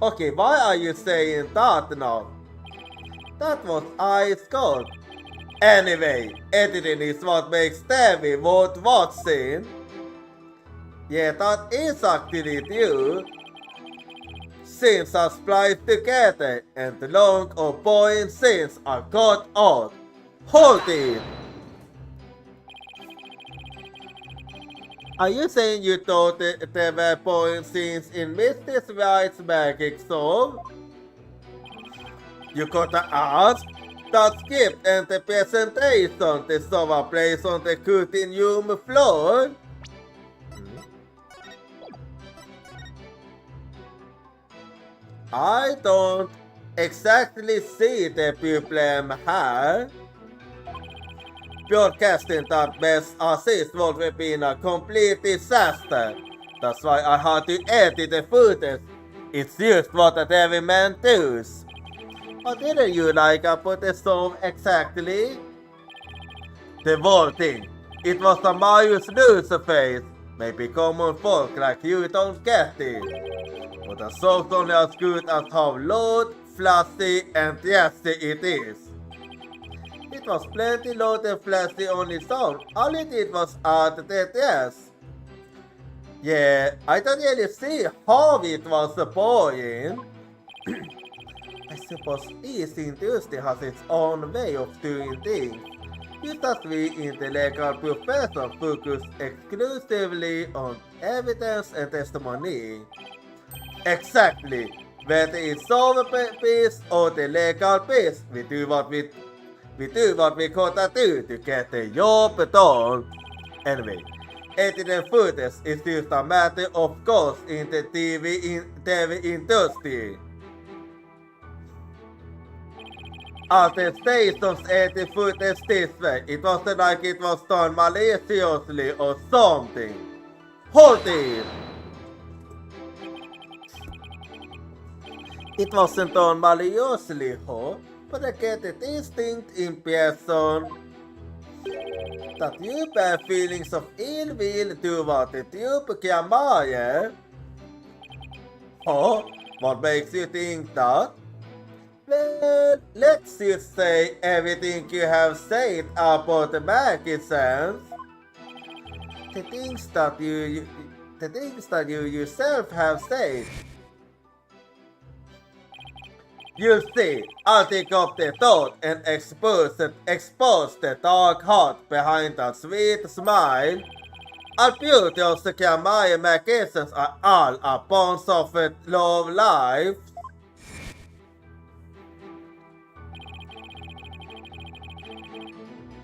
Okay, why are you saying that now? That was ice cold. Anyway, editing is what makes TV worth watching. Yeah, that is actually true. Scenes are spliced together and the long or boring scenes are cut out. Hold it! Are you saying you thought there were boring scenes in Mr. White's magic show? You gotta ask? That script and the presentation the show plays on the cutting room floor? I don't exactly see the problem here. Broadcasting that best assist would have been a complete disaster. That's why I had to edit the footage. It's just what a TV man does. What didn't you like about the show exactly? The whole thing. It was a Marius loser face. Maybe common folk like you don't get it. But the show's only as good as how loud, flashy and dressy it is. It was plenty loud and flashy on its own. All it did was add the dress. Yeah, I don't really see how it was boring. I suppose each industry has its own way of doing things. Just as we in the legal profession focus exclusively on evidence and testimony. Exactly. Whether it's sober piece or the legal piece, we do what we gotta do to get the job done. Anyway, editing footage is just a matter of course in the TV industry. As the stations edit footage this way, it wasn't like it was done maliciously or something. Hold it! It wasn't done maliciously, but I get a distinct impression. that you bear feelings of ill will toward the Jochira. Oh, what makes you think that? Well, let's just say everything you have said about the backseating. The things that you yourself have said. You see, I'll take up the thought and expose the dark heart behind that sweet smile. Our beauty of the Jochira magazines are all a bonds of a love life.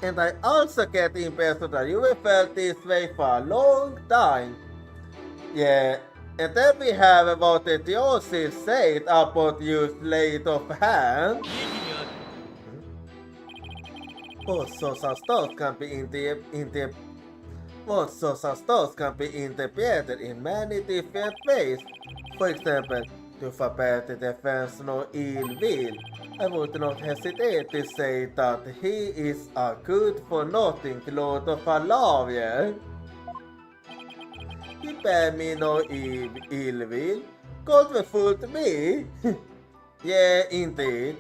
And I also get the impression that you have felt this way for a long time. Yeah, and then we have what the Theosis said about your sleight of hand. Also, such thoughts can be interpreted in many different ways. For example, to forbid the defense no ill will. I would not hesitate to say that he is a good-for-nothing lord of Alavia. He bear me no ill will. God will fool me. Yeah, indeed.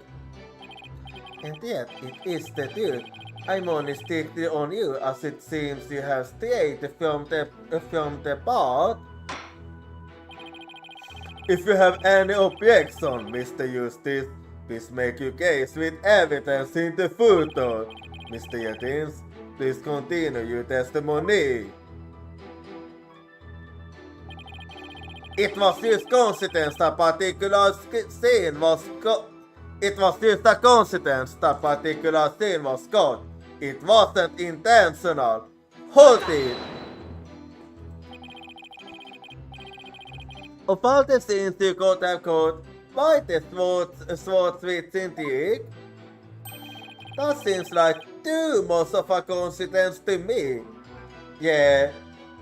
And yet, it is the truth. I'm only strictly on you, as it seems you have strayed from the path. If you have any objection, Mr. Eustace, please make your case with evidence in the photo. Mr. Yattins, please continue your testimony. It was just coincidence that particular scene was caught. It wasn't intentional. Hold it! Of all the scenes you could have caught, why the sword with Cintiq? That seems like too much of a coincidence to me. Yeah,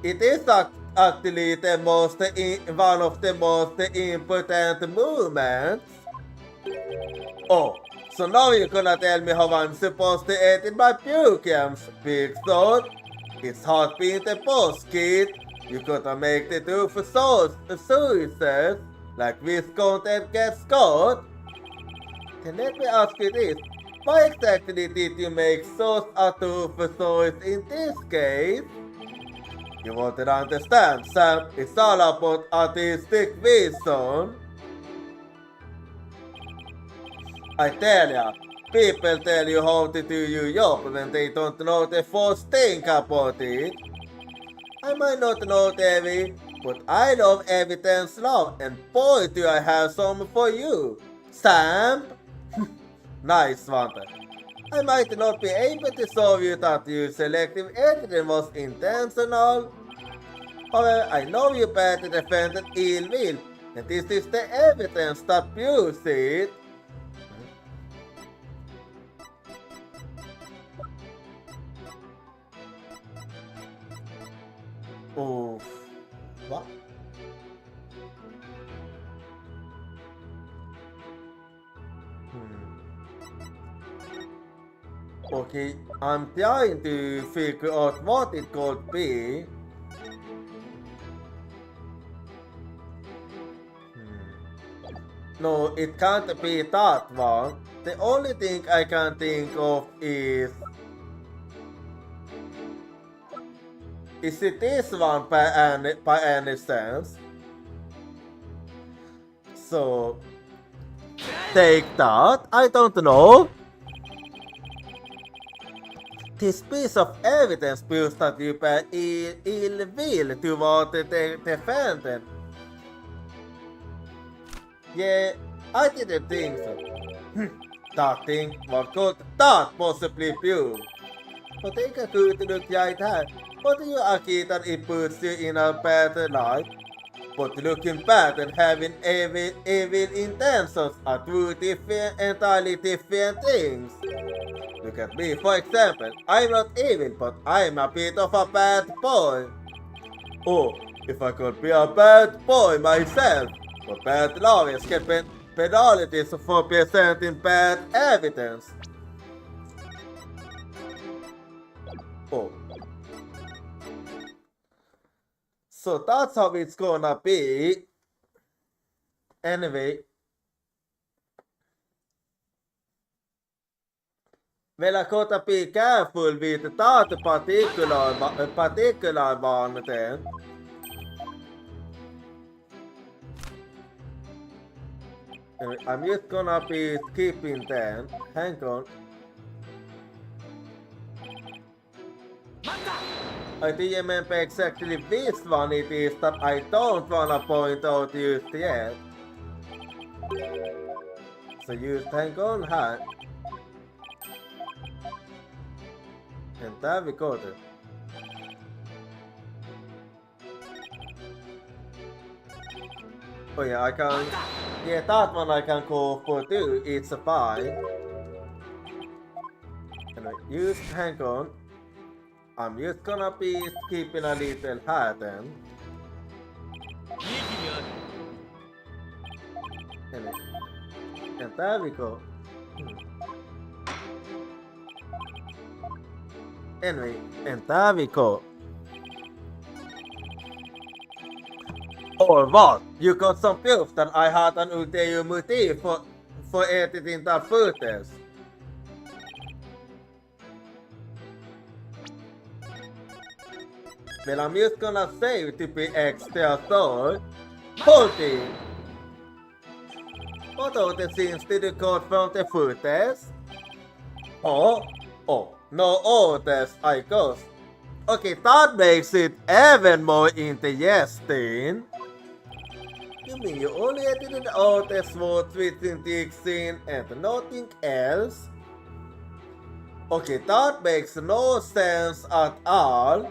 it is actually one of the most important movements. Oh, so now you're gonna tell me how I'm supposed to edit my programs, big sword? It's hard being the boss, kid. You gotta make the two for suicides, like this content gets caught. Then let me ask you this. Why exactly did you make such a two for suicide in this case? You won't understand, Sam. It's all about artistic vision. I tell ya, people tell you how to do your job when they don't know the first thing about it. I might not know Devi, but I love evidence love, and boy do I have some for you. Sam? Nice one. I might not be able to show you that your selective editing was intentional. However, I know you better defended ill will, and this is the evidence that proves it. Oof. What? Okay, I'm trying to figure out what it could be. No, it can't be that one. The only thing I can think of is it this one by any sense? So, take that? I don't know. This piece of evidence proves that you bear ill will toward the defendant. Yeah, I didn't think so. That thing, what could that possibly prove? But take a good look right here. What do you argue that it puts you in a better light? But looking bad and having evil intentions are two entirely different things. Look at me, for example. I'm not evil, but I'm a bit of a bad boy. Oh, if I could be a bad boy myself, but bad lawyers get penalties for presenting bad evidence. Oh. So that's how it's gonna be. Anyway. Well, I gotta be careful with that particular one then. Anyway, I'm just gonna be skipping then. Hang on. I didn't remember exactly which one it is that I don't wanna point out just yet. So just hang on here. And there we go then. Oh yeah, I can... Yeah, that one I can go for too, it's fine. Anyway, just hang on. I'm just gonna be skipping a little here then. Anyway, and there we go. Anyway, and there we go. Or what? You got some proof that I had an ulterior motive for editing that footage. Well, I'm just gonna say to be extra thorough. Holding. What are the scenes did you cut from the footage? Oh, no orders, I guess. Okay, that makes it even more interesting. You mean you only edited out the sword switching the scene and nothing else? Okay, that makes no sense at all.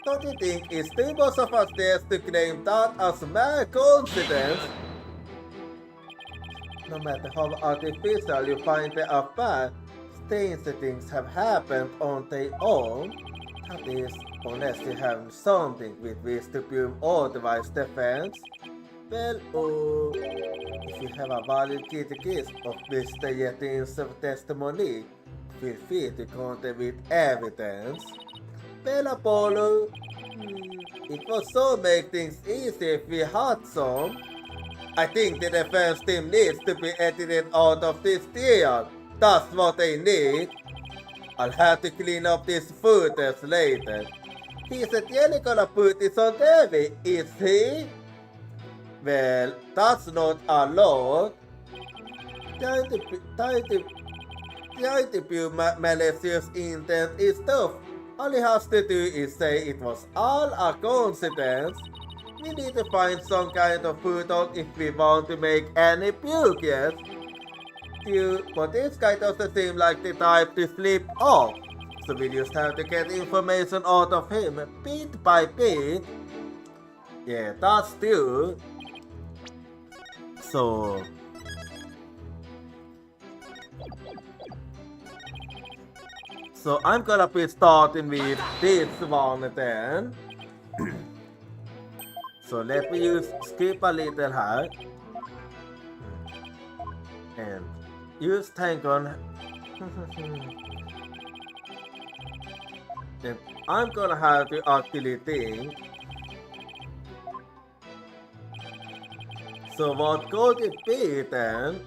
Don't you think it's too much of a stretch to claim that as mere coincidence? No matter how artificial you find the affair, strange things have happened on their own. That is, unless you have something with which to prove otherwise defense. Well, if you have a valid criticism of Mr. Yetin's testimony, feel free to counter with evidence. Well, Apollo, it would so make things easier if we had some. I think the defense team needs to be edited out of this deal. That's what they need. I'll have to clean up this footage later. He's really gonna put this on TV, is he? Well, that's not a lot. Trying to build malicious intent is tough. All he has to do is say it was all a coincidence. We need to find some kind of foothold if we want to make any progress. But this guy doesn't seem like the type to slip off. So we just have to get information out of him bit by bit. Yeah, that's true. So I'm gonna be starting with this one then. So let me just skip a little here. And use tank on. And I'm gonna have to actually think. So what could it be then?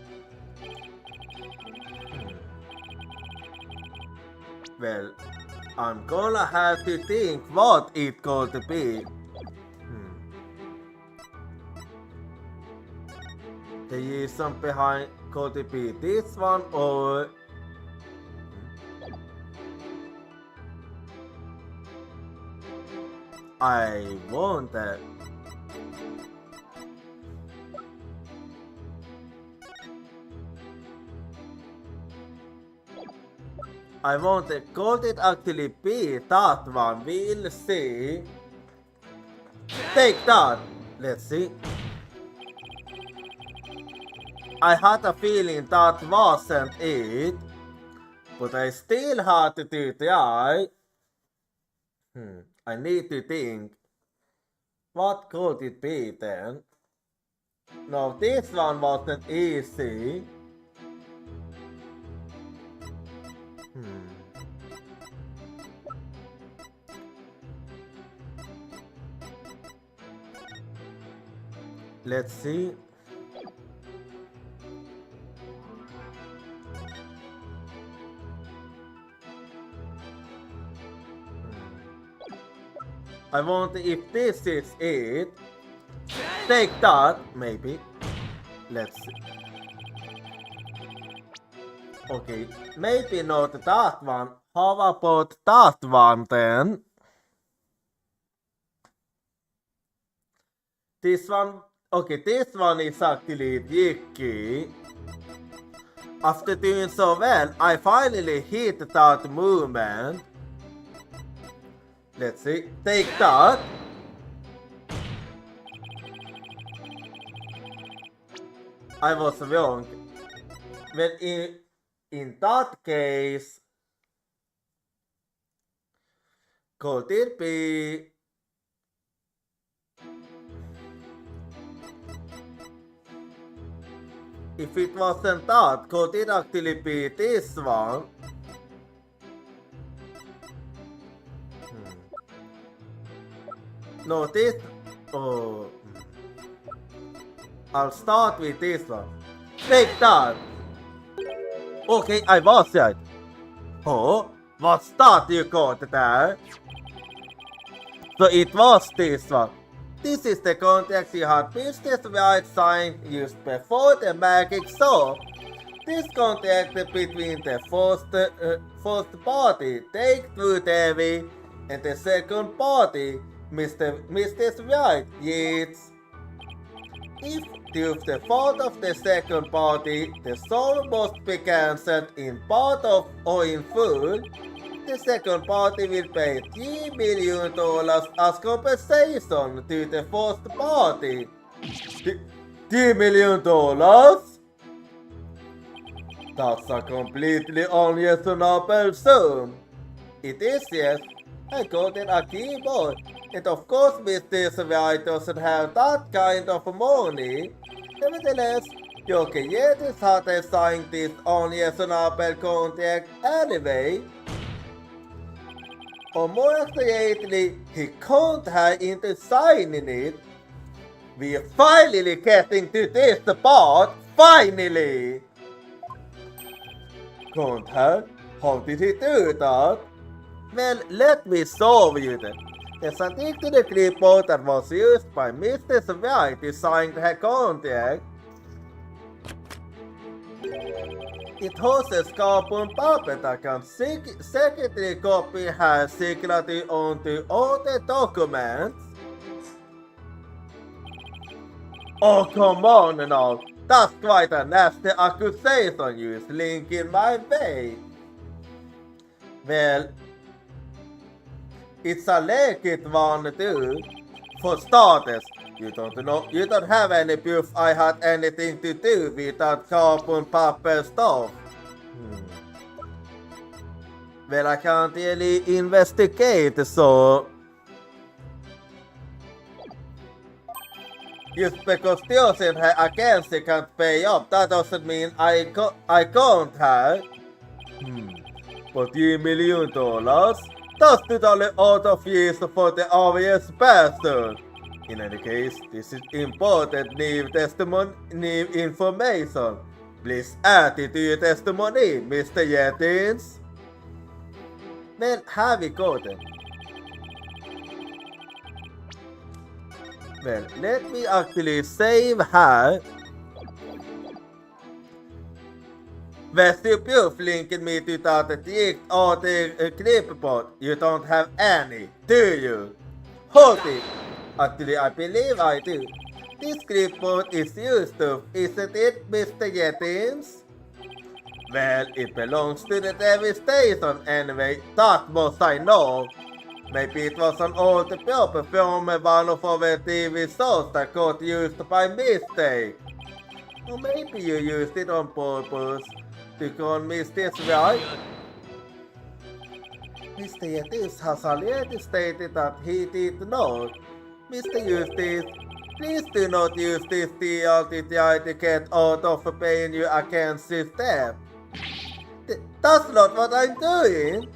Well, I'm gonna have to think what it could be. The reason behind could it be this one or I wonder. I wonder, could it actually be that one? We'll see. Take that! Let's see. I had a feeling that wasn't it, but I still had to try. I need to think. What could it be then? No, this one wasn't easy. Let's see. I wonder if this is it. Take that, maybe. Let's see. Okay, maybe not that one. How about that one then? This one, okay, this one is actually tricky. After doing so well, I finally hit that movement. Let's see, take that. I was wrong. Well, in that case, could it be... If it wasn't that, could it actually be this one? No, this... Oh... I'll start with this one. Take that! Okay, I was right. Oh, what's that you got there? So it was this one. This is the contact you had business right sign used before the magic soap. This contact between the first party, take through Devi, and the second party, Mr. Right, yes. If to the fault of the second party, the soul must be cancelled in part of or in full, the second party will pay $3 million as compensation to the first party. $3 million? That's a completely unreasonable sum. It is, yes. I got it a keyboard. And of course Mr. Right doesn't have that kind of money. Nevertheless, Jochira had signed this unreasonable contract anyway. Or more accurately, he can't have into signing it. We're finally getting to this part. Finally! Can't have? How did he do that? Well, let me show you that. There's a link to the clipboard that was used by Mr. Right to sign the contract. It has a carbon paper that can secretly copy her signature onto all the documents. Oh, come on now. That's quite a nasty accusation you slink in my way. Well, it's a legit one too. For starters, you don't have any proof I had anything to do with that carbon paper stuff. Well, I can't really investigate, so... Just because Theosin against it can't pay up, that doesn't mean I can't have. But $3 million? That's totally out of use for the obvious bastard. In any case, this is important new information. Please add it to your testimony, Mr. Yetins. Well, have we got it? Well, let me actually save her. Where's your proof linking me to that tricked or the clipboard? You don't have any, do you? Hold it! Actually, I believe I do. This clipboard is used to, isn't it, Mr. Yetins? Well, it belongs to the TV station anyway, that much I know. Maybe it was an old paper from one of our TV shows that got used by mistake. Or maybe you used it on purpose to con Mr. Right? Mr. Yetins has already stated that he did not. Mr. Eustace, please do not use this deal to try to get out of paying you against this debt. That's not what I'm doing.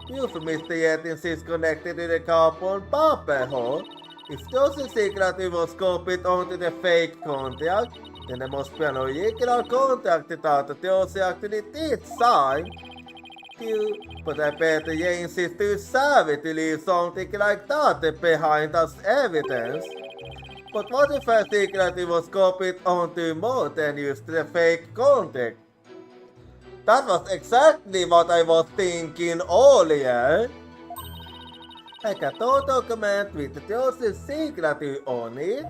If Mr. Yetins is connected to the carbon paper hole, If Josie secretly was copied onto the fake contact, then there must be an original contact that Josie actually did sign. But I bet James is too savvy to leave something like that behind as evidence. But what if her secretly was copied onto more than just the fake contact? That was exactly what I was thinking earlier. Like a total document with Josie's secret on it.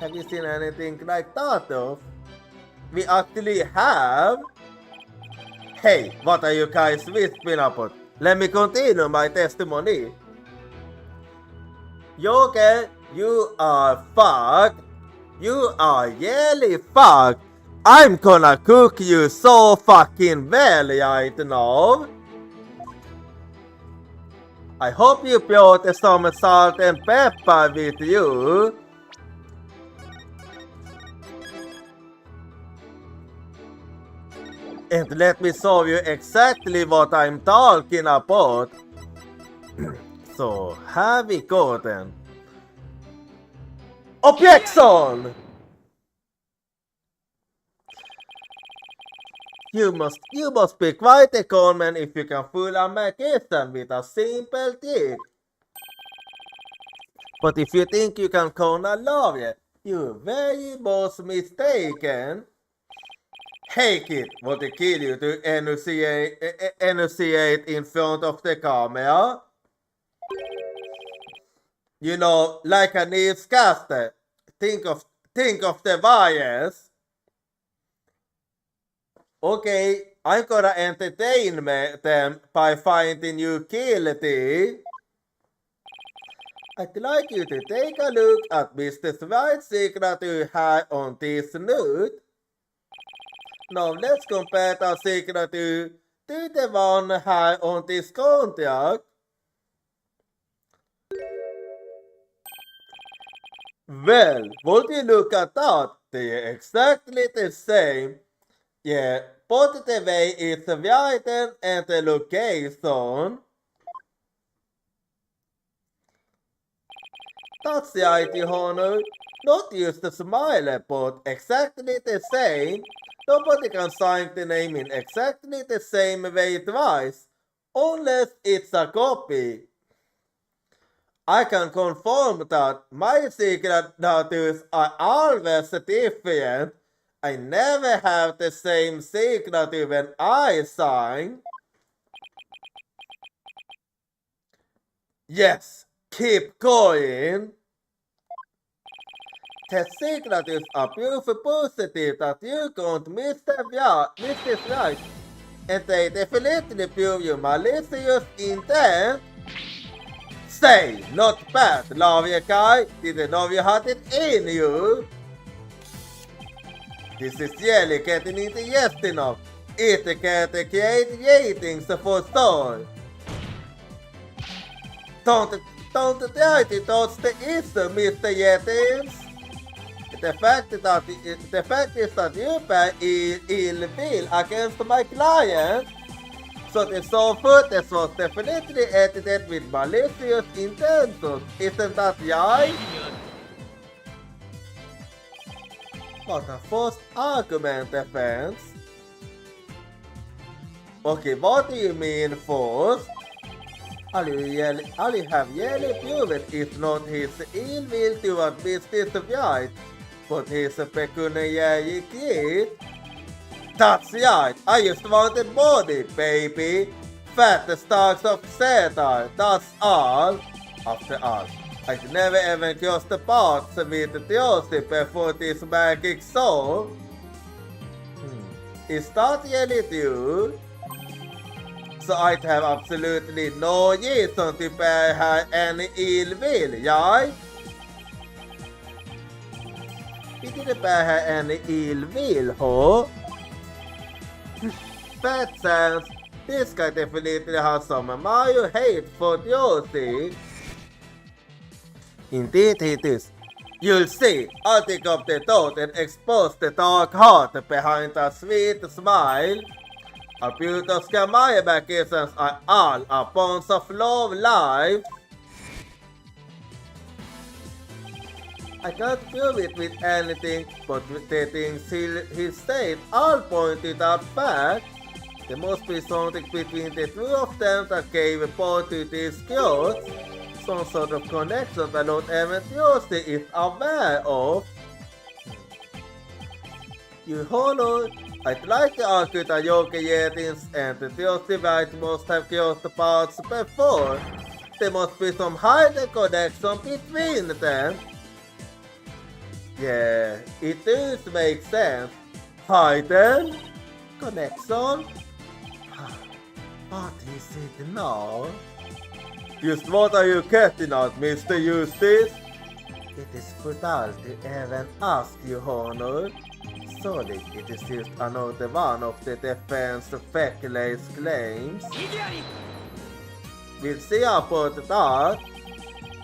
Have you seen anything like that though? We actually have. Hey, what are you guys whispering about? Let me continue my testimony. Joker, you are fucked. You are really fucked. I'm gonna cook you so fucking well right now. I hope you brought some salt and pepper with you. And let me show you exactly what I'm talking about. So, here we go then. Objection! You must be quite a con man if you can fool a magician with a simple trick. But if you think you can con a lawyer, you're very much mistaken. Hey kid, want to kill you to enunciate in front of the camera? You know, like a newscaster. Think of the bias. Okay, I'm gonna entertain them by finding you guilty. I'd like you to take a look at Mr. White's signature here on this note. Now let's compare the signature to the one here on this contract. Well, would you look at that? They're exactly the same. Yeah, both the way it's written and the location. That's the idea, honor. Not just a smile, but exactly the same. Nobody can sign the name in exactly the same way twice, unless it's a copy. I can confirm that my signatures are always different. I never have the same signature when I sign. Yes, keep going. The signatures are proof positive that you can't miss this right, and they definitely prove your malicious intent. Say, not bad, lawyer guy. Didn't know you had it in you. This is really getting into yes enough. It can create ratings for sure. Don't try to touch the issue, Mr. Yetis. The fact is that you bear ill will against my client. So the show footage was definitely edited with malicious intentions, isn't that right? What a false argument, defense. Okay, what do you mean false? All you have really proven is not his ill will toward Mr. White, but his pecuniary greed. That's right, I just wanted money, baby. Fat stocks of satire, that's all. After all, I'd never even crossed the paths with Josie before this magic show. Is that really true? So I'd have absolutely no reason to bear her any ill will, right? We didn't bear her any ill will, huh? That sense, this guy definitely has some Mario hate for Josie. Indeed it is. You'll see, I'll take up the thought and expose the dark heart behind a sweet smile. Abusers and my vacations are all a bunch of love life. I can't prove it with anything, but with the things he said all pointed out back. There must be something between the two of them that gave birth to these girls. Some sort of connection that not even Tuesday is aware of. You honor, I'd like to argue that Jochira and the Tuesday right must have crossed the paths before. There must be some hidden connection between them. Yeah, it does make sense. Hidden connection? What is it now? Just what are you getting at, Mr. Eustace? It is futile to even ask you, Honor. Sorry, it is just another one of the defense feculates claims. We'll see about that.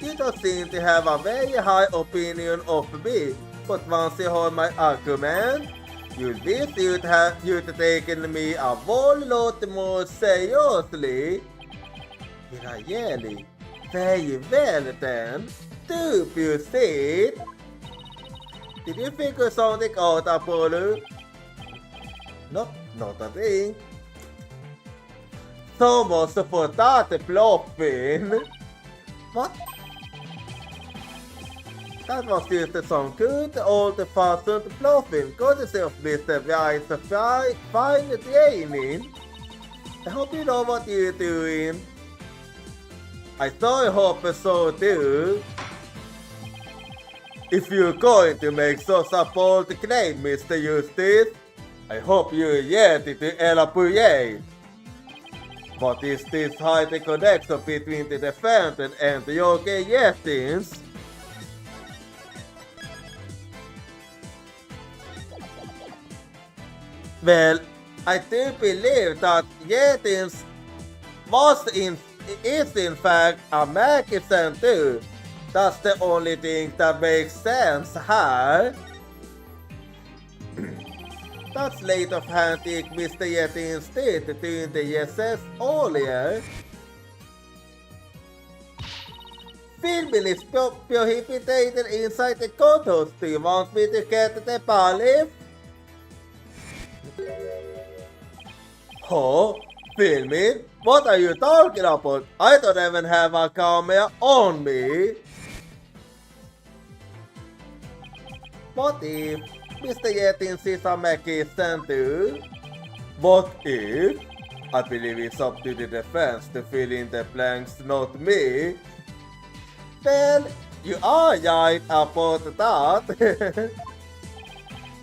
You don't seem to have a very high opinion of me, but once you hold my argument, you'll wish you'd taken me a whole lot more seriously. Really? Very well then. Do you see it? Did you figure something out, Apollo? Nope, not a thing. So much for that bluffing. What? That was just some good old-fashioned bluffing, courtesy of Mr. White's fine training. I hope you know what you're doing. I so hope so too. If you're going to make such a bold claim, Mr. Eustace, I hope you're ready to elaborate. What is this hidden connection between the defendant and the Jochira? Well, I do believe that Yetins is in fact a magician too. That's the only thing that makes sense here. That's late of hand take Mr. Yetins did during the yeses earlier. Filming is prohibited inside the courthouse. Do you want me to get the bailiff? Oh, filming? What are you talking about? I don't even have a camera on me. What if Mr. Yetins is a magician too? What if? I believe it's up to the defense to fill in the blanks, not me. Well, you are right about that.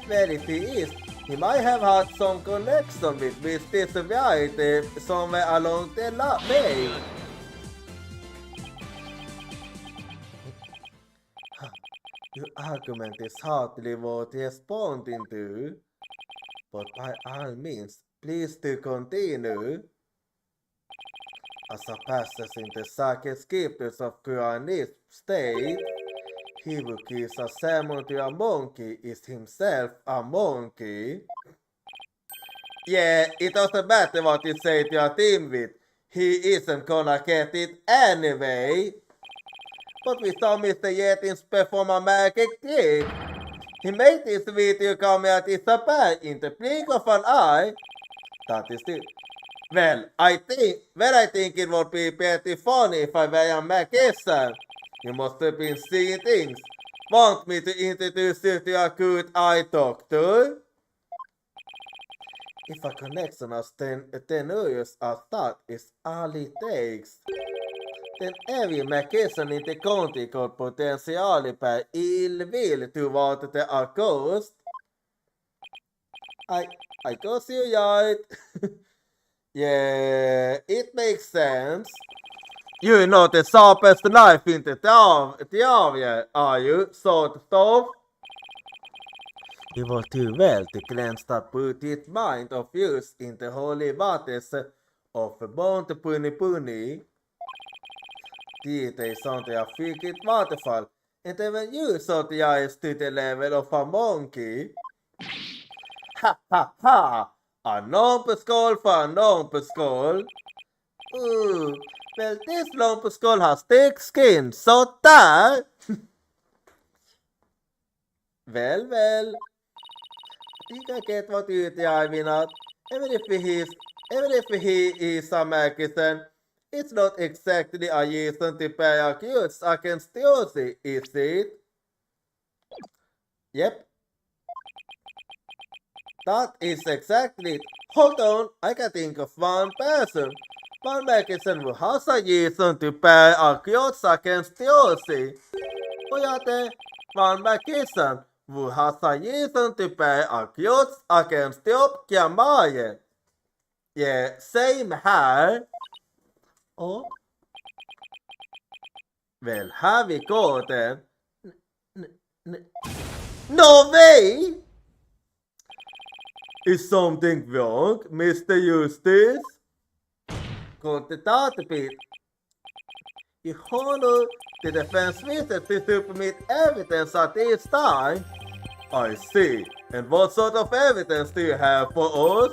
Well, if he is, he might have had some connection with Mr. White somewhere along the way. Your argument is hardly worth responding to, but by all means, please do continue. As a passage in the sacred scriptures of Quranic state, he who gives a sermon to a monkey is himself a monkey. Yeah, it doesn't matter what you say to your teammate, he isn't gonna get it anyway. But we saw Mr. Yetins perform a magic trick. He made his video camera disappear in the blink of an eye. That is it. Well, I think it would be pretty funny if I were a magician. You must have been seeing things. Want me to introduce you to a good eye doctor? If a connection as tenuous as that is all it takes, then every magician in the county could potentially pay ill will toward the accused. I guess you're right. Yeah, it makes sense. You're not the sharpest knife in the theory, are you, sort of? You were too well to glance that brutish mind of yours in the holy waters of Mount Puni. Dit är sånt jag fick ett waterfall. Inte även you så att jag är to the level of a monkey. Ha ha ha! A numpeskull for a numpeskull. Ooh, well this numpeskull has thick skin, so that... Well, I think I get what you're driving at. Even if he is a American, it's not exactly a reason to pay accused against Josie, is it? Yep, that is exactly it. Hold on, I can think of one person. One American who has a reason to pay accused against Josie. Pojate, Van Mäkisen, who has a reason to pay accused against Job Kiamaye. Yeah, same här. Oh. Well, här vi går then. No way! Is something wrong, Mr. Justice? Går det där bit? I honor, the defense wishes to submit evidence at this time. I see. And what sort of evidence do you have for us?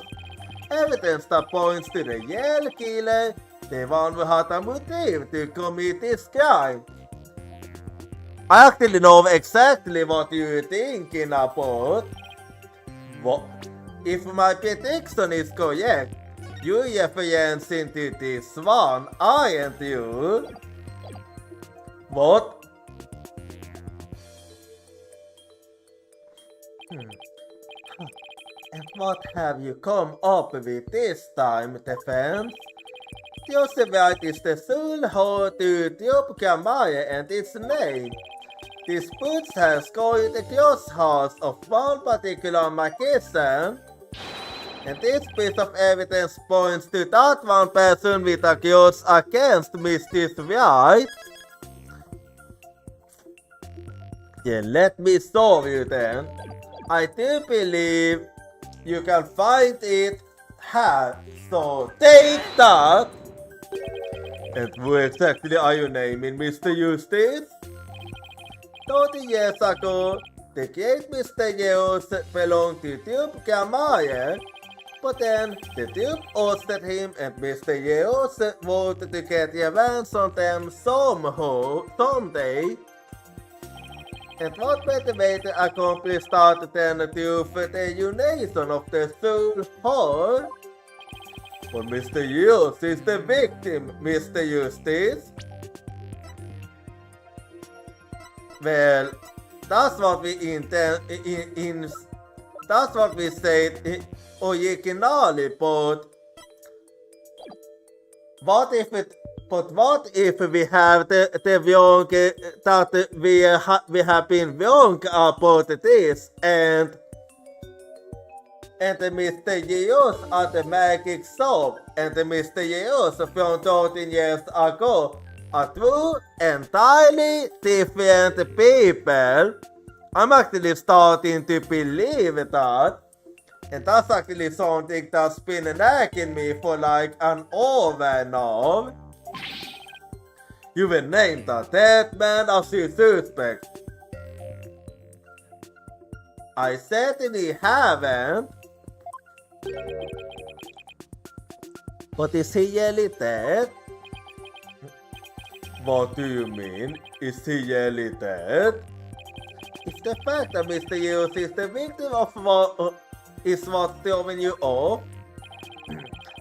Evidence that points to the Yale killer, the one who had a motive to commit this crime. I actually know exactly what you're thinking about. What? If my prediction is correct, you're referencing to this one, aren't you? What? And what have you come up with this time, defense? Joseph is the sole hold to Job Kiamaye and its name. Disputes has gone the crosshouse of one particular Mäkisen, and this piece of evidence points to that one person with a grudge against Mrs. Wright. Yeah, let me show you then. I do believe you can find it here, so take that! And who exactly are you naming, Mr. Justice? 30 years ago, the great Mr. Yeos belonged to Duke Kiamaye, but then the Duke ousted him and Mr. Yeos wanted to get revenge on them someday. And what better way to accomplish that than to the unison of the soul whole? But Mr. Yeos is the victim, Mr. Justice. Well, that's what we that's what we said originally, but what if we have the wrong that we have been wrong about this and Mr. Yeos at the magic shop and Mr. Yeos from 13 years ago are two entirely different people? I'm actually starting to believe that. And that's actually something that's been nagging me for like an hour now. You will name the dead man as your suspect. I certainly haven't. But is he really dead? What do you mean? Is he really dead? It's the fact that Mr. Yeos is the victim of what is what's throwing you off.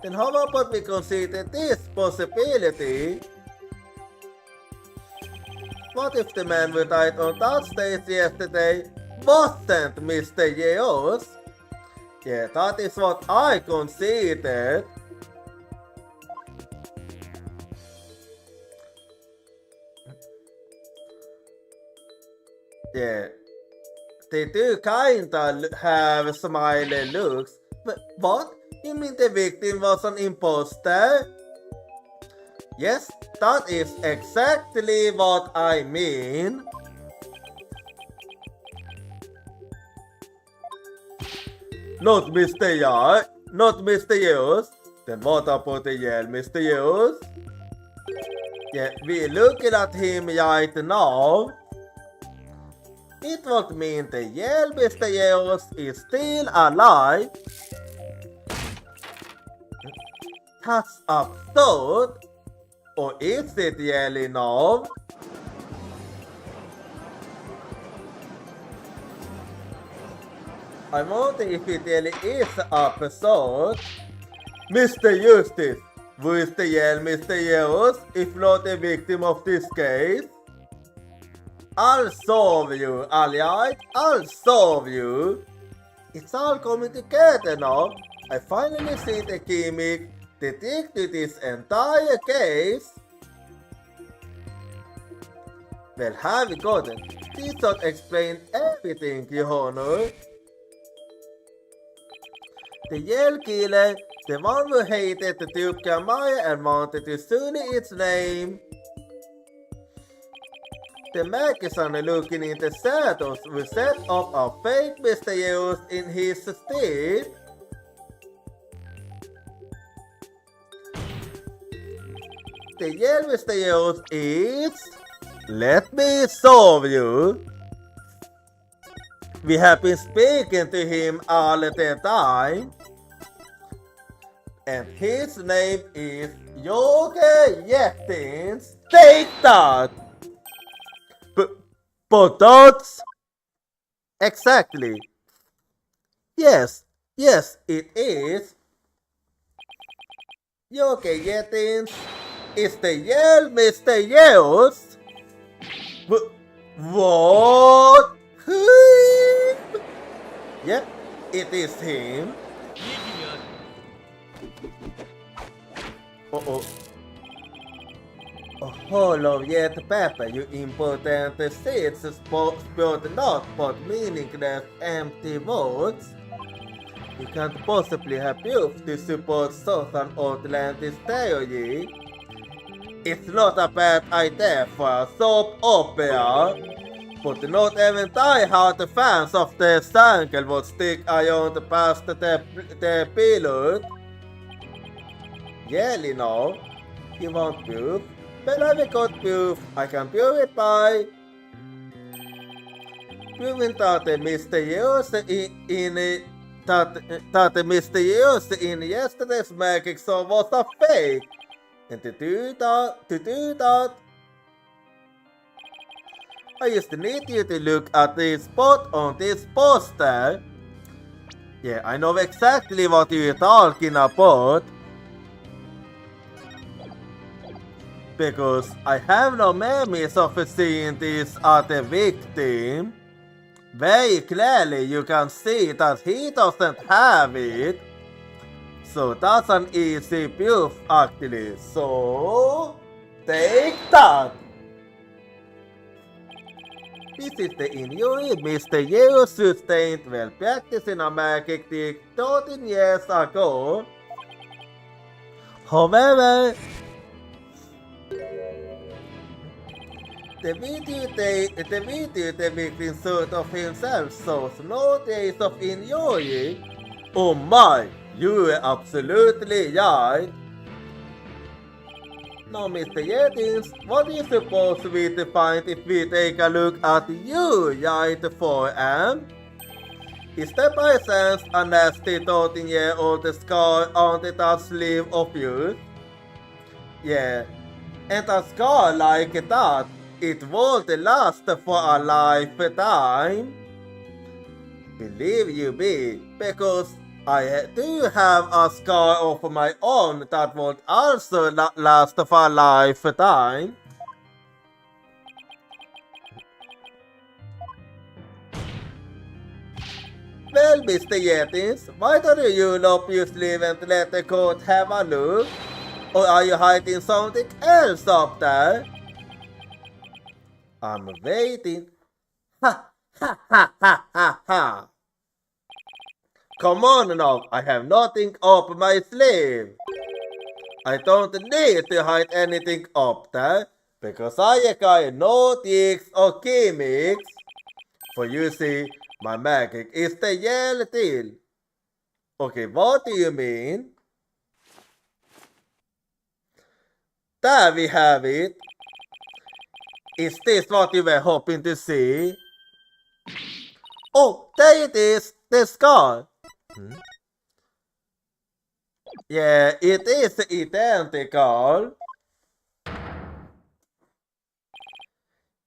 Then how about we consider this possibility? What if the man who died on that stage yesterday wasn't Mr. Yeos? Yeah, that is what I considered. Yeah, they do kinda have smiley looks. But what? You mean the victim was an imposter? Yes, that is exactly what I mean. Not Mr. Not Mr. Yeos. Then what about the Yale Mr. Yeos? Yeah, we're looking at him right now. It would mean the Yale Mr. Yeos is still alive. That's absurd. Or is it really now? I wonder if it really is the episode. Mr. Justice, who's the yell Mr. Yells if not a victim of this case? I'll solve you, alright? I'll solve you. It's all coming together now. I finally see the gimmick, the trick to this entire case. Well, have you got it? This don't explain everything, Your Honor. The Yale killer, the one who hated the Duke Maya and wanted to study its name. The magician looking in the shadows will set up a fake Mr. Yells in his stead. The Yale Mr. Yells is... Let me solve you. We have been speaking to him all the time. And his name is Jochira. Take that! But that's... Exactly. Yes, it is. Jochira is the Yale Mr. Yells. What? Yep, it is him. Uh-oh. A whole of yet paper, you important seeds spilled not but meaningless empty words. You can't possibly have proof to support Southern Atlantis theory. It's not a bad idea for a soap opera, but not even die-hard fans of the cycle would stick around past the pilot. Yeah, no, you want proof? Well, I've got proof. I can prove it by proving that Mr. Yells in yesterday's magic show was a fake. And to do that, I just need you to look at this spot on this poster. Yeah, I know exactly what you're talking about. Because I have no memories of seeing this as a victim. Very clearly you can see that he doesn't have it. So that's an easy proof actually. So take that! This is the injury Mr. Yells sustained while practicing a magic trick 13 years ago. However, the video depicting sort of himself shows no trace of injury. Oh my, you are absolutely right. Now Mr. Yettins, what is supposed to be defined if we take a look at you right forearm? Is there by chance a nasty 13-year-old scar on the top sleeve of yours? Yeah, and a scar like that, it won't last for a lifetime. Believe you me, because I do have a scar of my own that won't also last for a lifetime. Well, Mr. Yettins, why don't you roll up your sleeve and let the court have a look? Or are you hiding something else up there? I'm waiting. Ha ha ha ha ha ha. Come on now, I have nothing up my sleeve. I don't need to hide anything up there, because I got no tricks or gimmicks. For you see, my magic is the yellow deal. Okay, what do you mean? There we have it. Is this what you were hoping to see? Oh, there it is, the scar. Yeah, it is identical.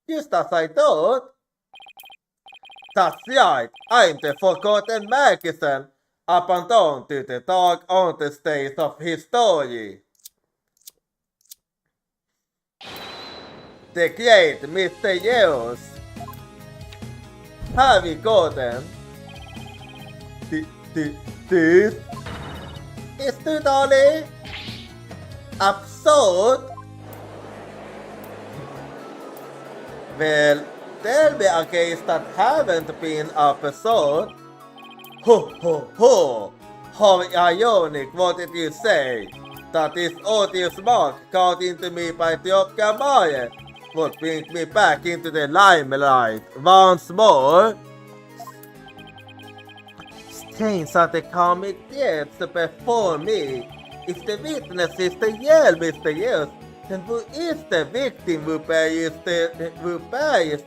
Just as I thought. That's right, I'm the forgotten magician, abandoned to the dark on the stage of history. The great Mr. Yeos. Have you gotten? This is totally absurd. Well, tell me a case that haven't been absurd. Ho ho ho! How ironic, what did you say? That this odious mark caught into me by Jochira would bring me back into the limelight once more. Strange that the comic deaths before me. If the witness is the real Mr. Yes, then who is the victim who perished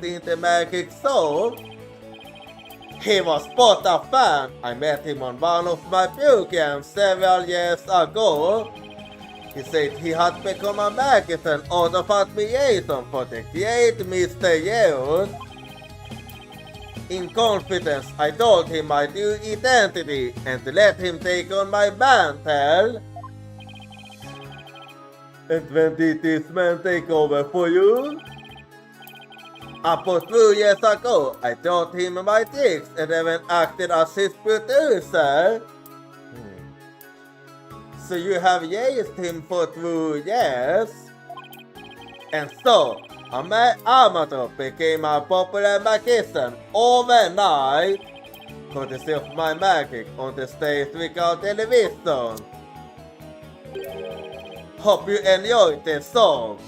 in the magic soul? He was both a fan. I met him on one of my programs several years ago. He said he had become a magician out of admiration for the great Mr. Yeon. In confidence, I told him my new identity and let him take on my mantle. And when did this man take over for you? About 2 years ago, I taught him my tricks and even acted as his producer. So you have raised him for 2 years? And so, a amateur became a popular magician overnight, courtesy of my magic on the stage without television. Hope you enjoyed the song.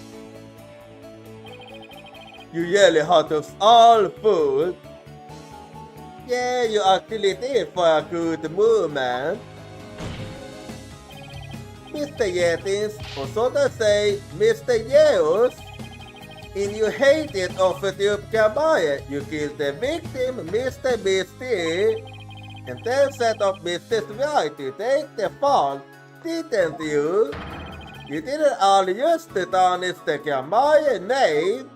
You really had us all fooled. Yeah, you actually did for a good movement. Mr. Yetins, or so to say, Mr. Yeos, and you hated of the Jochira, you killed the victim, Mr. Misty, and then set up Mrs. White to take the fall, didn't you? You didn't all use to tarnish the Jochira name.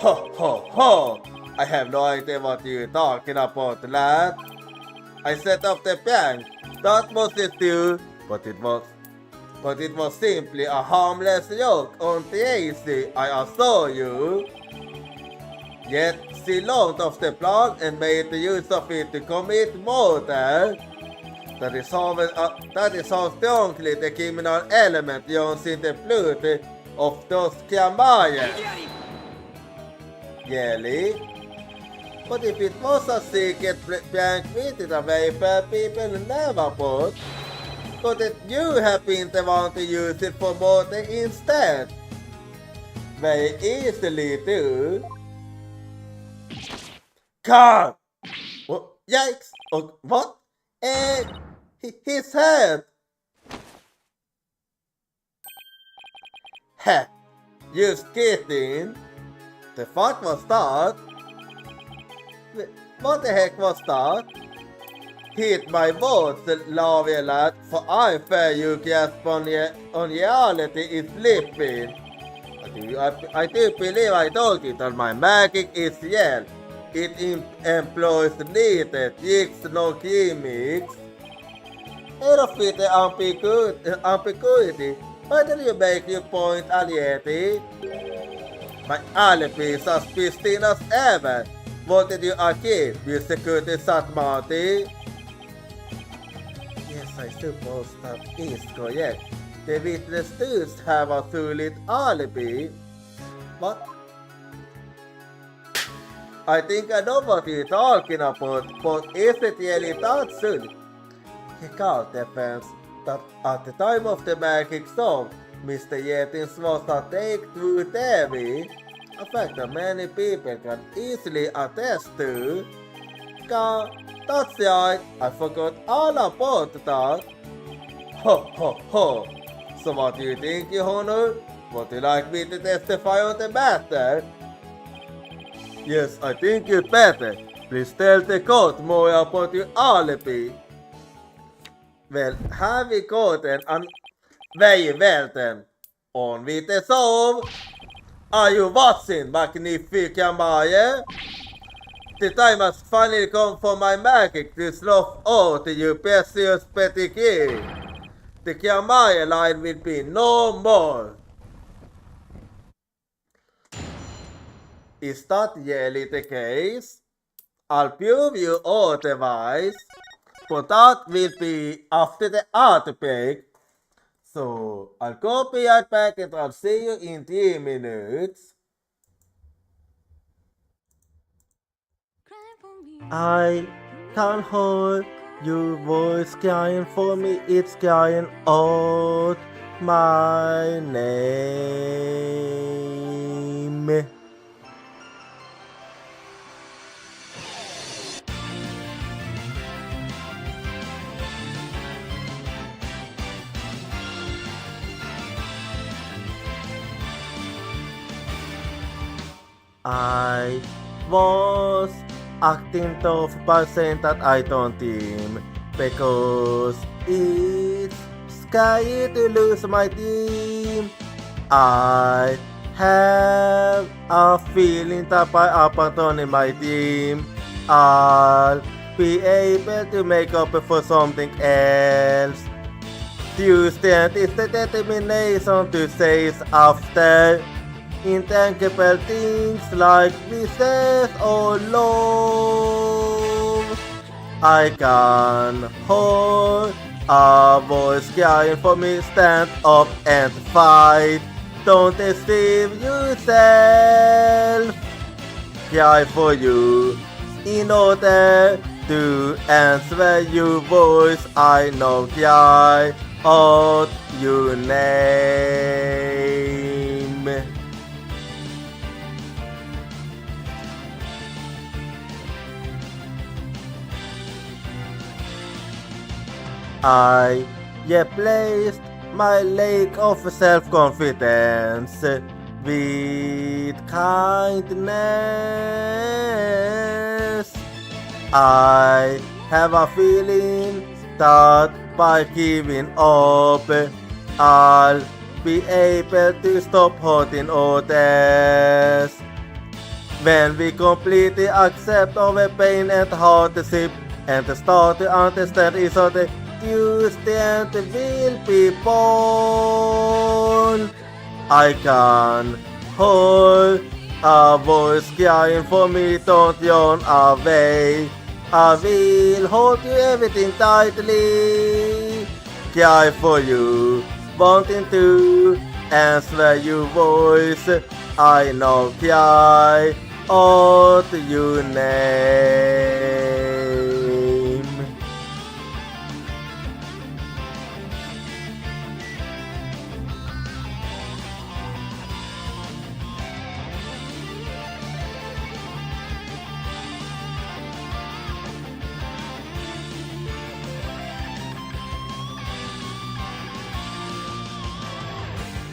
Ho ho ho! I have no idea what you're talking about, lad. I set up the bank, that was it too, but it was simply a harmless joke on Tracy, I assure you. Yet she learned of the plan and made use of it to commit murder. That is how strongly the criminal element runs in the blood of those Jochira. Really? But if it was a secret bank with away where people never put, couldn't you have been the one to use it for murder instead? Very easily too. God! What? Yikes! Oh, what? His head! Heh! Just kidding! The fuck was that? What the heck was that? Hit my words, love you lad, for I fear you grasp on reality is slipping. I do believe I told you that my magic is real. It employs needed tricks, no gimmicks. Erofit the ambiguity. Why do you make your point, Alieti? My alibi is as pristine as ever. What did you achieve, you security sat Marty? Yes, I suppose that is correct. The witness does have a solid alibi. What? I think I know what you're talking about, but is it really that soon? Check out defense that at the time of the magic song, Mr. Yetins was a take-through theory, a fact that many people can easily attest to. God, that's right, I forgot all about that. Ho ho ho! So what do you think, Your Honor? Would you like me to testify on the matter? Yes, I think you'd better. Please tell the court more about your alibi. Well, have we gotten an... Very well then. On with the song. Are you watching, Magnifica Maya? The time has finally come for my magic to slough out you precious petty king. The Kiamaya line will be no more. Is that really the case? I'll prove you otherwise, but that will be after the outbreak. So I'll go be right back and I'll see you in 3 minutes. I can't hold your voice crying for me, it's crying out my name. I was acting tough by saying that I don't team because it's scary to lose my team. I have a feeling that by abandoning my team, I'll be able to make up for something else. Tuesday is the determination to chase after intangible things like business or love. I can hold a voice crying for me, stand up and fight. Don't deceive yourself. Cry for you in order to answer your voice. I know cry out your name. I replaced my lack of self-confidence with kindness. I have a feeling that by giving up, I'll be able to stop hurting others. When we completely accept our pain and hardship and start to understand each other, Tuesday will be born. I can hold a voice crying for me, don't yawn away. I will hold you everything tightly. Cry for you, wanting to answer your voice. I know cry out your name.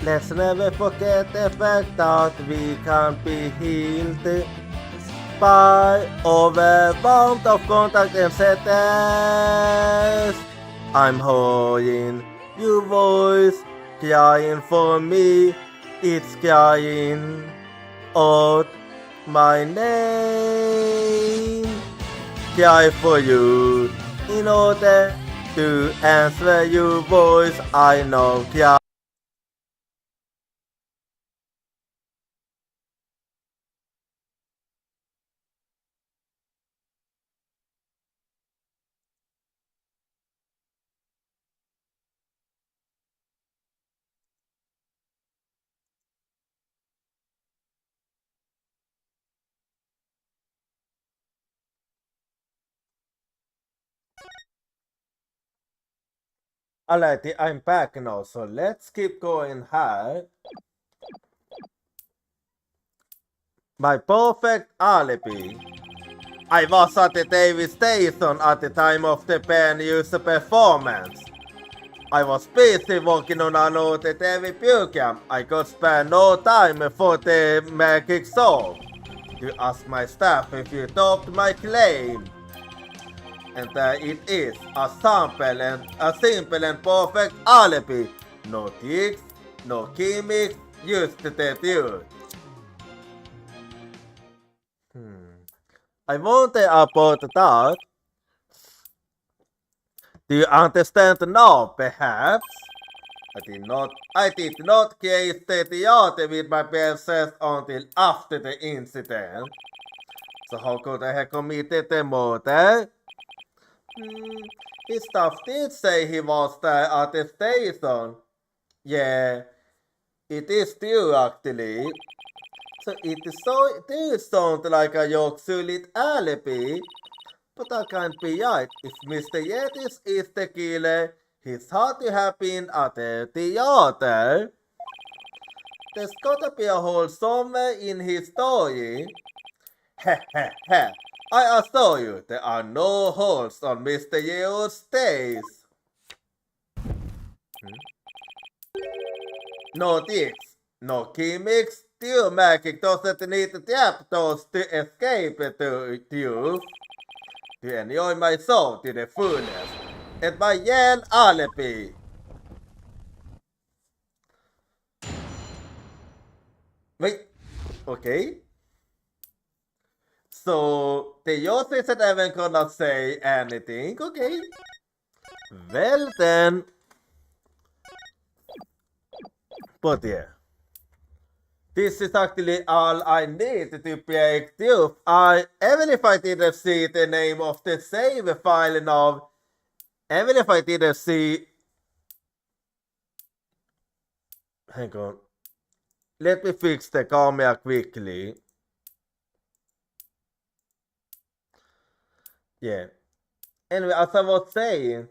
Let's never forget the fact that we can be healed by overwhelmed of contact and sadness. I'm hearing your voice crying for me. It's crying out my name. Cry for you in order to answer your voice. I know cry. Alrighty, I'm back now, so let's keep going here. My perfect alibi. I was at the Davis station at the time of the band user performance. I was busy working on another TV program. I could spare no time for the magic song. You ask my staff if you doubt my claim. And there it is, a simple and perfect alibi. No tricks, no gimmicks, just the truth. I wonder about that. Do you understand now, perhaps? I did not gaze the theater with my bare sense until after the incident. So how could I have committed the murder? His staff did say he was there at the station. Yeah, it is true actually. So it does sound like a Jochira alibi. But I can't be right. If Mr. Yetis is the killer, he's had to have been at the theater. There's gotta be a hole somewhere in his story. Heh heh heh. I assure you, there are no holes on Mr. Yeo's face. No tricks, no gimmicks. Pure magic doesn't need trapdoors to escape to you. To enjoy my soul to the fullest. And my Yale alibi. Wait, okay. So, the Yost isn't even gonna say anything, okay. Well then. But yeah. This is actually all I need to break through. Even if I didn't see the name of the save file now, even if I didn't see... Hang on. Let me fix the camera quickly. Yeah. Anyway, as I was saying,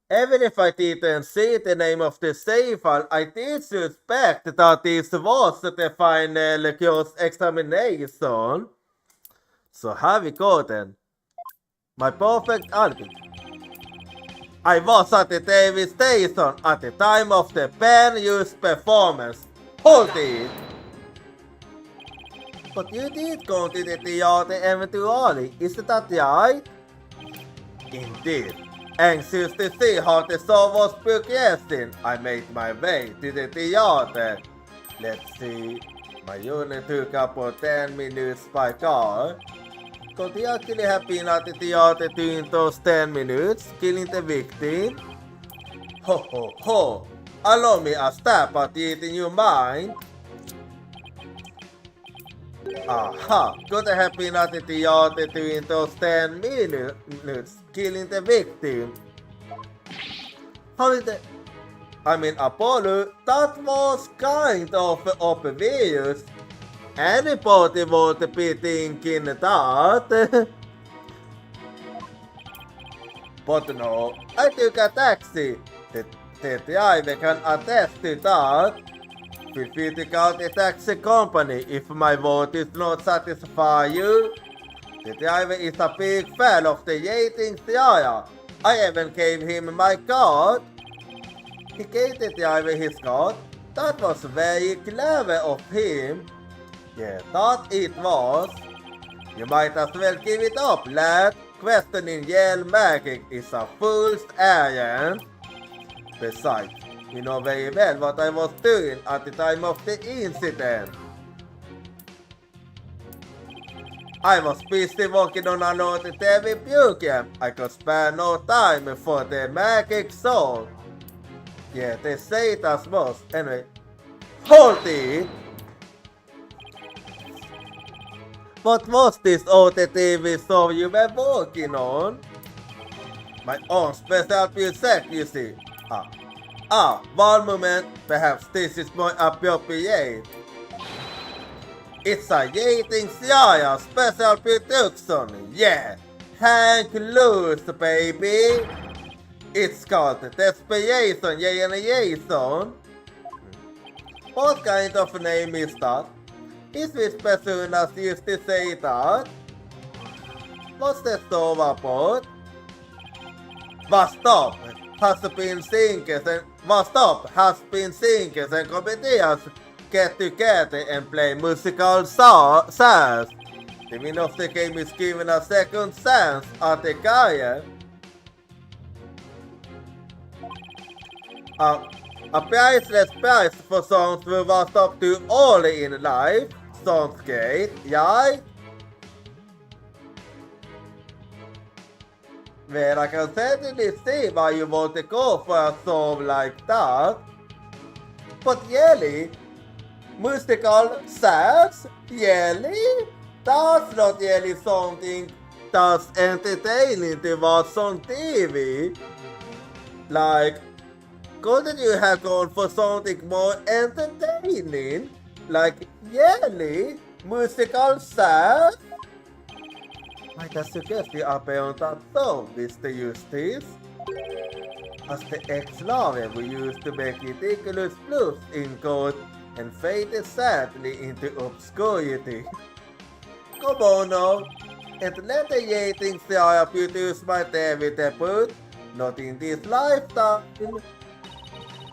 even if I didn't see the name of the save file, I did suspect that this was the final course examination. So here we go then. My perfect alibi. I was at the TV station at the time of the band-used performance. Hold it! But you did go to the theater eventually, isn't that right? Indeed. Anxious to see how the show was progressing, I made my way to the theater. Let's see, my unit took about 10 minutes by car. Could he actually have been at the theater during those 10 minutes, killing the victim? Ho ho ho! Allow me a stab at it in your mind. Aha! Could have been at the theater during those 10 minutes, killing the victim. How did that... Apollo, that was kind of obvious. Anybody would be thinking that. But no, I took a taxi. The driver can attest to that. Feel free to call the taxi company if my vote is not satisfy you. The driver is a big fan of the Yating Theater. I even gave him my card. He gave the driver his card. That was very clever of him. Yeah, that it was. You might as well give it up, lad. Questioning Yale magic is a fool's errand. Besides, you know very well what I was doing at the time of the incident. I was busy working on another TV program. I could spare no time for the magic show. Yeah, they say it as much. Anyway, hold it! What was this other TV show you were working on? My own special project, you see. One moment, perhaps this is more appropriate. It's a Yating Theater special production, yeah! Hang loose, baby! It's called Desperation Jason. What kind of name is that? Is this personas used to say that? What's the show about? Vostok has been singers and comedians get together and play musical songs. The winner of the game is given a second chance at the career. A priceless prize for songs we was up to early in life. Sounds great, yeah? Well, I can certainly see why you want to go for a song like that. But really, musical sax? Really? That's not really something that's entertaining to watch on TV. Like, couldn't you have gone for something more entertaining? Like, really? Musical sax? Might I suggest you appear on that song, Mr. Justice? As the ex-lover we used to make ridiculous blues in court and faded sadly into obscurity. Come on now, and let the Yating say up you to my David Put, not in this lifetime.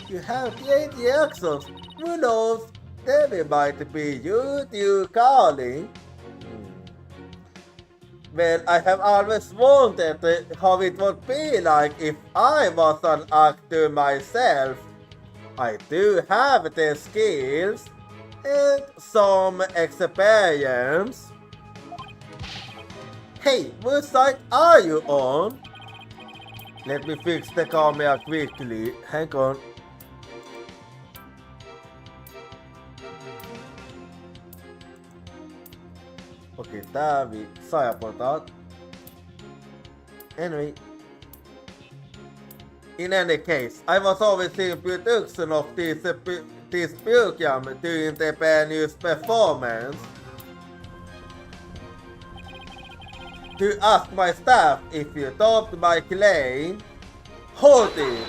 You have 80 actions, who knows, they might be you calling. Well, I have always wondered how it would be like if I was an actor myself. I do have the skills and some experience. Hey, what side are you on? Let me fix the camera quickly. Hang on. Okei, tää saajapotat. Anyway. In any case, I was overseeing production of this program during the Benny's performance. To ask my staff if you topped my claim, hold it!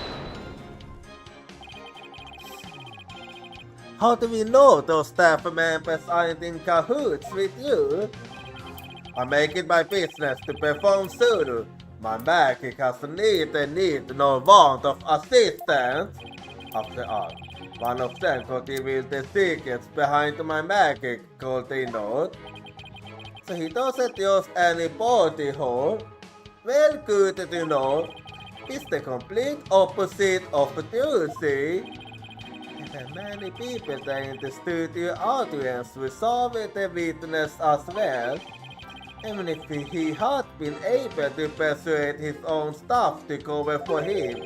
How do we know those staff members aren't in cahoots with you? I make it my business to perform solo. My magic has neither need nor want of assistance. After all, one of them could reveal the secrets behind my magic, could they not? So he doesn't use any body hole. Well, good to know. It's the complete opposite of Tuesday. And many people there in the studio audience will solve the witness as well. Even if he had been able to persuade his own staff to cover for him,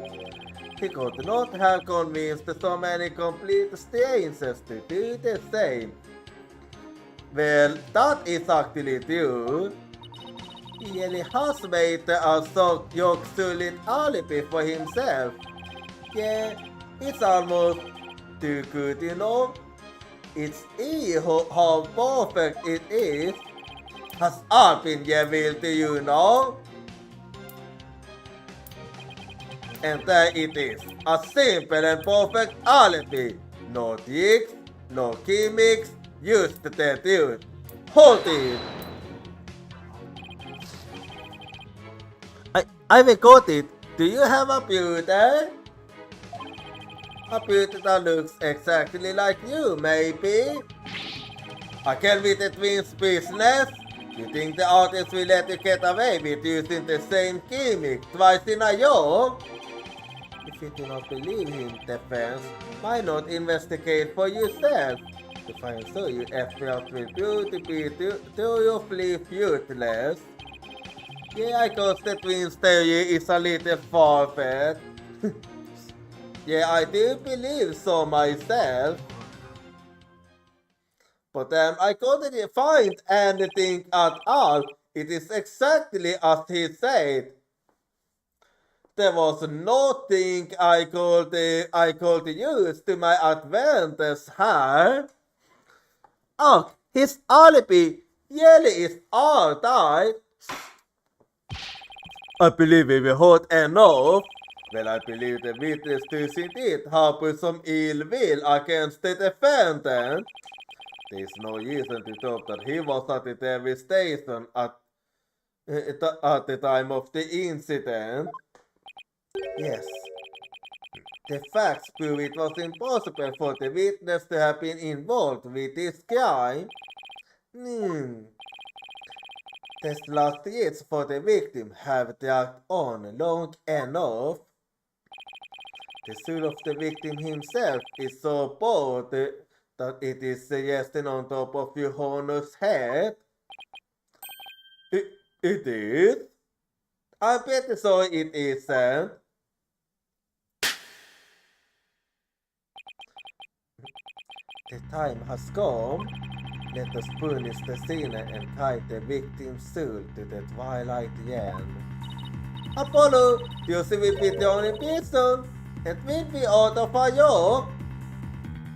he could not have convinced so many complete strangers to do the same. Well, that is actually true. He really has made a so solid alibi for himself. Yeah, it's almost too good, you know. It's how perfect it is. Has all been revealed to you now? And there it is, a simple and perfect alibi. No tricks, no gimmicks, just the truth. Hold it! I got it. Do you have a beauty? A beauty that looks exactly like you, maybe? I can with the twins' business. You think the artist will let you get away with using the same gimmick twice in a year? If you do not believe him, defense, why not investigate for yourself? If I saw you effort will be truly useless. Yeah, I guess the twins' theory is a little far-fetched. Yeah, I do believe so myself. But I couldn't find anything at all. It is exactly as he said. There was nothing I could use to my advantage here. Oh, his alibi really is all right. I believe we were hot enough. Well, I believe the witness does indeed harbor some ill will against the defendant. There is no reason to doubt that he was at the Davis station at the time of the incident. Yes. The facts prove it was impossible for the witness to have been involved with this crime. The last years for the victim have dragged on long enough. The soul of the victim himself is so bored that it is resting on top of your Honor's head. It is? I'm pretty sure it isn't. The time has come. Let us punish the sinner and kite the victim's soul to the twilight again. Apollo, du ser vi pity in prison, and will be out of a job,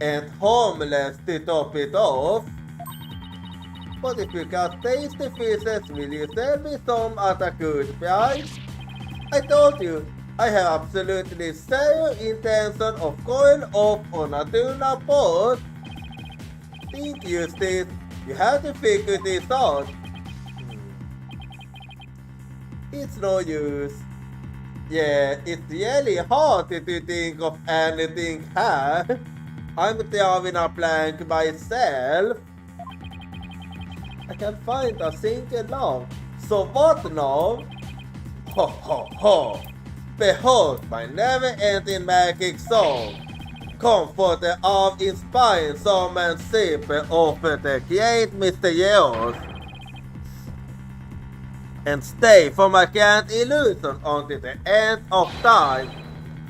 and homeless to top it off. But if you can taste the fishes, will you sell me some at a good price? I told you, I have absolutely zero intention of going off on a tuna boat. Think, Eustace, you have to figure this out. It's no use. Yeah, it's really hard to think of anything here. I'm drawing a blank myself. I can find a single love. So what now? Ho ho ho! Behold my never-ending magic song. Come for the awe-inspiring showmanship of the great Mr. Yeos. And stay for my grand illusion until the end of time.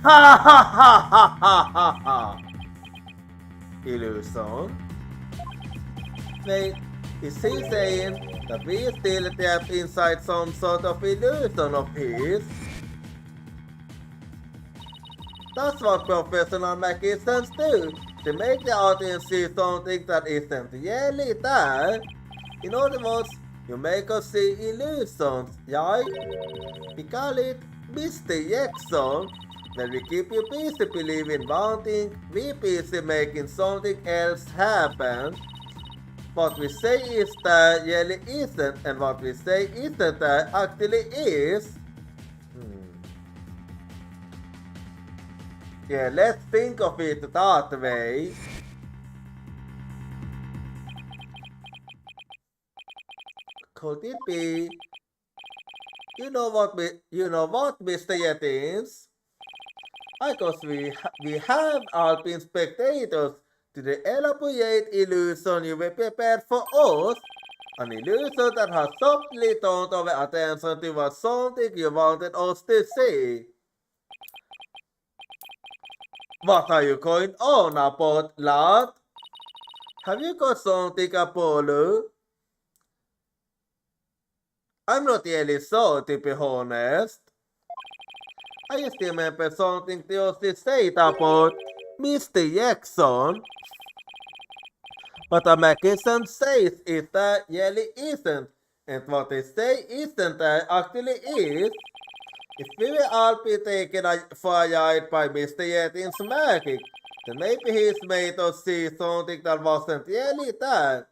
Ha ha ha ha ha ha ha! Illusion? Wait, is he saying that we still trapped inside some sort of illusion of his? That's what professional magicians do, to make the audience see something that isn't really there. In other words, you make us see illusions, right? We call it Mr. Jackson. When we keep you busy believing one thing, we busy making something else happen. What we say is there really isn't, and what we say isn't there actually is. Yeah, let's think of it that way. Could it be? You know what, Mr. Yettins? I guess we have all been spectators to the elaborate illusion you were prepared for us. An illusion that has softly turned our attention towards something you wanted us to see. What are you going on about, lad? Have you got something, Apollo? I'm not really sure, to be honest. I just remember something to say about Mr. Jackson. But a magician says it there really isn't, and what they say isn't there actually is. If we will all be taken for a ride by Mr. Yetin's magic, then maybe he's made us see something that wasn't really there.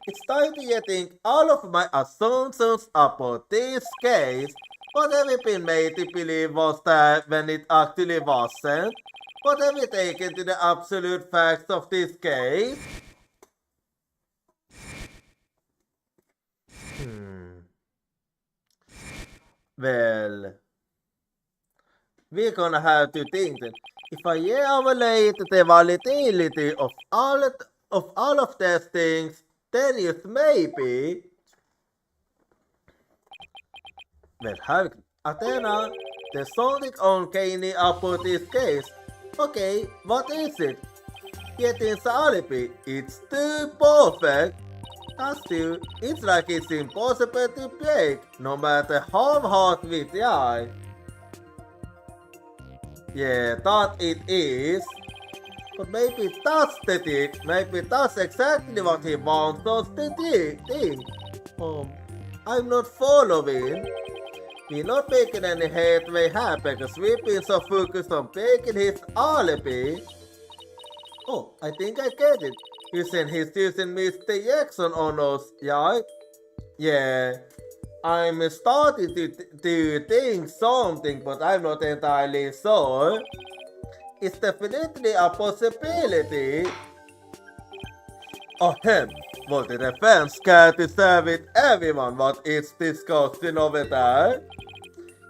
It's time to think all of my assumptions about this case. What have we been made to believe was there when it actually wasn't? What have we taken to the absolute facts of this case? Well, we're gonna have to think that if I evaluate the volatility of all of these things, then yes, maybe. Well, Athena, there's something uncanny about this case. Okay, what is it? Yetin's alibi, it's too perfect. That's true, it's like it's impossible to break, no matter how hard we try. Yeah, that it is. But maybe that's the thing, maybe that's exactly what he wants us to think. I'm not following. We're not making any headway here because we've been so focused on breaking his alibi. Oh, I think I get it. You said he's using Mr. Jackson on us, right? Yeah. I'm starting to think something, but I'm not entirely sure. It's definitely a possibility. Ahem. Well, the defense can't serve it everyone what is discussing over there.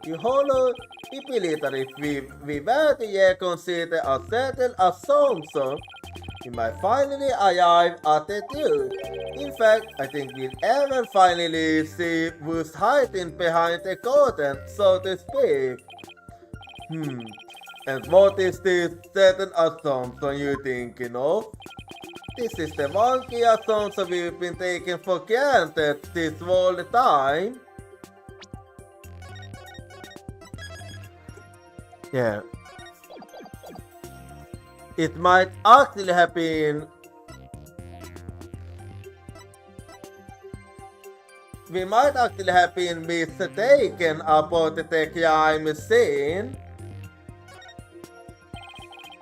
You hollow, we believe that if we were to consider a certain assumption, we might finally arrive at the truth. In fact, I think we'll ever finally see who's hiding behind the curtain, so to speak. And what is this certain assumption you thinking of? This is the monkey assumption we've been taking for granted this whole time. Yeah. It might actually have been. We might actually have been mistaken about the crime scene.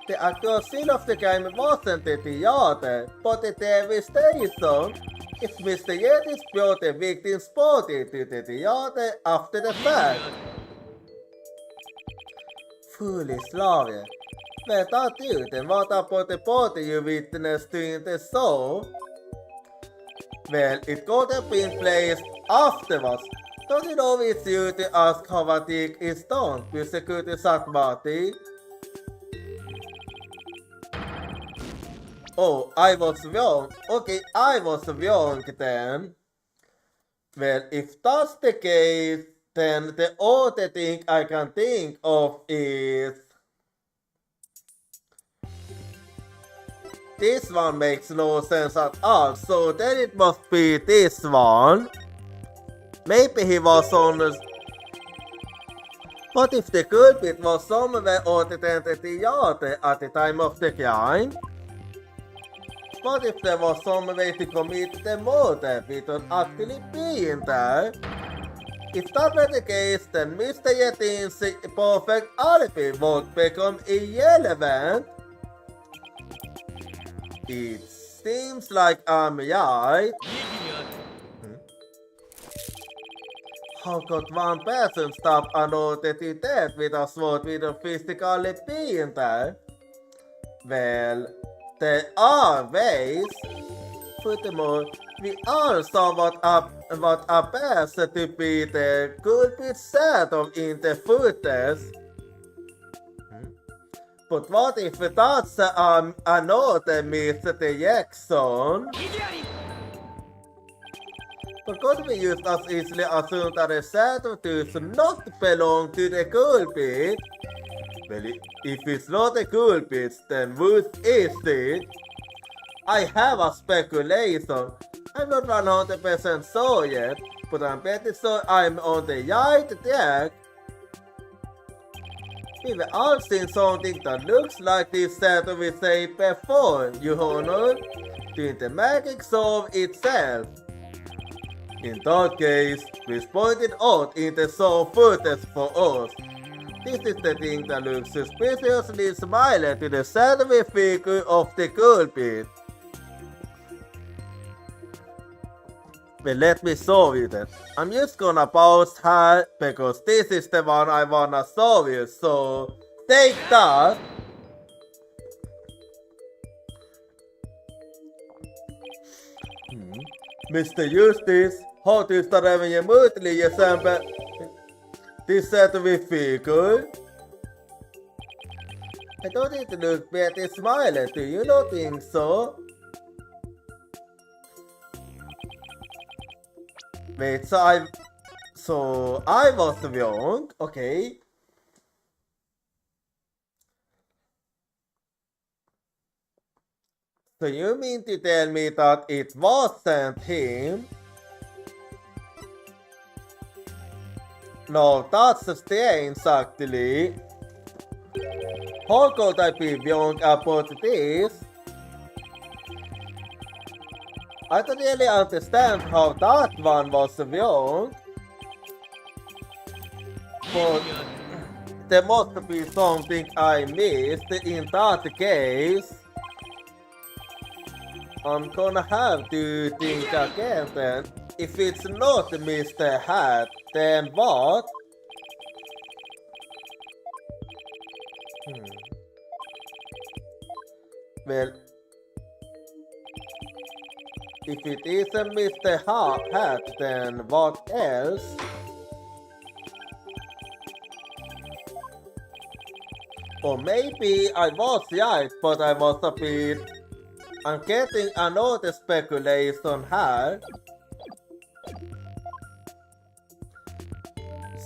The actual scene of the crime wasn't the theater, but the TV station. If Mr. Yeti brought the victim's body to the theater after the fact. Foolish lawyer. Without you, then what about the body you witnessed during the show? Well, it could have been placed afterwards. Don't you know it's you to ask how a dig is done with security body? Oh, I was wrong. Okay, I was wrong then. Well, if that's the case, then the only thing I can think of is... This one makes no sense at all, so then it must be this one. Maybe he was on the... What if the culprit was somewhere other than the theater at the time of the crime? What if there was some way to commit the murder without actually being there? If that were the case, then Mr. Yetin's perfect alibi would become irrelevant. It seems like I'm right. How could one person stop another to death without sword without physically being there? Well, there are ways. Furthermore, we all saw what appears to be the culprit shadow in the footage. But what if that's another misdirection? But could we just as easily assume that the shadow does not belong to the culprit? Well, if it's not the culprit, then what is it? I have a speculation. I'm not 100% sure yet, but I'm pretty sure I'm on the right track. We've all seen something that looks like this shadow we said before, Your Honor, during the magic show itself. In that case, please point it out in the show footage for us. This is the thing that looks suspiciously smiling to the shadowy figure of the culprit. Well, let me show you that. I'm just gonna pause her because this is the one I wanna show you, so take that. Mr. Justice, how do you start having a muntlig exempel? This shadowy figure? I don't need to look pretty smiling, do you not think so? Wait, so I was wrong, okay. So you mean to tell me that it wasn't him? No, that's strange actually. How could I be wrong about this? I don't really understand how that one was wrong. But there must be something I missed in that case. I'm gonna have to think again then. If it's not Mr. Hat, then what? Well, if it isn't Mr. Hat, then what else? Or maybe I was right, but I was a bit I'm getting another speculation here.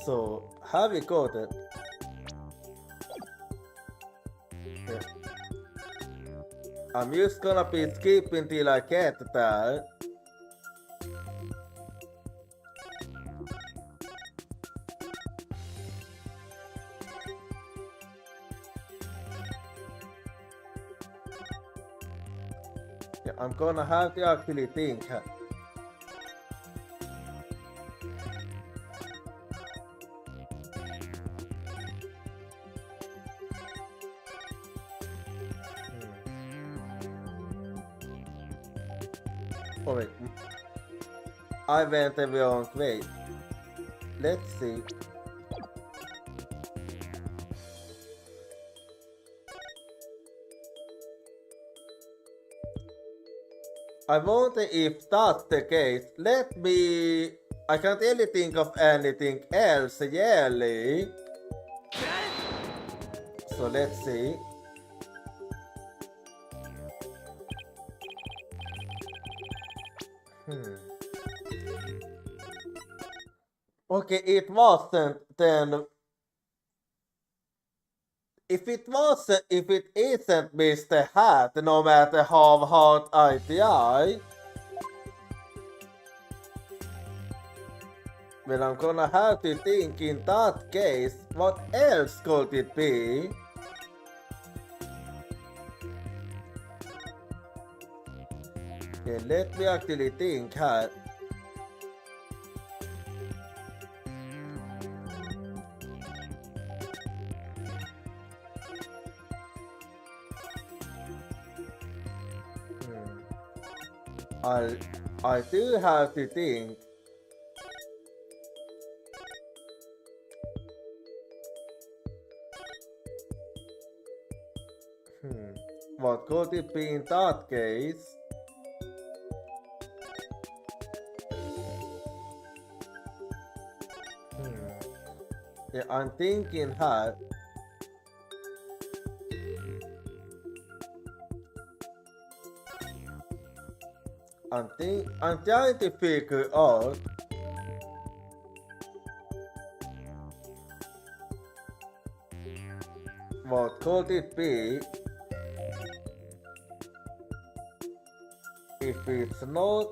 So, have we got it? Yeah. I'm just gonna be skipping till I get there. Yeah, I'm gonna have to actually think. Oh wait, I went the wrong way. Let's see. I wonder if that's the case. Let me... I can't really think of anything else, really. So let's see. Okay, it wasn't then. If it isn't Mr. Hat, no matter how hard I try, well, I'm gonna have to think in that case, what else could it be? Okay, let me actually think here. I do have to think. What could it be in that case? Yeah, I'm thinking hard. I'm trying to figure out what could it be if it's not.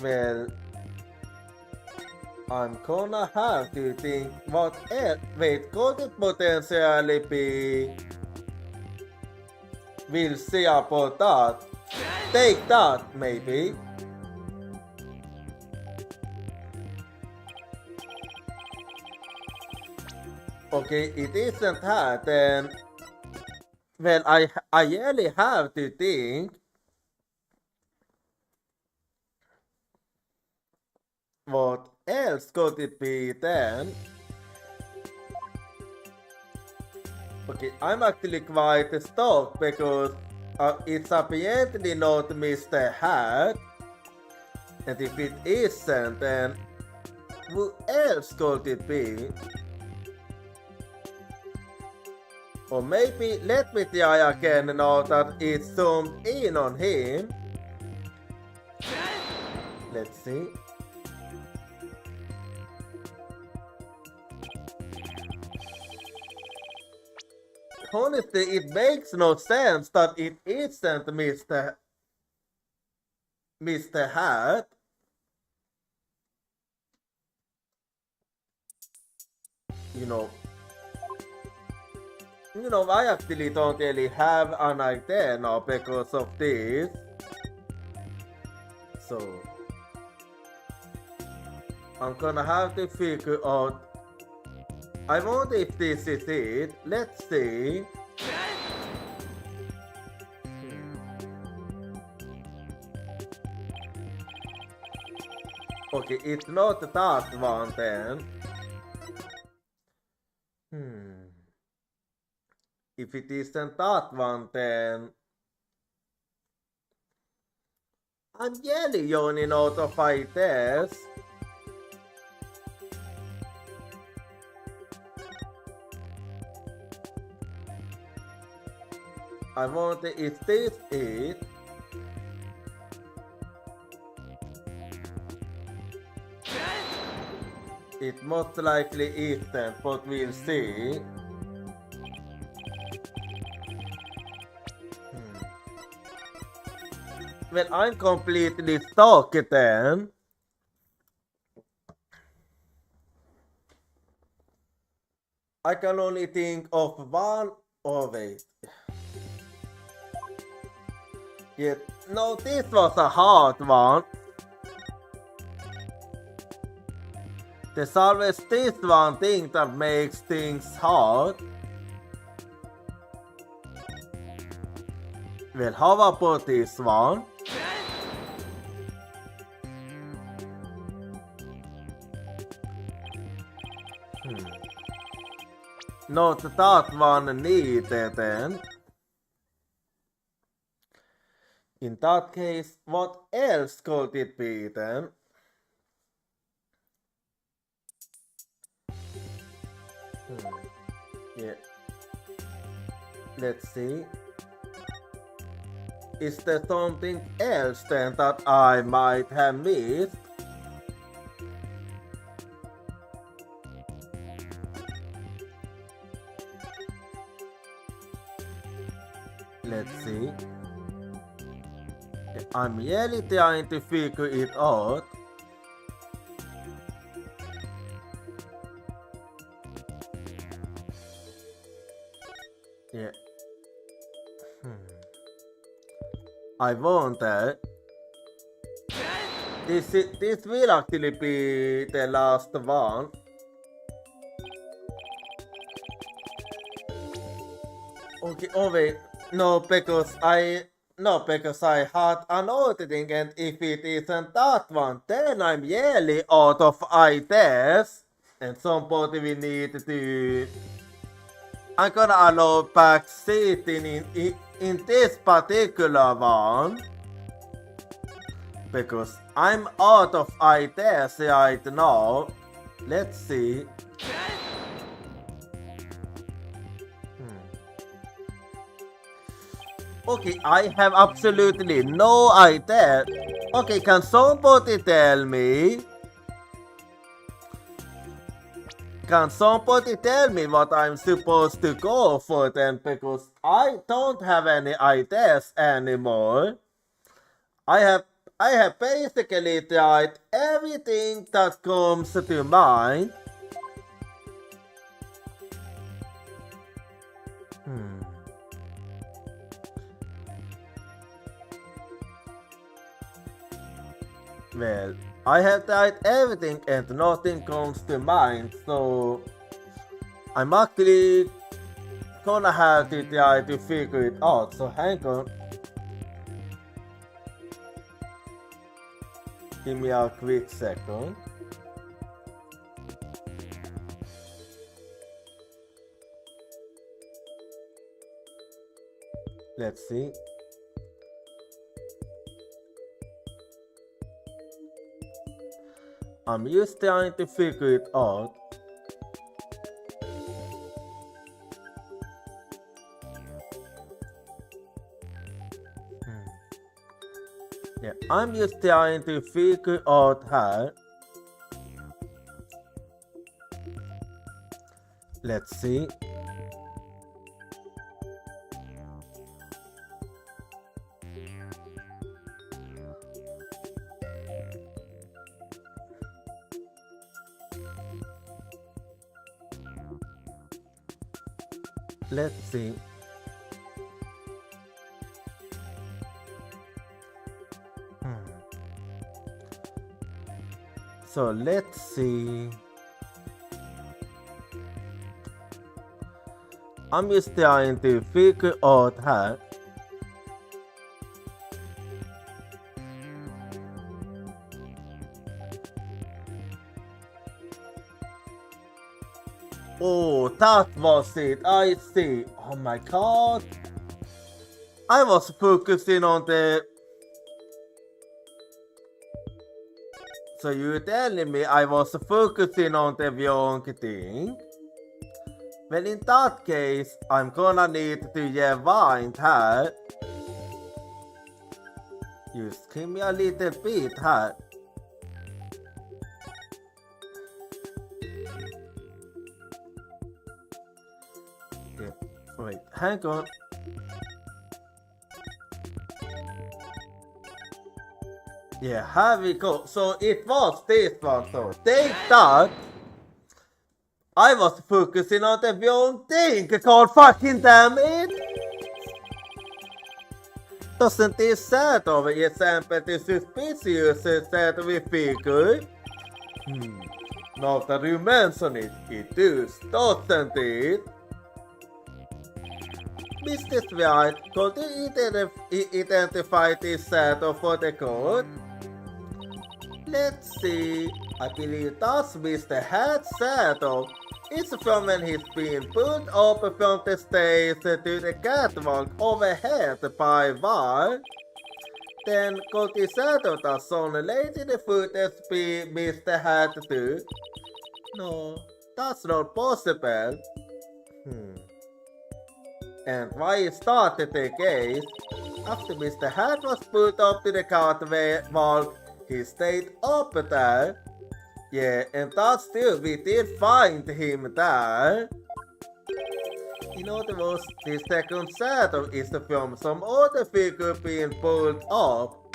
Well, I'm gonna have to think what else. Wait, could it potentially be? We'll see about that. Take that, maybe. Okay, it isn't that, then. Well, I really have to think. What else could it be then? Okay, I'm actually quite stuck because it's apparently not Mr. Hat. And if it isn't, then who else could it be? Or maybe let me try again now that it's zoomed in on him. Let's see. Honestly, it makes no sense that it isn't Mr. Hat. You know, I actually don't really have an idea now because of this. So, I'm gonna have to figure out. I wonder if this is it. Let's see. Okay, it's not that one then. If it isn't that one, then I'm really running out of ideas. I wonder if this it. It most likely isn't, but we'll see. Well, I'm completely stuck then. I can only think of one. Oh wait. Yeah, no, this was a hard one. There's always this one thing that makes things hard. Well, how about this one? Not that one needed then. In that case, what else could it be then? Yeah. Let's see. Is there something else then that I might have missed? Let's see. I'm really trying to figure it out. Yeah. I wonder. This will actually be the last one. Okay, oh wait. No, because I had another thing, and if it isn't that one, then I'm really out of ideas. And somebody we need to. I'm gonna allow backseating in this particular one. Because I'm out of ideas right now. Let's see. Okay, I have absolutely no idea. Okay, can somebody tell me? Can somebody tell me what I'm supposed to go for then? Because I don't have any ideas anymore. I have basically tried everything that comes to mind. Well, I have tried everything and nothing comes to mind, so I'm actually gonna have to try to figure it out, so hang on. Give me a quick second. Let's see. I'm just trying to figure it out. Yeah, I'm just trying to figure out how. Let's see. Let's see. So let's see. I'm just trying to figure out how. Oh, that was it. I see. Oh my god. I was focusing on the. So you're telling me I was focusing on the wrong thing? Well, in that case, I'm gonna need to rewind här. Just give me a little bit här. Okay, wait, hang on. Yeah, here we go. So it was this one, so take that. I was focusing on the wrong thing, god fucking damn it! Doesn't this set of example the suspicious set of a figure? Now that you mention it, it does, doesn't it? Mr. White, could you identify this set of for the code? Let's see. I believe that's Mr. Hat's saddle. It's from when he's being pulled up from the stage to the catwalk overhead by Var. Then could the saddle that's on later the footage be Mr. Hat too? No, that's not possible. And why started the case? After Mr. Hat was pulled up to the catwalk, he stayed up there. Yeah, and that still we did find him there. In other words, the second saddle is from some other figure being pulled up.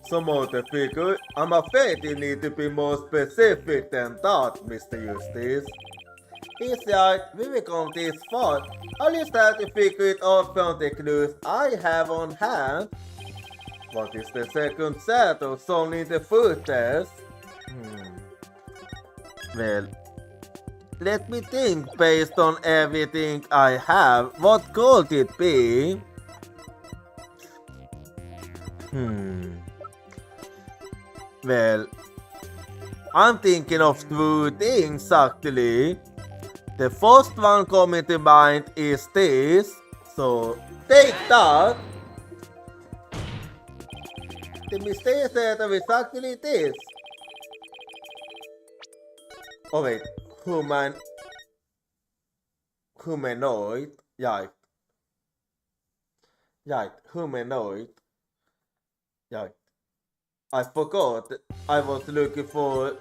Some other figure? I'm afraid you need to be more specific than that, Mr. Eustace. He's right, we will come this far. I'll just have to figure it out from the clues I have on hand. What is the second saddle shown in the footage? Well, let me think based on everything I have. What could it be? Well, I'm thinking of two things actually. The first one coming to mind is this. So, take that. The mysterious saddle is actually this. Oh wait, humanoid, right, humanoid, right. I forgot, I was looking for,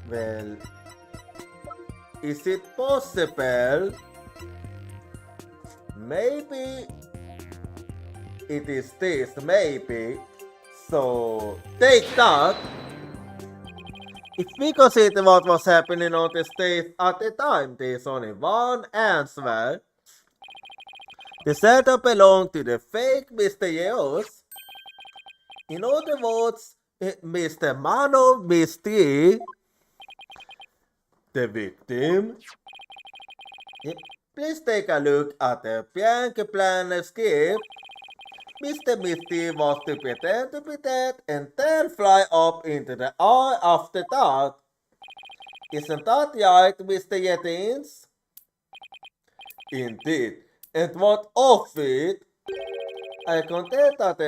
well, is it possible, maybe, it is this, maybe. So, take that. If we consider what was happening on the stage at the time, there is only one answer. The setup belonged to the fake Mr. Yeos. In other words, Mr. Mano Mystery, the victim. Yep. Please take a look at the blank plan script. Mr. Misty was to pretend to be dead and then fly up into the air after that. Isn't that right, Mr. Yettins? Indeed. And what of it? I can tell that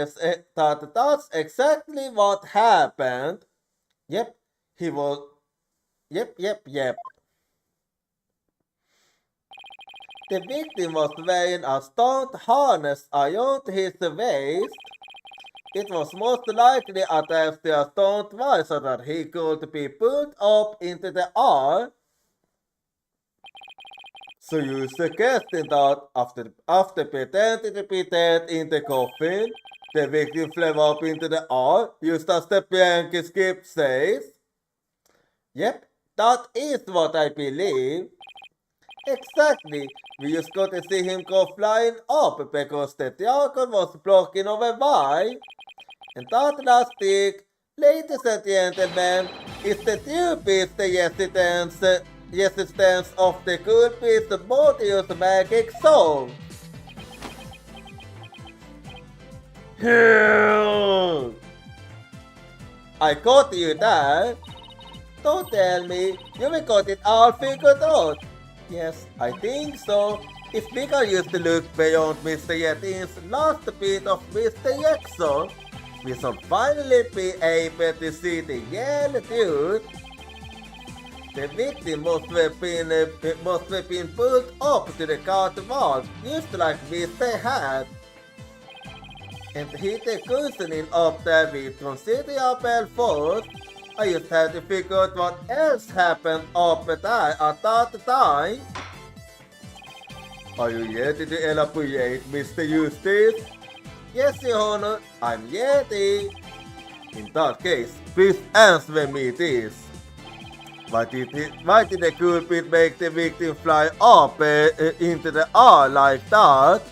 that's exactly what happened. Yep, he was... Yep. The victim was wearing a stunt harness around his waist. It was most likely attached to a stunt wire so that he could be pulled up into the air. So you're suggesting that after pretending to be dead in the coffin, the victim flew up into the air, just as the prank script says? Yep, that is what I believe. Exactly, we just got to see him go flying up because the dragon was blocking over why. And that last stick, ladies and gentlemen, is the true beast resistance of the cool beast Mortius magic song. I got you there. Don't tell me, you got it all figured out. Yes, I think so. If we can use to look beyond Mr. Yeti's last bit of Mr. Yexon, we shall finally be able to see the yellow dude. The victim must have been pulled up to the cart wall, just like Mr. had. And hit the cushioning up there with considerable force. I just had to figure out what else happened up there at that time. Are you ready to elaborate, Mr. Eustace? Yes, Your Honor, I'm ready. In that case, please answer me this. Why did the culprit make the victim fly up into the air like that?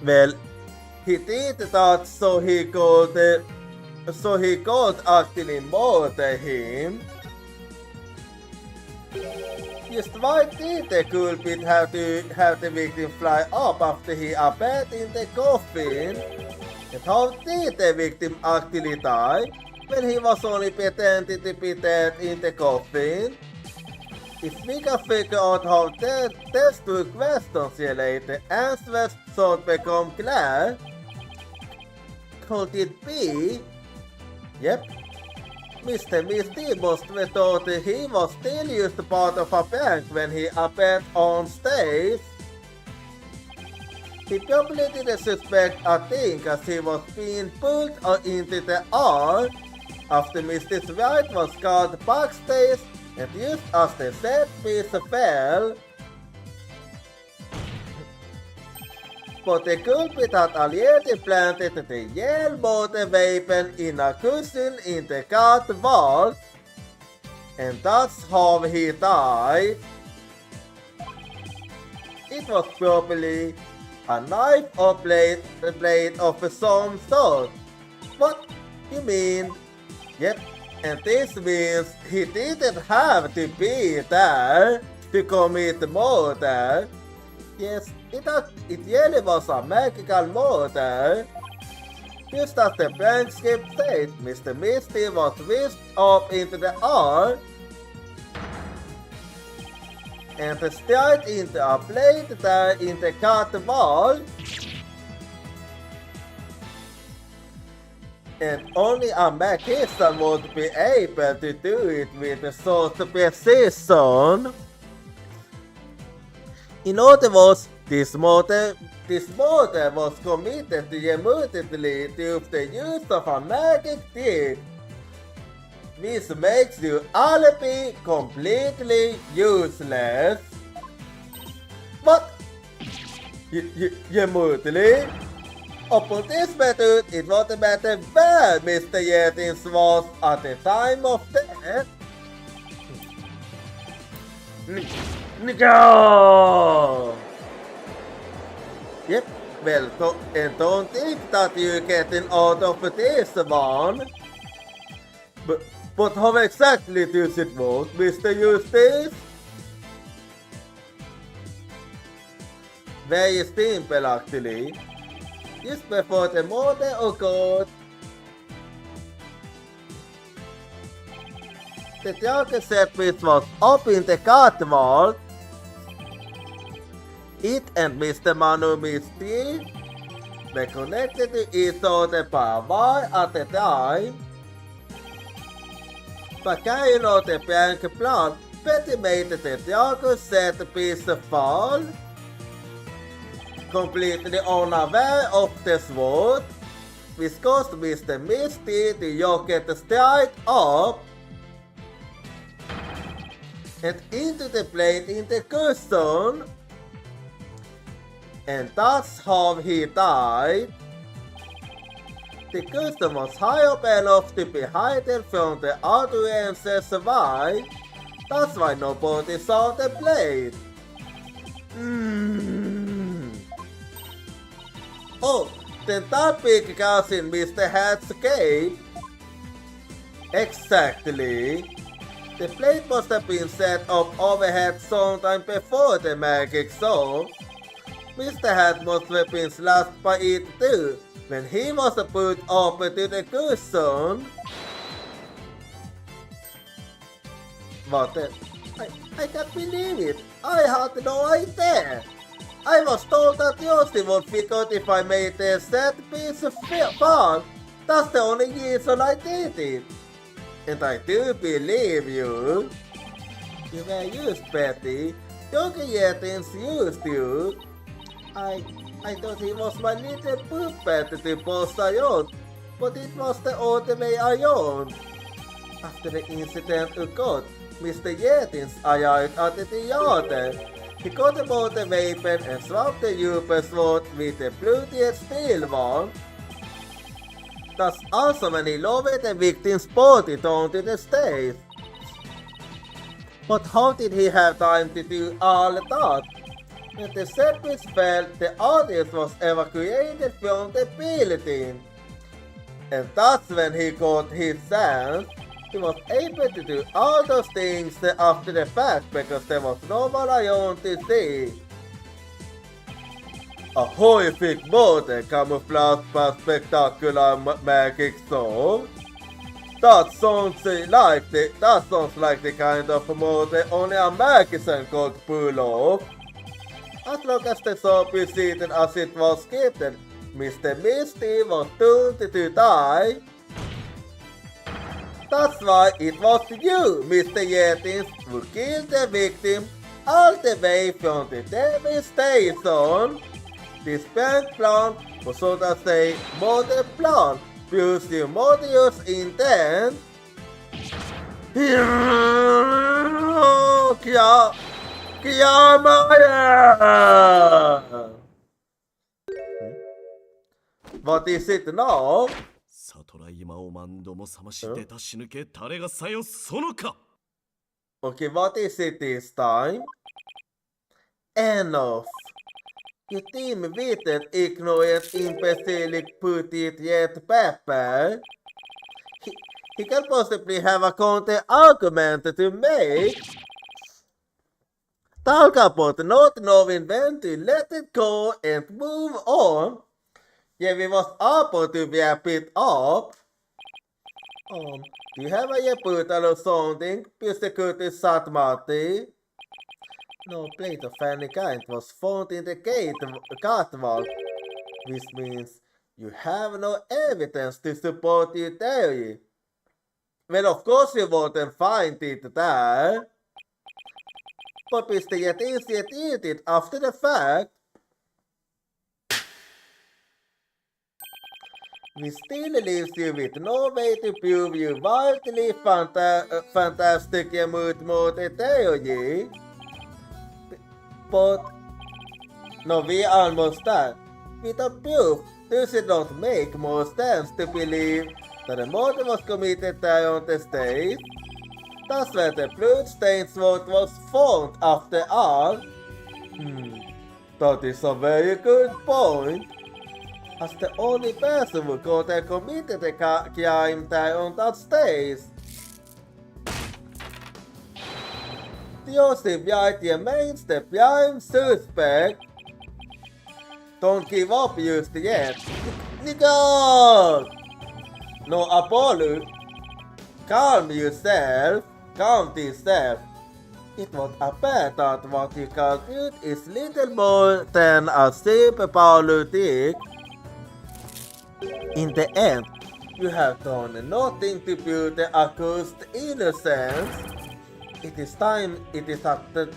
Well, he did that so he could actually murder him. Just why did the culprit have the victim fly up after he appeared in the coffin? And how did the victim actually die when he was only pretending to be dead in the coffin? If we can figure out how these two questions relate, the answers should become clear. Could it be? Yep. Mr. Misty must have thought he was still just part of a bank when he appeared on stage. He probably didn't suspect a thing as he was being pulled into the air after Misty's ride was called backstage and used as the set piece fell. But the culprit had already planted the yellow motor weapon in a cushion in the cart wall, and that's how he died. It was probably a knife or blade of some sort. What you mean? Yep, and this means he didn't have to be there to commit murder. Yes, it really was a magical murder. Just as the blank script said, Mr. Misty was whisked up into the air and stared into a plate there in the cart wall. And only a magician would be able to do it with such precision. In other words, this murder was committed immediately due to the use of a magic trick, which makes your alibi completely useless. But immediately, upon this method, it won't matter where Mr. Yetins was at the time of death. No! Yep, well, and don't think that you're getting out of this one. But how exactly does it work, Mr. Eustace? Very simple actually. Just before the murder occurred, the target set piece was up in the cart wall. It and Mr. Manu Misty were connected to each other by a wire at the time. But carrying out the prank plan, Betty made the target set piece fall. Completely unaware of the sword, which caused Mr. Misty to rocket straight up and into the plate in the cushion. And that's how he died. The cushion was high up enough to be hidden from the audience's eye. That's why nobody saw the blade. Oh, then that big cousin Mr. Hat's cape? Exactly. The plate must have been set up overhead sometime before the magic show. Mr. Hat must have been slashed by it too, when he was put up to the cushion. But I can't believe it. I had no idea. I was told that Jussi would figure if I made a set piece of fun. That's the only reason I did it. And I do believe you. You were used, Betty. Jochira's used you. I thought he was my little puppet to post I owned, but it was the only way I owned. After the incident occurred, Mr. Yetins arrived at the theater. He got about the weapon and swapped the Uber sword with the bloodied steel one. That's also when he lowered the victim's body onto the stage. But how did he have time to do all that? When the set piece fell, the audience was evacuated from the building. And that's when he got his chance. He was able to do all those things after the fact because there was no one around to see. A horrific modern camouflage but spectacular magic song. That sounds like the kind of model only a magician could pull off. As long as the song proceeded as it was scripted, Mr. Misty was doomed to die. That's why it was you, Mr. Yetins, who killed the victim all the way from the devastation. This prank plan was so to say modern plan, plus your malicious intent. What is it now? 悟ら今を何度も覚まし出た死ぬけ誰がさよそのか Okay, what is it this time? Enough. Your team waited ignorant imbecile put it yet Pepper. He can possibly have a counter argument to make. Talk about not knowing when to let it go and move on. Yeah, we was able to wrap it up. Do you have a portal or something? Persecuted Satmati? No plate of any kind was found in the catwalk, which means you have no evidence to support your theory. Well, of course you wouldn't find it there. But Mr. Yetins did it after the fact. We still leaves you with no way to prove your wildly fantastic mood theory. But no, we almost there. Without proof, does it not make more sense to believe that the murder was committed there on the stage? That's where the blood-stained sword was found after all. That is a very good point. As the only person who could have committed the crime there on that stage. Joseph White remains the prime suspect. Don't give up just yet. Nicole! No Apollo. Calm yourself. Calm yourself. It was apparent that what you conclude is little more than a simple politic. In the end, you have done nothing to prove the accused innocence. It is time to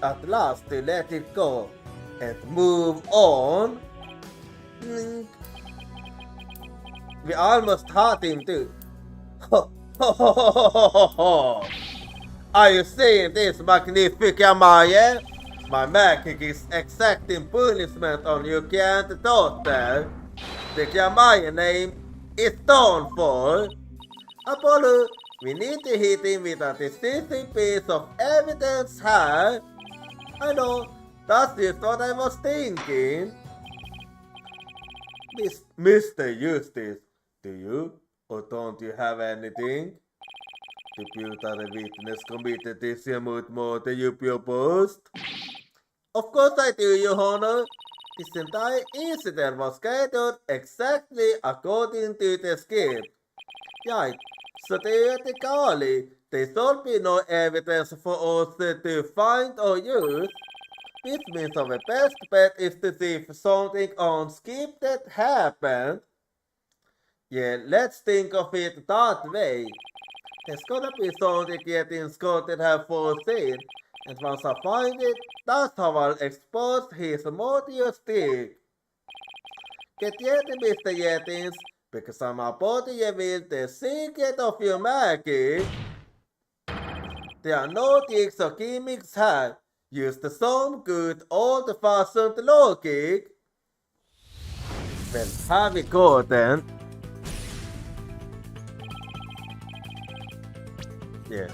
at last to let it go and move on. We almost had him too. Are you seeing this, Magnifica Maya? My magic is exacting punishment on your granddaughter. The Jamaican name is done for. Apollo, we need to hit him with a decisive piece of evidence here. I know, that's just what I was thinking. Mr. Eustace, do you or don't you have anything to prove that a witness committed this murder you proposed? Of course I do, Your Honor. This entire incident was scheduled exactly according to the script. Right, so theoretically, there should be no evidence for us to find or use. This means the best bet is to see if something on skip that happened. Yeah, let's think of it that way. There's gonna be something getting Scott that have foreseen, and once I find it, that's how I'll expose his motive stick. Get ready, Mr. Yetins, because I'm about to reveal the secret of your magic. There are no tricks or gimmicks here. Use the some good old-fashioned logic. Well, here we go then. Yeah.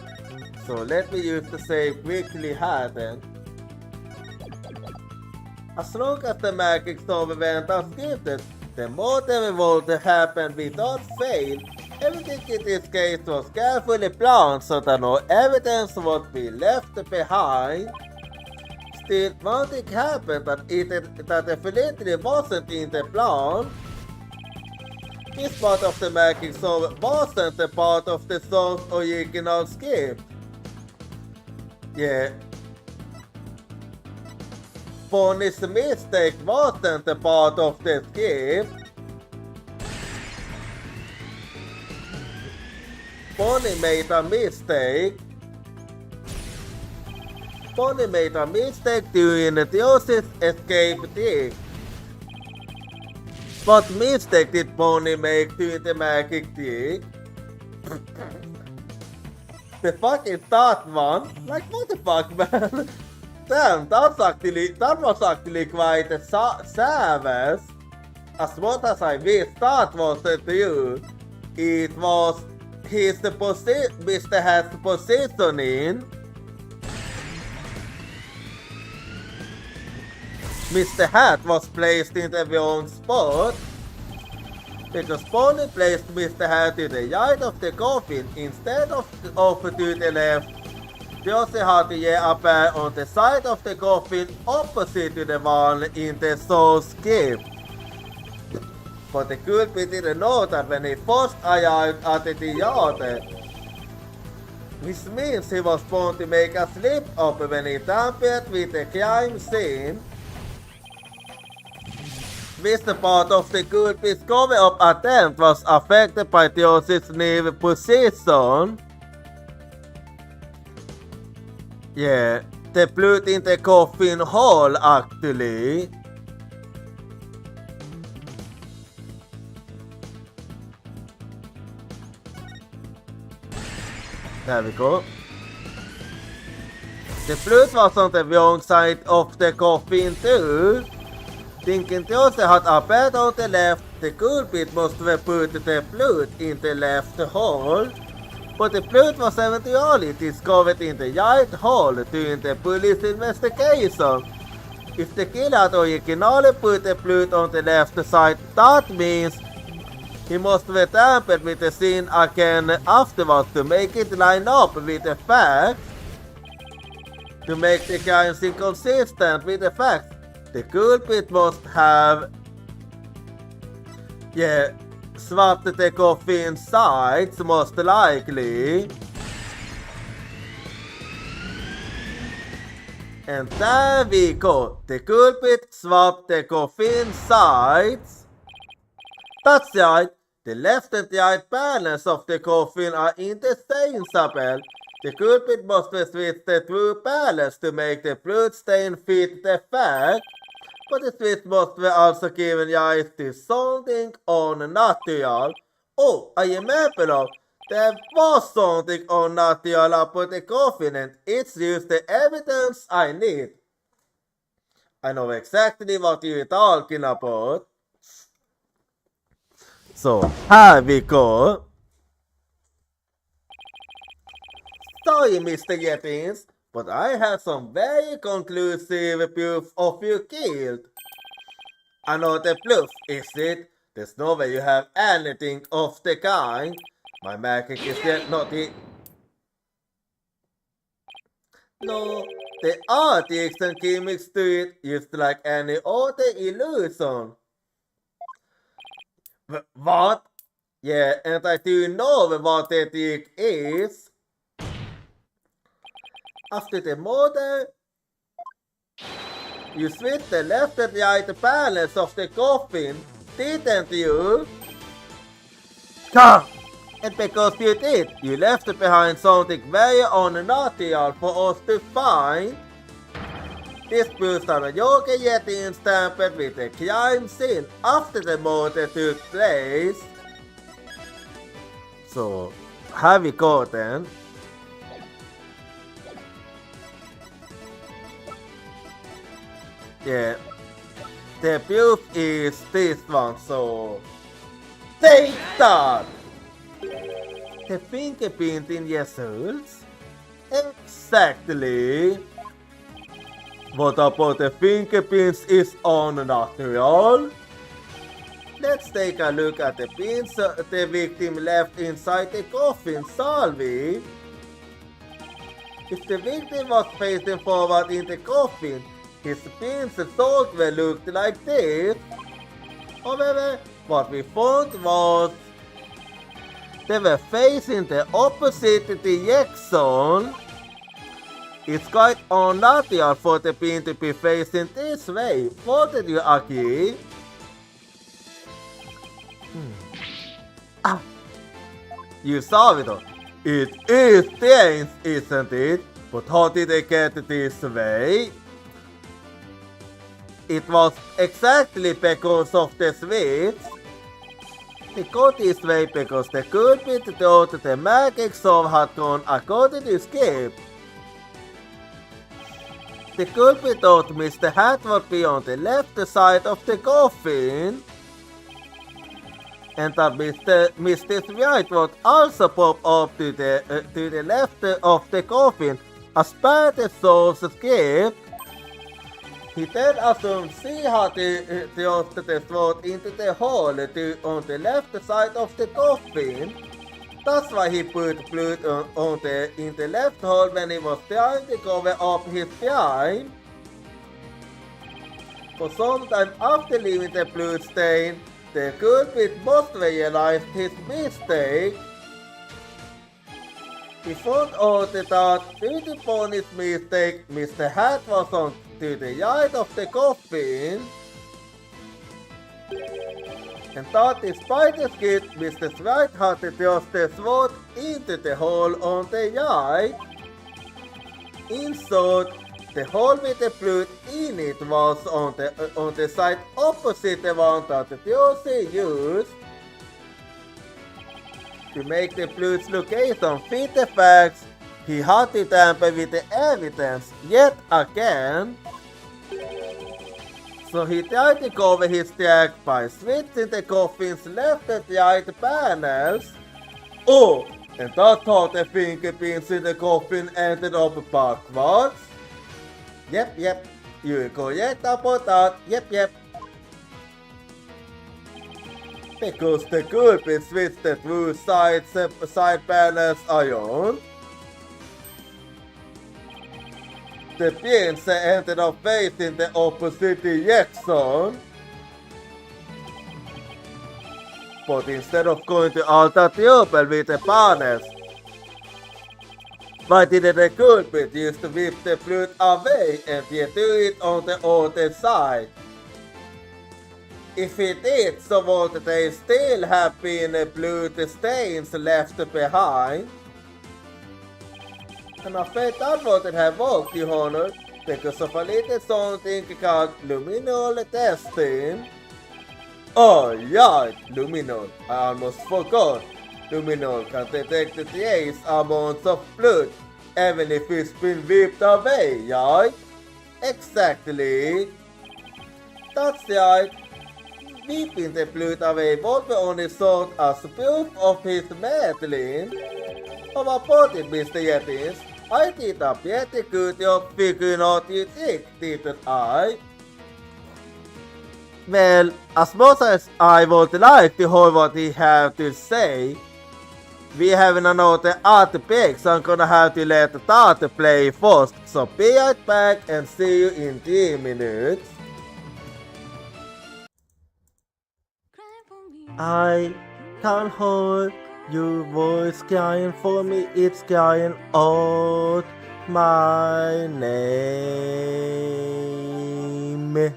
So let me use the save quickly here then. As long as the magic storm event are scripted, the motive will happen without fail. Everything in this case was carefully planned so that no evidence would be left behind. Still, one thing happened that definitely wasn't in the plan. This part of the magic storm wasn't a part of the song's original script. Yeah. Bonnie's mistake wasn't a part of the script. Bonnie made a mistake. Bonnie made a mistake during the Diosis escape trick. What mistake did Bonnie make during the magic trick? The fucking start one? Like what the fuck, man? Damn, that was actually quite a savage. As much as I wish that was the truth, it was Mr. Hat's positioning. Mr. Hat was placed in the wrong spot because Bonnie placed Mr. Hat to the right of the coffin instead of to the left. They also had to appear on the side of the coffin opposite to the one in the soul script. But the culprit didn't know that when he first arrived at the theater, which means he was born to make a slip up when he tampered with the crime scene. This part of the culprit's cover-up attempt was affected by Theos's new position. Yeah, they put in the coffin hole actually. There we go. The flute was on the wrong side of the coffin too. Thinking Theose had appeared on the left, the culprit must have put the flute in the left hole. But the flute was eventually discovered in the right hole during the police investigation. If the killer had originally put the flute on the left side, that means he must have tampered with the scene again afterwards to make it line up with the facts. To make the crimes inconsistent with the facts, the culprit must have swapped the coffin sides most likely. And there we go. The culprit swapped the coffin sides. That's right. The left and right balance of the coffin are interchangeable. The culprit must have switched the true balance to make the blood stain fit the fact. But the switch must have also given rise to something unnatural. Oh, I remember now. There was something unnatural about the coffin and it's used the evidence I need. I know exactly what you're talking about. So, here we go. Sorry, Mr. Yettins, but I have some very conclusive proof of you killed. Another proof, is it? There's no way you have anything of the kind. My magic is yet not the... No, there are tricks and gimmicks to it, just like any other illusion. What? Yeah, and I do know what the trick is. After the murder, You switched the left and right panels of the coffin, didn't you? Come! And because you did, you left behind something very unnatural for us to find. This proves that a Joker Yeti is tampered with the crime scene after the murder took place. So, have we got then? Yeah. The proof is this one, so... Take that! The fingerprint in results? Exactly! What about the fingerprints is unnatural? Let's take a look at the pins the victim left inside the coffin, shall we? If the victim was facing forward in the coffin, his pins and salt were looked like this. However, what we found was they were facing the opposite direction. It's quite unnatural for the pin to be facing this way. Wouldn't you agree? Ah, you saw it all. It is strange, isn't it? But how did they get this way? It was exactly because of the switch. They got this way because the culprit thought the magic solve had gone according to script. The culprit thought Mr. Hat would be on the left side of the coffin, and that Mr. White would also pop up to the left of the coffin as per the source script. He then assumed she had thrust the throat into the hole on the left side of the coffin. That's why he put blood in the left hole when he was trying to cover up his crime. For some time after leaving the blood stain, the culprit must realize his mistake. He found out that due to his mistake, Mr. Hat was on to the right of the coffin. And that despite the skit, Mr. White had to thrust the sword into the hole on the right. In short, the hole with the blood in it was on the side opposite the one that the Josie used. To make the blood's location fit the facts, he had to tamper with the evidence yet again. So he tried to cover his track by switching the coffin's left and right panels. Oh, and that's how the fingerprints in the coffin ended up backwards. Yep, you're correct about that, yep. Because the culprit switched the two side panels around. The pins ended up facing the opposite direction. But instead of going to alter trouble with the panels, why didn't the culprit use to whip the blood away and yet do it on the other side? If he did, so would there still have been blood stains left behind? I'm afraid that wouldn't have worked, Your Honor, because of a little something called luminol testing. Oh right, luminol, I almost forgot. Luminol can detect the trace amounts of blood, even if it's been whipped away, right? Exactly. That's right. Whipping the blood away would be only served as proof of his meddling. How about it, Mr. Yetis? I did a pretty good job figuring out you think, didn't I? Well, as much as I would like to hear what he have to say, we have another art break, so I'm gonna have to let that play first. So be right back and see you in 3 minutes. I can hear your voice crying for me, it's crying out my name. I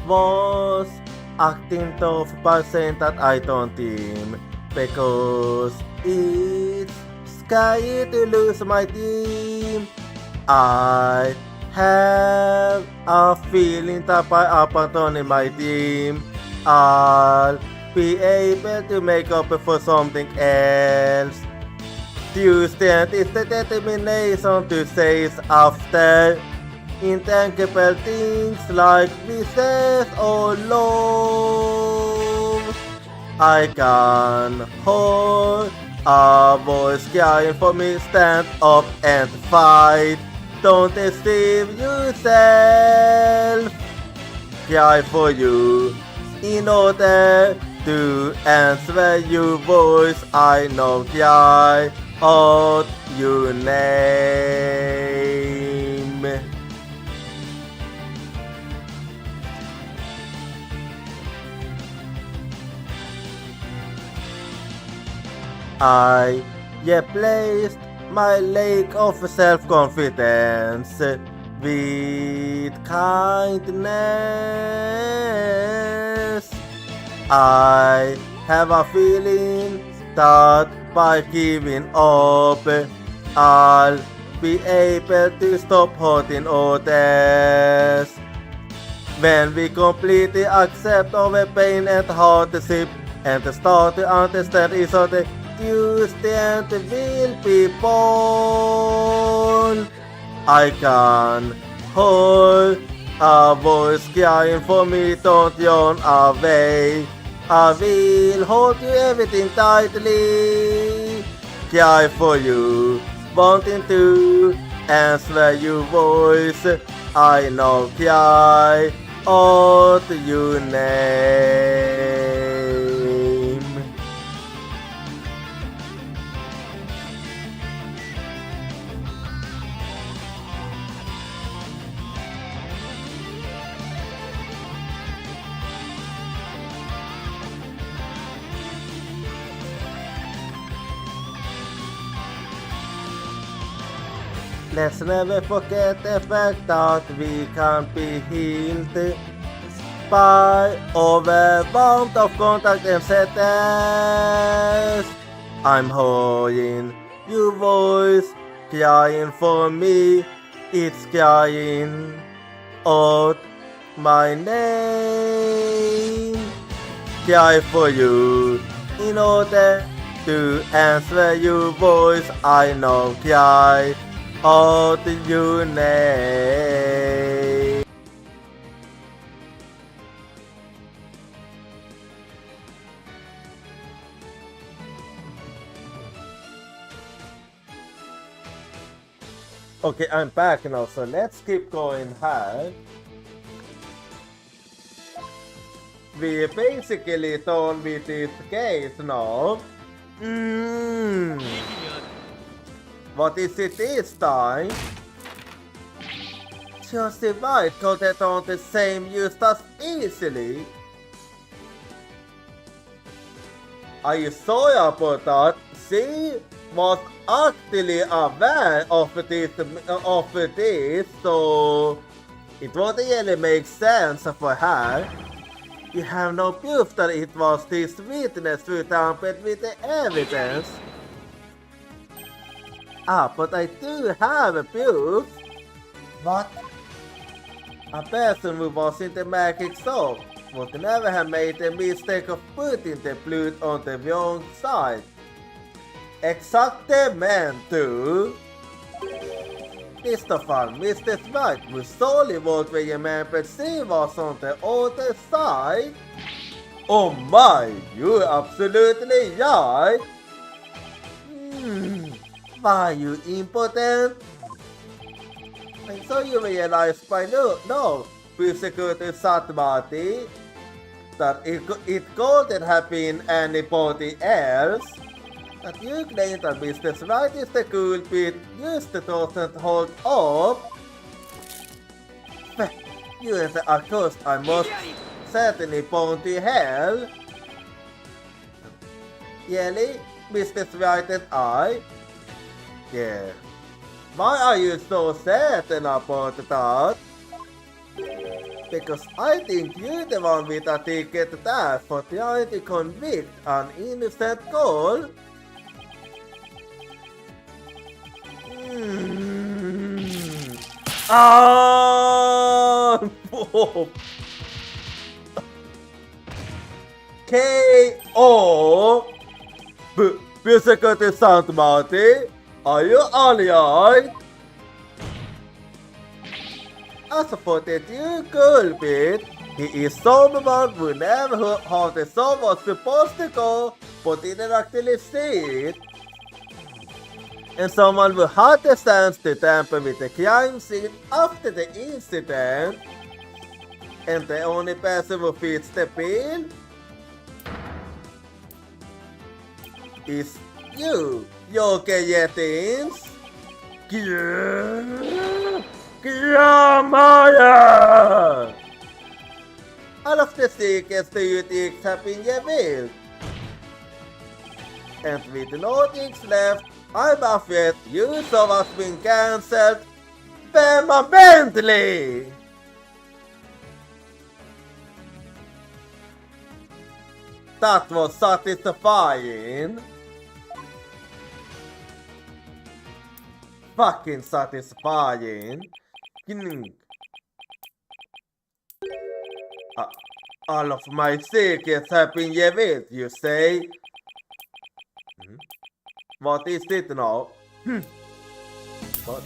was acting tough by saying that I don't team because it's scary to lose my team. I have a feeling that by abandoning my team, I'll be able to make up for something else. Tuesday is the determination to chase after intangible things like business or love. I can hold a voice crying for me, stand up and fight. Don't deceive yourself. Cry for you in order to answer your voice. I know cry out your name. I replaced my lack of self-confidence with kindness. I have a feeling that by giving up, I'll be able to stop hurting others. When we completely accept our pain and hardship and start to understand each other, Tuesday will be born. I can hold a voice crying for me, don't run away. I will hold you everything tightly. Cry for you, wanting to answer your voice. I know cry out your name. Let's never forget the fact that we can be healed by overwhelmed of contact and sadness. I'm hearing your voice crying for me. It's crying out my name. Cry for you in order to answer your voice. I know cry out your name. Okay, I'm back now, so let's keep going here. We basically done with this case now. What is it this time? Just the right coated on the same used as easily. Are you sorry about that? She was actually aware of this, so it won't really make sense for her. You have no proof that it was this witness who tampered with the evidence. But I do have a proof. What? A person who was in the magic shop would never have made the mistake of putting the blood on the wrong side. Exactamente. Christopher, Mr. White was solely what we remembered she was on the other side. Oh my, you're absolutely right. Why you impotent? And so you realize by now, Security Satmati, that it couldn't have been anybody else. That you claim that Mr. White is the culprit just doesn't hold up. You as an accused, I must certainly born to hell. Really, Mr. Whited Eye? Yeah. Why are you so certain about that? Because I think you're the one with a ticket to death for trying to convict an innocent girl. K.O. Secretary Sant Marty, are you alright? As for the new culprit, he is someone who never heard how the song was supposed to go, but didn't actually see it. And someone who had the sense to tamper with the crime scene after the incident. And the only person who fits the bill is you, Jochira. All of the secrets to you things have been revealed. And with no things left, I'm afraid you saw has been cancelled permanently. That was satisfying. Fucking satisfying. All of my secrets have been revealed, you say? What is it now? What?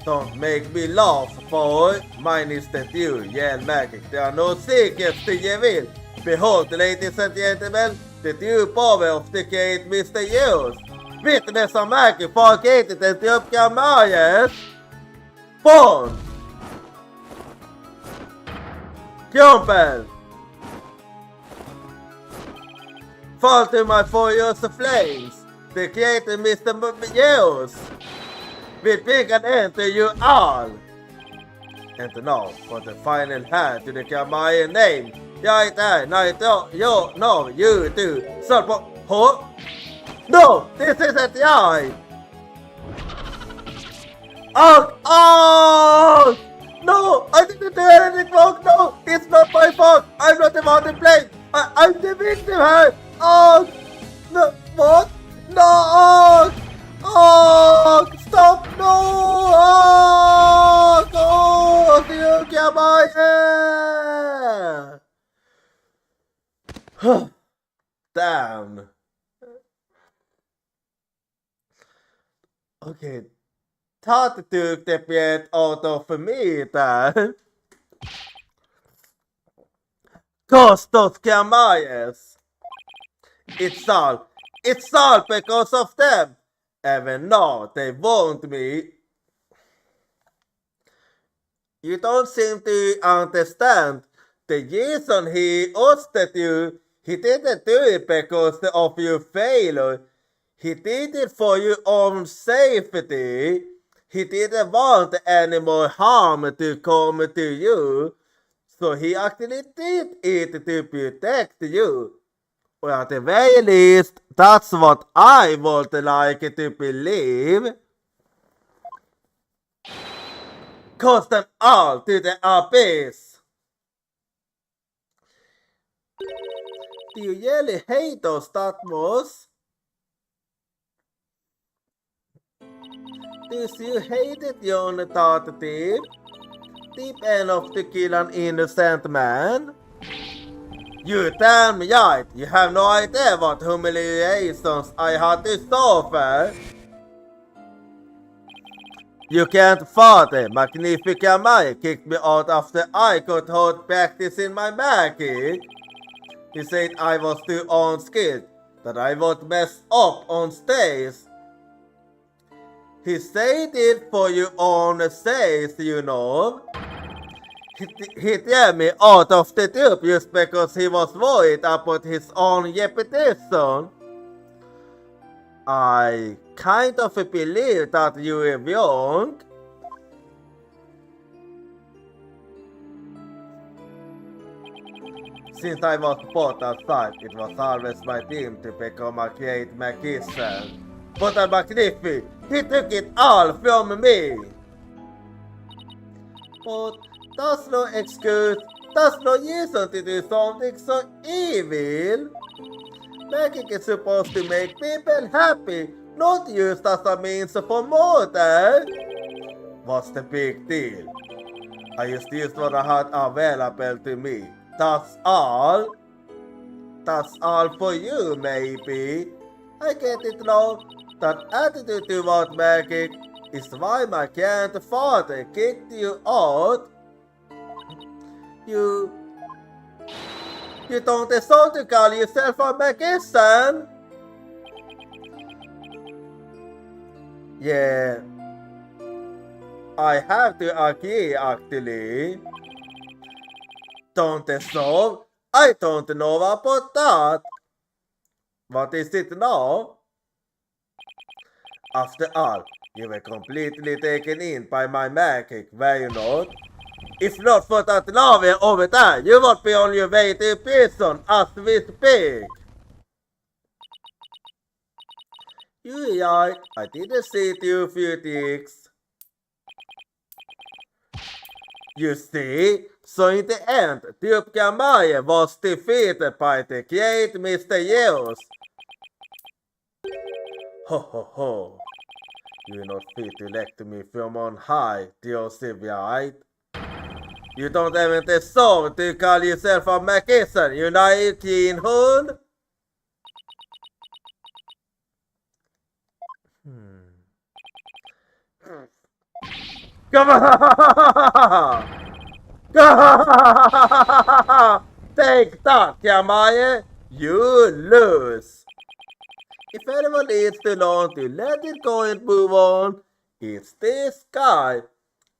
Don't make me laugh, boy. Mine is that you yell magic. There are no secrets to reveal. Behold, ladies and gentlemen, the true power of the great Mr. Hughes. Witness a magic forgated and the upcoming Bond! Campbell! Fall to my furious flames, the great Mr. Hughes! Will bring an end to you all! And now, for the final hand to the Kamayan name, right there, no, you do. So, no, this isn't the eye! Oh! No, I didn't do anything wrong, no! It's not my fault! I'm not the one to blame! I'm the victim here! Oh! No, what? No! Oh! Stop! No! Oh! Go! You get my hair! Damn. Okay. That took the bit out of me then. Cause those Kamayas. It's all because of them. Even though they want me. You don't seem to understand. The reason he ousted you, he didn't do it because of your failure. He did it for your own safety. He didn't want any more harm to come to you. So he actually did it to protect you. Well, at the very least, that's what I would like to believe. Cast them all to the abyss. Do you really hate us that much? Did you hate it, young thought deep? Deep enough to kill an innocent man? You tell me right, you have no idea what humiliations I had to suffer. You can't fault it, Magnifica Maya kicked me out after I could hold practice in my magic. He said I was too unskilled, that I would mess up on stage. He said it for your own sake, you know. He threw me out of the tube just because he was worried about his own reputation. I kind of believe that you were wrong. Since I was put outside, it was always my dream to become a great magician. But I'm a Griffy. He took it all from me. But that's no excuse. That's no reason to do something so evil. Magic is supposed to make people happy, not used as a means for murder. What's the big deal? I just used what I had available to me. That's all. That's all for you, maybe. I get it now. That attitude toward magic is why my grandfather kicked you out. You don't deserve to call yourself a magician. Yeah, I have to agree actually. Don't deserve? I don't know about that. What is it now? After all, you were completely taken in by my magic, were you not? If not for that lava over there, you would be on your way to prison as we speak. You're right, I didn't see you few things. You see, so in the end, Tupka Maya was defeated by the great Mr. Yeos. Ho ho ho. You're not fit to elect me from on high, Joseph, right? You don't even deserve to call yourself a magician, you naive teen hoon. Come on! Take that, Yamaye! You lose! If anyone needs to learn to let it go and move on, it's this guy.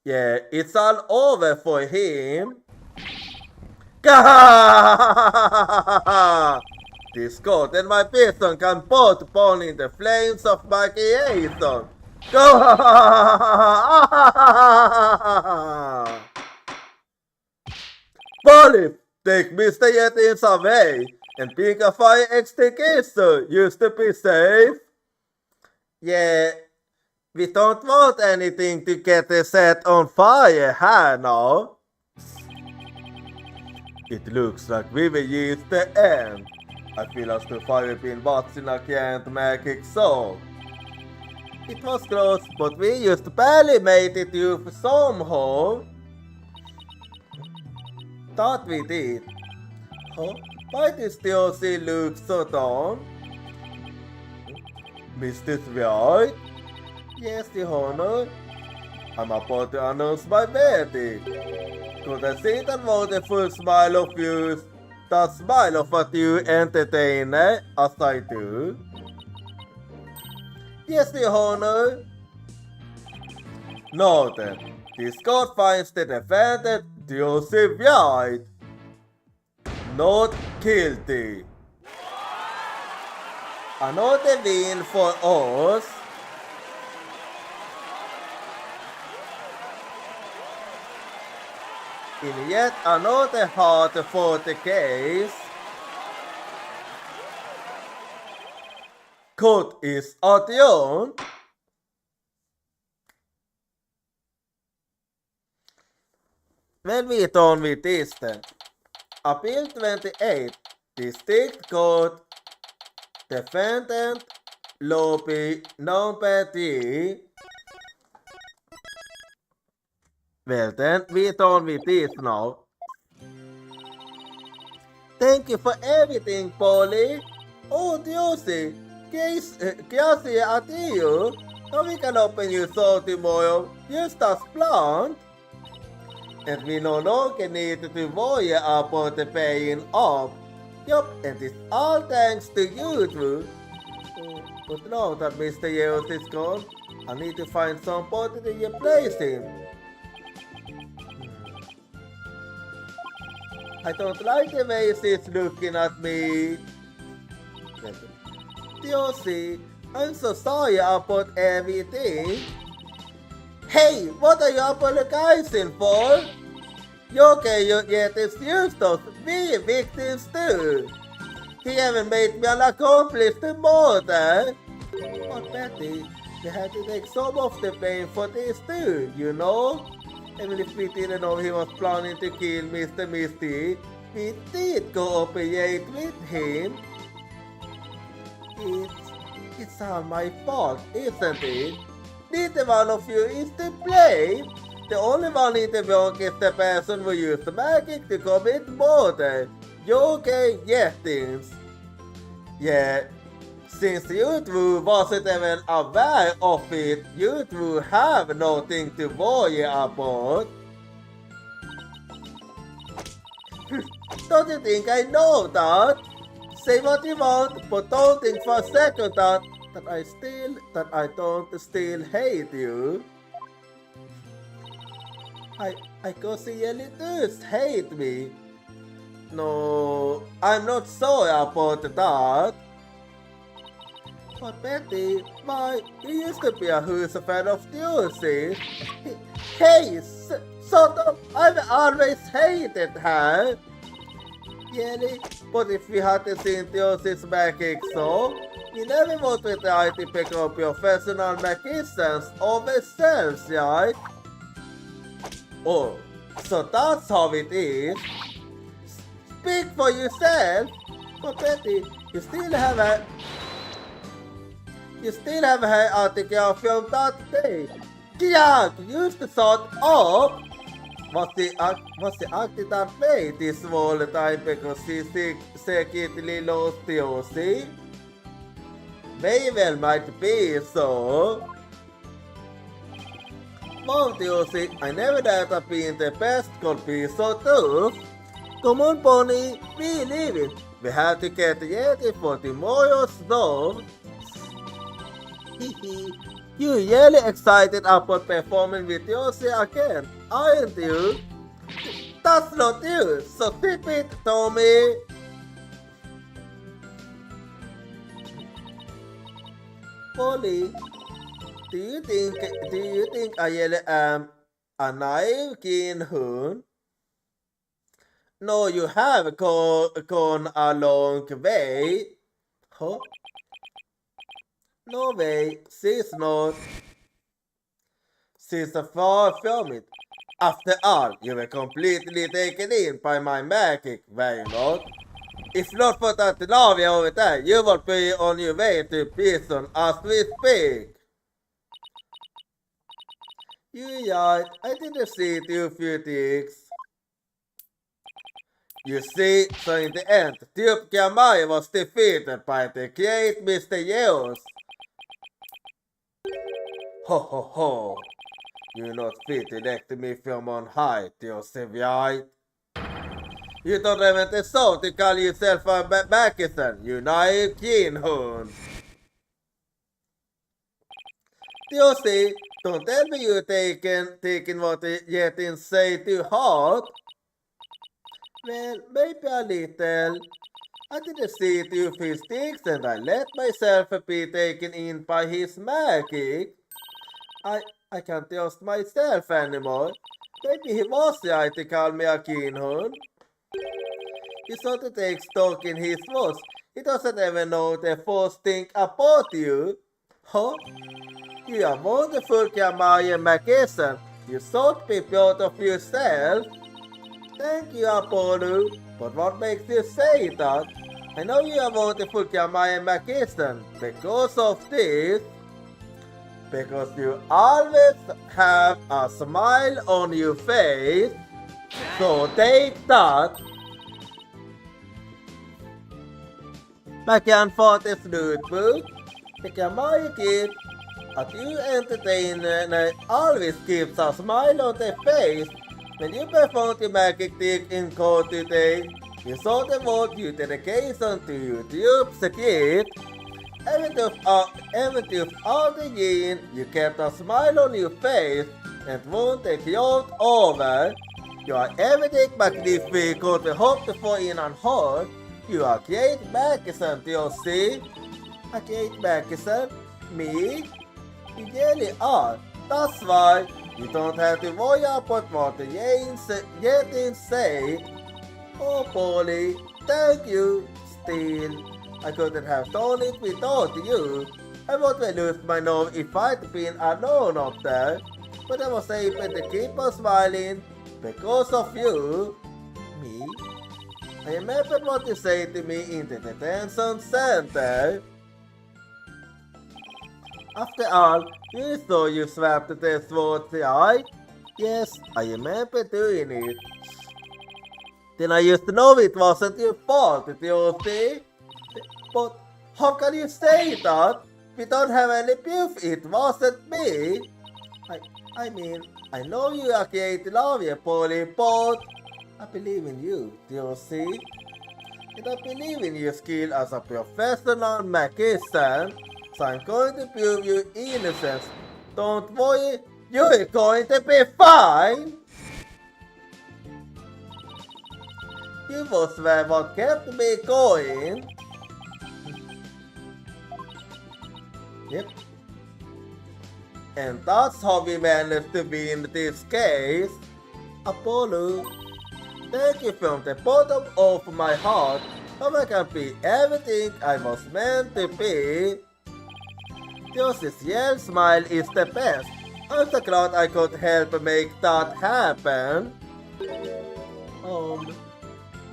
Yeah, it's all over for him. This coat and my piston can both burn in the flames of my creation. Polly, take Mr. Yeti's away and pick a fire extinguisher used to be safe. Yeah, we don't want anything to get set on fire here now. It looks like we will use the end. I feel as the fire been watching a can't magic song. It was close, but we just barely made it through somehow. Thought we did. Huh? Why does the OC look so down? Mr. Right? Yes, the honor. I'm about to announce my verdict. Could I see that wonderful smile of yours? That smile of a true entertainer, as I do. Yes, the honor. Noted. This court finds the defendant Joseph White not guilty. Another win for us. In yet another hard-fought case, court is adjourned. When we done with this then, Appeal 28, District Court, Defendant, Lobby number 3. Well then, we done with this now. Thank you for everything, Polly. Oh, Diosy, gracias a Dio. Now we can open your soul tomorrow, just as planned. And we no longer need to worry about the paying off. Yup, and it's all thanks to you two. But now that Mr. Yeos is gone, I need to find somebody to replace him. I don't like the way she's looking at me. Diosy, I'm so sorry about everything. Hey, what are you apologizing for? Jag kan ju getins justos vi victims too. He even made me an accomplice to murder. But Betty, we had to take some of the blame for this too, you know? Even if we didn't know he was planning to kill Mr. Misty, we did cooperate with him. It's all my fault, isn't it? Neither one of you is to blame. The only one in the wrong is the person who used magic to commit murder. Jochira Jättins. Yeah, since you two wasn't even aware of it, you two have nothing to worry about. Don't you think I know that? Say what you want, but don't think for a second that I don't still hate you. I guess you really do hate me. No, I'm not sorry about that. But Betty, you used to be a huge fan of Lucy. Hey, sort of, I've always hated her. Really? But if we hadn't seen Lucy's magic so, you never would have tried to pick up your personal magicians over selves, right? Oh, so that's how it is. Speak for yourself. But Betty, you still have her article from that day. Jack used to sort of. Was he acting that way this whole time because he secretly lost Lucy? Very well might be so. Mount Lucy, I never thought that being the best could be so tough. Come on, Pony, we leave it. We have to get ready for tomorrow's storm. You really excited about performing with Lucy again, aren't you? That's not you, so tip it, Tommy. Polly, do you think I really am a naive keen hoon? No, you have gone a long way. Huh? No way, she's not. She's far from it. After all, you were completely taken in by my magic, were you not? If not for that love over there, you would be on your way to prison as we speak. You're right, I didn't see it you few things. You see, so in the end, Jochira was defeated by the great Mr. Yeos. Ho ho ho! You're not fit to elect me from on high, Joseph, right? You don't even deserve to call yourself a Backseating, you naive greenhorn. Josie, don't tell me you're taking what you didn't say too hard. Well, maybe a little. I didn't see it with his sticks and I let myself be taken in by his magic. I can't trust myself anymore. Maybe he was right to call me a greenhorn. He sort of takes stock in his words. He doesn't even know the first thing about you. Huh? You are wonderful, Jochira magician. You should be proud of yourself. Thank you, Apollo. But what makes you say that? I know you are wonderful, Jochira magician. Because of this. Because you always have a smile on your face. So take that. Man kan få ett slutbud. Det kan vara gift att you entertainer always keeps a smile on their face. When you perform the magic trick in court today, you saw the word your dedication to YouTube's gift. Even if all the year you kept a smile on your face and won't take out over, you are everything magnificent to hope for in and heart. You are great magician, do you see? A great magician? Me? You really are. That's why You don't have to worry about what the Yetis say. Oh, Polly, thank you. Still, I couldn't have done it without you. I would have lost my nose if I'd been alone up there. But I was able to keep on smiling because of you. Me? I remember what you said to me in the detention center. After all, you thought you swapped the sword, right? Yes, I remember doing it. Then I used to know it wasn't your fault, you see? But how can you say that? We don't have any proof it wasn't me. I mean, I know you are creative lawyer, Polly, but I believe in you, do you see? And I believe in your skill as a professional magician, so I'm going to prove your innocence. Don't worry, you're going to be fine! You was what kept me going. Yep. And that's how we managed to win this case. Apollo, thank you from the bottom of my heart. How I can be everything I was meant to be. Josie's yell smile is the best. I'm so glad I could help make that happen.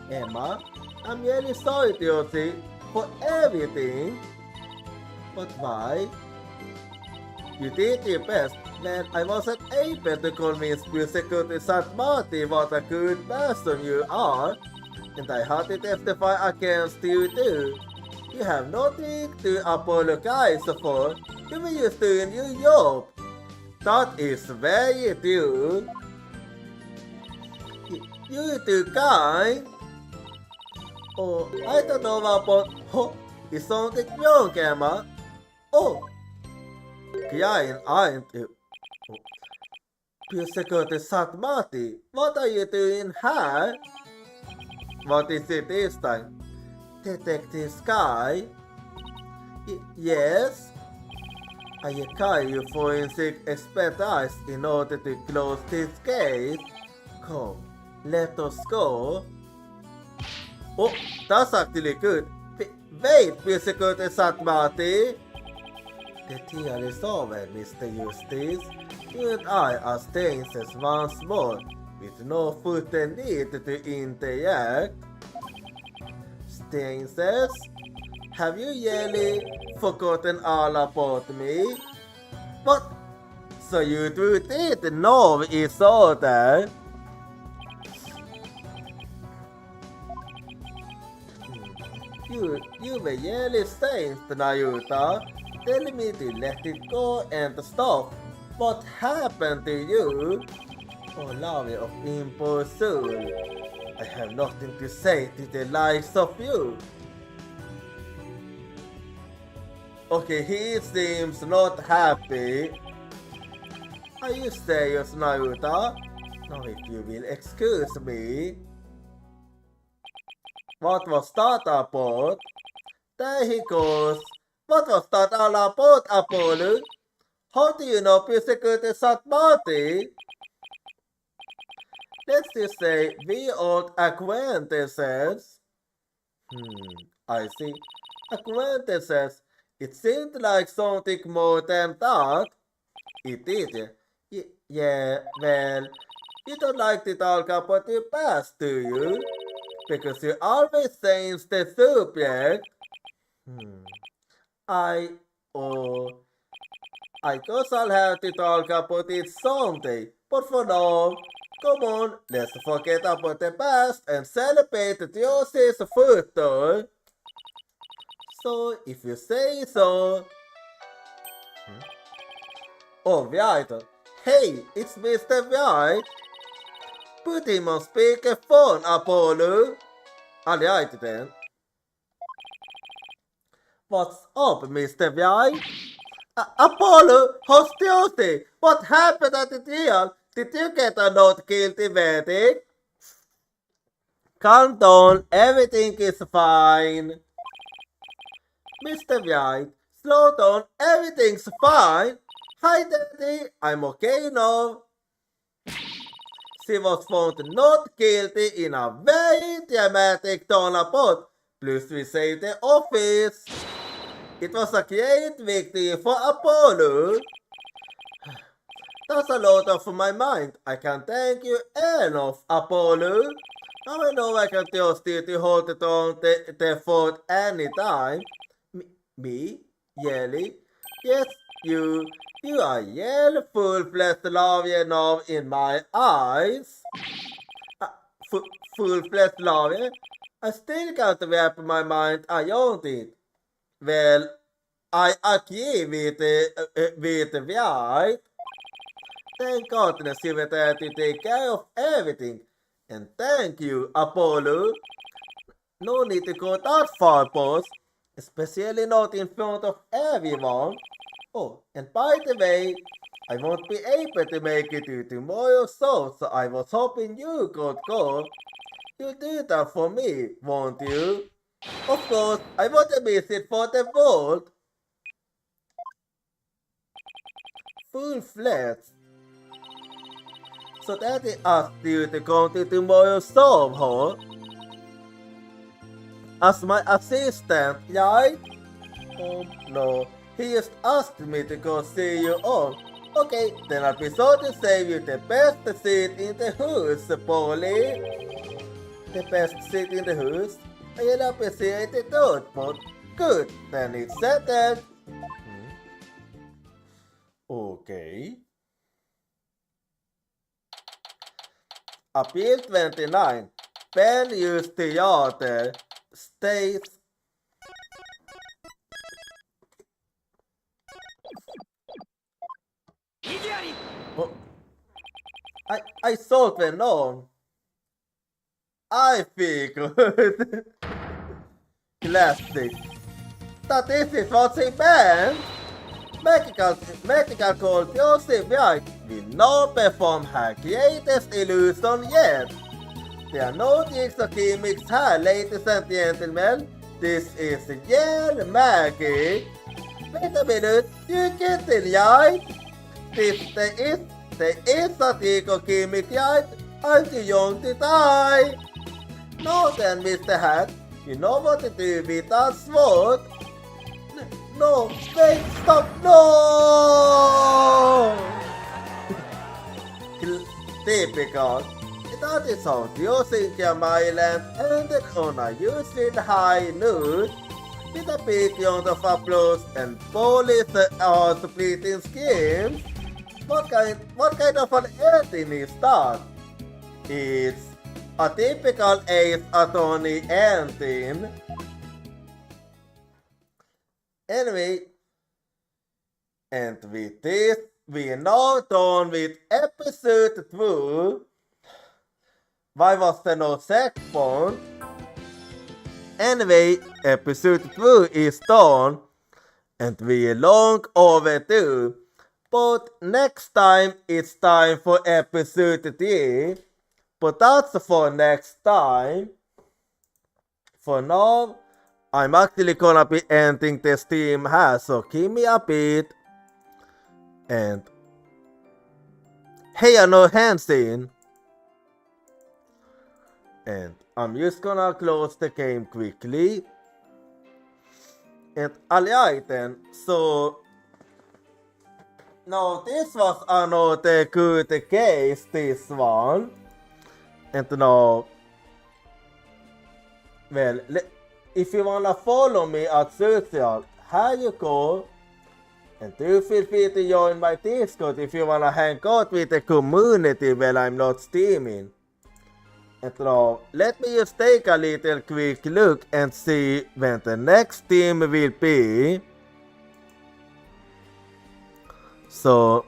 Emma, I'm really sorry, Josie, for everything. But why? You did your best, and I wasn't able to convince Secretary St. Martin what a good person you are, and I had to testify against you too. You have nothing to apologize for. You were just doing your job. That is very true. You're too kind. Oh, I don't know about... Oh, is something wrong, Emma? Oh, crying, aren't you? Secretary St. Martin, what are you doing here? What is it this time? Detective Sky? Yes? I require your forensic expertise in order to close this case. Come, let us go. Oh, that's actually good. Wait, Secretary St. Martin. The trial is over, Mr. Justice. You and I are staying as once more, with no further need to interact. Stances, have you really forgotten all about me? What? So you two did know each other? You were really saying, Nayuta, telling me to let it go and stop. What happened to you? Oh, lover of impulse soul. I have nothing to say to the likes of you. Okay, he seems not happy. Are you serious, Naruto? Now if you will excuse me. What was that about? There he goes. What was that all about, Apollo? How do you know Secretary St. Martin? Let's just say we old acquaintances. I see. Acquaintances. It seemed like something more than that. It did. Yeah, well, you don't like to talk about your past, do you? Because you always change the subject. I guess I'll have to talk about it someday. But for now, come on, let's forget about the past and celebrate Diosis' future. So, if you say so. Oh, right. Hey, it's Mr. White. Put him on speakerphone, Apollo. Alright then. What's up, Mr. White? Apollo, how's Tuesday? What happened at the trial? Did you get a not guilty verdict? Calm down, everything is fine. Mr. White, slow down, everything's fine. Hi, Daddy, I'm okay now. She was found not guilty in a very dramatic turnabout. Plus we saved the office. It was a great victory for Apollo. That's a lot off my mind. I can't thank you enough, Apollo. Now I know I can trust you to hold it on the fort anytime. Me? Yelly? Yes, you. You are yellow, full-fledged lawyer now in my eyes. Full-fledged lawyer? I still can't wrap my mind around it. Well, I agree with right. Thank goodness you were there to take care of everything. And thank you, Apollo. No need to go that far, boss. Especially not in front of everyone. Oh, and by the way, I won't be able to make it to tomorrow's show, so I was hoping you could go. You'll do that for me, won't you? Of course, I won't miss it for the world. Full-fledged. So Daddy asked you to come to tomorrow's show, huh? As my assistant, right? Oh no, he just asked me to go see you all. Okay, then I'll be sure to save you the best seat in the house, Polly. The best seat in the house? I'll appreciate the thought, but good, then it's settled. Okay. Appeal 29. Ben used theater states oh, I thought we known. I figured. Classic. That is it was a band. Medical called Joseph White will not perform her greatest illusion yet. There are no tricks or gimmicks here, ladies and gentlemen. This is real magic. Wait a minute, you get it right? There is a trick or gimmick, right? Aren't you young to die? No then, Mr. Hat, you know what to do with that sword? No, wait, stop, no! Typical. That is how using Maryland ended on a usually high note with a big round of applause and police splitting schemes. What kind of an ending is that? It's a typical Ace Attorney ending. Anyway, and with this, we are now done with episode 2. Why was there no checkpoint? Anyway, episode 2 is done, and we are long overdue. But next time, it's time for episode 3. But that's for next time. For now, I'm actually gonna be ending the stream here, so give me a bit. And hey, I know hands in. And I'm just gonna close the game quickly. And alright then, so now this was another good case, this one. And now, well, if you wanna follow me at social, here you go. And do feel free to join my Discord if you wanna hang out with the community while I'm not streaming. And now, let me just take a little quick look and see when the next stream will be. So,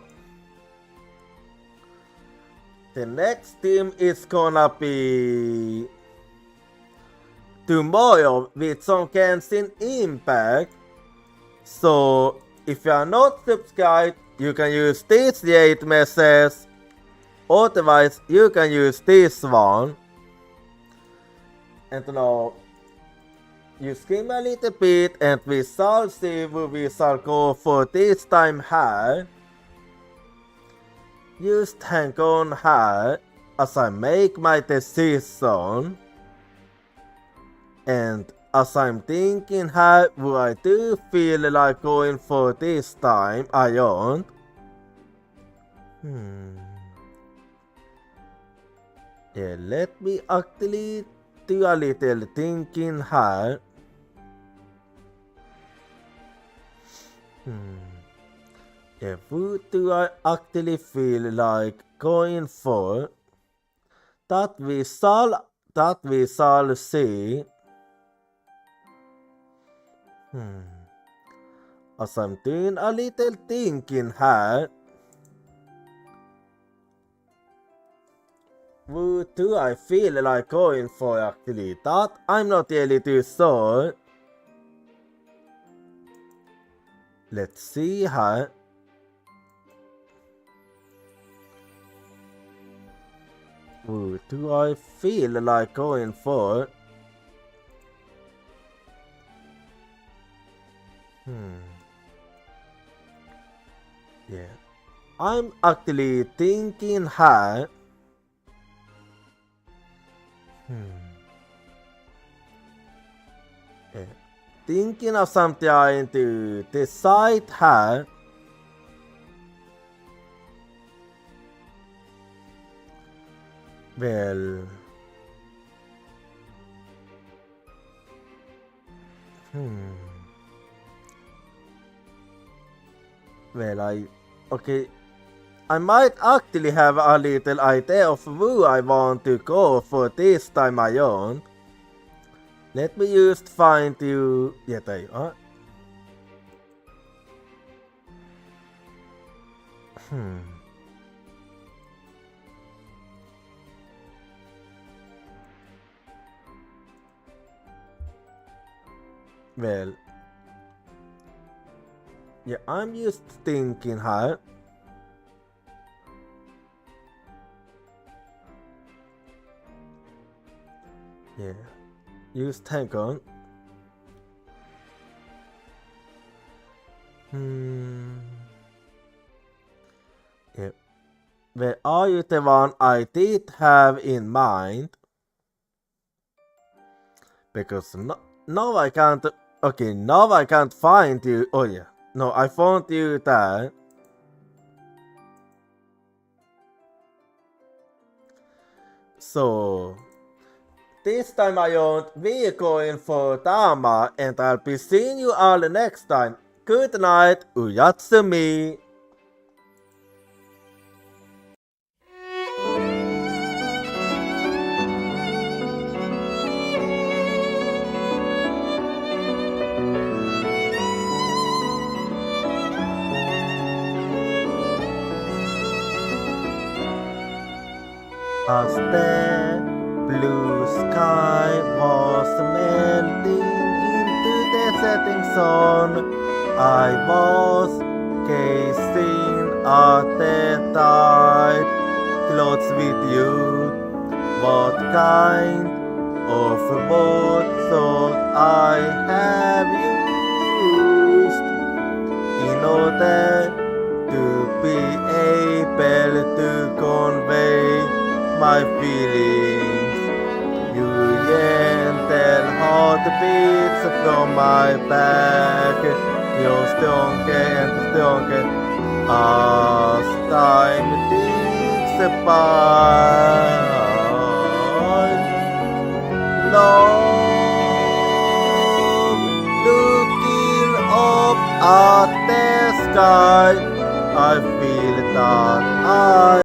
the next stream is gonna be tomorrow with some Genshin Impact. So, if you are not subscribed, you can use this rate message. Otherwise, you can use this one. And now, you scream a little bit and we shall see who we shall go for this time here. Just hang on here. as I make my decision, and as I'm thinking how would I do feel like going for this time, I don't. Yeah, let me actually do a little thinking here. Yeah, what do I actually feel like going for? That we shall see. As I'm doing a little thinking here, what do I feel like going for actually? That I'm not really too sure. Let's see here. What do I feel like going for? Yeah, I'm actually thinking here. Yeah. Thinking of something to decide here. Well, well, okay, I might actually have a little idea of who I want to go for this time around. Let me just find you. Yeah, there you are. Well, yeah, I'm just thinking here. Yeah, just hang on. Yeah. Well, are you the one I did have in mind? Because now I can't. Okay, now I can't find you. Oh yeah, no, I found you there. So this time around, we're going for Dama, and I'll be seeing you all next time. Good night, Uyatsumi. As the blue sky was melting into the setting sun, I was gazing at the tide clothes with you. What kind of words should I have used in order to be able to convey my feelings? You gentle heartbeats from my back, you're stronger and stronger as time ticks by. Love, looking up at the sky, I feel that I